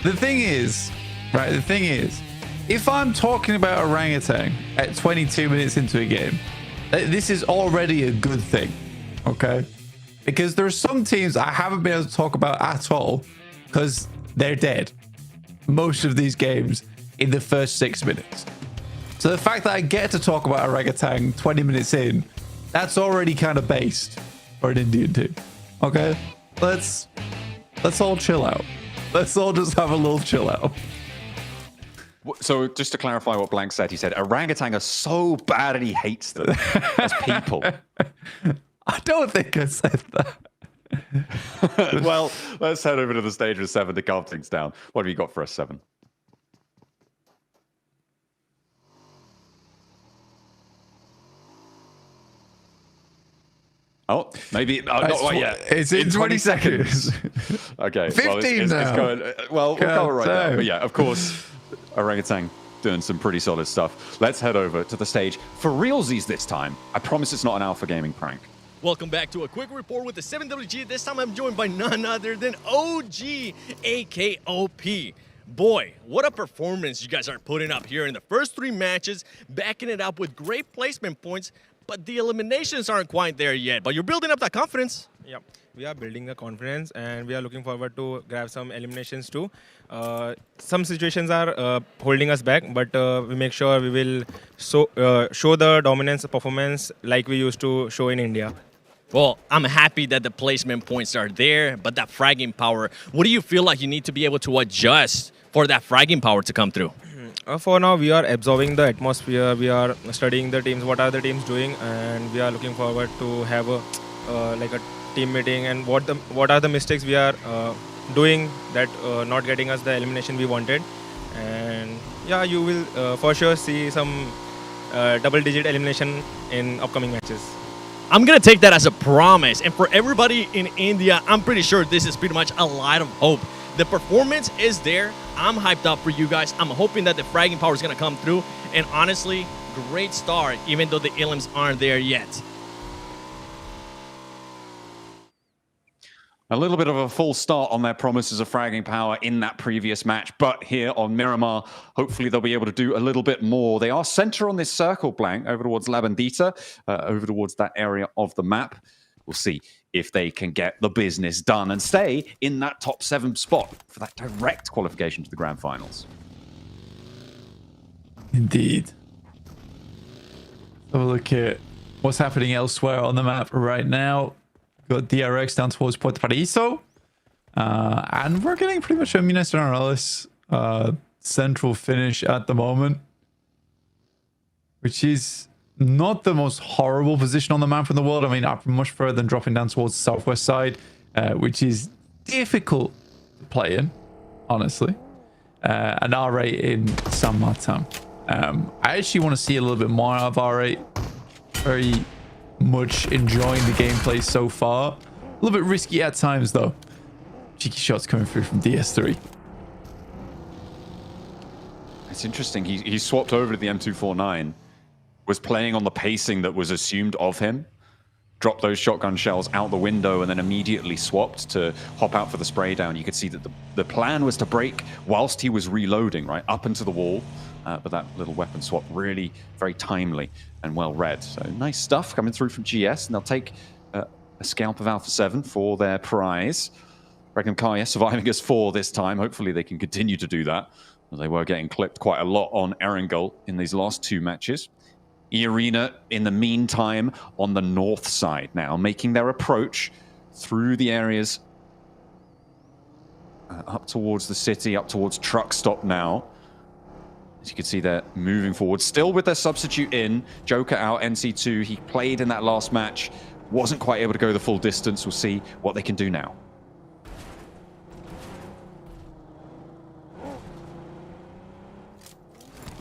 The thing is, right? The thing is, if I'm talking about orangutan at 22 minutes into a game, this is already a good thing, okay? Because there are some teams I haven't been able to talk about at all because they're dead most of these games in the first 6 minutes. So the fact that I get to talk about orangutan 20 minutes in, that's already kind of based for an Indian team. Okay, let's all chill out. Let's all just have a little chill out. So just to clarify what Blank said, he said orangutan are so bad and he hates them as people. I don't think I said that. Well, let's head over to the stage with Seven to calm things down. What have you got for us, Seven? Oh, maybe not yet. It's in 20 seconds. Okay. 15 now. It's going, we'll cover right now. But yeah, of course, orangutan doing some pretty solid stuff. Let's head over to the stage for realsies this time. I promise it's not an Alpha Gaming prank. Welcome back to a quick report with the 7WG. This time I'm joined by none other than OG AKOP. Boy, what a performance you guys are putting up here in the first 3 matches, backing it up with great placement points, but the eliminations aren't quite there yet. But you're building up that confidence. Yeah, we are building the confidence and we are looking forward to grab some eliminations too. Some situations are holding us back, but we make sure we will show the dominance performance like we used to show in India. Well, I'm happy that the placement points are there, but that fragging power, what do you feel like you need to be able to adjust for that fragging power to come through? For now, we are absorbing the atmosphere. We are studying the teams, what are the teams doing, and we are looking forward to have a like a team meeting and what are the mistakes we are doing that not getting us the elimination we wanted. And yeah, you will for sure see some double-digit elimination in upcoming matches. I'm going to take that as a promise. And for everybody in India, I'm pretty sure this is pretty much a lot of hope. The performance is there. I'm hyped up for you guys. I'm hoping that the fragging power is going to come through. And honestly, great start, even though the elims aren't there yet. A little bit of a false start on their promises of fragging power in that previous match, but here on Miramar, hopefully they'll be able to do a little bit more. They are center on this circle, Blank, over towards La Bandita, over towards that area of the map. We'll see if they can get the business done and stay in that top 7 spot for that direct qualification to the grand finals. Indeed. Have a look at what's happening elsewhere on the map right now. Got DRX down towards Puerto Paraiso. And we're getting pretty much a Minas Generales central finish at the moment, which is not the most horrible position on the map in the world. I mean, up much further than dropping down towards the southwest side, which is difficult to play in, honestly. And R8 in San Martin. I actually want to see a little bit more out of R8. Very much enjoying the gameplay so far. A little bit risky at times, though. Cheeky shots coming through from DS3. It's interesting. He swapped over to the M249, was playing on the pacing that was assumed of him, dropped those shotgun shells out the window, and then immediately swapped to hop out for the spray down. You could see that the plan was to break whilst he was reloading, right, up into the wall. But that little weapon swap really very timely and well read. So nice stuff coming through from GS, and they'll take a scalp of Alpha 7 for their prize. Reckon Kaya surviving as 4 this time. Hopefully they can continue to do that, as they were getting clipped quite a lot on Erangel in these last 2 matches. E-Arena, in the meantime, on the north side now, making their approach through the areas up towards the city, up towards Truck Stop now. As you can see, they're moving forward, still with their substitute in. Joker out, NC2. He played in that last match, wasn't quite able to go the full distance. We'll see what they can do now.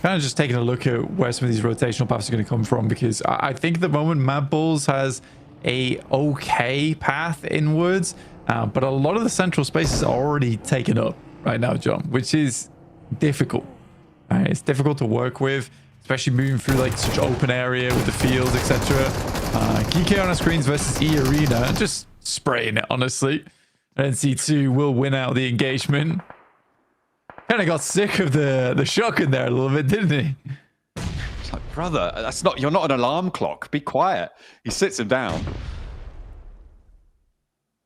Kind of just taking a look at where some of these rotational paths are going to come from, because I think at the moment Mad Bulls has a okay path inwards, but a lot of the central spaces are already taken up right now, John, which is difficult. It's difficult to work with, especially moving through like such open area with the fields, etc. GK on our screens versus E-Arena, just spraying it, honestly. NC2 will win out the engagement. Kind of got sick of the shotgun there a little bit, didn't he? It's like, brother, you're not an alarm clock. Be quiet. He sits him down.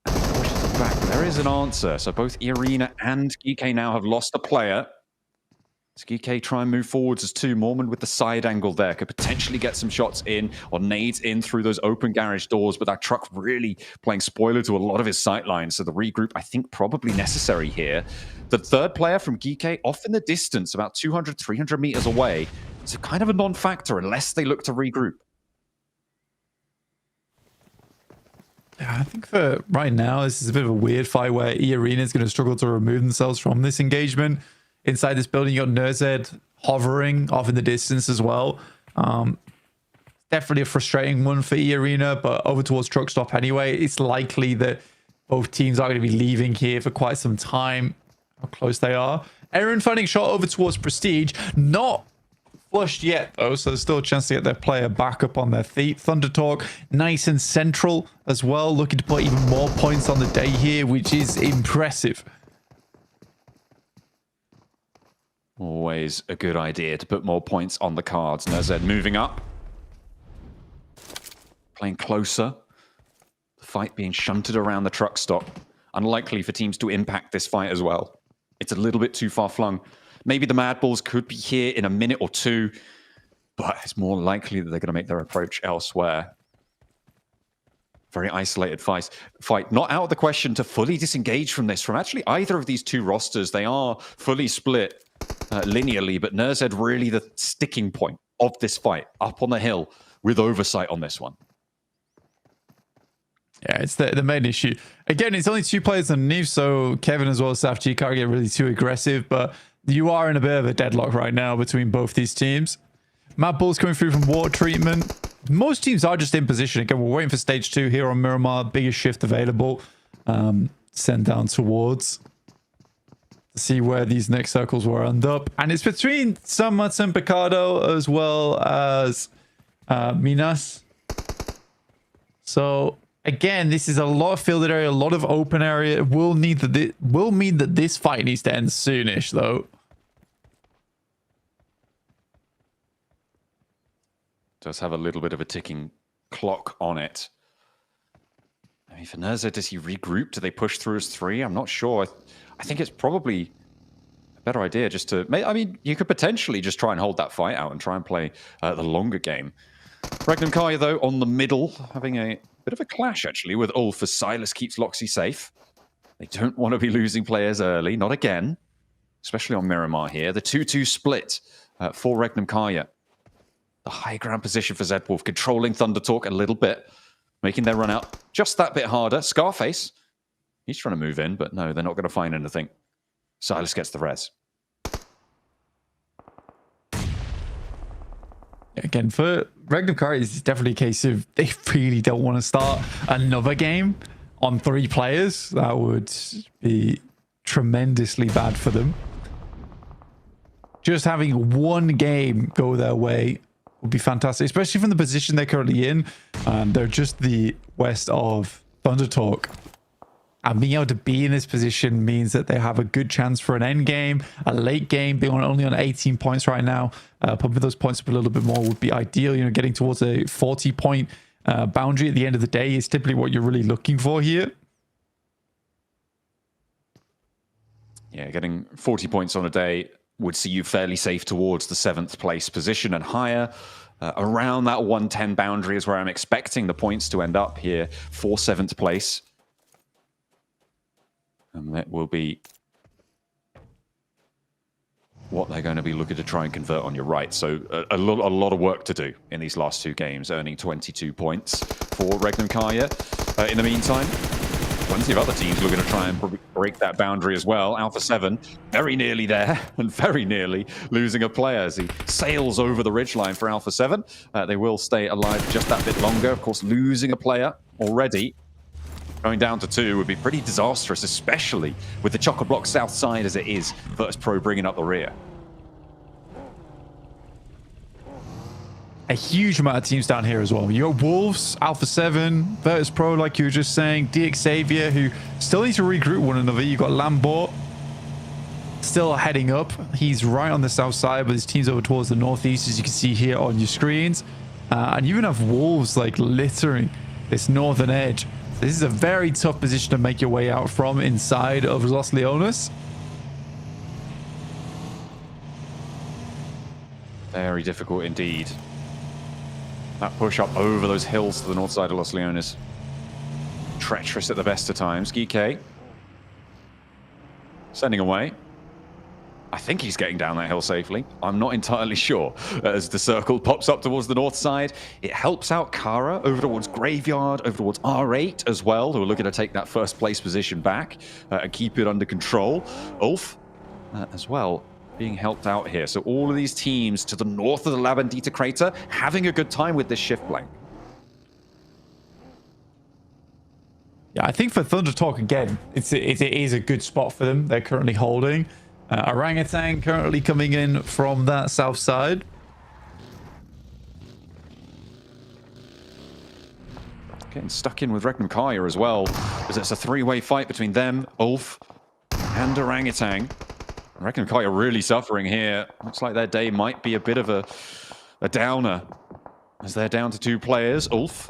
Pushes him back. There is an answer. So both Irina and GK now have lost a player. GK try and move forwards as two. Mormon with the side angle there could potentially get some shots in or nades in through those open garage doors, but that truck really playing spoiler to a lot of his sight lines. So the regroup, I think, probably necessary here. The third player from GK off in the distance, about 200, 300 meters away. So kind of a non-factor unless they look to regroup. Yeah, I think for right now, this is a bit of a weird fight where E-Arena is going to struggle to remove themselves from this engagement. Inside this building, you got Nerzed hovering off in the distance as well. Definitely a frustrating one for E-Arena, but over towards Truck Stop anyway. It's likely that both teams are going to be leaving here for quite some time. How close they are. Aaron finding shot over towards Prestige. Not flushed yet, though, so there's still a chance to get their player back up on their feet. Thunder Talk, nice and central as well. Looking to put even more points on the day here, which is impressive. Always a good idea to put more points on the cards. Nerzed moving up. Playing closer. The fight being shunted around the truck stop. Unlikely for teams to impact this fight as well. It's a little bit too far flung. Maybe the Mad Bulls could be here in a minute or two, but it's more likely that they're going to make their approach elsewhere. Very isolated fight. Not out of the question to fully disengage from this, from actually either of these two rosters. They are fully split linearly, but Nerzed really the sticking point of this fight, up on the hill with oversight on this one. Yeah, it's the main issue. Again, it's only two players underneath, so Kevin as well as Saf G can't get really too aggressive, but you are in a bit of a deadlock right now between both these teams. Mad Bull's coming through from water treatment. Most teams are just in position. Again, we're waiting for stage 2 here on Miramar. Biggest shift available. Send down towards. See where these next circles will end up. And it's between San Mats and Picado as well as Minas. So again, this is a lot of fielded area, a lot of open area. It will mean that this fight needs to end soonish, though. Does have a little bit of a ticking clock on it. I mean, for Nerzed, does he regroup? Do they push through as 3? I'm not sure. I think it's probably a better idea just to... I mean, you could potentially just try and hold that fight out and try and play the longer game. Regnum Kaya, though, on the middle, having a bit of a clash, actually, with Ulf as Silas keeps Loxy safe. They don't want to be losing players early, not again, especially on Miramar here. The 2-2 split for Regnum Kaya. The high ground position for Zedwolf, controlling Thunder Talk a little bit, making their run out just that bit harder. Scarface, he's trying to move in, but no, they're not going to find anything. Silas gets the res. Again, for Regnum Kaya, it's definitely a case of they really don't want to start another game on 3 players. That would be tremendously bad for them. Just having one game go their way would be fantastic, especially from the position they're currently in. They're just the west of Thunder Talk. And being able to be in this position means that they have a good chance for an end game, a late game. Being only on 18 points right now, pumping those points up a little bit more would be ideal. You know, getting towards a 40-point boundary at the end of the day is typically what you're really looking for here. Yeah, getting 40 points on a day would see you fairly safe towards the 7th place position and higher. Around that 110 boundary is where I'm expecting the points to end up here for 7th place. And that will be what they're going to be looking to try and convert on your right. So a lot of work to do in these last 2 games, earning 22 points for Regnum Kaya. In the meantime, plenty of other teams looking to try and break that boundary as well. Alpha 7, very nearly there, and very nearly losing a player as he sails over the ridgeline for Alpha 7. They will stay alive just that bit longer. Of course, losing a player already, going down to 2 would be pretty disastrous, especially with the chocolate block south side as it is. Virtus Pro bringing up the rear. A huge amount of teams down here as well. You got Wolves, Alpha 7, Virtus Pro, like you were just saying, DX Xavier, who still need to regroup one another. You got Lambert, still heading up. He's right on the south side, but his team's over towards the northeast, as you can see here on your screens. And you even have wolves like littering this northern edge. This is a very tough position to make your way out from inside of Los Leones. Very difficult indeed. That push up over those hills to the north side of Los Leones. Treacherous at the best of times. GK sending away. I think he's getting down that hill safely. I'm not entirely sure. As the circle pops up towards the north side, it helps out Kara over towards Graveyard, over towards R8 as well, who are looking to take that first place position back and keep it under control. Ulf as well being helped out here. So all of these teams to the north of the La Bandita crater having a good time with this shift blank. Yeah, I think for Thunder Talk, again, it is a good spot for them. They're currently holding. Orangutan currently coming in from that south side. Getting stuck in with Regnum Kaya as well, as it's a three-way fight between them, Ulf, and Orangutan. Regnum Kaya really suffering here. Looks like their day might be a bit of a downer, as they're down to 2 players. Ulf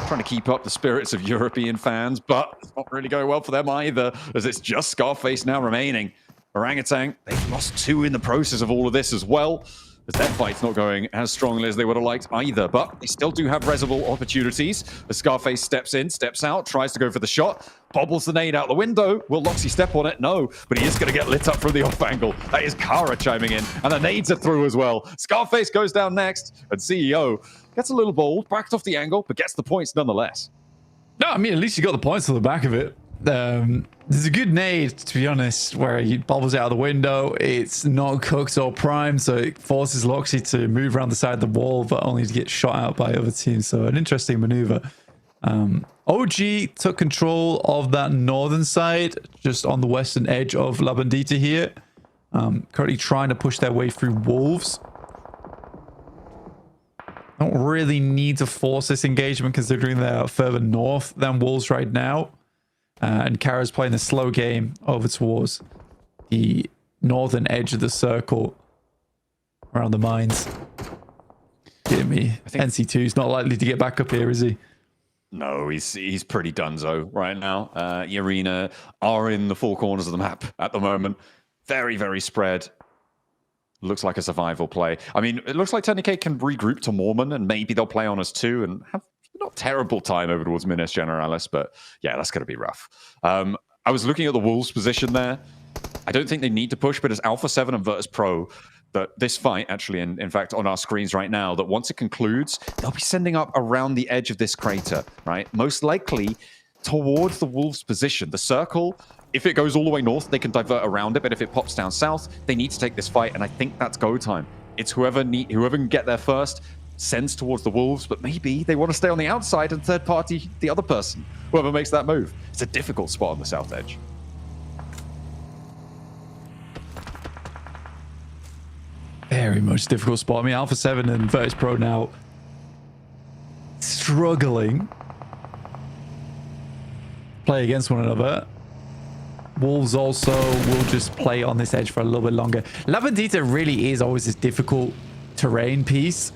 trying to keep up the spirits of European fans, but it's not really going well for them either, as it's just Scarface now remaining. Orangutan, they've lost 2 in the process of all of this as well, as their fight's not going as strongly as they would have liked either, but they still do have reservoir opportunities. As Scarface steps in, steps out, tries to go for the shot, bobbles the nade out the window. Will Loxy step on it? No, but he is going to get lit up from the off angle. That is Kara chiming in, and the nades are through as well. Scarface goes down next, and CEO gets a little bold, backed off the angle, but gets the points nonetheless. No, I mean, at least you got the points on the back of it. There's a good nade, to be honest, where he bobbles out of the window. It's not cooked or primed, so it forces Loxy to move around the side of the wall, but only to get shot out by other teams. So an interesting maneuver. OG took control of that northern side, just on the western edge of La Bandita here. Currently trying to push their way through wolves. Don't really need to force this engagement, considering they're further north than wolves right now. And Kara's playing a slow game over towards the northern edge of the circle around the mines. Give me. NC2's not likely to get back up here, is he? No, he's pretty donezo right now. Yarina are in the 4 corners of the map at the moment. Very, very spread. Looks like a survival play. I mean, it looks like 10K can regroup to Mormon, and maybe they'll play on us too and have not terrible time over towards Minas Generalis, but yeah, that's going to be rough. I was looking at the Wolves' position there. I don't think they need to push, but as Alpha 7 and Virtus Pro, that this fight, actually, in fact, on our screens right now, that once it concludes, they'll be sending up around the edge of this crater, right? Most likely towards the Wolves' position. The circle, if it goes all the way north, they can divert around it, but if it pops down south, they need to take this fight, and I think that's go time. It's whoever can get there first sends towards the wolves, but maybe they want to stay on the outside and third party the other person, whoever makes that move. It's a difficult spot on the south edge. Very much difficult spot. I mean, Alpha 7 and Virtus Pro now struggling play against one another. Wolves also will just play on this edge for a little bit longer. La Bandita really is always this difficult terrain piece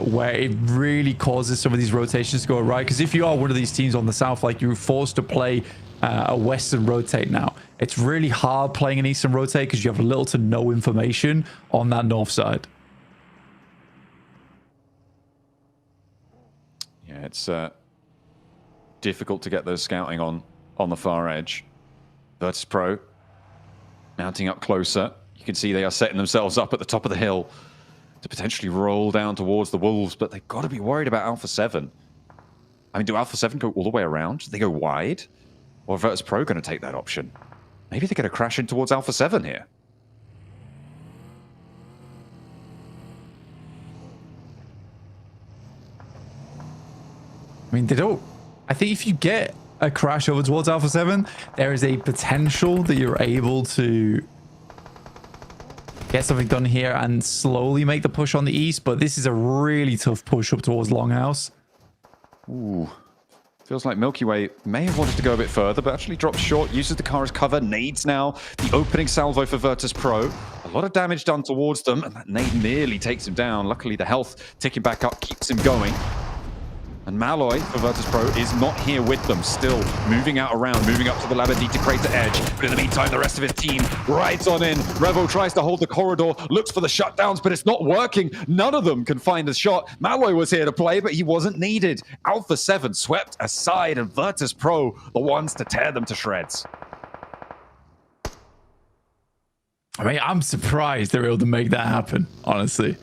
where it really causes some of these rotations to go right. Because if you are one of these teams on the south, like, you're forced to play a western rotate now. It's really hard playing an eastern rotate because you have little to no information on that north side. Yeah, it's difficult to get those scouting on the far edge. Virtus Pro mounting up closer. You can see they are setting themselves up at the top of the hill to potentially roll down towards the wolves, but they've got to be worried about Alpha 7. I mean, do Alpha 7 go all the way around? Do they go wide? Or Virtus Pro going to take that option? Maybe they're going to crash in towards Alpha 7 here. I mean, they don't... I think if you get a crash over towards Alpha 7, there is a potential that you're able to get something done here and slowly make the push on the east, but this is a really tough push up towards Longhouse. Ooh. Feels like Milky Way may have wanted to go a bit further, but actually drops short, uses the car as cover, nades now. The opening salvo for Virtus Pro. A lot of damage done towards them, and that nade nearly takes him down. Luckily, the health ticking back up keeps him going. And Malloy for Virtus Pro is not here with them, still moving out around, moving up to the Labadita crater edge. But in the meantime, the rest of his team rides on in. Revo tries to hold the corridor, looks for the shutdowns, but it's not working. None of them can find a shot. Malloy was here to play, but he wasn't needed. Alpha 7 swept aside, and Virtus Pro, the ones to tear them to shreds. I mean, I'm surprised they were able to make that happen, honestly.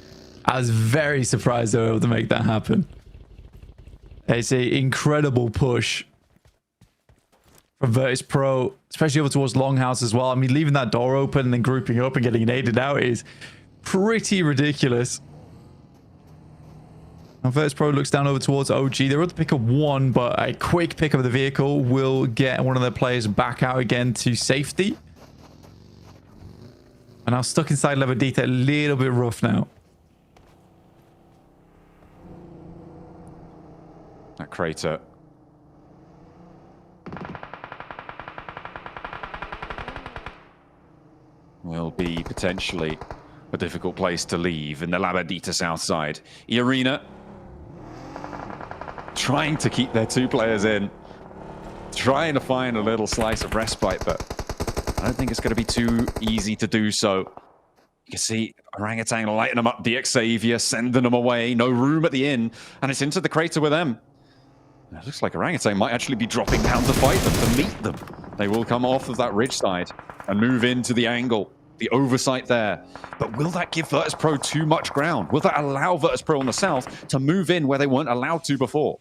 I was very surprised they were able to make that happen. It's an incredible push from Virtus Pro, especially over towards Longhouse as well. I mean, leaving that door open and then grouping up and getting naded out is pretty ridiculous. And Virtus Pro looks down over towards OG. They're able to pick up one, but a quick pick of the vehicle will get one of their players back out again to safety. And now stuck inside Levadita, a little bit rough now. That crater. Will be potentially a difficult place to leave in the Labadita south side. Arena trying to keep their two players in. Trying to find a little slice of respite, but I don't think it's going to be too easy to do so. You can see Orangutan lighting them up, DX Xavier sending them away. No room at the inn, and it's into the crater with them. It looks like Orangutan might actually be dropping down to fight them, to meet them. They will come off of that ridge side and move into the angle, the oversight there. But will that give Virtus Pro too much ground? Will that allow Virtus Pro on the south to move in where they weren't allowed to before?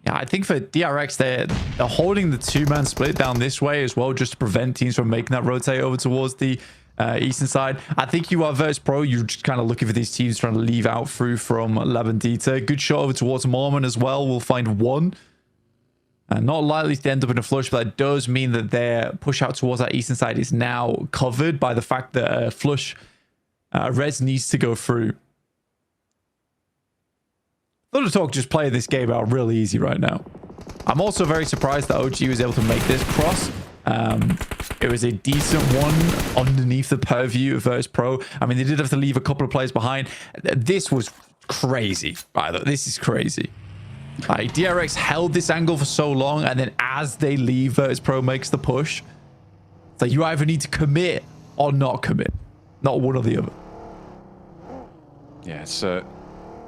Yeah, I think for DRX, they're holding the two-man split down this way as well, just to prevent teams from making that rotate over towards the eastern side. I think you are Virtus Pro. You're just kind of looking for these teams trying to leave out through from Labandita. Good shot over towards Mormon as well. We'll find one. Not likely to end up in a flush, but that does mean that their push out towards that eastern side is now covered by the fact that flush res needs to go through. Little Talk just playing this game out really easy right now. I'm also very surprised that OG was able to make this cross. It was a decent one underneath the purview of Virtus Pro. I mean, they did have to leave a couple of players behind. This was crazy, by the way. This is crazy. Like, DRX held this angle for so long, and then as they leave, Virtus Pro makes the push. So you either need to commit or not commit. Not one or the other. Yeah,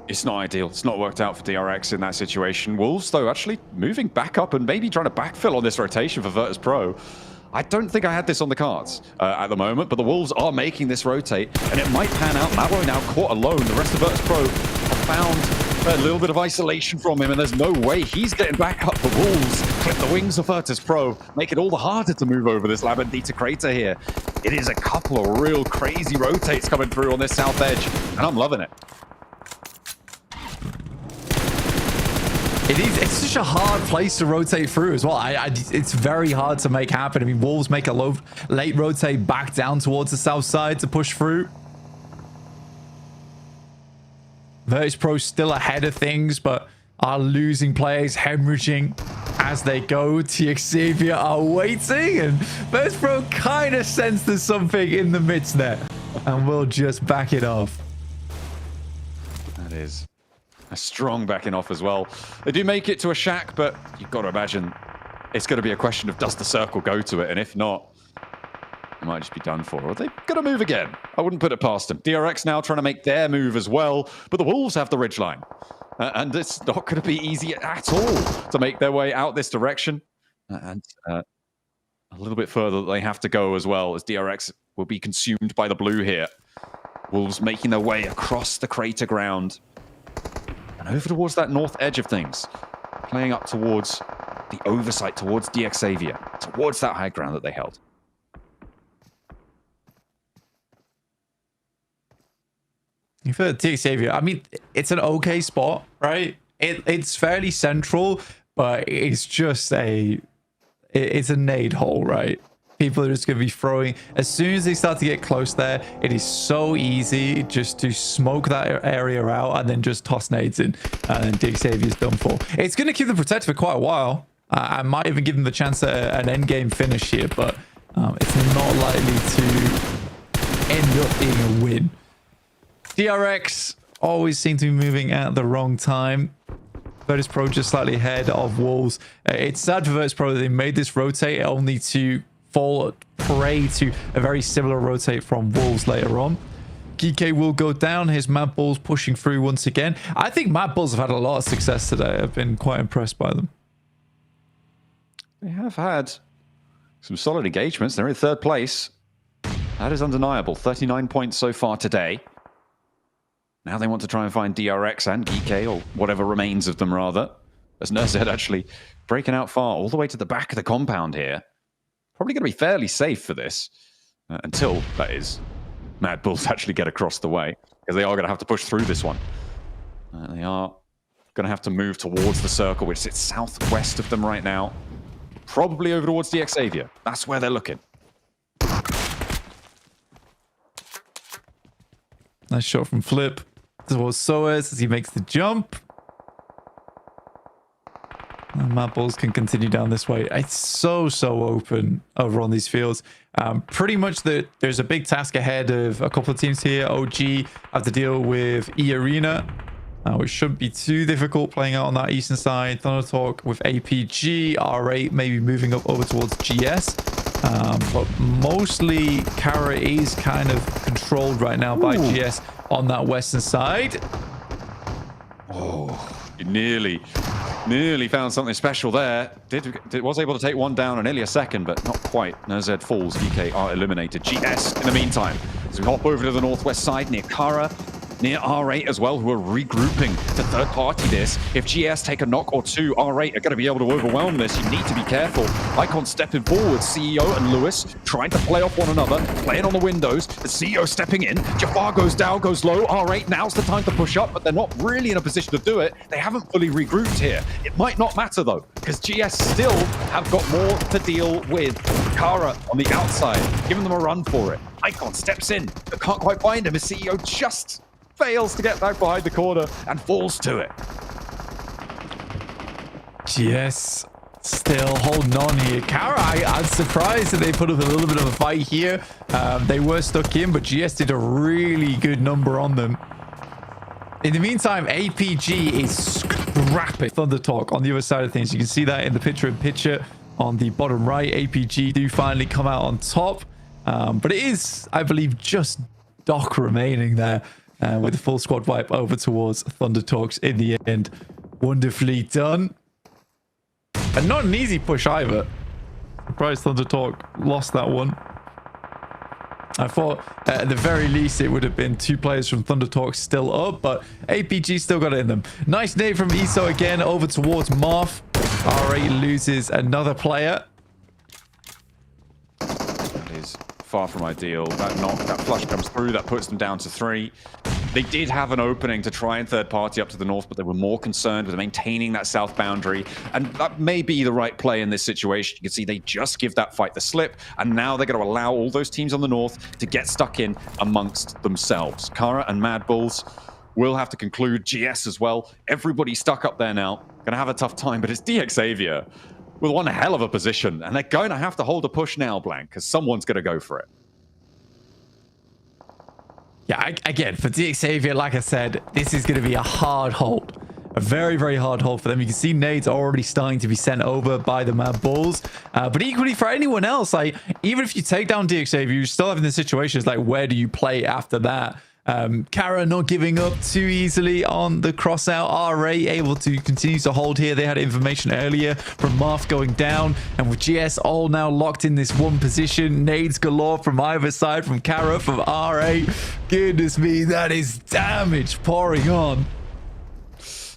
it's not ideal. It's not worked out for DRX in that situation. Wolves, though, actually moving back up and maybe trying to backfill on this rotation for Virtus Pro. I don't think I had this on the cards at the moment, but the Wolves are making this rotate, and it might pan out. Malloy now caught alone. The rest of Virtus Pro have found a little bit of isolation from him, and there's no way he's getting back up. The Wolves clip the wings of Virtus Pro, make it all the harder to move over this Labandita crater here. It is a couple of real crazy rotates coming through on this south edge, and I'm loving it. It's such a hard place to rotate through as well. It's very hard to make happen. I mean, Wolves make a late rotate back down towards the south side to push through. Virtus Pro still ahead of things, but are losing players, hemorrhaging as they go. TX Xavier are waiting, and Virtus Pro kind of sense there's something in the midst there, and we'll just back it off. That is a strong backing off as well. They do make it to a shack, but you've got to imagine it's going to be a question of does the circle go to it, and if not, it might just be done for. Are they going to move again? I wouldn't put it past them. DRX now trying to make their move as well, but the Wolves have the ridgeline. And it's not going to be easy at all to make their way out this direction. And a little bit further they have to go as well, as DRX will be consumed by the blue here. Wolves making their way across the crater ground and over towards that north edge of things, playing up towards the oversight, towards DX Xavier, towards that high ground that they held. For TX Xavier, I mean, it's an okay spot, right? It's fairly central, but it's just it's a nade hole, right? People are just going to be throwing. As soon as they start to get close there, it is so easy just to smoke that area out and then just toss nades in. And then Dig Xavier's done for. It's going to keep them protected for quite a while. I might even give them the chance at an end game finish here, but it's not likely to end up being a win. DRX always seem to be moving at the wrong time. Virtus Pro just slightly ahead of Wolves. It's sad for Virtus Pro that they made this rotate only to fall prey to a very similar rotate from Wolves later on. GK will go down. His Mad Bulls pushing through once again. I think Mad Bulls have had a lot of success today. I've been quite impressed by them. They have had some solid engagements. They're in third place. That is undeniable. 39 points so far today. Now they want to try and find DRX and GK, or whatever remains of them, rather. As Nurzed actually breaking out far, all the way to the back of the compound here. Probably going to be fairly safe for this. Until, that is, Mad Bulls actually get across the way. Because they are going to have to push through this one. They are going to have to move towards the circle, which sits southwest of them right now. Probably over towards DX Xavier. That's where they're looking. Nice shot from Flip towards Soez as he makes the jump. And Mad Bulls can continue down this way. It's so open over on these fields. Pretty much there's a big task ahead of a couple of teams here. OG have to deal with E-Arena, which shouldn't be too difficult playing out on that eastern side. Thunder Talk with APG, R8 maybe moving up over towards GS. But mostly Kara is kind of controlled right now by GS on that western side. Oh, he nearly found something special there. Was able to take one down in nearly a second, but not quite. Nurzed falls. DK are eliminated. GS in the meantime. As we hop over to the northwest side near Kara, near R8 as well, who are regrouping to third party this. If GS take a knock or two, R8 are going to be able to overwhelm this. You need to be careful. Icon stepping forward. CEO and Lewis trying to play off one another, playing on the windows. The CEO stepping in. Jafar goes down, goes low. R8, now's the time to push up, but they're not really in a position to do it. They haven't fully regrouped here. It might not matter though, because GS still have got more to deal with. Kara on the outside, giving them a run for it. Icon steps in, but can't quite find him. His CEO just fails to get back behind the corner and falls to it. GS still holding on here. Kara, I'm surprised that they put up a little bit of a fight here. They were stuck in, but GS did a really good number on them. In the meantime, APG is scrapping Thunder Talk on the other side of things. You can see that in the picture on the bottom right. APG do finally come out on top. But it is, I believe, just Doc remaining there. With a full squad wipe over towards Thunder Talks in the end. Wonderfully done. And not an easy push either. Surprised Thunder Talk lost that one. I thought at the very least it would have been two players from Thunder Talk still up, but APG still got it in them. Nice nade from ESO again over towards Marth. R8 loses another player. That is far from ideal. That knock, that flush comes through, that puts them down to 3. They did have an opening to try and third party up to the north, but they were more concerned with maintaining that south boundary. And that may be the right play in this situation. You can see they just give that fight the slip, and now they're going to allow all those teams on the north to get stuck in amongst themselves. Kara and Mad Bulls will have to conclude. GS as well. Everybody stuck up there now. Going to have a tough time, but it's DX Xavier with one hell of a position, and they're going to have to hold a push now, Blank, because someone's going to go for it. Yeah, again, for DX Xavier, like I said, this is going to be a hard hold. A very, very hard hold for them. You can see nades already starting to be sent over by the Mad Bulls. But equally for anyone else, like, even if you take down DX Xavier, you're still having the situations like, where do you play after that? Kara not giving up too easily on the cross out. R8 able to continue to hold here. They had information earlier from Marth going down, and with GS all now locked in this one position. Nades galore from either side, from Kara, from R8. Goodness me, that is damage pouring on.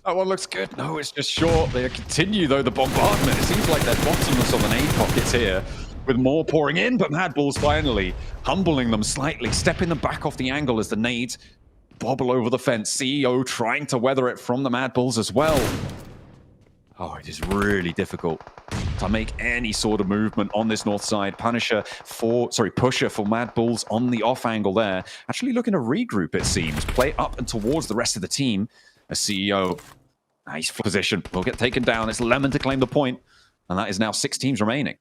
That one looks good. No, it's just short. They continue though the bombardment. It seems like they're bottomless on the nade pockets here, with more pouring in, but Mad Bulls finally humbling them slightly, stepping them back off the angle as the nades bobble over the fence. CEO trying to weather it from the Mad Bulls as well. Oh, it is really difficult to make any sort of movement on this north side. Pusher for Mad Bulls on the off angle there. Actually looking to regroup, it seems. Play up and towards the rest of the team. A CEO, nice position, will get taken down. It's Lemon to claim the point, and that is now 6 teams remaining.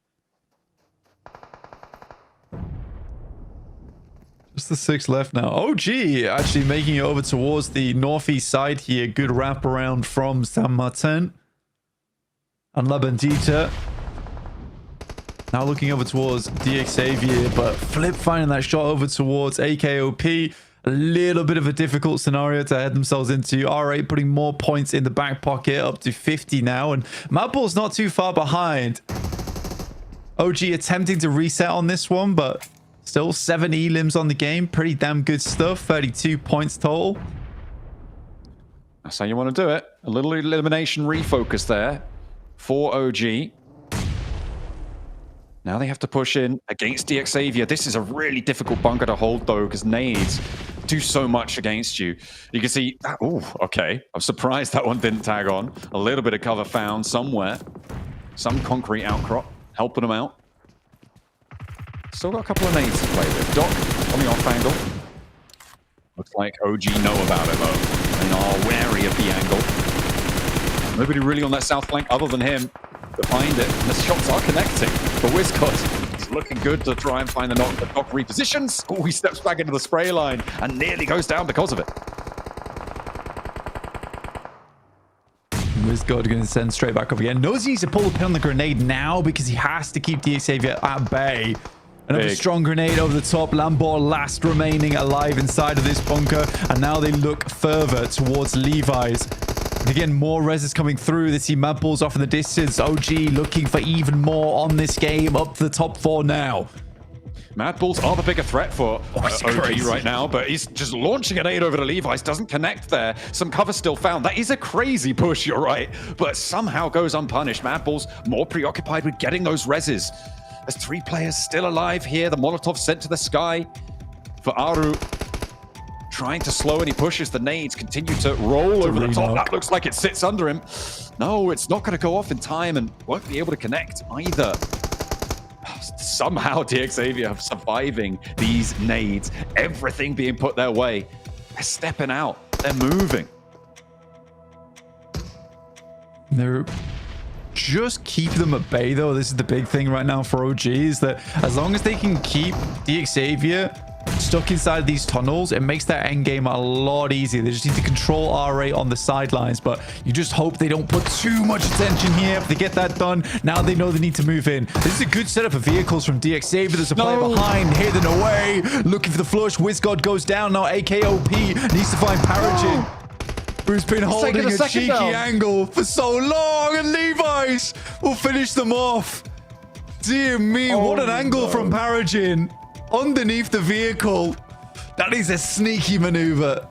Just the 6 left now. OG actually making it over towards the northeast side here. Good wraparound from San Martin. And La Bandita. Now looking over towards DXavier, but Flip finding that shot over towards AKOP. A little bit of a difficult scenario to head themselves into. R8 putting more points in the back pocket, up to 50 now. And Madball's not too far behind. OG attempting to reset on this one, but still 7 elims on the game. Pretty damn good stuff. 32 points total. That's how you want to do it. A little elimination refocus there for OG. Now they have to push in against DXavier. This is a really difficult bunker to hold, though, because nades do so much against you. You can see... Oh, okay. I'm surprised that one didn't tag on. A little bit of cover found somewhere. Some concrete outcrop helping them out. Still got a couple of nades to play with. Doc on the off angle. Looks like OG know about it, though. They are wary of the angle. Nobody really on that south flank other than him to find it. And the shots are connecting. But WizKod is looking good to try and find the knock. The Doc repositions. Oh, he steps back into the spray line and nearly goes down because of it. WizKod going to send straight back up again. Knows he needs to pull the pin on the grenade now because he has to keep DXavier at bay. Another strong grenade over the top. Lambor last remaining alive inside of this bunker. And now they look further towards Levi's. And again, more res is coming through. They see Mad Bulls off in the distance. OG looking for even more on this game. Up to the top 4 now. Mad Bulls are the bigger threat for OG right now, but he's just launching an 8 over to Levi's. Doesn't connect there. Some cover still found. That is a crazy push, you're right, but somehow goes unpunished. Mad Bulls more preoccupied with getting those reses. There's 3 players still alive here. The Molotov sent to the sky for Aru. Trying to slow, and he pushes. The nades continue to roll over the top. That looks like it sits under him. No, it's not going to go off in time and won't be able to connect either. Somehow DXavier surviving these nades. Everything being put their way. They're stepping out. They're moving. They're just keep them at bay, though. This is the big thing right now for OG, is that as long as they can keep DXavier stuck inside these tunnels, it makes their end game a lot easier. They just need to control R8 on the sidelines, but you just hope they don't put too much attention here. If they get that done, now they know they need to move in. This is a good setup for vehicles from DXavier. There's a player behind, hidden away, looking for the flush. WizKod goes down now. AKOP needs to find Paragin, who's been holding a cheeky angle for so long, and Levi's will finish them off. Dear me, what an angle from Paragin underneath the vehicle. That is a sneaky maneuver.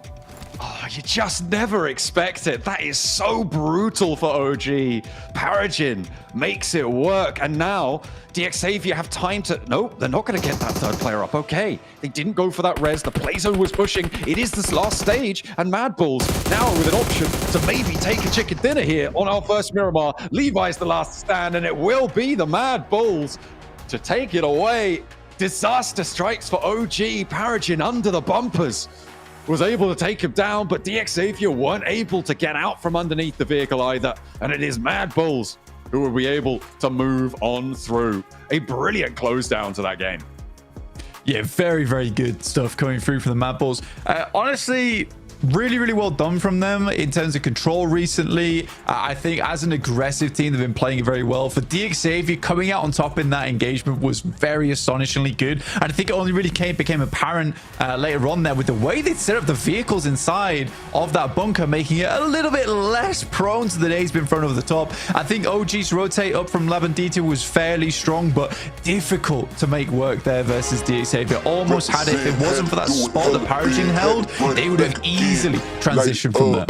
Oh, you just never expect it. That is so brutal for OG. Paragin makes it work, and now DXavier have time to... Nope, they're not going to get that 3rd player up. Okay, they didn't go for that res. The play zone was pushing. It is this last stage, and Mad Bulls now with an option to maybe take a chicken dinner here on our first Miramar. Levi's the last stand, and it will be the Mad Bulls to take it away. Disaster strikes for OG. Paragin under the bumpers was able to take him down, but DXavier weren't able to get out from underneath the vehicle either. And it is Mad Bulls who will be able to move on through. A brilliant close down to that game. Yeah, very, very good stuff coming through from the Mad Bulls. Honestly, really, really well done from them in terms of control recently. I think as an aggressive team, they've been playing it very well. For DXavier, coming out on top in that engagement was very astonishingly good. And I think it only really became apparent later on there with the way they set up the vehicles inside of that bunker, making it a little bit less prone to the nades being thrown over the top. I think OG's rotate up from Labandita was fairly strong, but difficult to make work there versus DXavier. Almost had it. If it wasn't for that spot that Paragin held, they would have easily transition from there.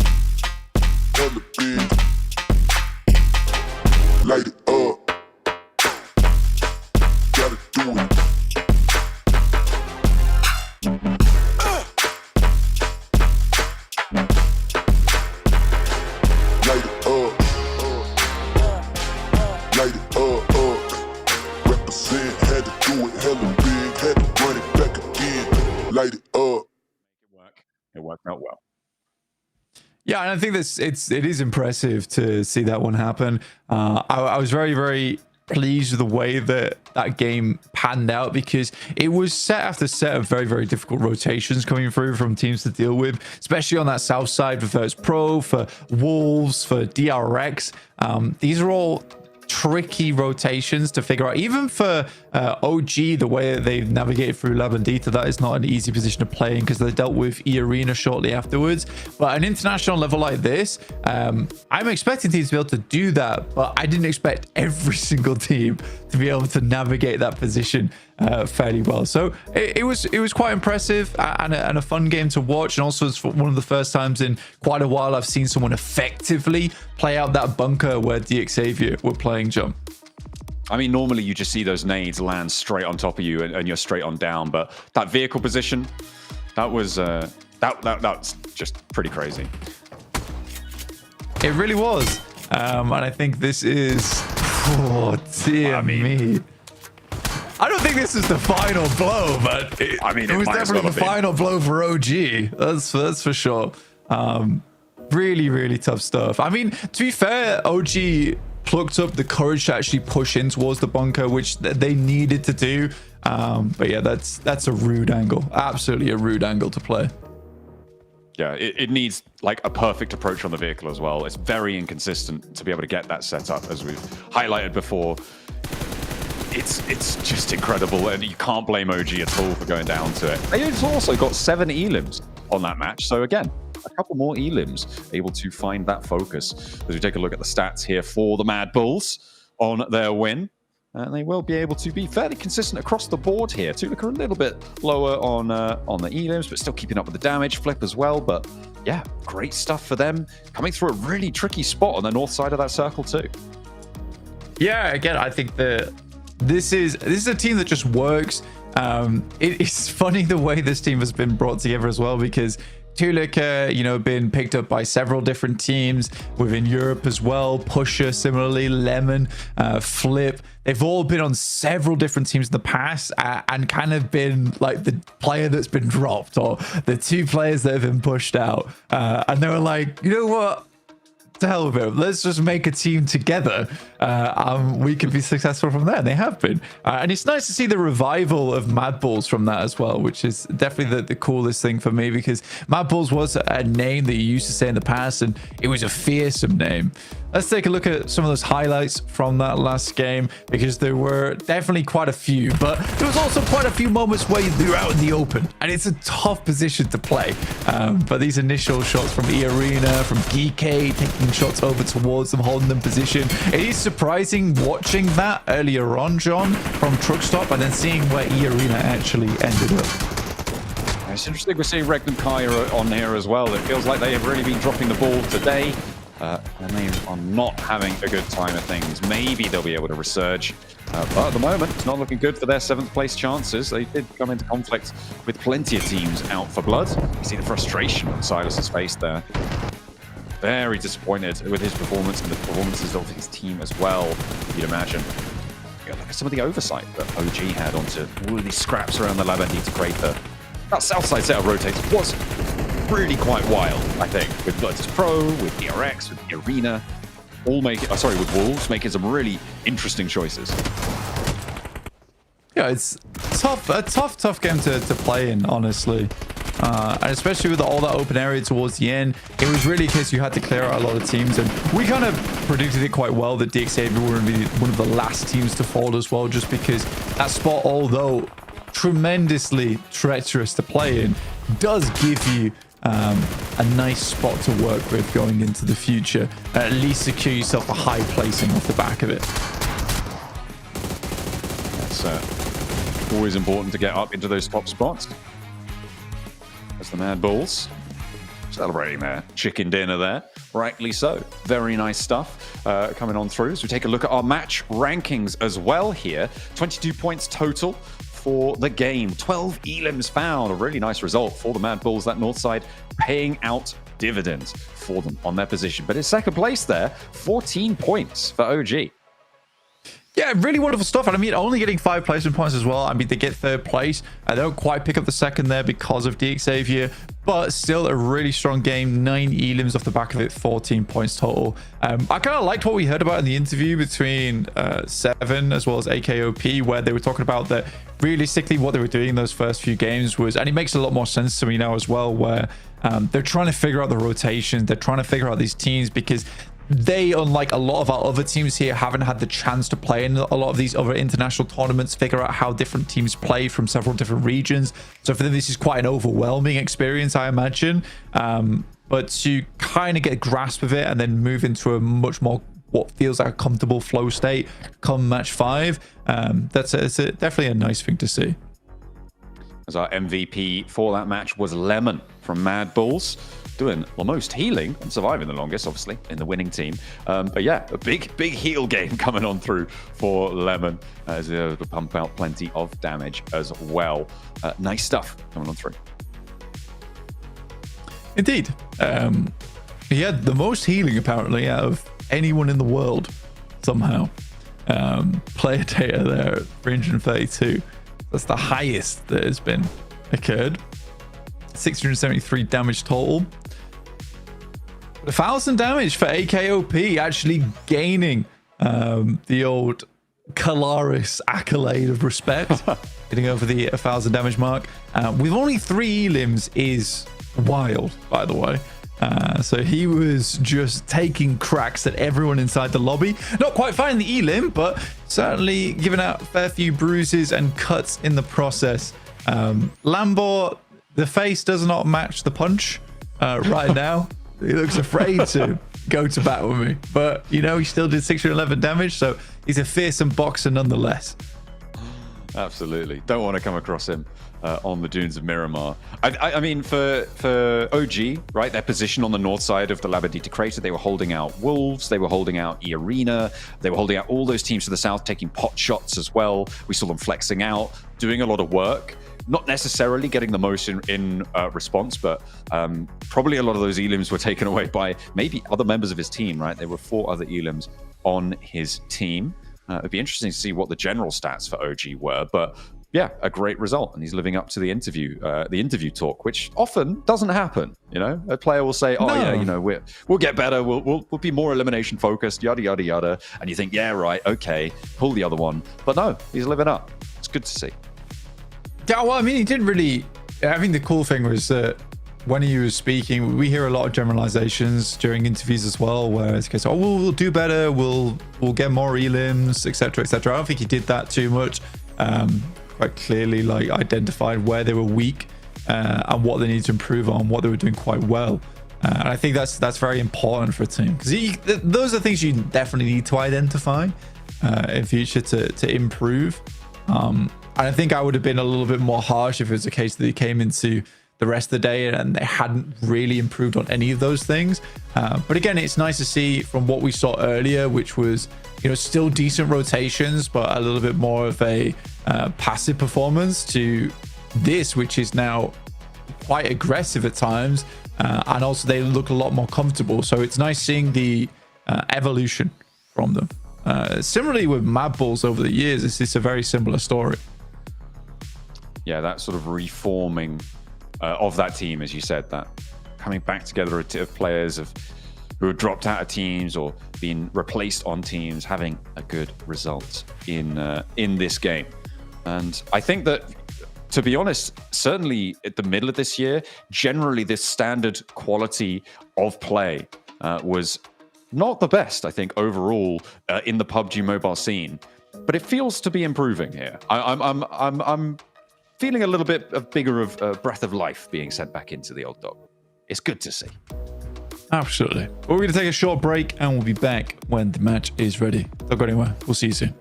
Light it up. Gotta do it. Light it up. light it up. It worked out well. Yeah, and I think it is impressive to see that one happen. I was very, very pleased with the way that game panned out, because it was set after set of very, very difficult rotations coming through from teams to deal with, especially on that south side for Virtus Pro, for Wolves, for DRX. These are all tricky rotations to figure out. Even for OG, the way that they've navigated through La Bandita, that is not an easy position to play in, because they dealt with E-Arena shortly afterwards. But an international level like this, I'm expecting teams to be able to do that, but I didn't expect every single team to be able to navigate that position fairly well. So it was quite impressive and a fun game to watch. And also, it's one of the first times in quite a while I've seen someone effectively play out that bunker where DXavier were playing jump. I mean, normally you just see those nades land straight on top of you and you're straight on down, but that vehicle position, that was that's just pretty crazy. It really was. And I think this is, oh dear me. I don't think this is the final blow, but it was definitely the final blow for OG. That's for sure. Really, really tough stuff. I mean, to be fair, OG plucked up the courage to actually push in towards the bunker, which they needed to do. But yeah, that's a rude angle. Absolutely a rude angle to play. Yeah, it needs like a perfect approach on the vehicle as well. It's very inconsistent to be able to get that set up, as we've highlighted before. It's just incredible, and you can't blame OG at all for going down to it. They've also got 7 elims on that match, so again, a couple more elims able to find that focus. As we take a look at the stats here for the Mad Bulls on their win, and they will be able to be fairly consistent across the board here. Tulik are a little bit lower on the elims, but still keeping up with the damage. Flip as well, but yeah, great stuff for them. Coming through a really tricky spot on the north side of that circle too. Yeah, again, I think this is a team that just works. It's funny the way this team has been brought together as well, because Tulik, been picked up by several different teams within Europe as well. Pusher, similarly, Lemon, Flip. They've all been on several different teams in the past and kind of been like the player that's been dropped, or the 2 players that have been pushed out. And they were like, you know what? To hell with it. Let's just make a team together. We can be successful from there. And they have been. And it's nice to see the revival of Mad Bulls from that as well, which is definitely the coolest thing for me, because Mad Bulls was a name that you used to say in the past, and it was a fearsome name. Let's take a look at some of those highlights from that last game, because there were definitely quite a few, but there was also quite a few moments where they were out in the open, and it's a tough position to play. But these initial shots from E-Arena, from GK, taking shots over towards them, holding them position. It is surprising watching that earlier on, John, from Truck Stop, and then seeing where E-Arena actually ended up. It's interesting we're seeing Regnum Kaya on here as well. It feels like they have really been dropping the ball today. And they are not having a good time of things. Maybe they'll be able to resurge. But at the moment, it's not looking good for their 7th place chances. They did come into conflict with plenty of teams out for blood. You see the frustration on Silas's face there. Very disappointed with his performance and the performances of his team as well, you'd imagine. Look at some of the oversight that OG had onto all of these scraps around the La Bandita crater. That south side setup rotates was really quite wild, I think, with Virtus Pro, with DRX, with the Arena, all making, with Wolves, making some really interesting choices. Yeah, it's a tough game to play in, honestly. And especially with all that open area towards the end, it was really a case you had to clear out a lot of teams. And we kind of predicted it quite well that DXavier were going to be one of the last teams to fall as well, just because that spot, although tremendously treacherous to play in, does give you a nice spot to work with going into the future. At least secure yourself a high placing off the back of it. That's always important to get up into those top spots. As the Mad Bulls celebrating their chicken dinner there, rightly so. Very nice stuff coming on through. So we take a look at our match rankings as well here. 22 points total for the game. 12 elims found. A really nice result for the Mad Bulls. That north side paying out dividends for them on their position. But in second place there, 14 points for OG. Yeah, really wonderful stuff. And I mean, only getting 5 placement points as well. I mean, they get 3rd place. They don't quite pick up the 2nd there because of Xavier, but still a really strong game. 9 elims off the back of it, 14 points total. I kind of liked what we heard about in the interview between Seven as well as AKOP, where they were talking about that realistically what they were doing in those first few games was, and it makes a lot more sense to me now as well, where they're trying to figure out the rotations. They're trying to figure out these teams because they, unlike a lot of our other teams here, haven't had the chance to play in a lot of these other international tournaments, figure out how different teams play from several different regions. So for them, this is quite an overwhelming experience, I imagine. But to kind of get a grasp of it and then move into a much more what feels like a comfortable flow state come match 5, that's definitely a nice thing to see. As our MVP for that match was Lemon from Mad Bulls, doing the most healing and surviving the longest, obviously, in the winning team. But yeah, a big heal game coming on through for Lemon as they able to pump out plenty of damage as well. Nice stuff coming on through. Indeed. He had the most healing, apparently, out of anyone in the world, somehow. Player data there at 332. That's the highest that has been occurred. 673 damage total. 1,000 damage for AKOP, actually gaining the old Kalaris accolade of respect, getting over the 1,000 damage mark. With only 3 elims is wild, by the way. So he was just taking cracks at everyone inside the lobby. Not quite finding the elim, but certainly giving out a fair few bruises and cuts in the process. Lambor, the face does not match the punch right now. He looks afraid to go to bat with me. But, you know, he still did 611 damage, so he's a fearsome boxer nonetheless. Absolutely. Don't want to come across him on the dunes of Miramar. I mean, for OG, right, their position on the north side of the Labadita crater, they were holding out Wolves, they were holding out E-Arena, they were holding out all those teams to the south, taking pot shots as well. We saw them flexing out, doing a lot of work. Not necessarily getting the most in response, but probably a lot of those elims were taken away by maybe other members of his team, right? There were 4 other elims on his team. It'd be interesting to see what the general stats for OG were, but yeah, a great result. And he's living up to the interview talk, which often doesn't happen. You know, a player will say, "Oh yeah, you know, we'll get better. We'll be more elimination focused." Yada yada yada. And you think, "Yeah, right, okay, pull the other one." But no, he's living up. It's good to see. Yeah, well, I mean, he didn't really. I think the cool thing was that when he was speaking, we hear a lot of generalizations during interviews as well, where it's case, oh, we'll do better, we'll get more elims, etc., etc. I don't think he did that too much. Quite clearly, like, identified where they were weak and what they needed to improve on, what they were doing quite well. And I think that's very important for a team, because those are things you definitely need to identify in future to improve. And I think I would have been a little bit more harsh if it was the case that they came into the rest of the day and they hadn't really improved on any of those things. But again, it's nice to see from what we saw earlier, which was, you know, still decent rotations, but a little bit more of a passive performance, to this, which is now quite aggressive at times. And also they look a lot more comfortable. So it's nice seeing the evolution from them. Similarly with Mad Bulls over the years, it's a very similar story. Yeah, that sort of reforming of that team, as you said, that coming back together of players who have dropped out of teams or been replaced on teams, having a good result in this game. And I think that, to be honest, certainly at the middle of this year, generally this standard quality of play was not the best, I think, overall in the PUBG Mobile scene. But it feels to be improving here. I'm feeling a little bit bigger of a breath of life being sent back into the old dog. It's good to see. Absolutely. But we're going to take a short break and we'll be back when the match is ready. Don't go anywhere. We'll see you soon.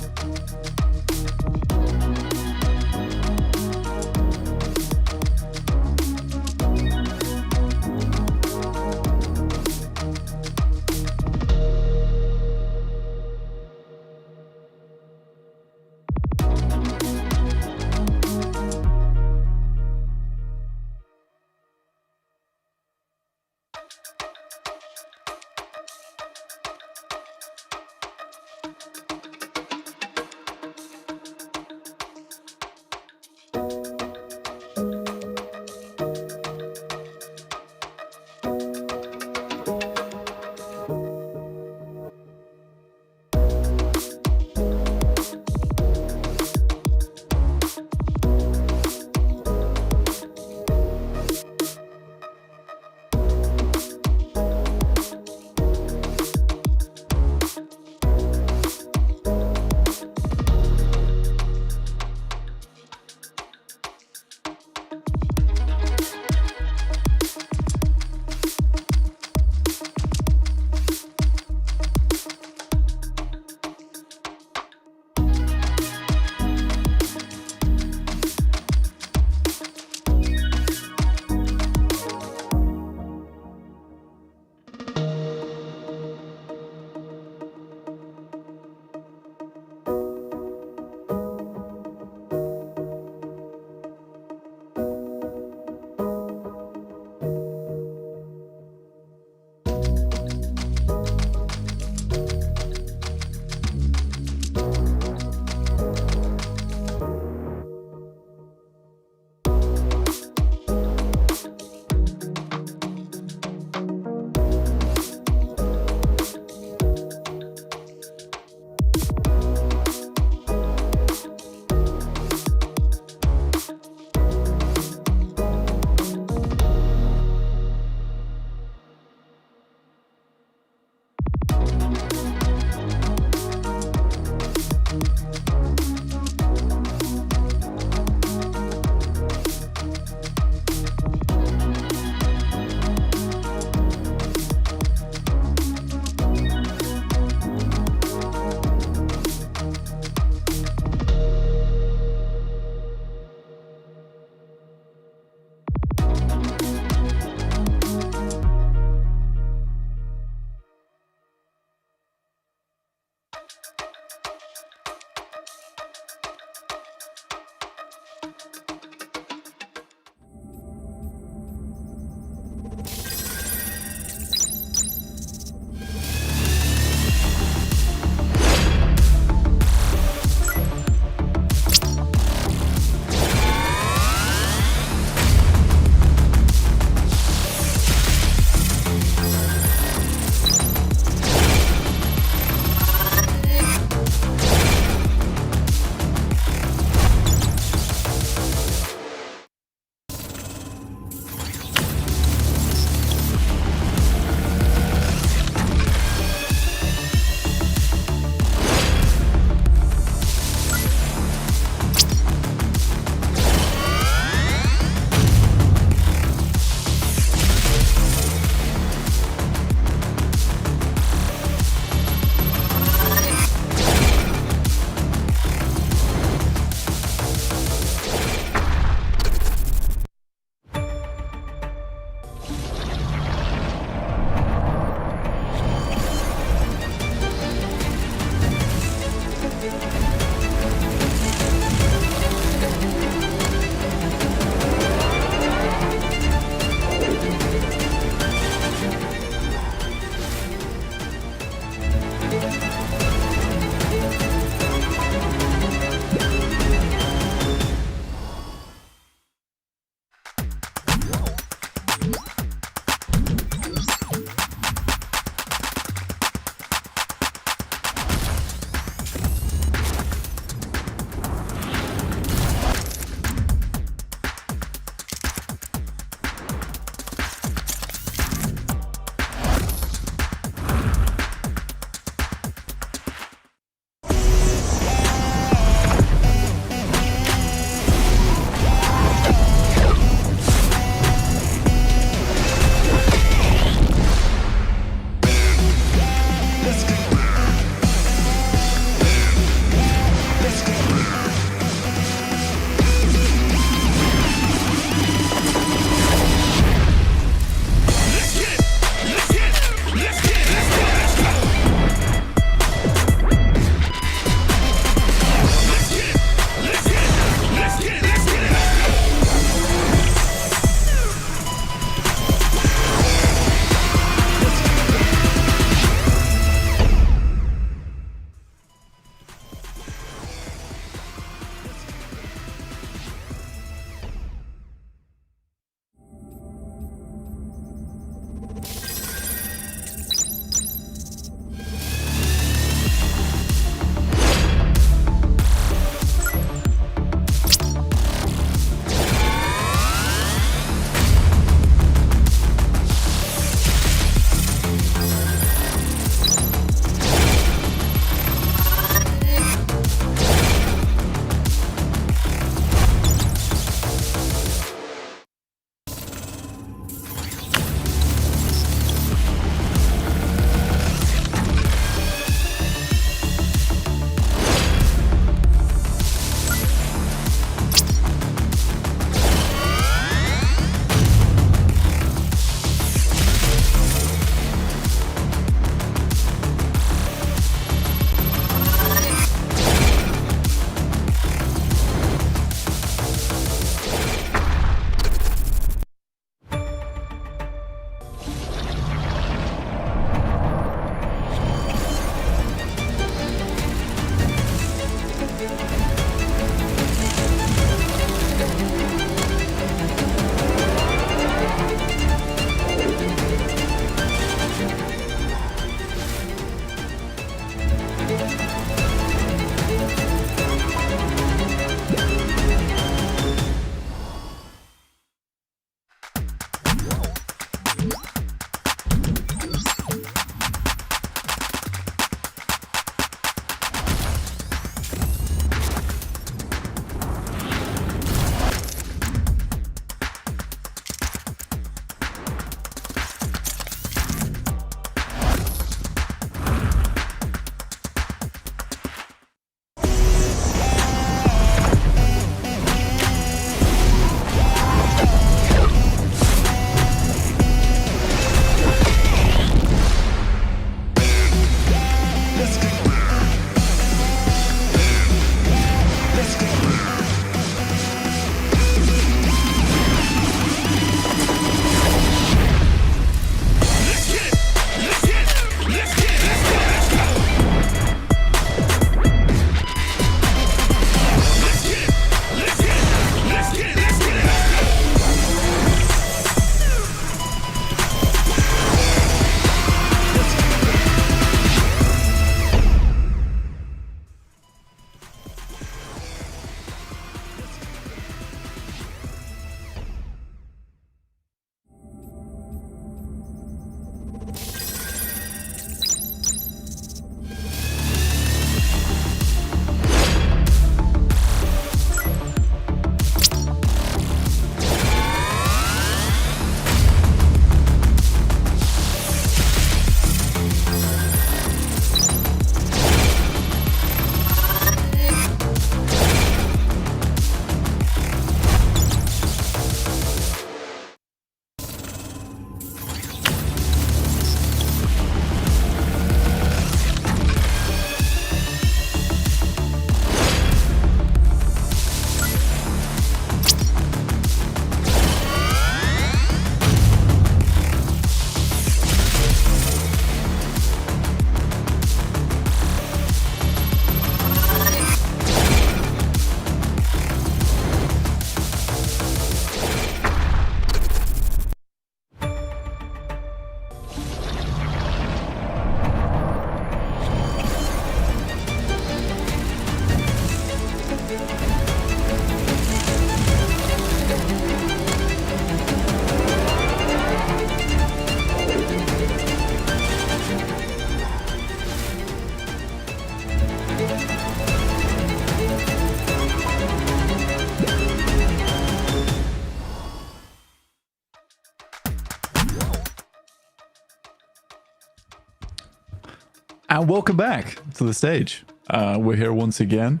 And welcome back to the stage. We're here once again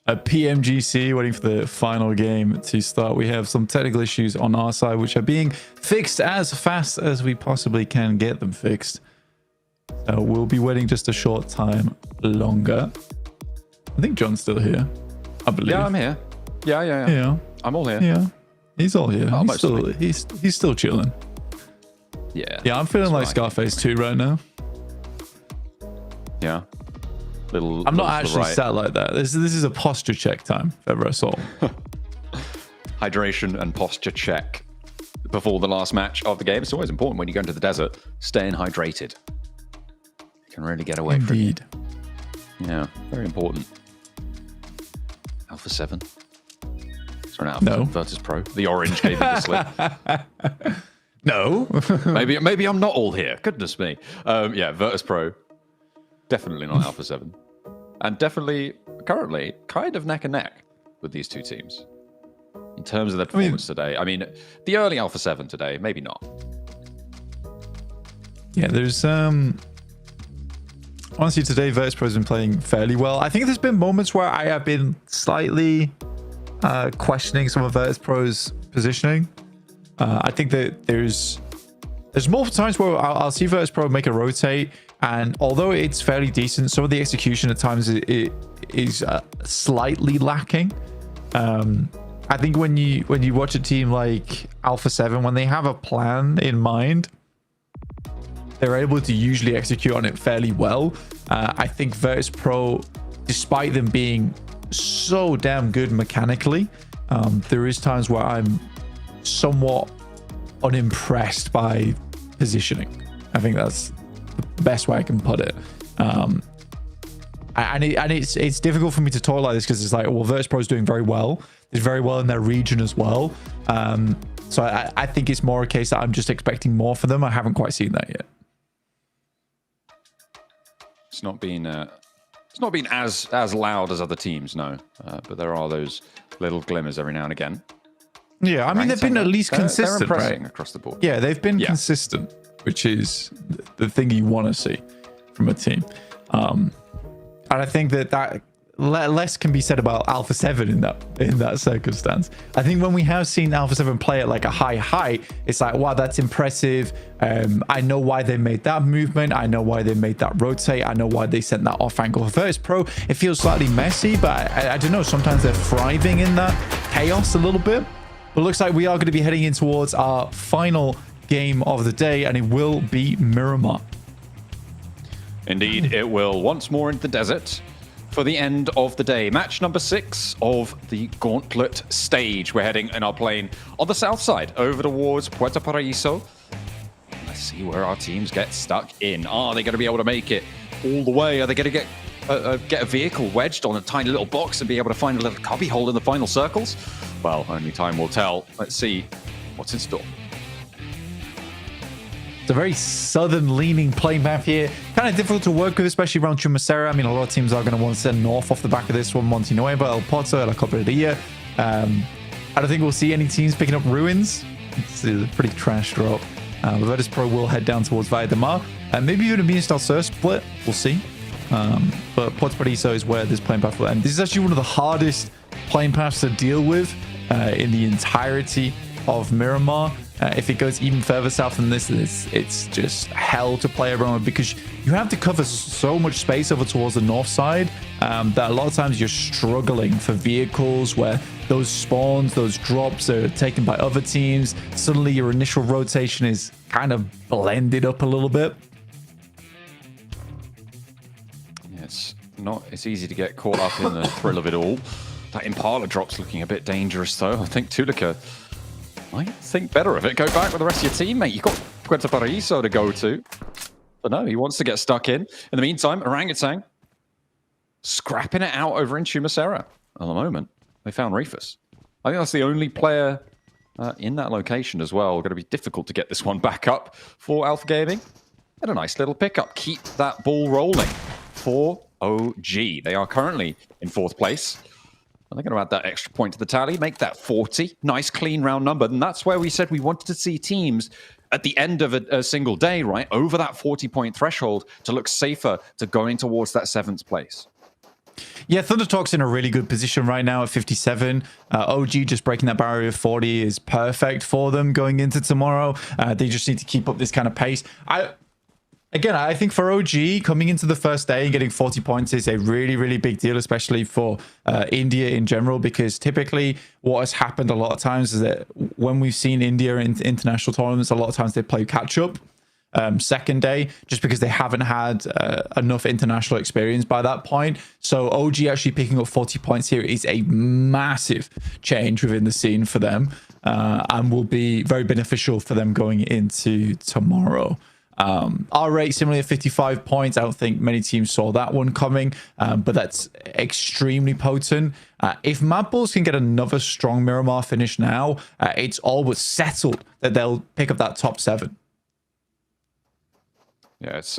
at PMGC, waiting for the final game to start. We have some technical issues on our side, which are being fixed as fast as we possibly can get them fixed. So we'll be waiting just a short time longer. I think John's still here, I believe. Yeah, I'm here. Yeah. I'm all here. Yeah, he's all here. Oh, He's still chilling. Yeah. I'm feeling like Scarface 2 right now. Yeah. I'm not actually sat like that. This is a posture check time, if ever I saw. Hydration and posture check before the last match of the game. It's always important when you go into the desert, staying hydrated. You can really get away from it. Yeah, very important. Alpha 7. Sorry, Alpha 7 Virtus Pro. The orange gave me the slip. No. maybe I'm not all here. Goodness me. Yeah, Virtus Pro. Definitely not Alpha 7. And definitely, currently, kind of neck and neck with these two teams. In terms of their performance today. I mean, the early Alpha 7 today, maybe not. Yeah, there's... Honestly, today, Virtus Pro's been playing fairly well. I think there's been moments where I have been slightly questioning some of Virtus Pro's positioning. I think that there's multiple times where I'll see Virtus Pro make a rotate, and although it's fairly decent, some of the execution at times is slightly lacking. I think when you watch a team like Alpha 7, when they have a plan in mind, they're able to usually execute on it fairly well. I think Virtus Pro, despite them being so damn good mechanically, there is times where I'm somewhat unimpressed by positioning. I think that's the best way I can put it. And it's difficult for me to talk like this because it's like, well, Virtus Pro is doing very well. It's very well in their region as well. So I think it's more a case that I'm just expecting more for them. I haven't quite seen that yet. It's not been as loud as other teams, no. But there are those little glimmers every now and again. Yeah, I mean, they've been at least consistent, they're impressing right? across the board. Yeah, they've been consistent, which is the thing you want to see from a team. And I think that less can be said about Alpha 7 in that circumstance. I think when we have seen Alpha 7 play at like a high height, it's like, wow, that's impressive. I know why they made that movement. I know why they made that rotate. I know why they sent that off angle. Virtus Pro, it feels slightly messy, but I don't know. Sometimes they're thriving in that chaos a little bit. But it looks like we are going to be heading in towards our final game of the day, and it will be Miramar. Indeed, it will once more into the desert for the end of the day. Match number 6 of the Gauntlet stage. We're heading in our plane on the south side over towards Puerto Paraíso. Let's see where our teams get stuck in. Are they going to be able to make it all the way? Are they going to get a vehicle wedged on a tiny little box and be able to find a little cubby hole in the final circles? Well, only time will tell. Let's see what's in store. It's a very southern-leaning plane map here. Kind of difficult to work with, especially around Chumacera. I mean, a lot of teams are going to want to send north off the back of this one. Monte Nuevo, El Porto, La Copperia. I don't think we'll see any teams picking up Ruins. It's a pretty trash drop. Virtus Pro will head down towards Valle de Mar. And maybe even a Venus del Sur split. We'll see. But Puerto Paraíso is where this plane path will end. This is actually one of the hardest plane paths to deal with in the entirety of Miramar. If it goes even further south than this, it's just hell to play around because you have to cover so much space over towards the north side that a lot of times you're struggling for vehicles where those spawns, those drops are taken by other teams. Suddenly your initial rotation is kind of blended up a little bit. Yeah, it's easy to get caught up in the thrill of it all. That Impala drop's looking a bit dangerous though. I think Tulica might think better of it. Go back with the rest of your team, mate. You've got Puerto Paraíso to go to. But no, he wants to get stuck in. In the meantime, Orangutan scrapping it out over in Chumacera. At the moment, they found Reefus. I think that's the only player in that location as well. Going to be difficult to get this one back up for Alpha Gaming. And a nice little pickup. Keep that ball rolling for OG. They are currently in 4th place. And they're going to add that extra point to the tally, make that 40. Nice, clean round number. And that's where we said we wanted to see teams at the end of a single day, right, over that 40-point threshold to look safer to going towards that 7th place. Yeah, Thunder Talk's in a really good position right now at 57. OG just breaking that barrier of 40 is perfect for them going into tomorrow. They just need to keep up this kind of pace. I think for OG, coming into the first day and getting 40 points is a really, really big deal, especially for India in general, because typically what has happened a lot of times is that when we've seen India in international tournaments, a lot of times they play catch-up second day, just because they haven't had enough international experience by that point. So OG actually picking up 40 points here is a massive change within the scene for them, and will be very beneficial for them going into tomorrow. Our rate similarly at 55 points. I don't think many teams saw that one coming, but that's extremely potent. If Mad Bulls can get another strong Miramar finish now, it's all but settled that they'll pick up that top 7. Yeah, it's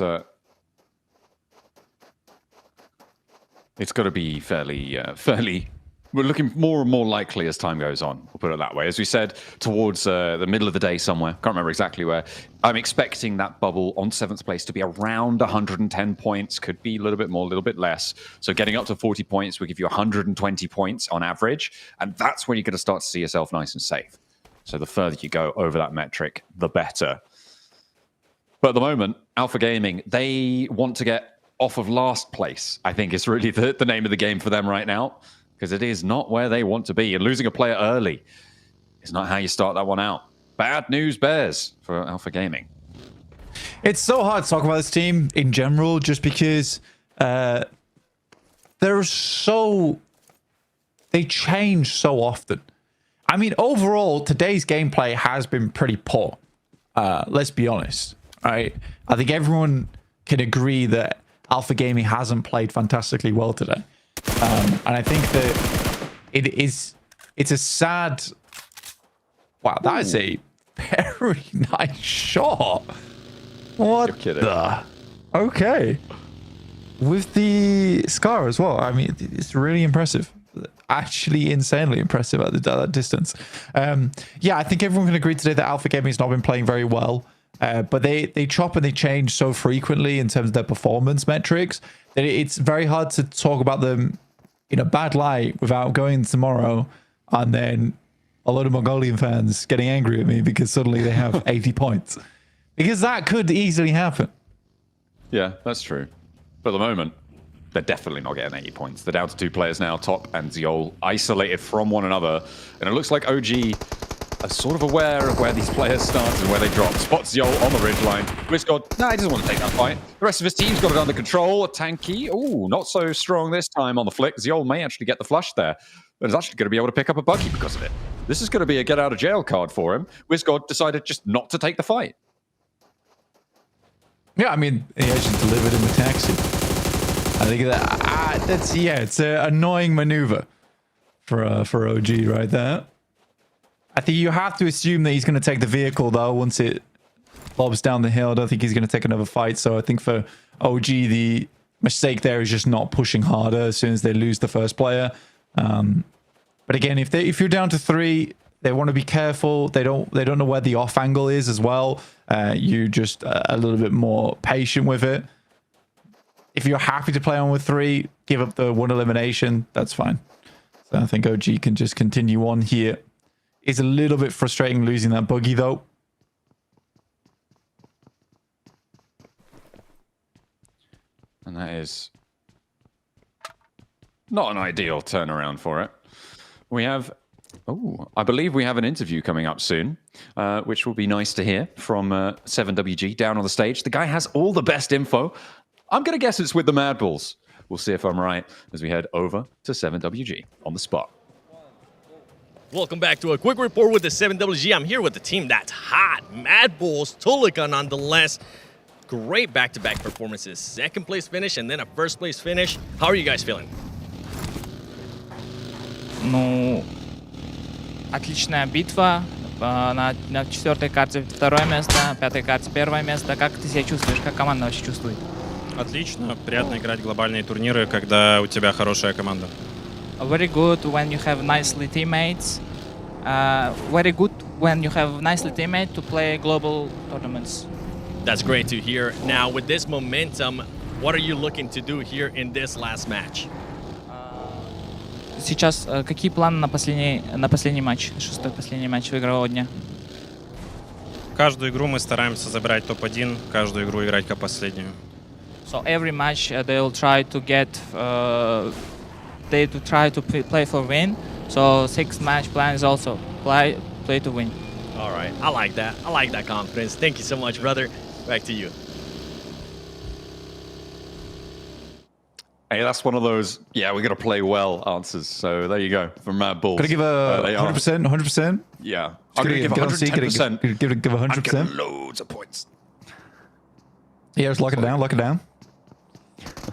got to be fairly. We're looking more and more likely as time goes on. We'll put it that way. As we said, towards the middle of the day somewhere. Can't remember exactly where. I'm expecting that bubble on 7th place to be around 110 points. Could be a little bit more, a little bit less. So getting up to 40 points will give you 120 points on average. And that's when you're going to start to see yourself nice and safe. So the further you go over that metric, the better. But at the moment, Alpha Gaming, they want to get off of last place, I think is really the name of the game for them right now. Because it is not where they want to be. And losing a player early is not how you start that one out. Bad news bears for Alpha Gaming. It's so hard to talk about this team in general, just because they change so often. I mean, overall, today's gameplay has been pretty poor. Let's be honest, right? I think everyone can agree that Alpha Gaming hasn't played fantastically well today. And I think that it's a sad. Wow, that is a very nice shot. What the? Okay. With the scar as well. I mean, it's really impressive. Actually insanely impressive at that distance. Yeah, I think everyone can agree today that Alpha Gaming has not been playing very well. But they chop and they change so frequently in terms of their performance metrics that it's very hard to talk about them in a bad light without going tomorrow and then a lot of Mongolian fans getting angry at me because suddenly they have 80 points. Because that could easily happen. Yeah, that's true. But at the moment, they're definitely not getting 80 points. They're down to 2 players now, Top and Ziol, isolated from one another. And it looks like OG are sort of aware of where these players start and where they drop. Spots Ziol on the ridgeline. Wizgod, no, he doesn't want to take that fight. The rest of his team's got it under control. Tanky, ooh, not so strong this time on the flick. Ziol may actually get the flush there, but is actually going to be able to pick up a buggy because of it. This is going to be a get out of jail card for him. Wizgod decided just not to take the fight. Yeah, I mean, he actually delivered in the taxi. I think it's an annoying maneuver for OG right there. I think you have to assume that he's going to take the vehicle, though, once it bobs down the hill. I don't think he's going to take another fight. So I think for OG, the mistake there is just not pushing harder as soon as they lose the first player. But again, if you're down to 3, they want to be careful. They don't know where the off angle is as well. You just a little bit more patient with it. If you're happy to play on with 3, give up the 1 elimination. That's fine. So I think OG can just continue on here. It's a little bit frustrating losing that buggy, though. And that is not an ideal turnaround for it. We have, I believe we have an interview coming up soon, which will be nice to hear from 7WG down on the stage. The guy has all the best info. I'm going to guess it's with the Mad Bulls. We'll see if I'm right as we head over to 7WG on the spot. Welcome back to a quick report with the 7WG. I'm here with the team that's hot. Mad Bulls, Tulika nonetheless. Great back-to-back performances. 2nd place finish and then a 1st place finish. How are you guys feeling? Ну, отличная битва. На 4-й карте 2-е место, 5-й карте 1-е место. Как ты себя чувствуешь? Как команда вообще чувствует? Отлично. Приятно играть глобальные турниры, когда у тебя хорошая команда. Very good when you have nicely teammates very good when you have nicely teammate to play global tournaments. That's great to hear. Now, with this momentum, what are you looking to do here in this last match? Сейчас какие планы на последний матч, шестой последний матч игрового дня? Каждую игру мы стараемся забирать топ-1, каждую игру играть как последнюю. So every match they will try to get, play for win. So 6 match plan is also play to win. All right, I like that. I like that confidence. Thank you so much, brother. Back to you. Hey, that's one of those, yeah, we got to play well answers. So there you go from Mad Bulls. Gotta give a 100%, 100%. Yeah. I'm going to give 110%. Give 100%. I'm getting loads of points. Yeah, just lock it down, lock it down.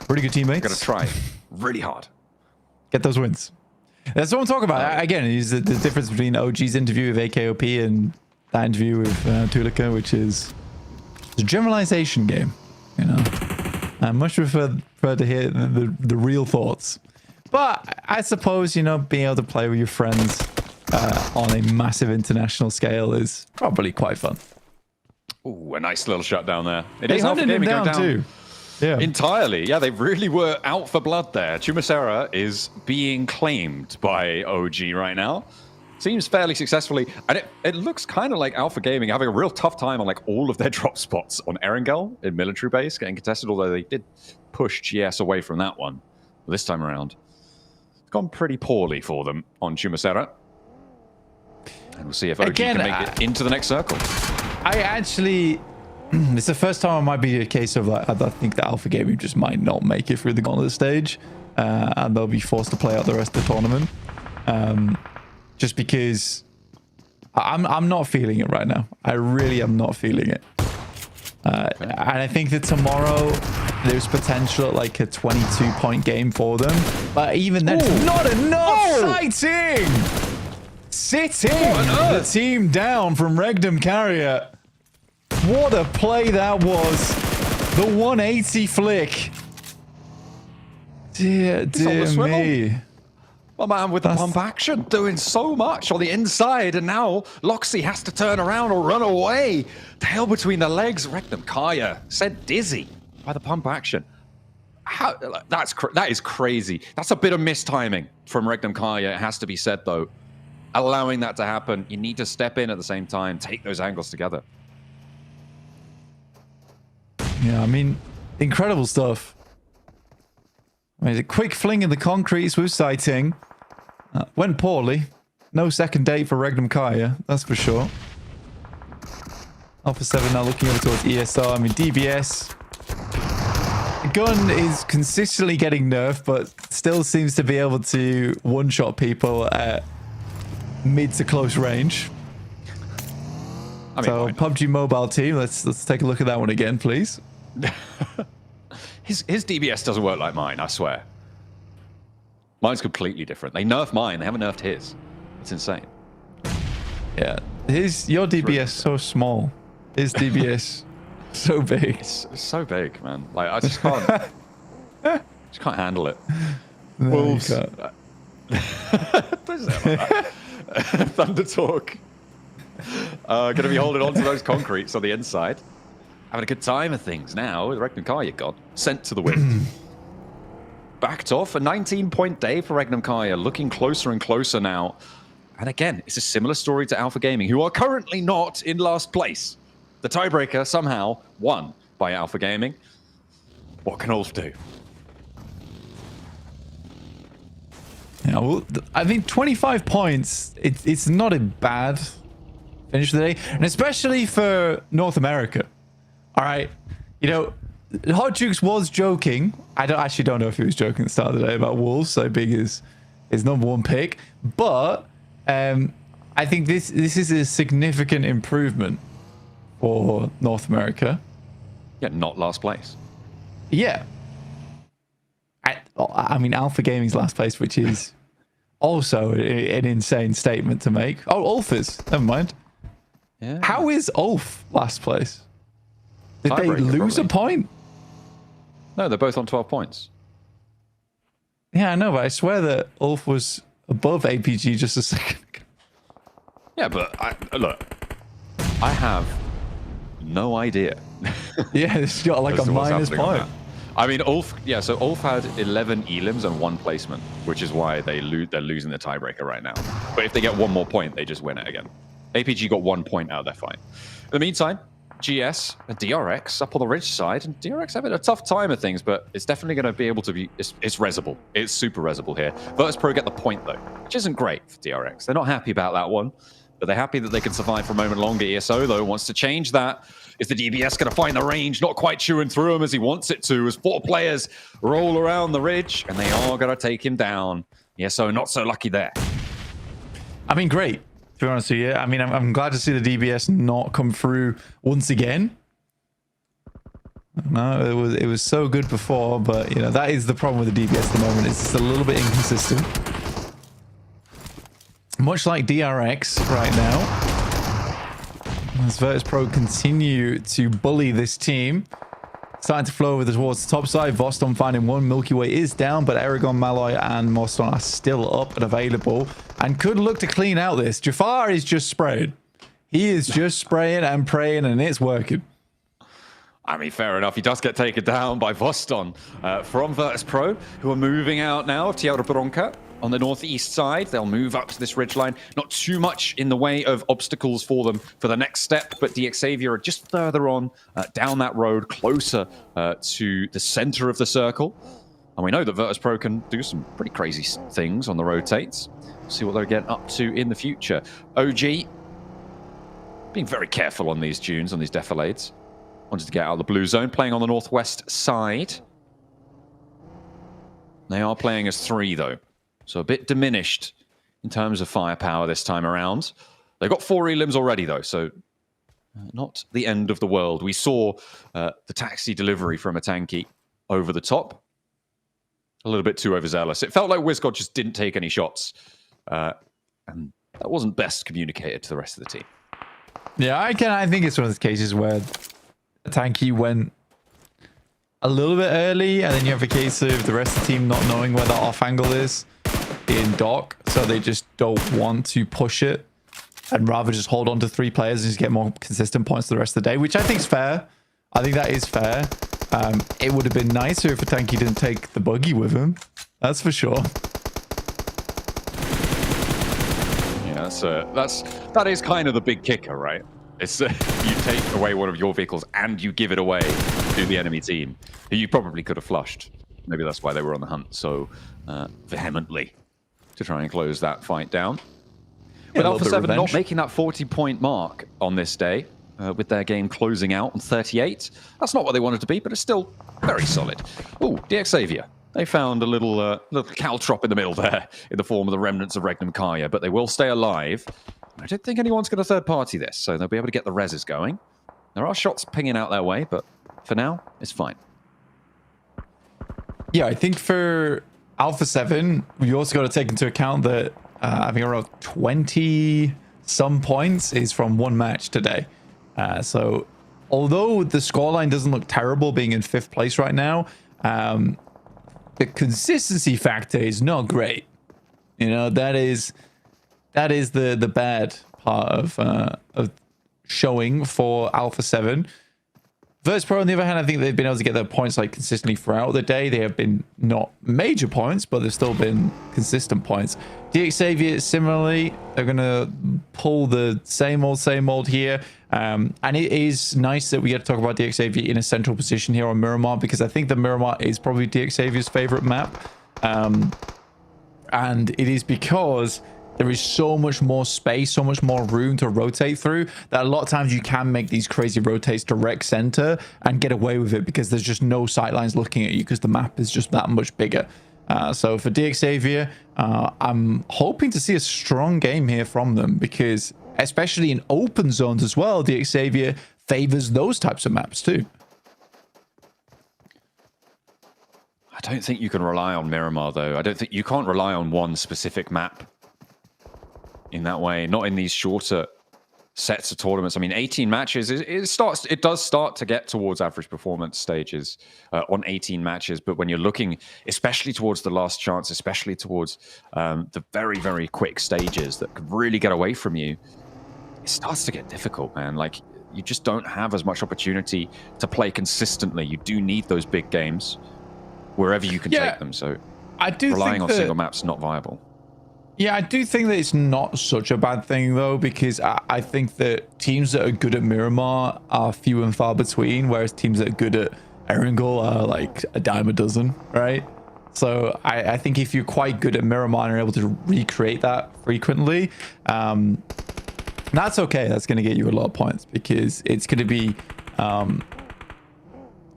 Pretty good teammates. Got to try really hard. Get those wins. That's what I'm talking about. Again, is the difference between OG's interview with AKOP and that interview with Tulika, which is the generalization game. You know, I much prefer to hear the real thoughts. But I suppose, you know, being able to play with your friends on a massive international scale is probably quite fun. Ooh, a nice little shutdown there. It They is Alpha hunted him Gaming going down too. Yeah. Entirely. Yeah, they really were out for blood there. Chumacera is being claimed by OG right now. Seems fairly successfully. And it looks kind of like Alpha Gaming having a real tough time on like all of their drop spots on Erangel in military base getting contested, although they did push GS away from that one this time around. It's gone pretty poorly for them on Chumacera. And we'll see if OG can make it into the next circle. I actually... It's the first time it might be a case of like, I think the Alpha Gaming just might not make it through the Gauntlet stage. And they'll be forced to play out the rest of the tournament. Just because I'm not feeling it right now. I really am not feeling it. And I think that tomorrow there's potential at like a 22-point game for them. But even then, it's not enough. Sitting the team down from Regnum Carrier. What a play that was. The 180 flick. Dear me. My man with the pump action doing so much on the inside, and now Loxy has to turn around or run away. Tail between the legs. Regnum Kaya sent dizzy by the pump action. How, that is crazy. That's a bit of mistiming from Regnum Kaya, it has to be said, though. Allowing that to happen, you need to step in at the same time, take those angles together. Yeah, I mean, incredible stuff. I mean, a quick fling in the concrete, smooth sighting. Went poorly. No second date for Regnum Kaya, that's for sure. Alpha 7 now looking over towards ESR. I mean, DBS. The gun is consistently getting nerfed, but still seems to be able to one-shot people at mid to close range. I mean, so PUBG Mobile team, let's take a look at that one again, please. His DBS doesn't work like mine, I swear. Mine's completely different. They nerfed mine, they haven't nerfed his. It's insane. Yeah, your DBS so small. His DBS so big. It's so big, man. Like I just can't, just can't handle it. No, Wolves. you can't. Don't say it like that. Thunder Talk. Gonna be holding on to those concretes on the inside. Having a good time of things now with Regnum Kaya gone. Sent to the wind. Backed off. A 19-point day for Regnum Kaya. Looking closer and closer now. And again, it's a similar story to Alpha Gaming, who are currently not in last place. The tiebreaker somehow won by Alpha Gaming. What can Ulf do? Yeah, well, I think 25 points, it's not a bad finish of the day. And especially for North America. All right. You know, Hot Jukes was joking. I actually don't know if he was joking at the start of the day about Wolves, so big his #1 pick. But I think this is a significant improvement for North America. Yeah, not last place. Yeah. I mean, Alpha Gaming's last place, which is also an insane statement to make. Oh, Ulf is. Never mind. Yeah. How is Ulf last place? Did they lose a point? No, they're both on 12 points. Yeah, I know, but I swear that Ulf was above APG just a second ago. Yeah, but look, I have no idea. Yeah, it's got like as a to what's minus happening on point. that. I mean, Ulf, yeah, so Ulf had 11 elims and 1 placement, which is why they're losing the tiebreaker right now. But if they get 1 more point, they just win it again. APG got 1 point out of their fight. In the meantime, GS and DRX up on the ridge side, and DRX having a tough time of things, but it's definitely going to be able to be, it's resable. It's super resable here. Virtus Pro get the point though, which isn't great for DRX. They're not happy about that one, but they're happy that they can survive for a moment longer. ESO though wants to change that. Is the DBS going to find the range? Not quite chewing through him as he wants it to, as 4 players roll around the ridge, and they are going to take him down. ESO not so lucky there. I mean, great. To be honest with you, I mean, I'm glad to see the DBS not come through once again. No, it was so good before, but you know that is the problem with the DBS at the moment. It's just a little bit inconsistent, much like DRX right now. As Virtus Pro continue to bully this team, starting to flow over towards the top side. Voston finding 1. Milky Way is down, but Aragon, Malloy, and Moston are still up and available and could look to clean out this. Jafar is just spraying. He is just spraying and praying, and it's working. I mean, fair enough. He does get taken down by Voston from Virtus Pro, who are moving out now of Tierra Bronca on the northeast side. They'll move up to this ridgeline. Not too much in the way of obstacles for them for the next step, but DXavier are just further on down that road, closer to the center of the circle. And we know that Virtus Pro can do some pretty crazy things on the rotates. See what they'll get up to in the future. OG being very careful on these dunes, on these defilades. Wanted to get out of the blue zone, playing on the northwest side. They are playing as 3, though. So a bit diminished in terms of firepower this time around. They've got 4 elims already, though, so not the end of the world. We saw the taxi delivery from a tanky over the top. A little bit too overzealous. It felt like WizGod just didn't take any shots. And that wasn't best communicated to the rest of the team. Yeah, I think it's one of those cases where the tanky went a little bit early, and then you have a case of the rest of the team not knowing where the off angle is in dock, so they just don't want to push it and rather just hold on to 3 players and just get more consistent points the rest of the day, which I think is fair. I think that is fair. It would have been nicer if a tanky didn't take the buggy with him. That's for sure. Yeah, that is kind of the big kicker, right? It's you take away one of your vehicles and you give it away to the enemy team, who you probably could have flushed. Maybe that's why they were on the hunt so vehemently to try and close that fight down. With Alpha 7 not making that 40-point mark on this day, with their game closing out on 38. That's not what they wanted to be, but it's still very solid. Oh, DXavier. They found a little caltrop in the middle there in the form of the remnants of Regnum Kaya, but they will stay alive. I don't think anyone's going to third-party this, so they'll be able to get the reses going. There are shots pinging out their way, but for now, it's fine. Yeah, I think for Alpha 7, we also got to take into account that I think around 20-some points is from 1 match today. So although the scoreline doesn't look terrible being in 5th place right now, the consistency factor is not great. You know, that is the bad part of showing for Alpha 7. Virtus Pro, on the other hand, I think they've been able to get their points like consistently throughout the day. They have been not major points, but they've still been consistent points. DXavier, similarly, they're going to pull the same old here. And it is nice that we get to talk about DXavier in a central position here on Miramar, because I think the Miramar is probably DXavier's favorite map. And it is because there is so much more space, so much more room to rotate through, that a lot of times you can make these crazy rotates direct center and get away with it because there's just no sightlines looking at you because the map is just that much bigger. So for DXavier, I'm hoping to see a strong game here from them, because especially in open zones as well, DXavier favors those types of maps too. I don't think you can rely on Miramar, though. I don't think you can't rely on one specific map in that way, not in these shorter sets of tournaments. I mean, 18 matches, it does start to get towards average performance stages on 18 matches, but when you're looking especially towards the last chance, especially towards the very, very quick stages that could really get away from you, it starts to get difficult, man. Like, you just don't have as much opportunity to play consistently. You do need those big games wherever you can take them. So I do relying think on that, single maps is not viable. Yeah, I do think that it's not such a bad thing, though, because I think that teams that are good at Miramar are few and far between, whereas teams that are good at Erangel are like a dime a dozen, right? So I think if you're quite good at Miramar and are able to recreate that frequently, that's okay. That's going to get you a lot of points, because it's going to be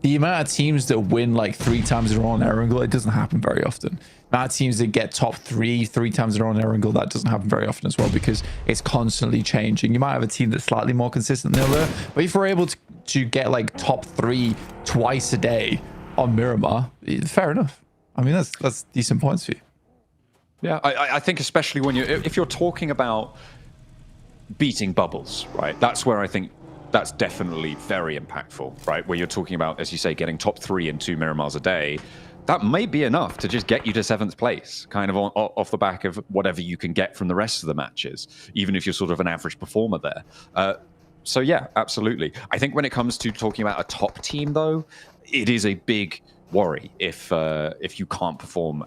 the amount of teams that win like 3 times in a row on Erangel, it doesn't happen very often. The amount of teams that get top 3 times in a row on Erangel, that doesn't happen very often as well, because it's constantly changing. You might have a team that's slightly more consistent than the other, but if you're able to get like top 3 twice a day on Miramar, fair enough. I mean, that's decent points for you. Yeah, I think especially when if you're talking about beating bubbles, right? That's where I think that's definitely very impactful, right? Where you're talking about, as you say, getting top 3 in 2 Miramars a day. That may be enough to just get you to 7th place, kind of off the back of whatever you can get from the rest of the matches, even if you're sort of an average performer there. So yeah, absolutely. I think when it comes to talking about a top team, though, it is a big worry if you can't perform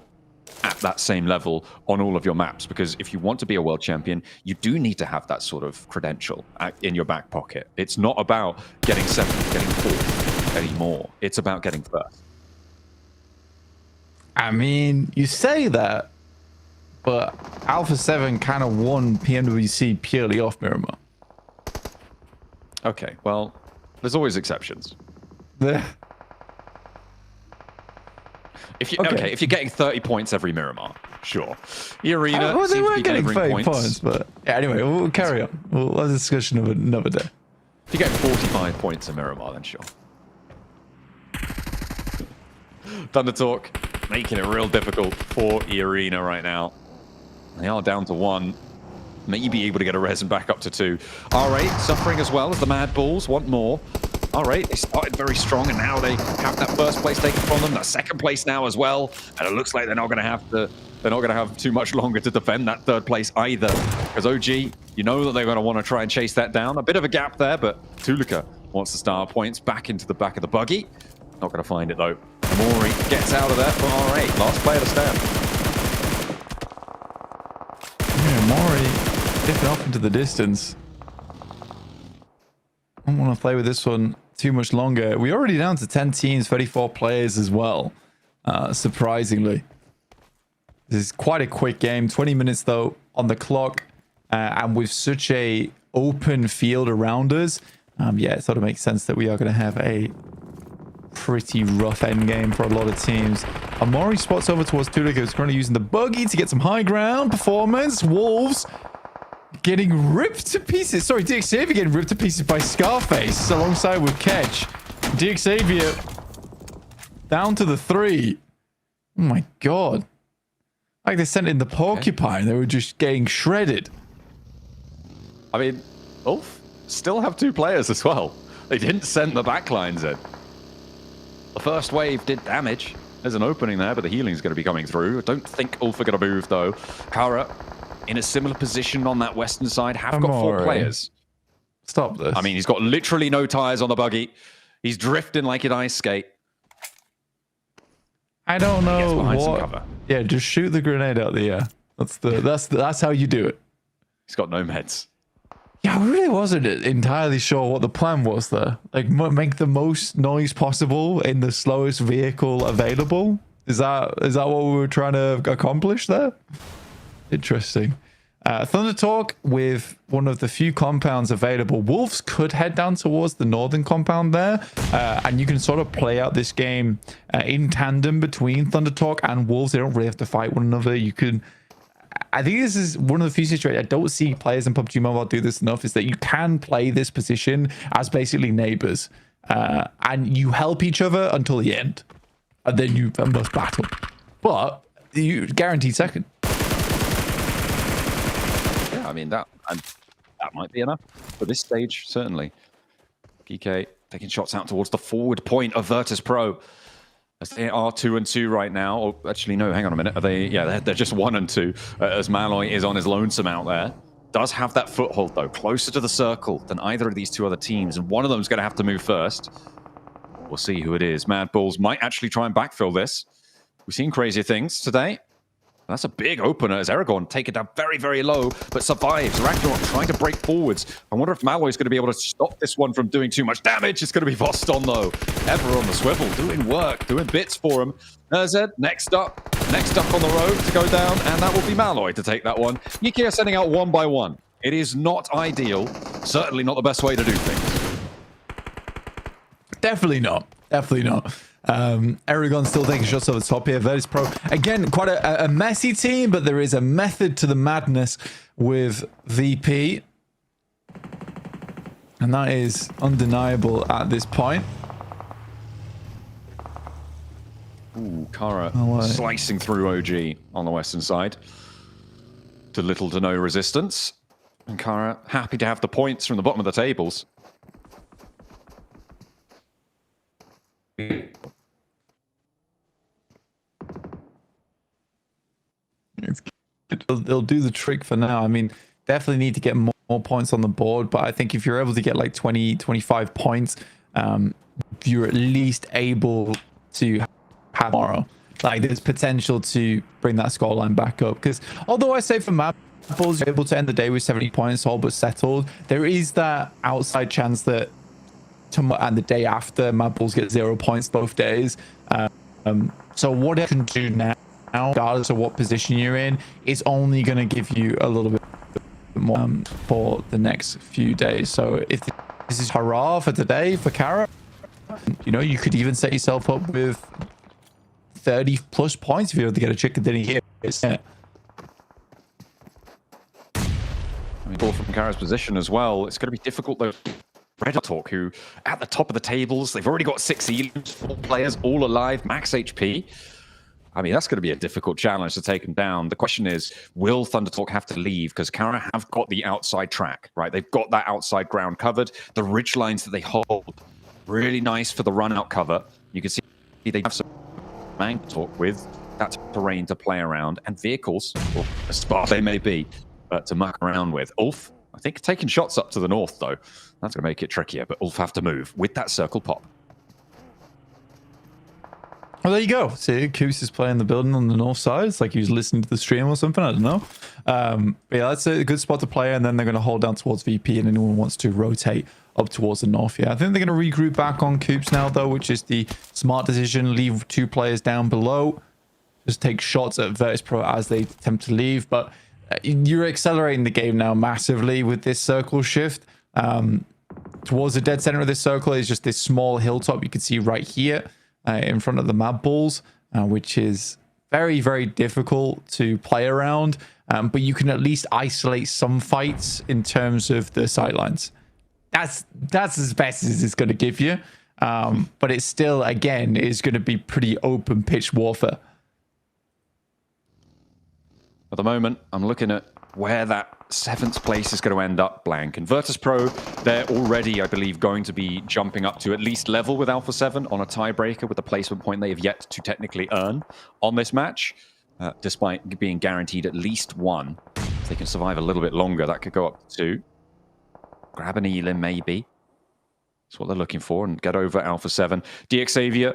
at that same level on all of your maps, because if you want to be a world champion, you do need to have that sort of credential in your back pocket. It's not about getting 7th, getting 4th anymore. It's about getting 1st. I mean, you say that, but Alpha 7 kind of won PMWC purely off Miramar. Okay, well, there's always exceptions. If you're getting 30 points every Miramar, sure. The arena Well, they seems to weren't be getting delivering 30 points, but yeah, anyway, we'll carry on. We'll have a discussion of another day. If you get 45 points in Miramar, then sure. Thunder Talk making it real difficult for the arena right now. They are down to 1. Maybe able to get a res and back up to 2. R8 suffering as well as the Mad Bulls want more. R8, they started very strong, and now they have that 1st place taken from them. That 2nd place now as well, and it looks like they're not going to have too much longer to defend that 3rd place either. Because OG, you know that they're going to want to try and chase that down. A bit of a gap there, but Tulika wants to start points back into the back of the buggy. Not going to find it though. Mori gets out of there for R8. Last player to stand. Yeah, Mori dipping off into the distance. I don't want to play with this one too much longer. We're already down to 10 teams, 34 players as well. Surprisingly. This is quite a quick game. 20 minutes though on the clock. And with such a open field around us, yeah, it sort of makes sense that we are going to have a pretty rough end game for a lot of teams. Amori spots over towards Tulika, who's currently using the buggy to get some high ground performance. Wolves getting ripped to pieces. Sorry, DXavier getting ripped to pieces by Scarface alongside with Ketch. DXavier down to the 3. Oh my god. Like they sent in the porcupine. They were just getting shredded. I mean, Ulf still have 2 players as well. They didn't send the backlines in. The first wave did damage. There's an opening there, but the healing's going to be coming through. I don't think Ulf are going to move, though. Kara, in a similar position on that western side, have got 4 players. Stop this. I mean, he's got literally no tires on the buggy. He's drifting like an ice skate. I don't know He gets behind some what. cover. Yeah, just shoot the grenade out the air. That's how you do it. He's got no meds. Yeah, I really wasn't entirely sure what the plan was there. Like, make the most noise possible in the slowest vehicle available. Is that what we were trying to accomplish there? Interesting. Thunder Talk with one of the few compounds available. Wolves could head down towards the northern compound there, and you can sort of play out this game in tandem between Thunder Talk and Wolves. They don't really have to fight one another. You can. I think this is one of the few situations I don't see players in PUBG Mobile do this enough, is that you can play this position as basically neighbors, and you help each other until the end, and then you must battle. But you guaranteed second. Yeah, I mean, that might be enough for this stage, certainly. PK taking shots out towards the forward point of Virtus Pro. As they are 2 and 2 right now. Or actually, no, hang on a minute. Are they? Yeah, they're just 1 and 2. As Malloy is on his lonesome out there. does have that foothold, though, closer to the circle than either of these two other teams, and one of them is going to have to move first. We'll see who it is. Mad Bulls might actually try and backfill this. We've seen crazier things today. That's a big opener as Aragorn take it down very, very low, but survives. Ragnarok trying to break forwards. I wonder if Malloy is going to be able to stop this one from doing too much damage. It's going to be Voston, though. Ever on the swivel, doing work, doing bits for him. Zed, next up on the road to go down, and that will be Malloy to take that one. Yiki are sending out one by one. It is not ideal. Certainly not the best way to do things. Definitely not. Definitely not. Aragon still taking shots over the top here. Virtus Pro, again, quite a messy team, but there is a method to the madness with VP. And that is undeniable at this point. Ooh, Kara slicing through OG on the western side. To little to no resistance. And Kara happy to have the points from the bottom of the tables. They'll do the trick for now. I mean, definitely need to get more points on the board, but I think if you're able to get like 20, 25 points, you're at least able to have tomorrow. Like, there's potential to bring that scoreline back up. Because although I say for Mad Bulls, you're able to end the day with 70 points all but settled, there is that outside chance that tomorrow and the day after, Mad Bulls get 0 points both days. So what I can do now, regardless of what position you're in, is only going to give you a little bit more for the next few days. So if this is hurrah for today for Kara, you know, you could even set yourself up with 30 plus points if you're able to get a chicken dinner here. Yeah. I mean, ball from Kara's position as well. It's going to be difficult though. Red Talk, who at the top of the tables, they've already got 6 elims, 4 players all alive, max HP. I mean, that's going to be a difficult challenge to take them down. The question is, will Thunder Talk have to leave? Because Kara have got the outside track, right? They've got that outside ground covered. The ridge lines that they hold, really nice for the run-out cover. You can see they have some man talk with that terrain to play around and vehicles, or as sparse they may be, to muck around with. Ulf, I think, taking shots up to the north, though. That's going to make it trickier, but Ulf have to move with that circle pop. Well, there you go. See, Koos is playing the building on the north side. It's like he was listening to the stream or something. I don't know. But yeah, that's a good spot to play. And then they're going to hold down towards VP, and anyone wants to rotate up towards the north. Yeah, I think they're going to regroup back on Koos now, though, which is the smart decision. Leave 2 players down below. Just take shots at Virtus Pro as they attempt to leave. But you're accelerating the game now massively with this circle shift. Towards the dead center of this circle is just this small hilltop you can see right here. In front of the Mad Bulls, which is very, very difficult to play around. But you can at least isolate some fights in terms of the sidelines. That's as best as it's going to give you. But it still, again, is going to be pretty open pitch warfare. At the moment, I'm looking at where that 7th place is going to end up blank. And Virtus Pro, they're already, I believe, going to be jumping up to at least level with Alpha 7 on a tiebreaker with the placement point they have yet to technically earn on this match, despite being guaranteed at least 1. If they can survive a little bit longer, that could go up to 2. Grab an Elim, maybe. That's what they're looking for, and get over Alpha 7. DX Xavier,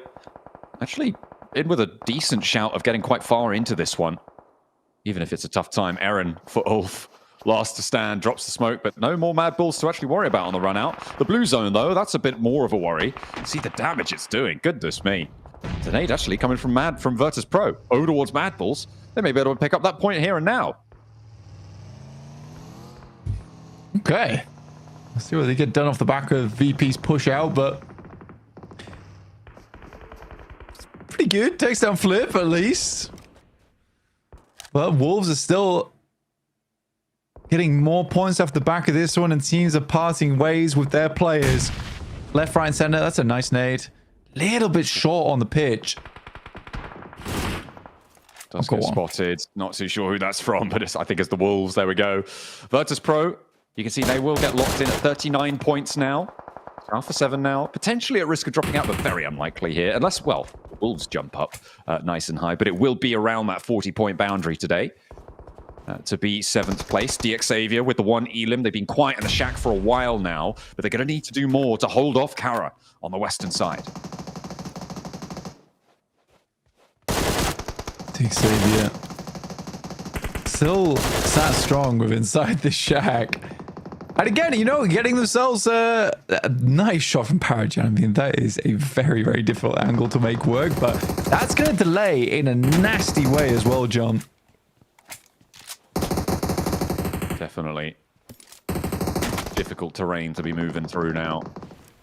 actually in with a decent shout of getting quite far into this one. Even if it's a tough time. Eren for Ulf. Last to stand, drops the smoke, but no more Mad Bulls to actually worry about on the run out. The blue zone, though, that's a bit more of a worry. See the damage it's doing. Goodness me. It's a nade actually coming from Virtus Pro. Over towards Mad Bulls. They may be able to pick up that point here and now. Okay. Let's see what they get done off the back of VP's push out, but pretty good. Takes down Flip, at least. Well, Wolves are still getting more points off the back of this one, and teams are parting ways with their players. Left, right, and center. That's a nice nade. Little bit short on the pitch. Does get spotted. Not too sure who that's from, but I think it's the Wolves. There we go. Virtus Pro, you can see they will get locked in at 39 points now. Alpha 7 now. Potentially at risk of dropping out, but very unlikely here. Unless, well, the Wolves jump up nice and high, but it will be around that 40-point boundary today. to be 7th place. DXavier with the 1 Elim. They've been quiet in the shack for a while now, but they're going to need to do more to hold off Kara on the western side. DXavier still sat strong with inside the shack. And again, you know, getting themselves a nice shot from Parajan. I mean, that is a very, very difficult angle to make work, but that's going to delay in a nasty way as well, John. Definitely difficult terrain to be moving through now.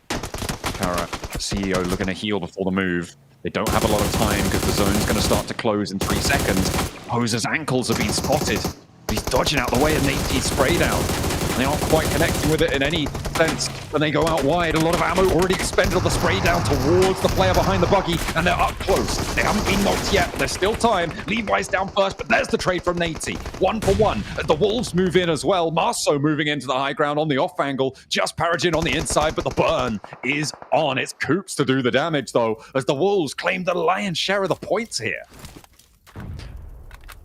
Kara, CEO, looking to heal before the move. They don't have a lot of time because the zone's going to start to close in 3 seconds. Poser's ankles have been spotted. He's dodging out the way and he's sprayed out. They aren't quite connecting with it in any sense. When they go out wide, a lot of ammo already expended on the spray down towards the player behind the buggy, and they're up close. They haven't been knocked yet. There's still time. Levi's down first, but there's the trade from Natey. 1 for 1. The Wolves move in as well. Marceau moving into the high ground on the off angle. Just Paragin on the inside, but the burn is on. It's Coops to do the damage, though, as the Wolves claim the lion's share of the points here.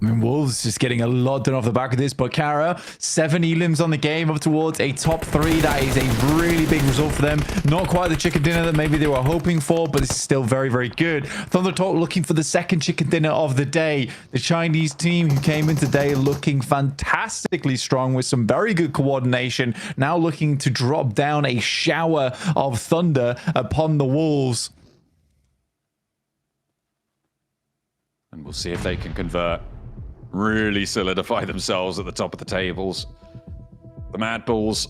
I mean, Wolves just getting a lot done off the back of this, but Kara, 7 Elims on the game, up towards a top 3. That is a really big result for them. Not quite the chicken dinner that maybe they were hoping for, but it's still very, very good. Thunder Talk looking for the second chicken dinner of the day. The Chinese team who came in today looking fantastically strong with some very good coordination, now looking to drop down a shower of thunder upon the Wolves. And we'll see if they can convert. Really solidify themselves at the top of the tables. The Mad Bulls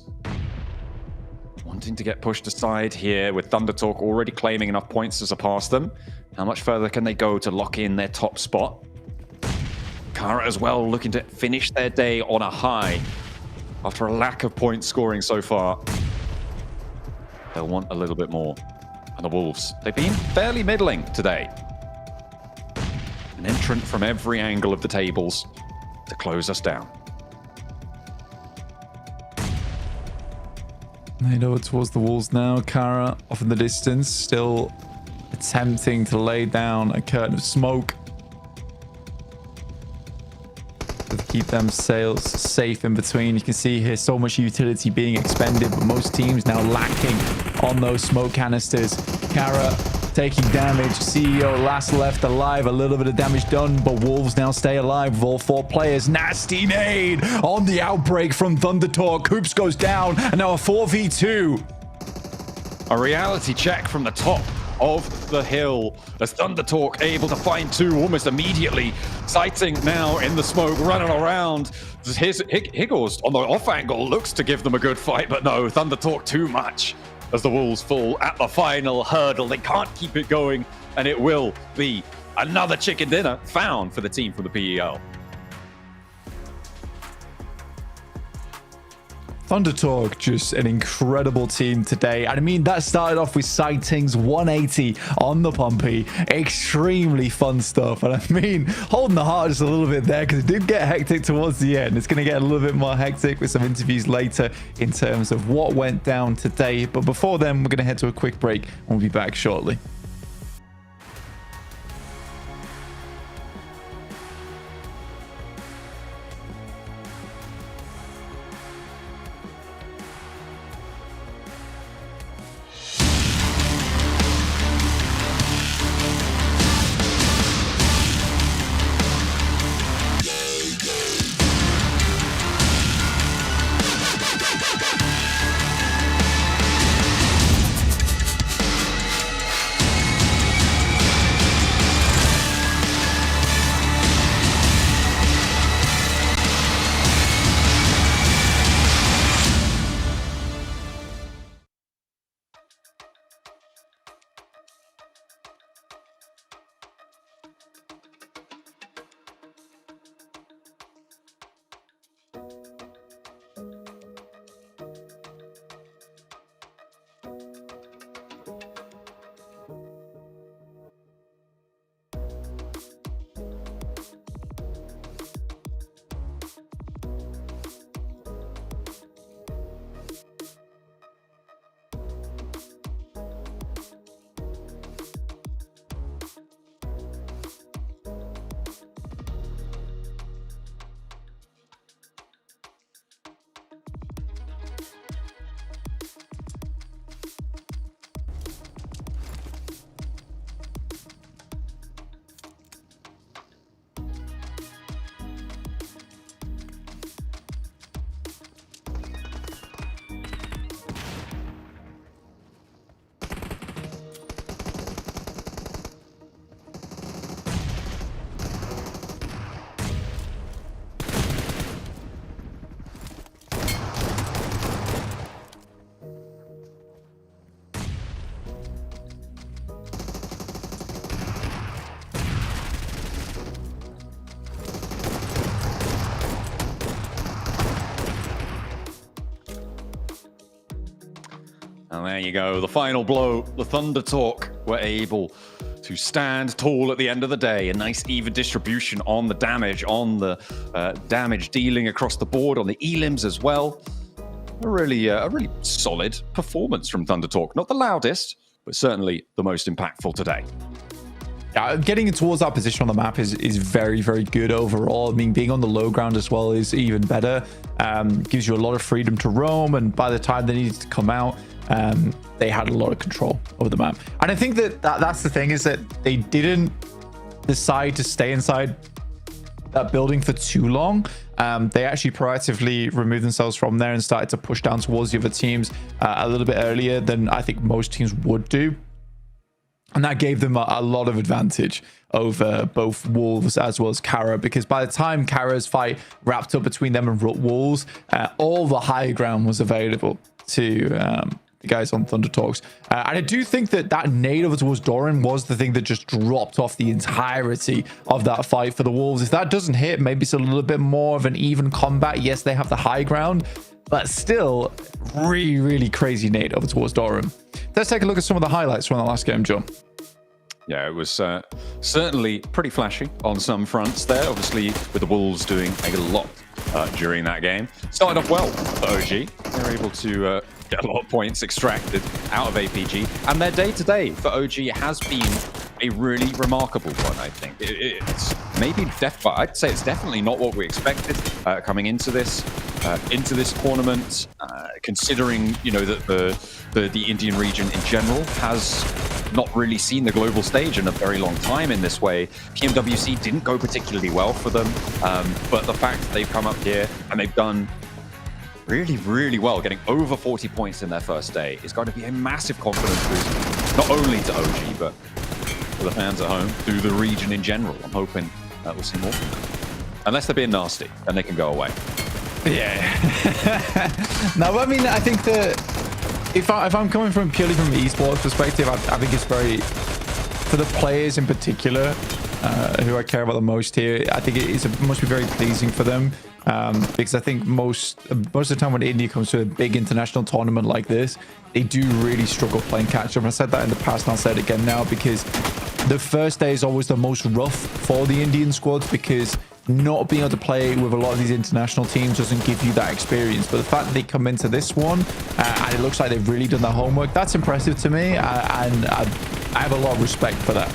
wanting to get pushed aside here with Thunder Talk already claiming enough points to surpass them. How much further can they go to lock in their top spot? Kara as well looking to finish their day on a high after a lack of point scoring so far. They'll want a little bit more. And the Wolves, they've been fairly middling today. An entrant from every angle of the tables to close us down. They know towards the walls now. Kara off in the distance, still attempting to lay down a curtain of smoke to keep them sails safe in between. You can see here so much utility being expended, but most teams now lacking on those smoke canisters. Kara taking damage. CEO last left alive. A little bit of damage done, but Wolves now stay alive with all 4 players. Nasty nade on the outbreak from Thunder Talk. Coops goes down, and now a 4v2. A reality check from the top of the hill as Thunder Talk able to find 2 almost immediately. Sighting now in the smoke, running around. Higgles on the off angle looks to give them a good fight, but no, Thunder Talk too much. As the Wolves fall at the final hurdle, they can't keep it going, and it will be another chicken dinner found for the team from the PEL. Thunder Talk, just an incredible team today. And I mean, that started off with sightings 180 on the Pompey. Extremely fun stuff. And I mean, holding the heart just a little bit there because it did get hectic towards the end. It's going to get a little bit more hectic with some interviews later in terms of what went down today. But before then, we're going to head to a quick break and we'll be back shortly. And there you go, the final blow. The Thunder Talk were able to stand tall at the end of the day. A nice even distribution on the damage, on the damage dealing across the board, on the elims as well. A really solid performance from Thunder Talk. Not the loudest, but certainly the most impactful today. Getting towards that position on the map is very, very good overall. I mean, being on the low ground as well is even better. Gives you a lot of freedom to roam, and by the time they needed to come out, they had a lot of control over the map. And I think that's the thing, is that they didn't decide to stay inside that building for too long. They actually proactively removed themselves from there and started to push down towards the other teams a little bit earlier than I think most teams would do. And that gave them a lot of advantage over both Wolves as well as Kara, because by the time Kara's fight wrapped up between them and Wolves, all the high ground was available to the guys on Thunder Talks. And I do think that nade over towards Doran was the thing that just dropped off the entirety of that fight for the Wolves. If that doesn't hit, maybe it's a little bit more of an even combat. Yes, they have the high ground, but still really, really crazy nade over towards Doran. Let's take a look at some of the highlights from the last game, John. Yeah, it was certainly pretty flashy on some fronts there. Obviously, with the Wolves doing a lot during that game. Started off well for OG. They were able to get a lot of points extracted out of APG. And their day-to-day for OG has been a really remarkable one, I think. It's maybe, I'd say it's definitely not what we expected coming into this tournament, considering, you know, that the Indian region in general has not really seen the global stage in a very long time in this way. PMWC didn't go particularly well for them, but the fact that they've come up here and they've done really, really well, getting over 40 points in their first day, is going to be a massive confidence boost, not only to OG, but for the fans at home, to the region in general. I'm hoping that we'll see more from them. Unless they're being nasty, then they can go away. Yeah. No, I mean, I think that if I'm coming from purely from an esports perspective, I think it's very, for the players in particular, who I care about the most here, I think it must be very pleasing for them, because I think most of the time when India comes to a big international tournament like this, they do really struggle playing catch up. I said that in the past and I'll say it again now, because the first day is always the most rough for the Indian squads, because not being able to play with a lot of these international teams doesn't give you that experience. But the fact that they come into this one and it looks like they've really done their homework, that's impressive to me, and I have a lot of respect for that.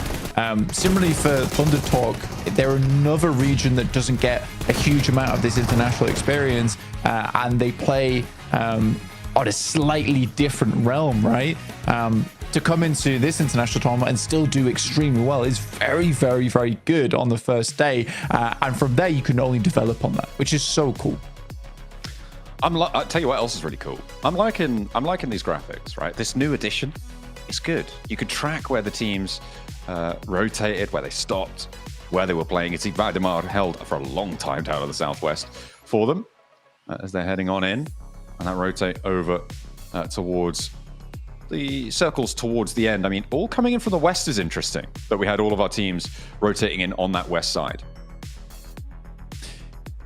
Similarly for Thunder Talk, they're another region that doesn't get a huge amount of this international experience, and they play on a slightly different realm, right? To come into this international tournament and still do extremely well is very, very, very good on the first day, and from there you can only develop on that, which is so cool. I'll tell you what else is really cool. I'm liking these graphics, right? This new addition is good. You could track where the teams rotated, where they stopped, where they were playing. It's Valdemar held for a long time down in the southwest for them as they're heading on in, and that rotate over towards the circles towards the end. I mean, all coming in from the west is interesting, that we had all of our teams rotating in on that west side.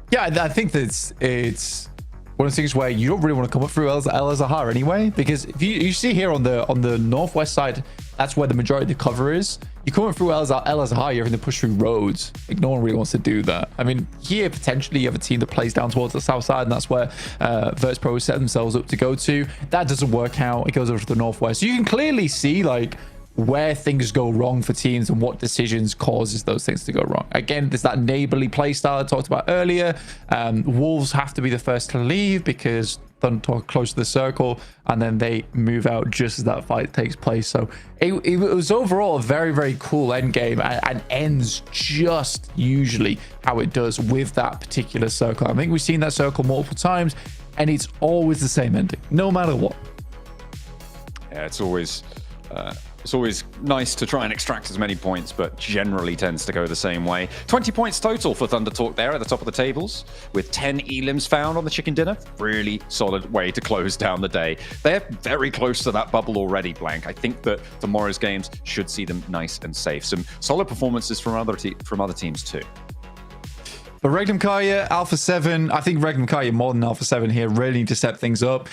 Yeah, I think that it's one of the things where you don't really want to come up through El Azhar anyway, because if you see here on the northwest side, that's where the majority of the cover is. You come up through El Azhar, you're having to push through roads. Like, no one really wants to do that. I mean, here potentially you have a team that plays down towards the south side, and that's where VertsPro set themselves up to go to. That doesn't work out. It goes over to the northwest. So you can clearly see like where things go wrong for teams and what decisions causes those things to go wrong. Again, there's that neighborly play style I talked about earlier. Wolves have to be the first to leave because Thunder close to the circle, and then they move out just as that fight takes place. So it was overall a very, very cool end game, and ends just usually how it does with that particular circle. I think we've seen that circle multiple times, and it's always the same ending, no matter what. Yeah, it's always nice to try and extract as many points, but generally tends to go the same way. 20 points total for Thunder Talk there at the top of the tables, with 10 elims found on the chicken dinner. Really solid way to close down the day. They're very close to that bubble already, Blank. I think that tomorrow's games should see them nice and safe. Some solid performances from other teams too. But Regnum Karya, Alpha 7, I think Regnum Karya more than Alpha 7 here really need to step things up.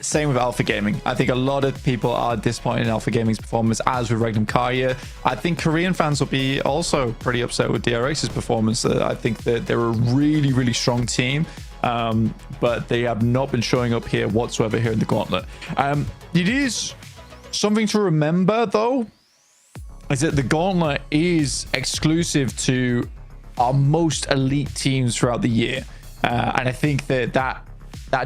Same with Alpha Gaming. I think a lot of people are disappointed in Alpha Gaming's performance, as with Regnum Karya. I think Korean fans will be also pretty upset with DRX's performance. I think that they're a really, really strong team, but they have not been showing up here whatsoever here in the Gauntlet. It is something to remember, though, is that the Gauntlet is exclusive to our most elite teams throughout the year, and I think that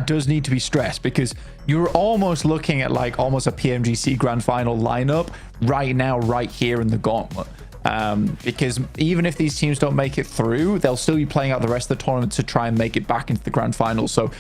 does need to be stressed, because you're almost looking at like almost a PMGC grand final lineup right now, right here in the Gauntlet, because even if these teams don't make it through, they'll still be playing out the rest of the tournament to try and make it back into the grand final. So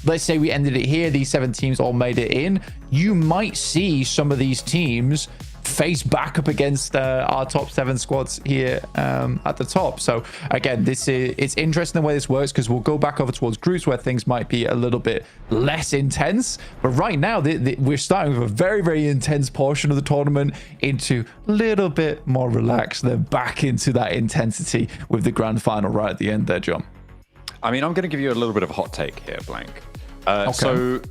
let's say we ended it here, these 7 teams all made it in, you might see some of these teams face back up against our top 7 squads here at the top. So again, it's interesting the way this works, because we'll go back over towards groups where things might be a little bit less intense, but right now we're starting with a very, very intense portion of the tournament into a little bit more relaxed, then back into that intensity with the grand final right at the end there, John. I mean, I'm going to give you a little bit of a hot take here, Blank. So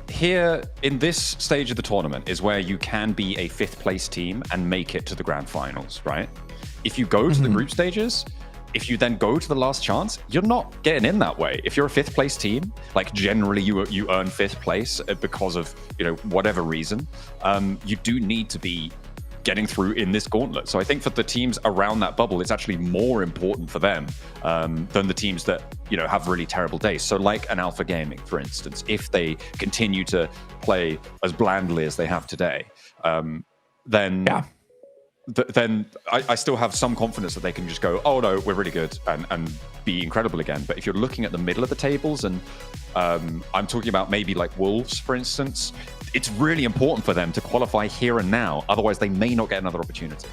here in this stage of the tournament is where you can be a 5th place team and make it to the grand finals, right? If you go to the group stages, if you then go to the last chance, you're not getting in that way. If you're a 5th place team, like generally you earn 5th place because of, whatever reason, you do need to be getting through in this gauntlet. So I think for the teams around that bubble, it's actually more important for them than the teams that have really terrible days. So like an Alpha Gaming, for instance, if they continue to play as blandly as they have today, then I still have some confidence that they can just go, oh no, we're really good, and be incredible again. But if you're looking at the middle of the tables, and I'm talking about maybe like Wolves, for instance, it's really important for them to qualify here and now. Otherwise, they may not get another opportunity.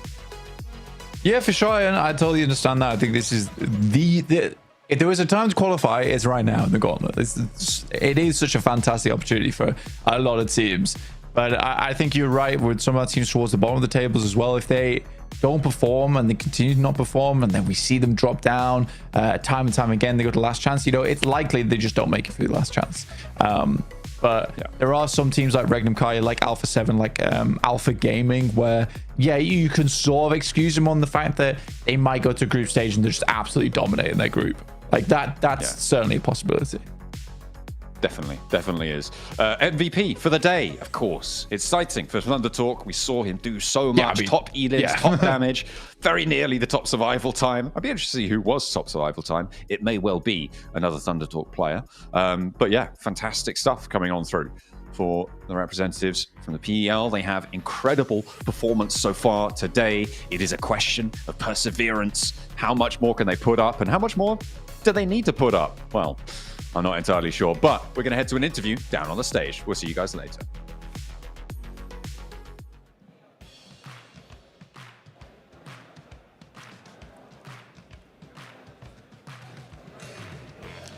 Yeah, for sure. And I totally understand that. I think this is if there was a time to qualify, it's right now in the Gauntlet. It is such a fantastic opportunity for a lot of teams. But I think you're right with some of our teams towards the bottom of the tables as well. If they don't perform and they continue to not perform, and then we see them drop down time and time again, they go to last chance, it's likely they just don't make it through the last chance. But there are some teams like Regnum Karya, like Alpha 7, like Alpha Gaming, where, you can sort of excuse them on the fact that they might go to group stage and they're just absolutely dominating their group. Like that's certainly a possibility. Definitely is. MVP for the day, of course. It's exciting for Thunder Talk. We saw him do so much. Top elites, top damage, very nearly the top survival time. I'd be interested to see who was top survival time. It may well be another Thunder Talk player. But yeah, fantastic stuff coming on through for the representatives from the PEL. They have incredible performance so far today. It is a question of perseverance. How much more can they put up, and how much more do they need to put up? Well, I'm not entirely sure, but we're going to head to an interview down on the stage. We'll see you guys later.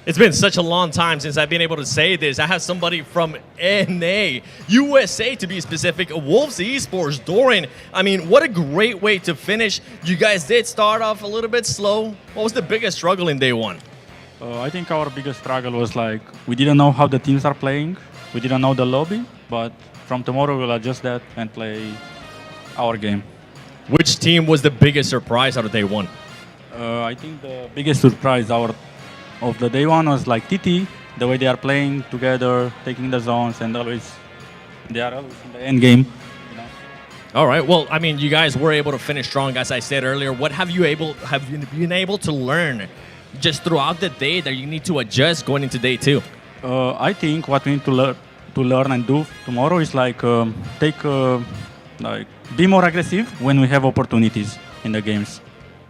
It's been such a long time since I've been able to say this. I have somebody from NA, USA to be specific, Wolves Esports, Doran. I mean, what a great way to finish. You guys did start off a little bit slow. What was the biggest struggle in day one? I think our biggest struggle was we didn't know how the teams are playing. We didn't know the lobby, but from tomorrow we'll adjust that and play our game. Which team was the biggest surprise out of day one? I think the biggest surprise of the day one was TT, the way they are playing together, taking the zones, and they are always in the end game. All right. Well, I mean, you guys were able to finish strong, as I said earlier. What have you been able to learn just throughout the day that you need to adjust going into day two? I think what we need to learn and do tomorrow is be more aggressive when we have opportunities in the games.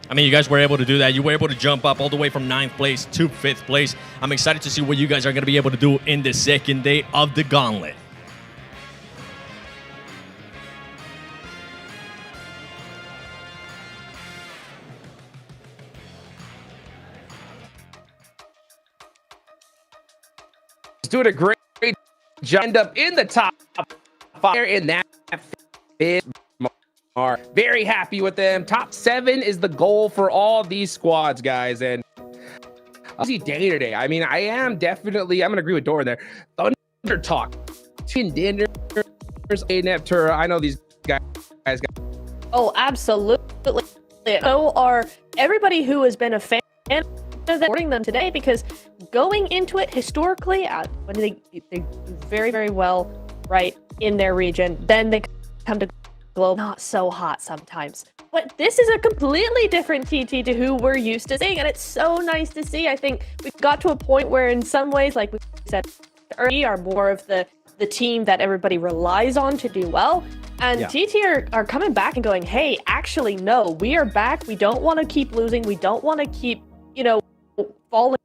I mean, you guys were able to do that. You were able to jump up all the way from 9th place to 5th place. I'm excited to see what you guys are going to be able to do in the second day of the Gauntlet. Doing a great job. End up in the top 5 in that fifth mark. Very happy with them. Top 7 is the goal for all these squads, guys. And Easy day today. I mean, I am definitely, I'm going to agree with Doran there. Thunder Talk, Dinner, Neptura. I know these guys. Oh, absolutely. So are everybody who has been a fan of them, supporting them today, because going into it historically, when they do very, very well, right, in their region, then they come to global, not so hot sometimes. But this is a completely different TT to who we're used to seeing, and it's so nice to see. I think we got to a point where in some ways, like we said, we are more of the team that everybody relies on to do well. And TT are coming back and going, hey, actually, no, we are back. We don't want to keep losing. We don't want to keep, falling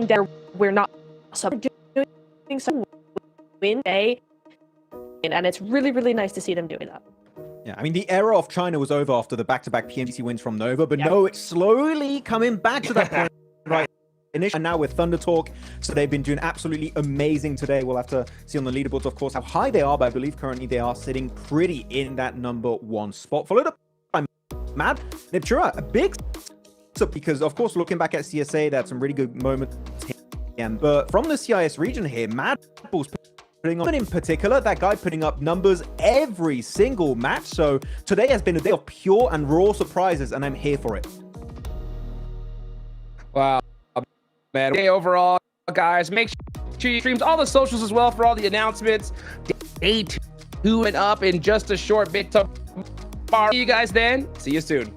down. We're not doing some win day. And it's really, really nice to see them doing that. Yeah, I mean, the era of China was over after the back-to-back PMGC wins from Nova, but no, it's slowly coming back to that point, right? And now with Thunder Talk, so they've been doing absolutely amazing today. We'll have to see on the leaderboards, of course, how high they are, but I believe currently they are sitting pretty in that #1 spot. Followed up by Mad Neptura, a big because, of course, looking back at CSA, they had some really good moments here. But from the CIS region here, Mad Bull's putting on, in particular, that guy putting up numbers every single match. So today has been a day of pure and raw surprises, and I'm here for it. Wow. Man, okay, overall, guys, make sure you streams all the socials as well for all the announcements. Day 2 and up in just a short bit. See you guys then. See you soon.